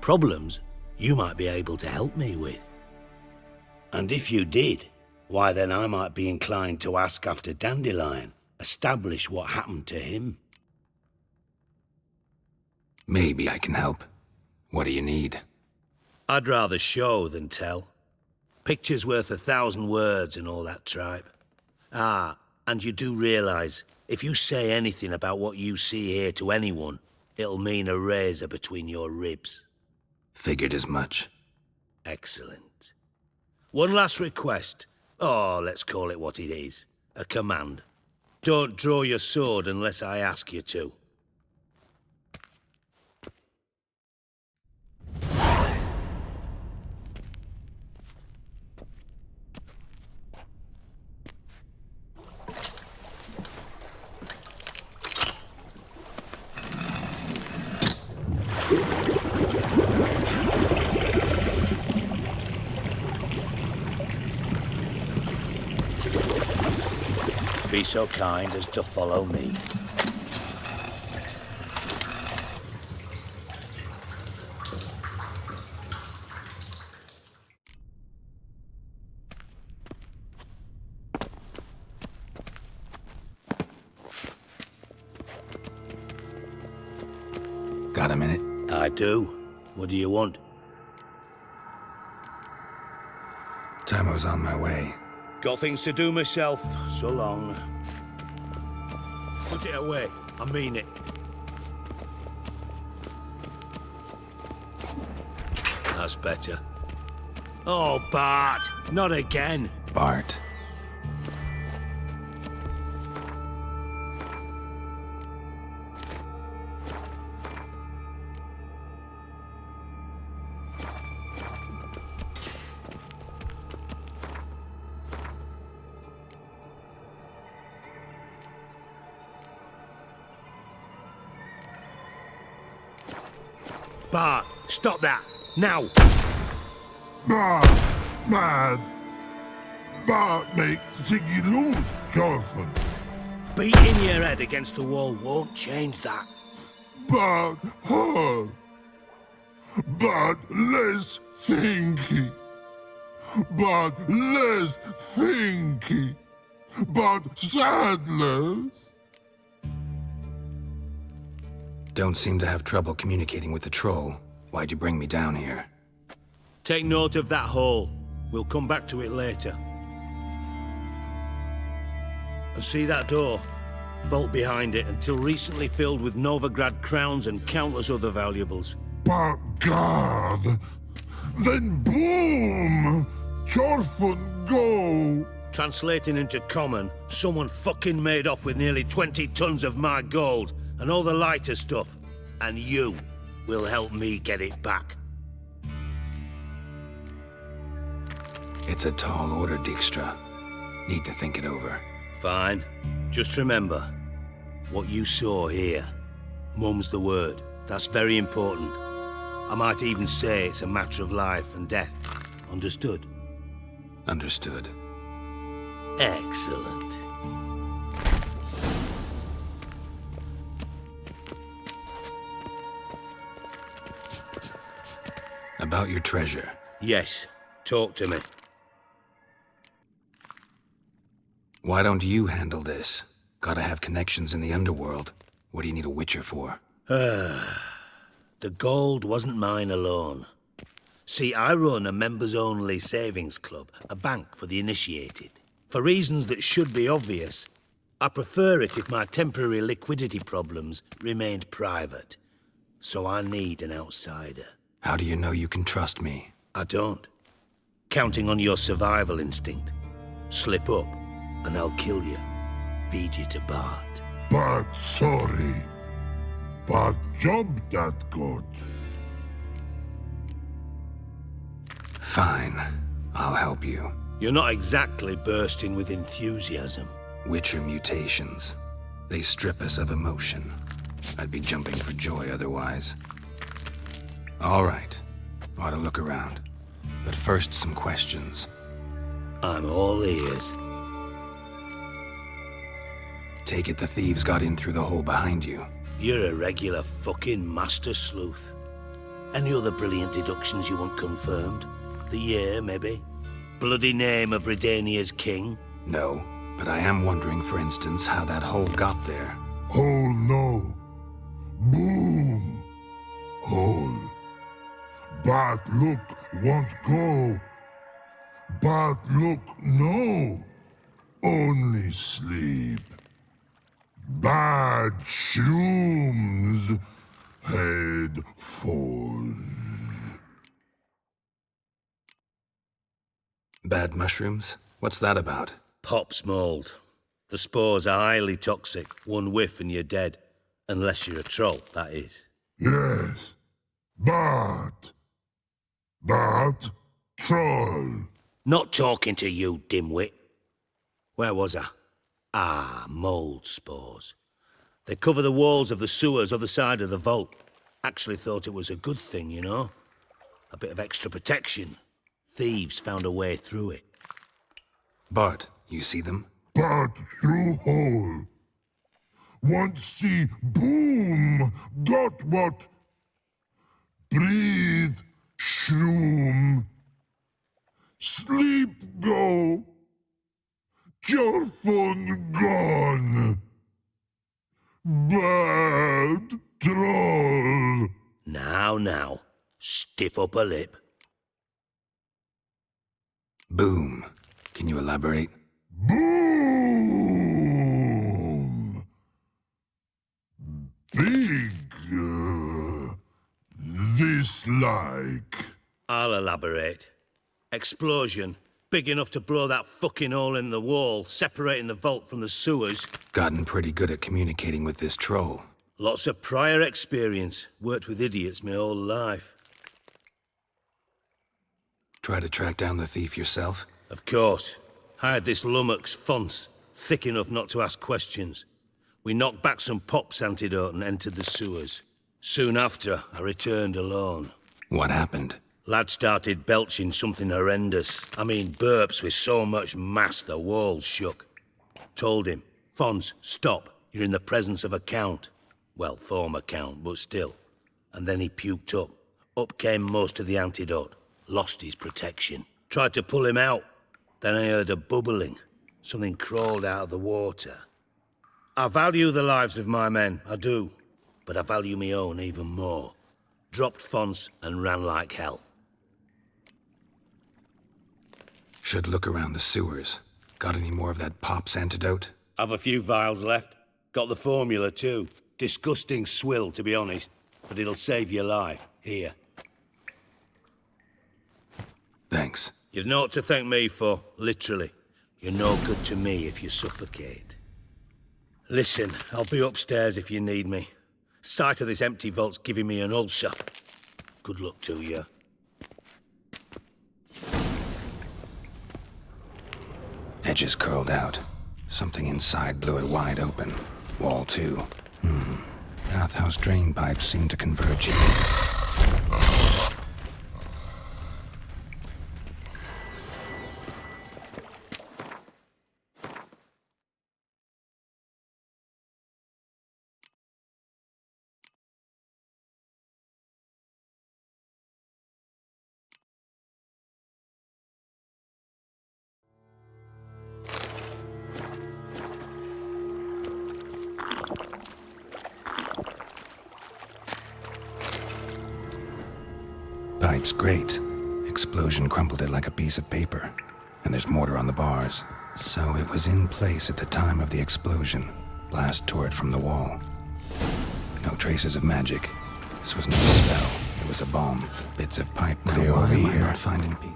Problems you might be able to help me with. And if you did, why then I might be inclined to ask after Dandelion, establish what happened to him. Maybe I can help. What do you need? I'd rather show than tell. Picture's worth 1,000 words and all that tripe. Ah, and you do realise, if you say anything about what you see here to anyone, it'll mean a razor between your ribs. Figured as much. Excellent. One last request. Oh, let's call it what it is. A command. Don't draw your sword unless I ask you to. Be so kind as to follow me. Got a minute? I do. What do you want? Tamo's on my way. Got things to do myself. So long. Put it away. I mean it. That's better. Oh, Bart! Not again! Bart. Bart, stop that! Now! Bart, mad. Bart make Ziggy lose, Jonathan. Beating your head against the wall won't change that. Bart hurt. Bart less thinky. Bart less thinky. Bart sadless. Don't seem to have trouble communicating with the troll. Why'd you bring me down here? Take note of that hole. We'll come back to it later. And see that door? Vault behind it, until recently filled with Novigrad crowns and countless other valuables. But God! Then boom! Chorfun go! Translating into common, someone fucking made off with nearly 20 tons of my gold and all the lighter stuff. And you will help me get it back. It's a tall order, Dijkstra. Need to think it over. Fine. Just remember, what you saw here, mum's the word. That's very important. I might even say it's a matter of life and death. Understood? Understood. Excellent. About your treasure. Yes. Talk to me. Why don't you handle this? Gotta have connections in the underworld. What do you need a witcher for? The gold wasn't mine alone. See, I run a members-only savings club, a bank for the initiated. For reasons that should be obvious, I prefer it if my temporary liquidity problems remained private. So I need an outsider. How do you know you can trust me? I don't. Counting on your survival instinct. Slip up, and I'll kill you. Feed you to Bart. But sorry. But job that good. Fine. I'll help you. You're not exactly bursting with enthusiasm. Witcher mutations. They strip us of emotion. I'd be jumping for joy otherwise. All right. Ought to look around. But first, some questions. I'm all ears. Take it the thieves got in through the hole behind you. You're a regular fucking master sleuth. Any other brilliant deductions you want confirmed? The year, maybe? Bloody name of Redania's king? No, but I am wondering, for instance, how that hole got there. Hole no. Boom. Hole. But look won't go. But look no. Only sleep. Bad shrooms. Head falls. Bad mushrooms? What's that about? Pop's mold. The spores are highly toxic. One whiff and you're dead. Unless you're a troll, that is. Yes. But troll. Not talking to you, dimwit. Where was I? Ah, mold spores. They cover the walls of the sewers other side of the vault. Actually thought it was a good thing, you know? A bit of extra protection. Thieves found a way through it. Bart, you see them? But through hole. Want see boom. Got what? Breathe. Shroom. Sleep go. Your phone gone. Bad troll. Now. Stiff up a lip. Boom. Can you elaborate? Boom. Big. This like. I'll elaborate. Explosion. Big enough to blow that fucking hole in the wall, separating the vault from the sewers. Gotten pretty good at communicating with this troll. Lots of prior experience. Worked with idiots my whole life. Try to track down the thief yourself? Of course. Hired this lummox, Fons, thick enough not to ask questions. We knocked back some Pop's antidote and entered the sewers. Soon after, I returned alone. What happened? Lad started belching something horrendous. I mean, burps with so much mass the walls shook. Told him, Fons, stop. You're in the presence of a count. Well, former count, but still. And then he puked up. Up came most of the antidote. Lost his protection. Tried to pull him out. Then I heard a bubbling. Something crawled out of the water. I value the lives of my men, I do. But I value my own even more. Dropped Fons and ran like hell. Should look around the sewers. Got any more of that Pop's antidote? I've a few vials left. Got the formula too. Disgusting swill, to be honest. But it'll save your life. Here. Thanks. You've naught to thank me for, literally. You're no good to me if you suffocate. Listen, I'll be upstairs if you need me. Sight of this empty vault's giving me an ulcer. Good luck to you. Edges curled out. Something inside blew it wide open. Wall 2. Bathhouse drain pipes seemed to converge here. Pipe's great. Explosion crumpled it like a piece of paper. And there's mortar on the bars. So it was in place at the time of the explosion. Blast tore it from the wall. No traces of magic. This was no spell. It was a bomb. Bits of pipe clear over here. Not finding peace.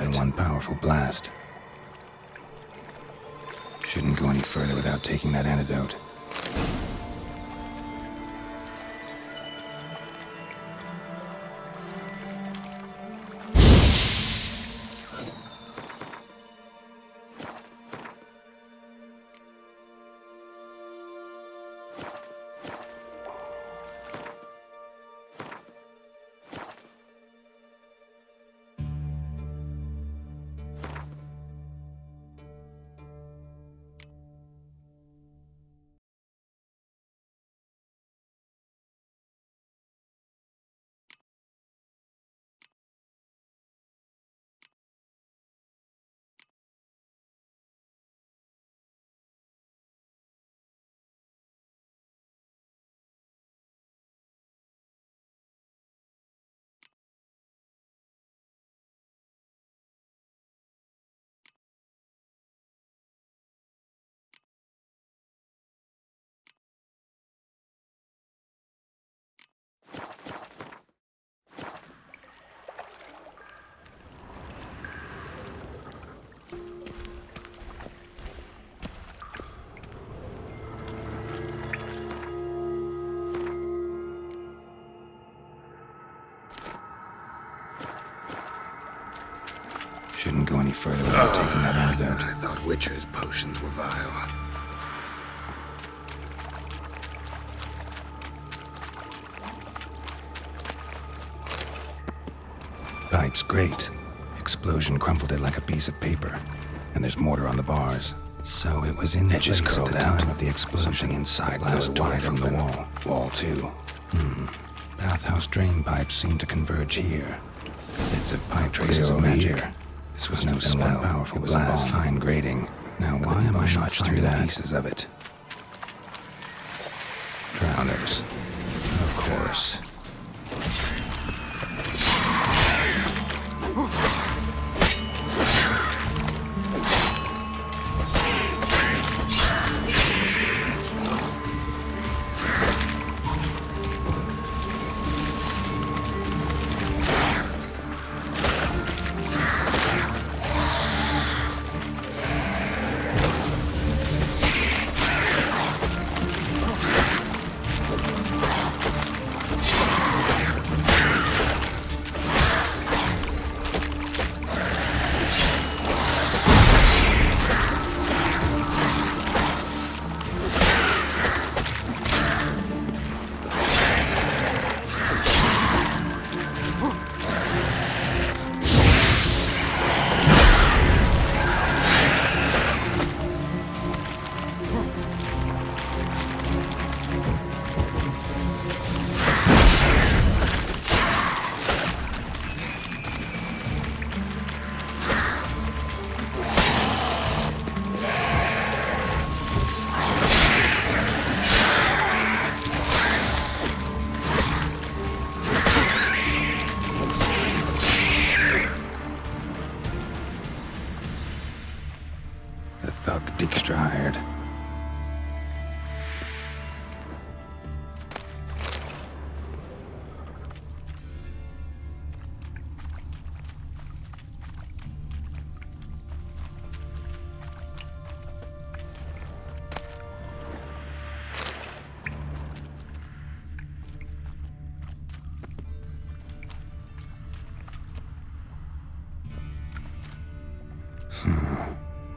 In one powerful blast. Shouldn't go any further without taking that antidote. Shouldn't go any further without taking that antidote. I thought Witcher's potions were vile. Pipe's great. Explosion crumpled it like a piece of paper. And there's mortar on the bars. So it was in edges curled at the time of the explosion. Something inside blew it wide from the wall. Wall 2. Bathhouse drain pipes seemed to converge here. Bits of pipe traces of magic. This was no spell. Powerful. It was blast. Fine grating. Now why am I not through that? Pieces of it. Drowners. Of course.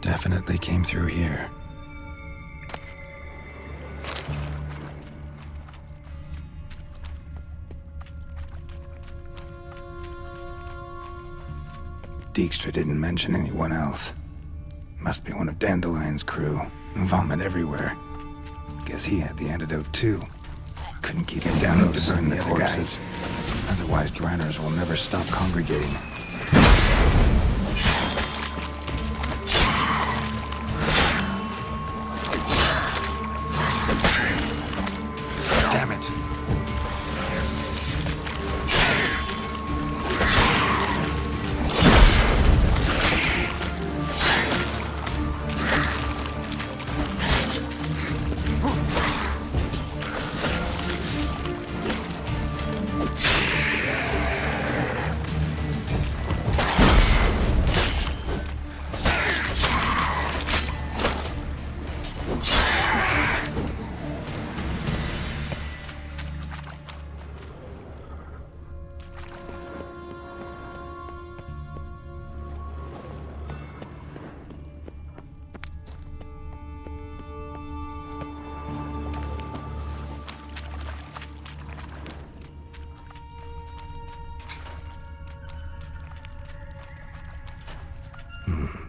Definitely came through here. Dijkstra didn't mention anyone else. Must be one of Dandelion's crew. Vomit everywhere. Guess he had the antidote too. Couldn't keep him down to burn the other guys. Otherwise, Dranners will never stop congregating. Damn it.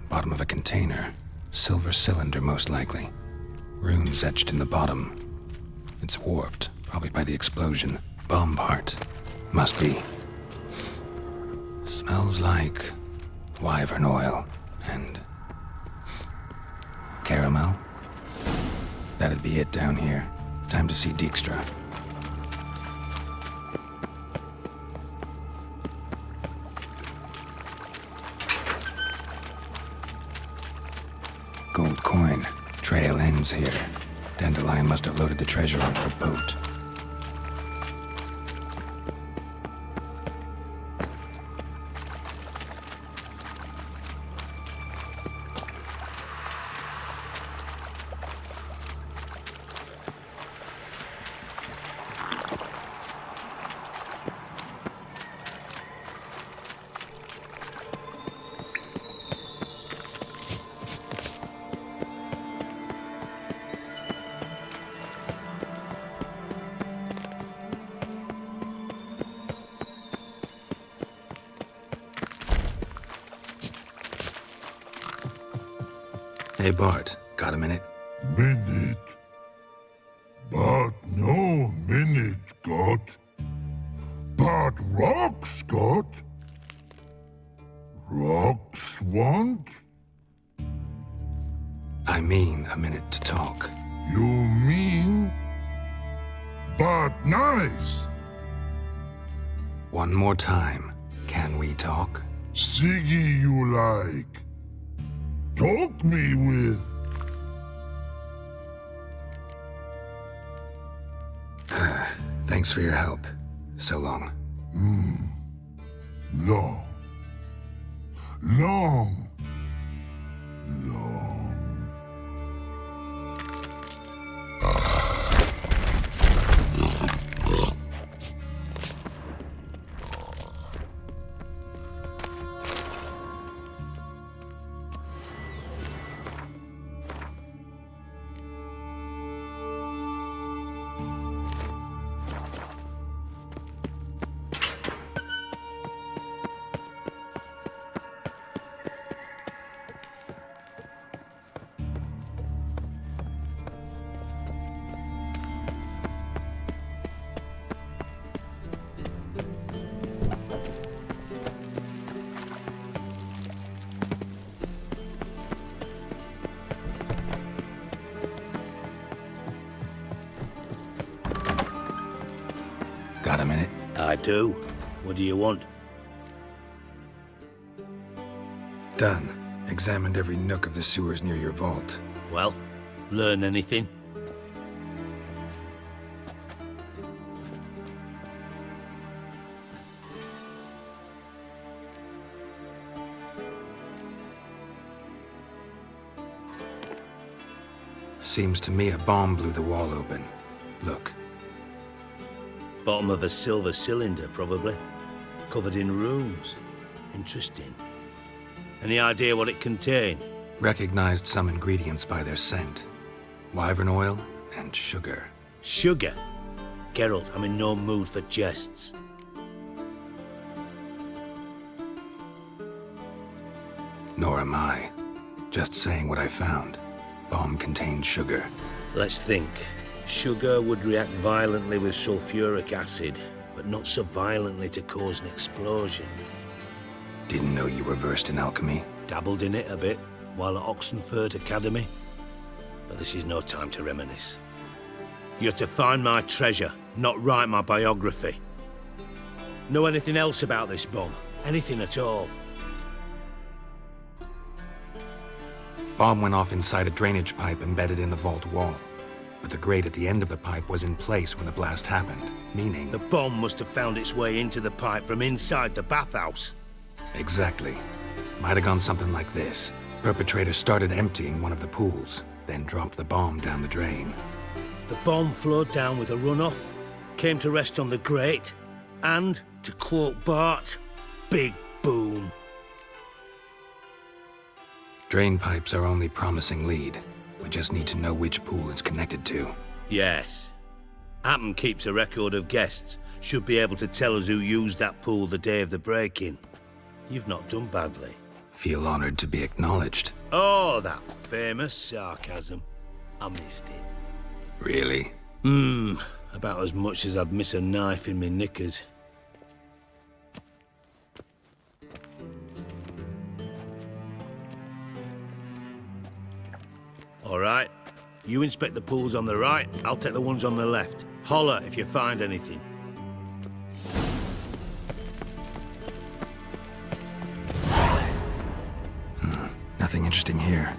Bottom of a container. Silver cylinder, most likely. Runes etched in the bottom. It's warped, probably by the explosion. Bomb part. Must be. Smells like wyvern oil and caramel. That'd be it down here. Time to see Dijkstra. Gold coin. Trail ends here. Dandelion must have loaded the treasure onto a boat. Hey Bart, got a minute? Minute. But no minute got. But rocks got. Rocks want? I mean a minute to talk. You mean? But nice. One more time. Can we talk? Siggy you like. Talk me with. Thanks for your help. So long. Long. Long. Got a minute? I do. What do you want? Done. Examined every nook of the sewers near your vault. Well, learn anything? Seems to me a bomb blew the wall open. Look. Bottom of a silver cylinder, probably. Covered in runes. Interesting. Any idea what it contained? Recognized some ingredients by their scent. Wyvern oil and sugar. Sugar? Geralt, I'm in no mood for jests. Nor am I. Just saying what I found. Bomb contained sugar. Let's think. Sugar would react violently with sulfuric acid, but not so violently to cause an explosion. Didn't know you were versed in alchemy. Dabbled in it a bit while at Oxenford Academy. But this is no time to reminisce. You're to find my treasure, not write my biography. Know anything else about this bomb? Anything at all? Bomb went off inside a drainage pipe embedded in the vault wall. But the grate at the end of the pipe was in place when the blast happened, meaning... The bomb must have found its way into the pipe from inside the bathhouse. Exactly. Might have gone something like this. Perpetrator started emptying one of the pools, then dropped the bomb down the drain. The bomb flowed down with a runoff, came to rest on the grate, and, to quote Bart, big boom. Drain pipes are only promising lead. We just need to know which pool it's connected to. Yes. Appen keeps a record of guests. Should be able to tell us who used that pool the day of the break-in. You've not done badly. Feel honored to be acknowledged. Oh, that famous sarcasm. I missed it. Really? About as much as I'd miss a knife in me knickers. All right. You inspect the pools on the right, I'll take the ones on the left. Holler if you find anything. Nothing interesting here.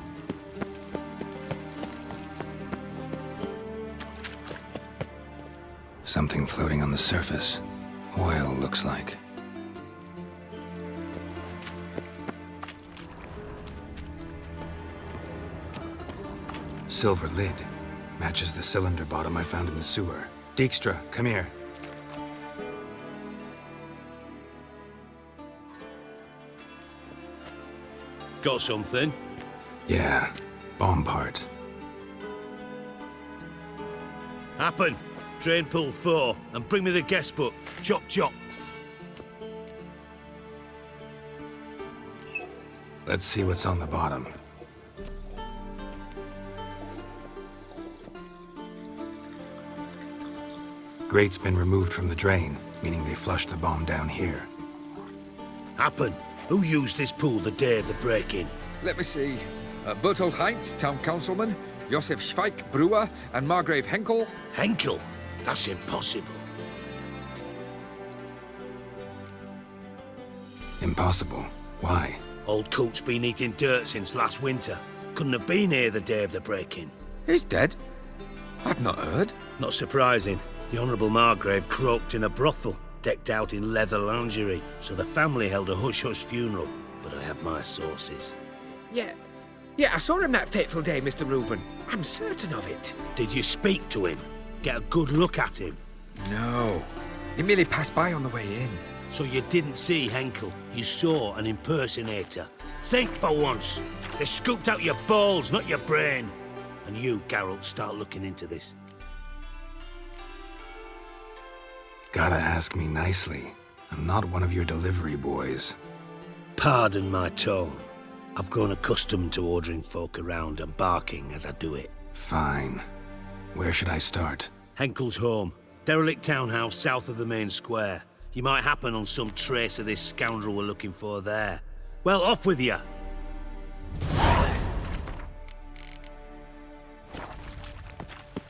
Something floating on the surface. Oil, looks like. Silver lid. Matches the cylinder bottom I found in the sewer. Dijkstra, come here. Got something? Yeah, bomb part. Happen. Drain pool 4, and bring me the guest book. Chop chop. Let's see what's on the bottom. Grate's been removed from the drain, meaning they flushed the bomb down here. Happen. Who used this pool the day of the break-in? Let me see. Bertold Heinz, town councilman, Josef Schweik, brewer, and Margrave Henkel. Henkel? That's impossible. Impossible? Why? Old Coot's been eating dirt since last winter. Couldn't have been here the day of the break-in. He's dead? I've not heard. Not surprising. The Honourable Margrave croaked in a brothel, decked out in leather lingerie, so the family held a hush-hush funeral. But I have my sources. Yeah, I saw him that fateful day, Mr. Reuven. I'm certain of it. Did you speak to him? Get a good look at him? No. He merely passed by on the way in. So you didn't see Henkel? You saw an impersonator? Think for once. They scooped out your balls, not your brain. And you, Geralt, start looking into this. Gotta ask me nicely. I'm not one of your delivery boys. Pardon my tone. I've grown accustomed to ordering folk around and barking as I do it. Fine. Where should I start? Henkel's home. Derelict townhouse south of the main square. You might happen on some trace of this scoundrel we're looking for there. Well, off with you.